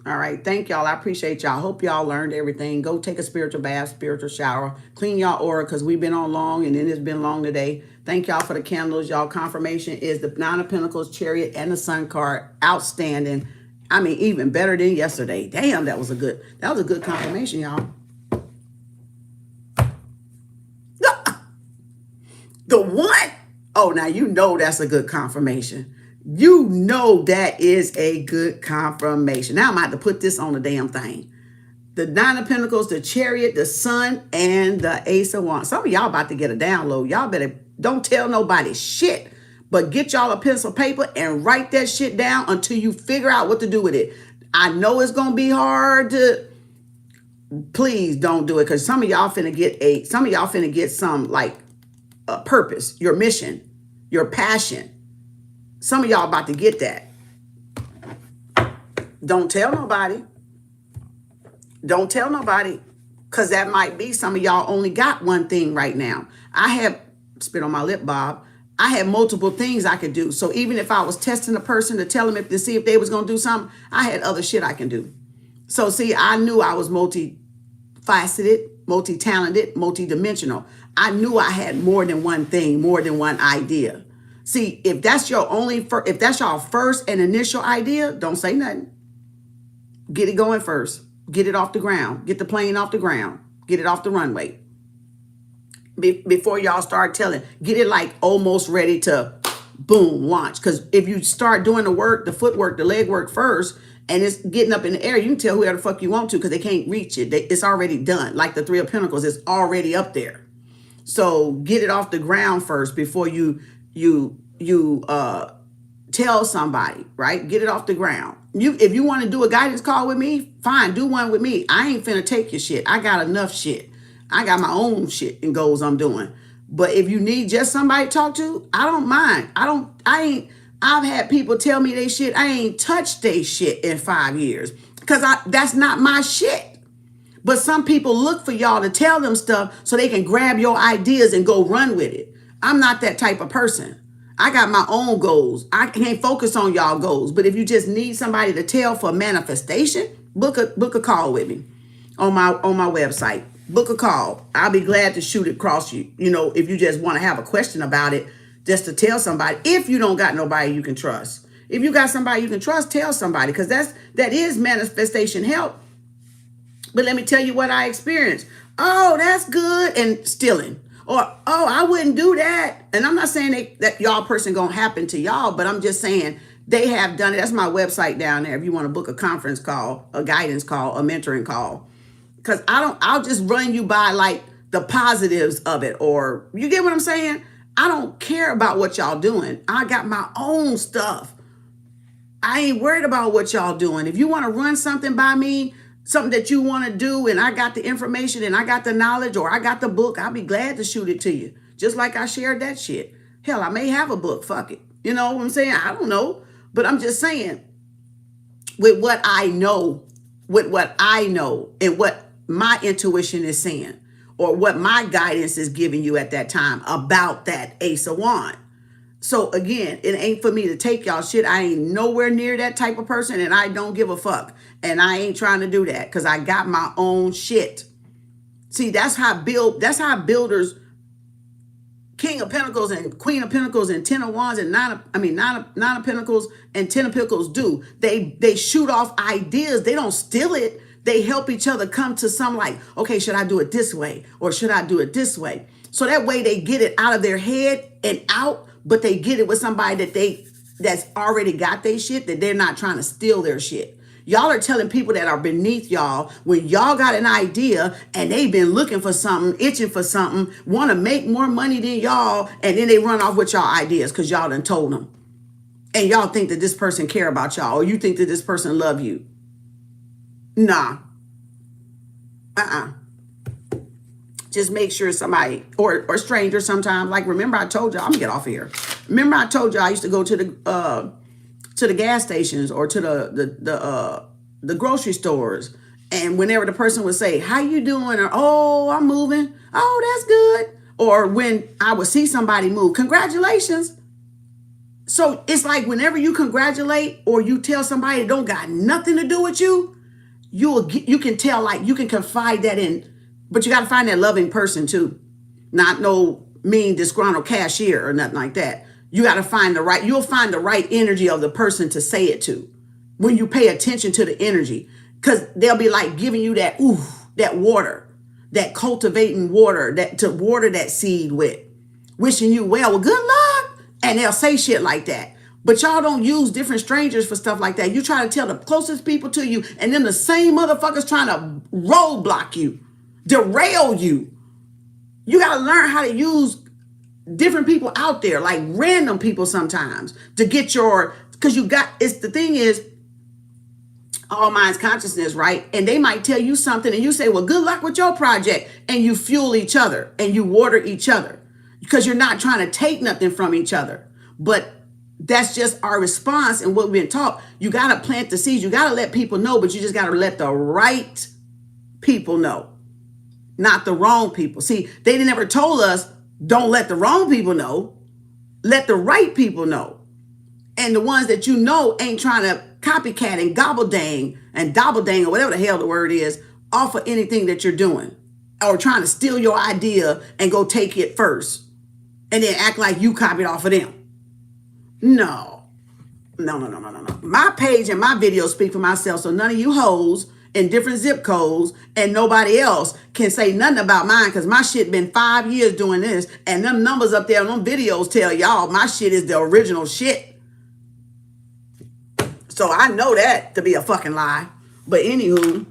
All right. Thank y'all. I appreciate y'all. Hope y'all learned everything. Go take a spiritual bath, spiritual shower. Clean y'all aura, because we've been on long and then it's been long today. Thank y'all for the candles. Y'all, confirmation is the Nine of Pentacles, Chariot, and the Sun card. Outstanding. I mean, even better than yesterday. Damn, that was a good confirmation, y'all. The what? Oh, now you know that's a good confirmation. You know that is a good confirmation. Now I'm about to put this on the damn thing. The Nine of Pentacles, the Chariot, the Sun, and the Ace of Wands. Some of y'all about to get a download. Y'all better don't tell nobody shit, but get y'all a pencil paper and write that shit down until you figure out what to do with it. I know it's going to be hard to... Please don't do it, because some of y'all finna get some like purpose, your mission, your passion. Some of y'all about to get that. Don't tell nobody. Don't tell nobody, because that might be some of y'all only got one thing right now. I have, spit on my lip, Bob. I had multiple things I could do. So even if I was testing a person to tell them to see if they was going to do something, I had other shit I can do. So see, I knew I was multifaceted, multi-talented, multi-dimensional. I knew I had more than one thing, more than one idea. See, if that's your if that's your first and initial idea, don't say nothing. Get it going first. Get it off the ground. Get the plane off the ground. Get it off the runway. Before y'all start telling, get it like almost ready to boom, launch. Because if you start doing the work, the footwork, the leg work first, and it's getting up in the air, you can tell whoever the fuck you want to, because they can't reach it. It's already done. Like the Three of Pentacles, it's already up there. So get it off the ground first before you tell somebody, right? Get it off the ground. If you want to do a guidance call with me, fine, do one with me. I ain't finna take your shit. I got enough shit. I got my own shit and goals I'm doing. But if you need just somebody to talk to, I don't mind. I've had people tell me they shit. I ain't touched they shit in 5 years, because that's not my shit. But some people look for y'all to tell them stuff so they can grab your ideas and go run with it. I'm not that type of person. I got my own goals. I can't focus on y'all goals. But if you just need somebody to tell for manifestation, book a call with me on my website. Book a call. I'll be glad to shoot it across you. If you just want to have a question about it, just to tell somebody. If you don't got nobody you can trust. If you got somebody you can trust, tell somebody, because that is manifestation help. But let me tell you what I experienced. Oh, that's good. And stealing. Or, oh, I wouldn't do that. And I'm not saying that y'all person going to happen to y'all, but I'm just saying they have done it. That's my website down there. If you want to book a conference call, a guidance call, a mentoring call. Because I'll just run you by like the positives of it. Or you get what I'm saying? I don't care about what y'all doing. I got my own stuff. I ain't worried about what y'all doing. If you want to run something by me, something that you want to do, and I got the information and I got the knowledge, or I got the book, I'll be glad to shoot it to you. Just like I shared that shit. Hell, I may have a book. Fuck it. You know what I'm saying? I don't know. But I'm just saying, with what I know, and what my intuition is saying, or what my guidance is giving you at that time about that Ace of Wands. So again, it ain't for me to take y'all shit. I ain't nowhere near that type of person, and I don't give a fuck. And I ain't trying to do that because I got my own shit. See, that's how builders, King of Pentacles and Queen of Pentacles and Ten of Wands and Nine of Pentacles and Ten of Pentacles do. They shoot off ideas. They don't steal it. They help each other come to some like, okay, should I do it this way? Or should I do it this way? So that way they get it out of their head and out, but they get it with somebody that's already got their shit, that they're not trying to steal their shit. Y'all are telling people that are beneath y'all when y'all got an idea and they've been looking for something, itching for something, want to make more money than y'all, and then they run off with y'all ideas because y'all done told them. And y'all think that this person care about y'all, or you think that this person love you. Nah. Just make sure somebody, or stranger sometimes, like, remember I told y'all, I'm gonna get off of here. Remember I told y'all I used to go to the gas stations or to the grocery stores, and whenever the person would say, how you doing? Or, oh, I'm moving. Oh, that's good. Or when I would see somebody move, congratulations. So it's like whenever you congratulate or you tell somebody that don't got nothing to do with you, you can tell, like, you can confide that in, but you got to find that loving person too. Not no mean disgruntled cashier or nothing like that. You got to find you'll find the right energy of the person to say it to when you pay attention to the energy, because they'll be like giving you that, that water, that cultivating water, that to water that seed with, wishing you well, good luck. And they'll say shit like that. But y'all don't use different strangers for stuff like that. You try to tell the closest people to you, and then the same motherfuckers trying to roadblock you, derail you. You got to learn how to use different people out there, like random people sometimes, to get because the thing is, all minds consciousness, right? And they might tell you something and you say, well, good luck with your project. And you fuel each other and you water each other because you're not trying to take nothing from each other. But that's just our response and what we've been taught. You got to plant the seeds. You got to let people know, but you just got to let the right people know, not the wrong people. See, they never told us, don't let the wrong people know. Let the right people know. And the ones that you know ain't trying to copycat and gobble dang or whatever the hell the word is off of anything that you're doing, or trying to steal your idea and go take it first and then act like you copied off of them. No. My page and my videos speak for myself, so none of you hoes in different zip codes and nobody else can say nothing about mine, because my shit been 5 years doing this, and them numbers up there on them videos tell y'all my shit is the original shit. So I know that to be a fucking lie. But anywho,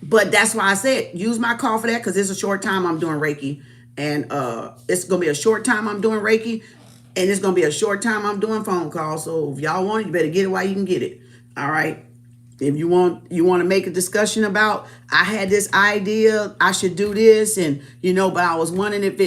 but that's why I said use my call for that, because it's a short time I'm doing Reiki. And it's going to be a short time I'm doing Reiki. And it's going to be a short time I'm doing phone calls. So if y'all want it, you better get it while you can get it. All right. If you want to make a discussion about, I had this idea, I should do this, and but I was wondering if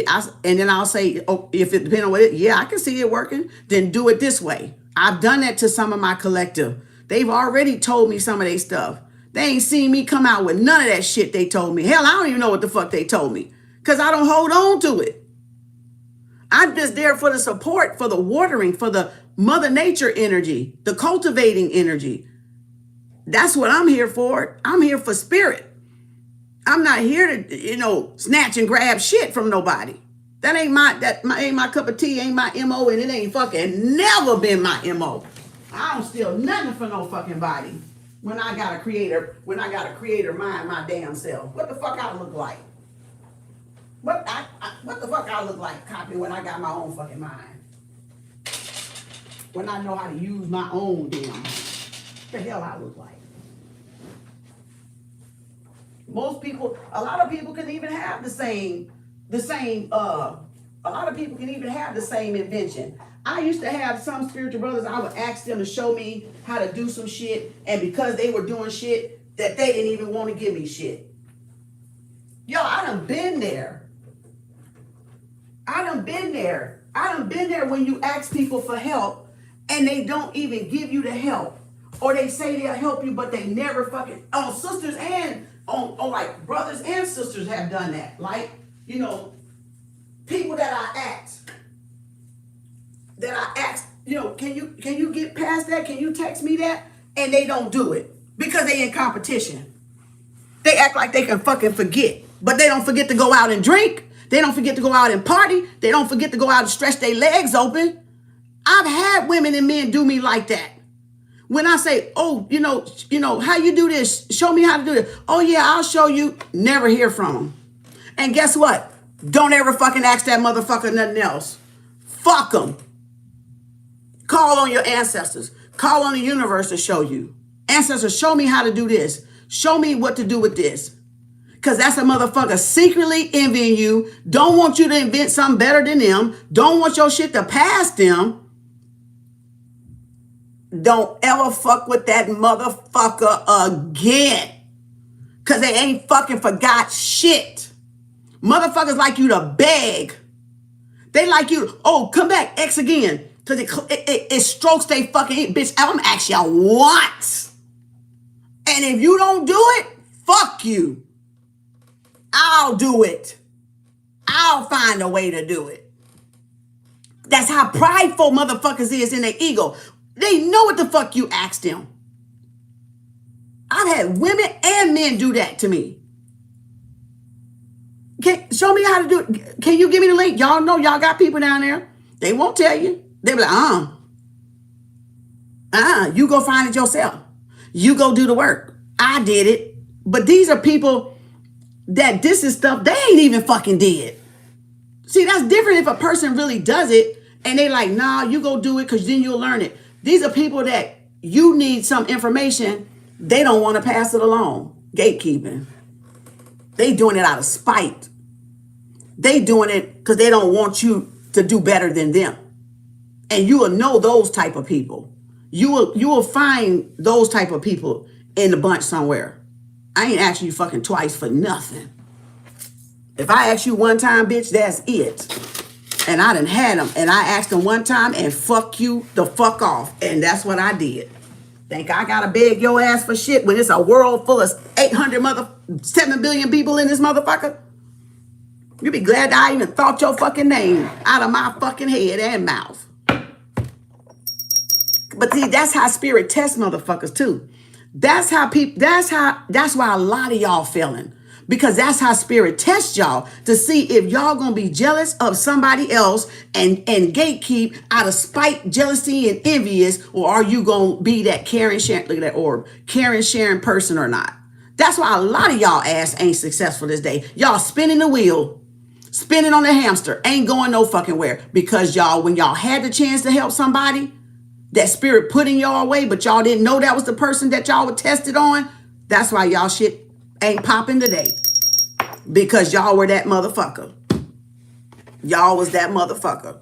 and then I'll say, oh, if it depends on what I can see it working, then do it this way. I've done that to some of my collective. They've already told me some of their stuff. They ain't seen me come out with none of that shit they told me. Hell, I don't even know what the fuck they told me, because I don't hold on to it. I'm just there for the support, for the watering, for the Mother Nature energy, the cultivating energy. That's what I'm here for. I'm here for spirit. I'm not here to, snatch and grab shit from nobody. That ain't my cup of tea, ain't my MO, and it ain't fucking never been my MO. I don't steal nothing from no fucking body. When I got a creator mind my damn self. What the fuck I look like? What the fuck I look like, copy, when I got my own fucking mind? When I know how to use my own damn mind. What the hell I look like? A lot of people can even have the same invention. I used to have some spiritual brothers, I would ask them to show me how to do some shit, and because they were doing shit that they didn't even want to give me shit. Yo, I done been there. I done been there when you ask people for help and they don't even give you the help. Or they say they'll help you, but they never fucking, on sisters and on like brothers and sisters have done that. Like, you know, people that I ask, you know, can you get past that? Can you text me that? And they don't do it because they in competition. They act like they can fucking forget, but they don't forget to go out and drink. They don't forget to go out and party. They don't forget to go out and stretch their legs open. I've had women and men do me like that. When I say, oh, you know, how you do this? Show me how to do this. Oh yeah, I'll show you. Never hear from them. And guess what? Don't ever fucking ask that motherfucker nothing else. Fuck them. Call on your ancestors. Call on the universe to show you. Ancestors, show me how to do this. Show me what to do with this. Because that's a motherfucker secretly envying you. Don't want you to invent something better than them. Don't want your shit to pass them. Don't ever fuck with that motherfucker again. Because they ain't fucking forgot shit. Motherfuckers like you to beg. They like you, oh, come back, X again. Because it strokes they fucking, bitch, I'm gonna ask y'all once. And if you don't do it, fuck you. I'll do it. I'll find a way to do it. That's how prideful motherfuckers is in their ego. They know what the fuck you asked them. I've had women and men do that to me. Show me how to do it. Can you give me the link? Y'all know y'all got people down there. They won't tell you. They be like, you go find it yourself. You go do the work. I did it. But these are people that this is stuff they ain't even fucking did. See, that's different if a person really does it and they like, nah, you go do it because then you'll learn it. These are people that you need some information. They don't want to pass it along. Gatekeeping. They doing it out of spite. They doing it because they don't want you to do better than them. And you will know those type of people. You will find those type of people in the bunch somewhere. I ain't asking you fucking twice for nothing. If I ask you one time, bitch, that's it. And I done had them. And I asked them one time and fuck you the fuck off. And that's what I did. Think I gotta beg your ass for shit when it's a world full of 7 billion people in this motherfucker? You be glad that I even thought your fucking name out of my fucking head and mouth. But see, that's how spirit tests motherfuckers too. That's why a lot of y'all feeling. Because that's how spirit tests y'all to see if y'all gonna be jealous of somebody else and gatekeep out of spite, jealousy, and envious, or are you gonna be that caring, sharing, look at that orb, caring, sharing person or not? That's why a lot of y'all ass ain't successful this day. Y'all spinning the wheel, spinning on the hamster, ain't going no fucking where. Because y'all, when y'all had the chance to help somebody, that spirit put in y'all way, but y'all didn't know that was the person that y'all were tested on. That's why y'all shit ain't popping today. Because y'all were that motherfucker. Y'all was that motherfucker.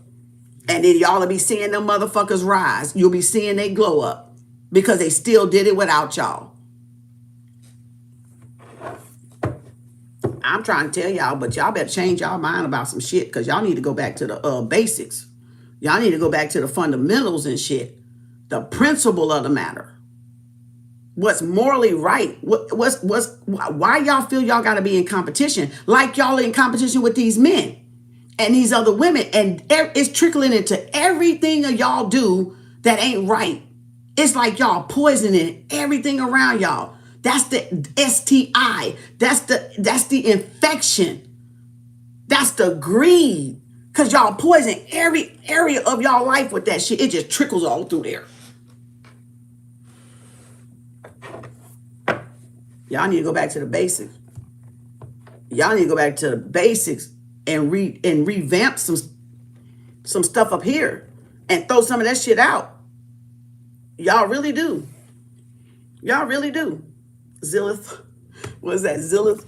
And then y'all will be seeing them motherfuckers rise. You'll be seeing they glow up. Because they still did it without y'all. I'm trying to tell y'all, but y'all better change y'all mind about some shit. Because y'all need to go back to the basics. Y'all need to go back to the fundamentals and shit. The principle of the matter. What's morally right? Why y'all feel y'all got to be in competition? Like y'all in competition with these men and these other women. And it's trickling into everything y'all do that ain't right. It's like y'all poisoning everything around y'all. That's the STI. That's the infection. That's the greed. Because y'all poison every area of y'all life with that shit. It just trickles all through there. Y'all need to go back to the basics. Y'all need to go back to the basics and revamp some stuff up here and throw some of that shit out. Y'all really do. Y'all really do. Zillith. What is that? Zillith.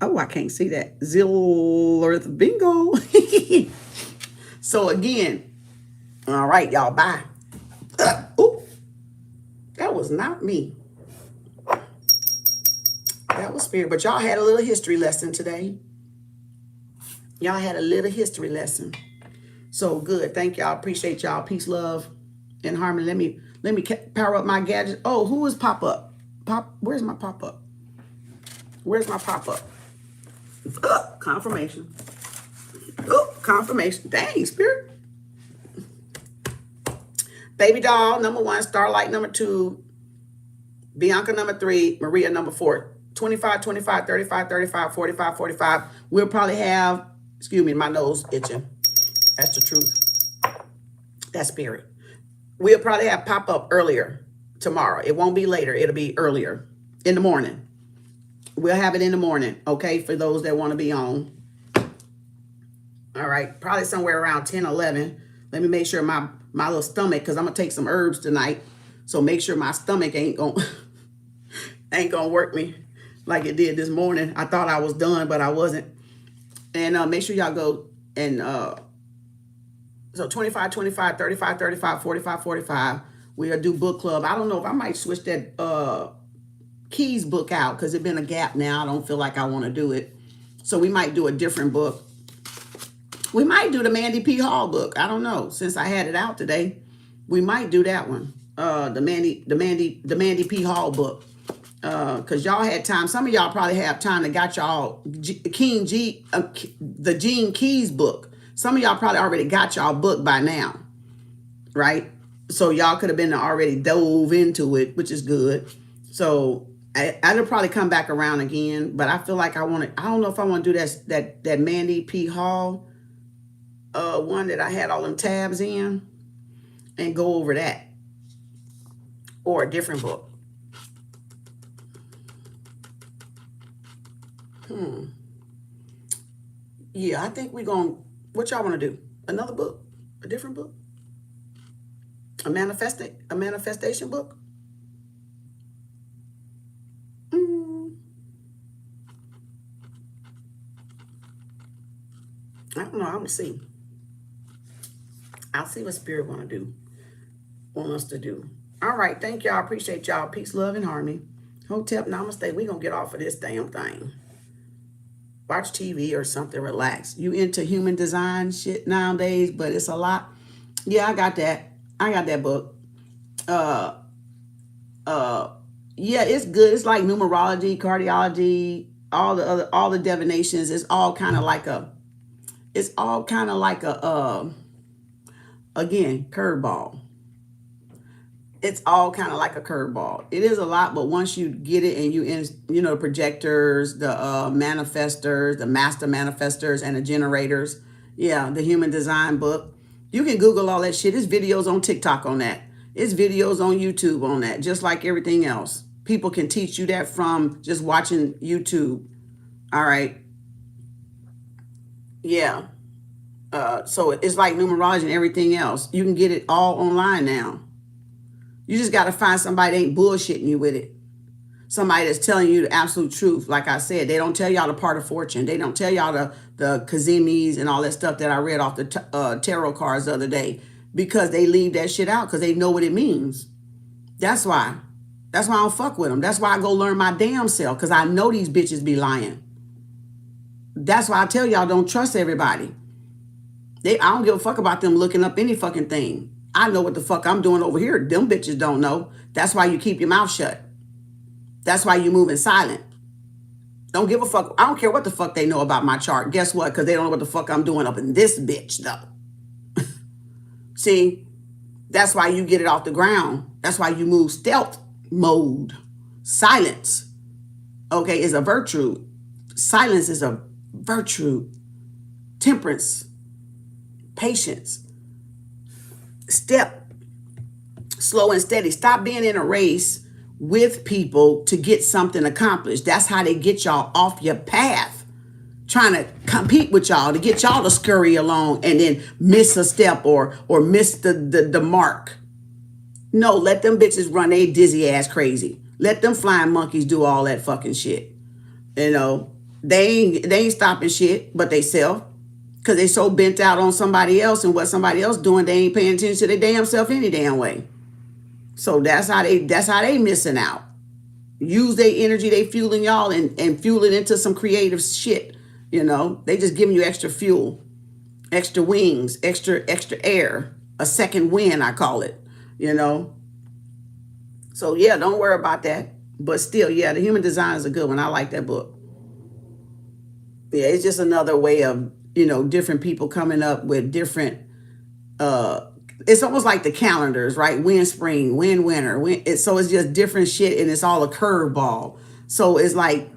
Oh, I can't see that. Zillith. Bingo. So again, all right, y'all, bye. Ooh. That was not me. That was spirit. But y'all had a little history lesson today. Y'all had a little history lesson. So good. Thank y'all. Appreciate y'all. Peace, love, and harmony. Let me power up my gadgets. Oh, who is pop up? Where's my pop up? Where's my pop up? Confirmation. Confirmation. Dang, spirit. Baby doll number 1, Starlight number 2, Bianca number 3, Maria number 4. 25, 25, 35, 35, 45, 45. We'll probably have, excuse me, my nose itching. That's the truth. That's spirit. We'll probably have pop up earlier tomorrow. It won't be later. It'll be earlier in the morning. We'll have it in the morning, okay, for those that want to be on. All right, probably somewhere around 10, 11. Let me make sure my little stomach, because I'm going to take some herbs tonight. So make sure my stomach ain't going to work me like it did this morning. I thought I was done, but I wasn't. And make sure y'all go and, so 25, 25, 35, 35, 45, 45. We'll do book club. I don't know if I might switch that Keys book out because it's been a gap now. I don't feel like I want to do it. So we might do a different book. We might do the Mandy P. Hall book. I don't know. Since I had it out today, we might do that one. The Mandy P. Hall book. Because y'all had time. Some of y'all probably have time that got y'all the Gene Keys book. Some of y'all probably already got y'all book by now. Right? So y'all could have been already dove into it, which is good. So I'll probably come back around again. But I feel like I don't know if I want to do that Mandy P. Hall one that I had all them tabs in and go over that. Or a different book. Yeah, I think we're going to, what y'all want to do? Another book? A different book? A manifestation book? I don't know. I'm going to see. I'll see what spirit want us to do. All right. Thank y'all. Appreciate y'all. Peace, love, and harmony. Hotep, namaste. We going to get off of this damn thing. Watch TV or something. Relax. You into human design shit nowadays, but it's a lot. Yeah, I got that. I got that book. Yeah, it's good. It's like numerology, cardiology, all the divinations. It's all kind of like a again, curveball. It's all kind of like a curveball. It is a lot, but once you get it and the projectors, the manifestors, the master manifestors, and the generators, yeah, the human design book. You can Google all that shit. There's videos on TikTok on that. It's videos on YouTube on that, just like everything else. People can teach you that from just watching YouTube. All right. Yeah. So it's like numerology and everything else. You can get it all online now. You just got to find somebody that ain't bullshitting you with it. Somebody that's telling you the absolute truth. Like I said, they don't tell y'all the part of fortune. They don't tell y'all the Kazimis and all that stuff that I read off the tarot cards the other day, because they leave that shit out because they know what it means. That's why. That's why I don't fuck with them. That's why I go learn my damn self, because I know these bitches be lying. That's why I tell y'all don't trust everybody. I don't give a fuck about them looking up any fucking thing. I know what the fuck I'm doing over here. Them bitches don't know. That's why you keep your mouth shut. That's why you moving silent. Don't give a fuck. I don't care what the fuck they know about my chart. Guess what? Because they don't know what the fuck I'm doing up in this bitch, though. See? That's why you get it off the ground. That's why you move stealth mode. Silence, okay, is a virtue. Silence is a virtue. Temperance. Patience. Step slow and steady. Stop being in a race with people to get something accomplished. That's how they get y'all off your path, trying to compete with y'all to get y'all to scurry along and then miss a step or miss the mark. No, let them bitches run they dizzy ass crazy. Let them flying monkeys do all that fucking shit. You know, they ain't stopping shit but they self. Because they so bent out on somebody else and what somebody else doing, they ain't paying attention to their damn self any damn way. So that's how they missing out. Use their energy, they fueling y'all and fuel it into some creative shit. You know, they just giving you extra fuel. extra wings, extra air, a second wind, I call it, you know. So yeah, don't worry about that. But still, yeah, the human design is a good one. I like that book. Yeah, it's just another way of, you know, different people coming up with different, it's almost like the calendars, right? When spring, when winter, so it's just different shit, and it's all a curveball. So it's like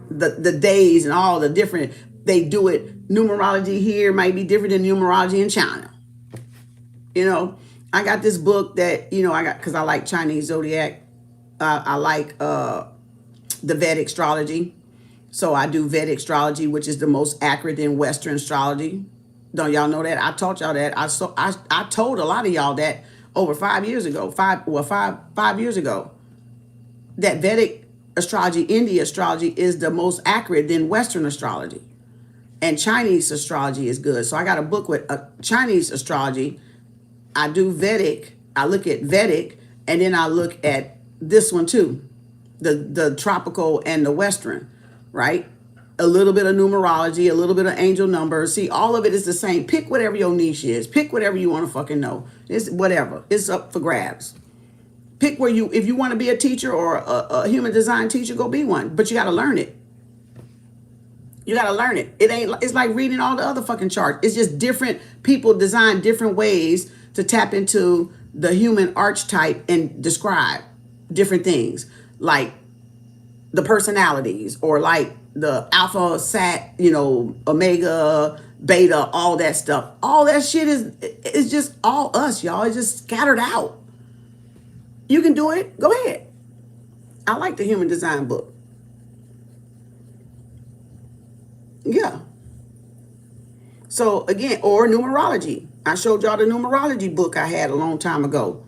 the days and all the different, they do it, numerology here might be different than numerology in China. You know, I got this book that, you know, I got, because I like Chinese zodiac. I like the Vedic astrology. So I do Vedic astrology, which is the most accurate in Western astrology. Don't y'all know that? I taught y'all that. I told a lot of y'all that over 5 years ago, five years ago, that Vedic astrology, India astrology, is the most accurate than Western astrology. And Chinese astrology is good. So I got a book with Chinese astrology. I do Vedic. I look at Vedic, and then I look at this one too, the tropical and the Western, right? A little bit of numerology, a little bit of angel numbers. See, all of it is the same. Pick whatever your niche is. Pick whatever you want to fucking know. It's whatever. It's up for grabs. Pick where you, if you want to be a teacher or a human design teacher, go be one. But you got to learn it. You got to learn it. It's like reading all the other fucking charts. It's just different people design different ways to tap into the human archetype and describe different things, like the personalities, or like the alpha, sat, you know, omega, beta, all that stuff. All that shit is just all us, y'all. It's just scattered out. You can do it. Go ahead. I like the human design book. Yeah. So again, or numerology. I showed y'all the numerology book I had a long time ago,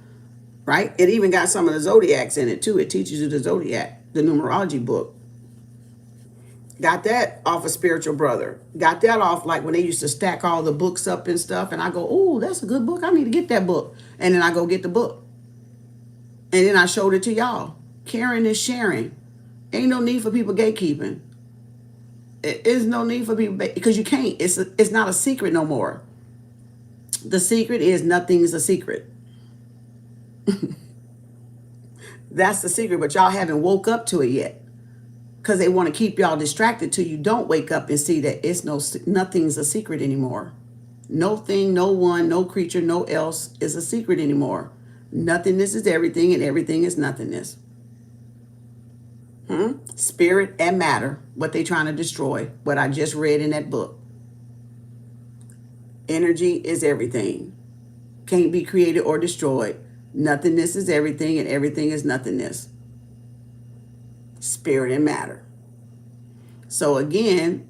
right? It even got some of the zodiacs in it too. It teaches you the zodiac, the numerology book. Got that off of Spiritual Brother. Got that off like when they used to stack all the books up and stuff. And I go, oh, that's a good book. I need to get that book. And then I go get the book. And then I showed it to y'all. Caring is sharing. Ain't no need for people gatekeeping. It is no need for people, because you can't. It's not a secret no more. The secret is nothing is a secret. That's the secret, but y'all haven't woke up to it yet, because they want to keep y'all distracted till you don't wake up and see that nothing's a secret anymore. No thing, no one, no creature, no else is a secret anymore. Nothingness is everything, and everything is nothingness. Spirit and matter, what they trying to destroy, what I just read in that book. Energy is everything. Can't be created or destroyed. Nothingness is everything, and everything is nothingness. Spirit and matter. So again,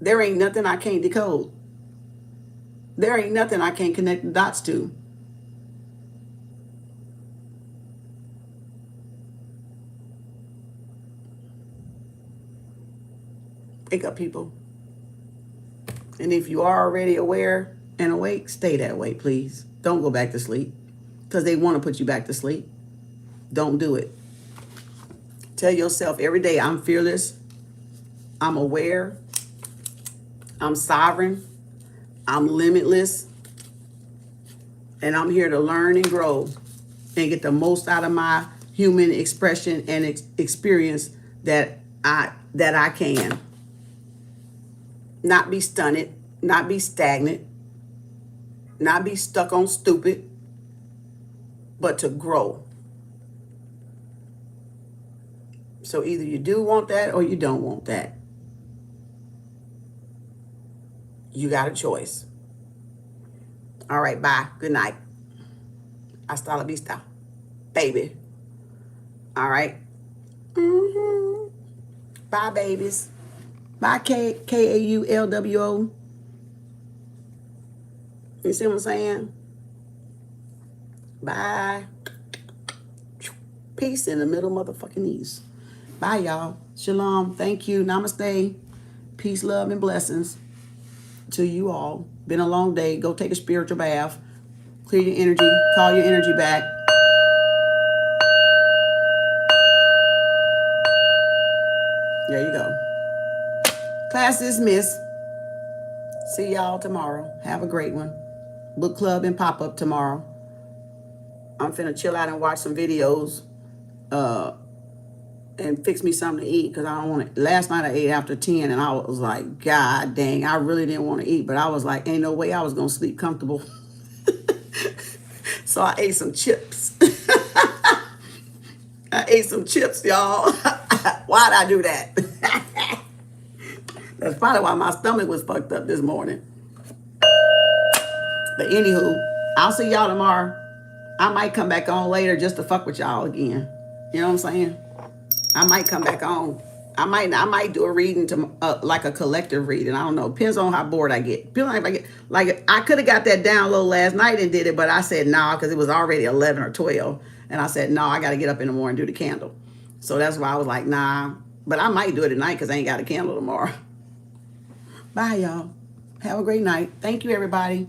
there ain't nothing I can't decode. There ain't nothing I can't connect the dots to. Wake up, people. And if you are already aware and awake, stay that way, please. Don't go back to sleep, because they want to put you back to sleep. Don't do it. Tell yourself every day, I'm fearless, I'm aware, I'm sovereign, I'm limitless, and I'm here to learn and grow and get the most out of my human expression and experience that I can. Not be stunted, not be stagnant, not be stuck on stupid, but to grow. So either you do want that or you don't want that. You got a choice. All right, bye. Good night. Hasta la vista, baby. All right. Bye, babies. Bye, KAU LWO. You see what I'm saying? Bye. Peace in the middle motherfucking east. Bye, y'all. Shalom. Thank you. Namaste. Peace, love, and blessings to you all. Been a long day. Go take a spiritual bath. Clear your energy. Call your energy back. There you go. Class dismissed. See y'all tomorrow. Have a great one. Book club and pop-up tomorrow. I'm finna chill out and watch some videos and fix me something to eat because I don't want to. Last night I ate after 10 and I was like, God dang, I really didn't want to eat. But I was like, ain't no way I was going to sleep comfortable. So I ate some chips. I ate some chips, y'all. Why'd I do that? That's probably why my stomach was fucked up this morning. But anywho, I'll see y'all tomorrow. I might come back on later just to fuck with y'all again. You know what I'm saying? I might come back on. I might do a reading to like a collective reading. I don't know. Depends on how bored I get. Depends on if I get, like, I could have got that download last night and did it, but I said nah because it was already 11 or 12. And I said, no, I got to get up in the morning and do the candle. So that's why I was like, nah. But I might do it at night because I ain't got a candle tomorrow. Bye, y'all. Have a great night. Thank you, everybody.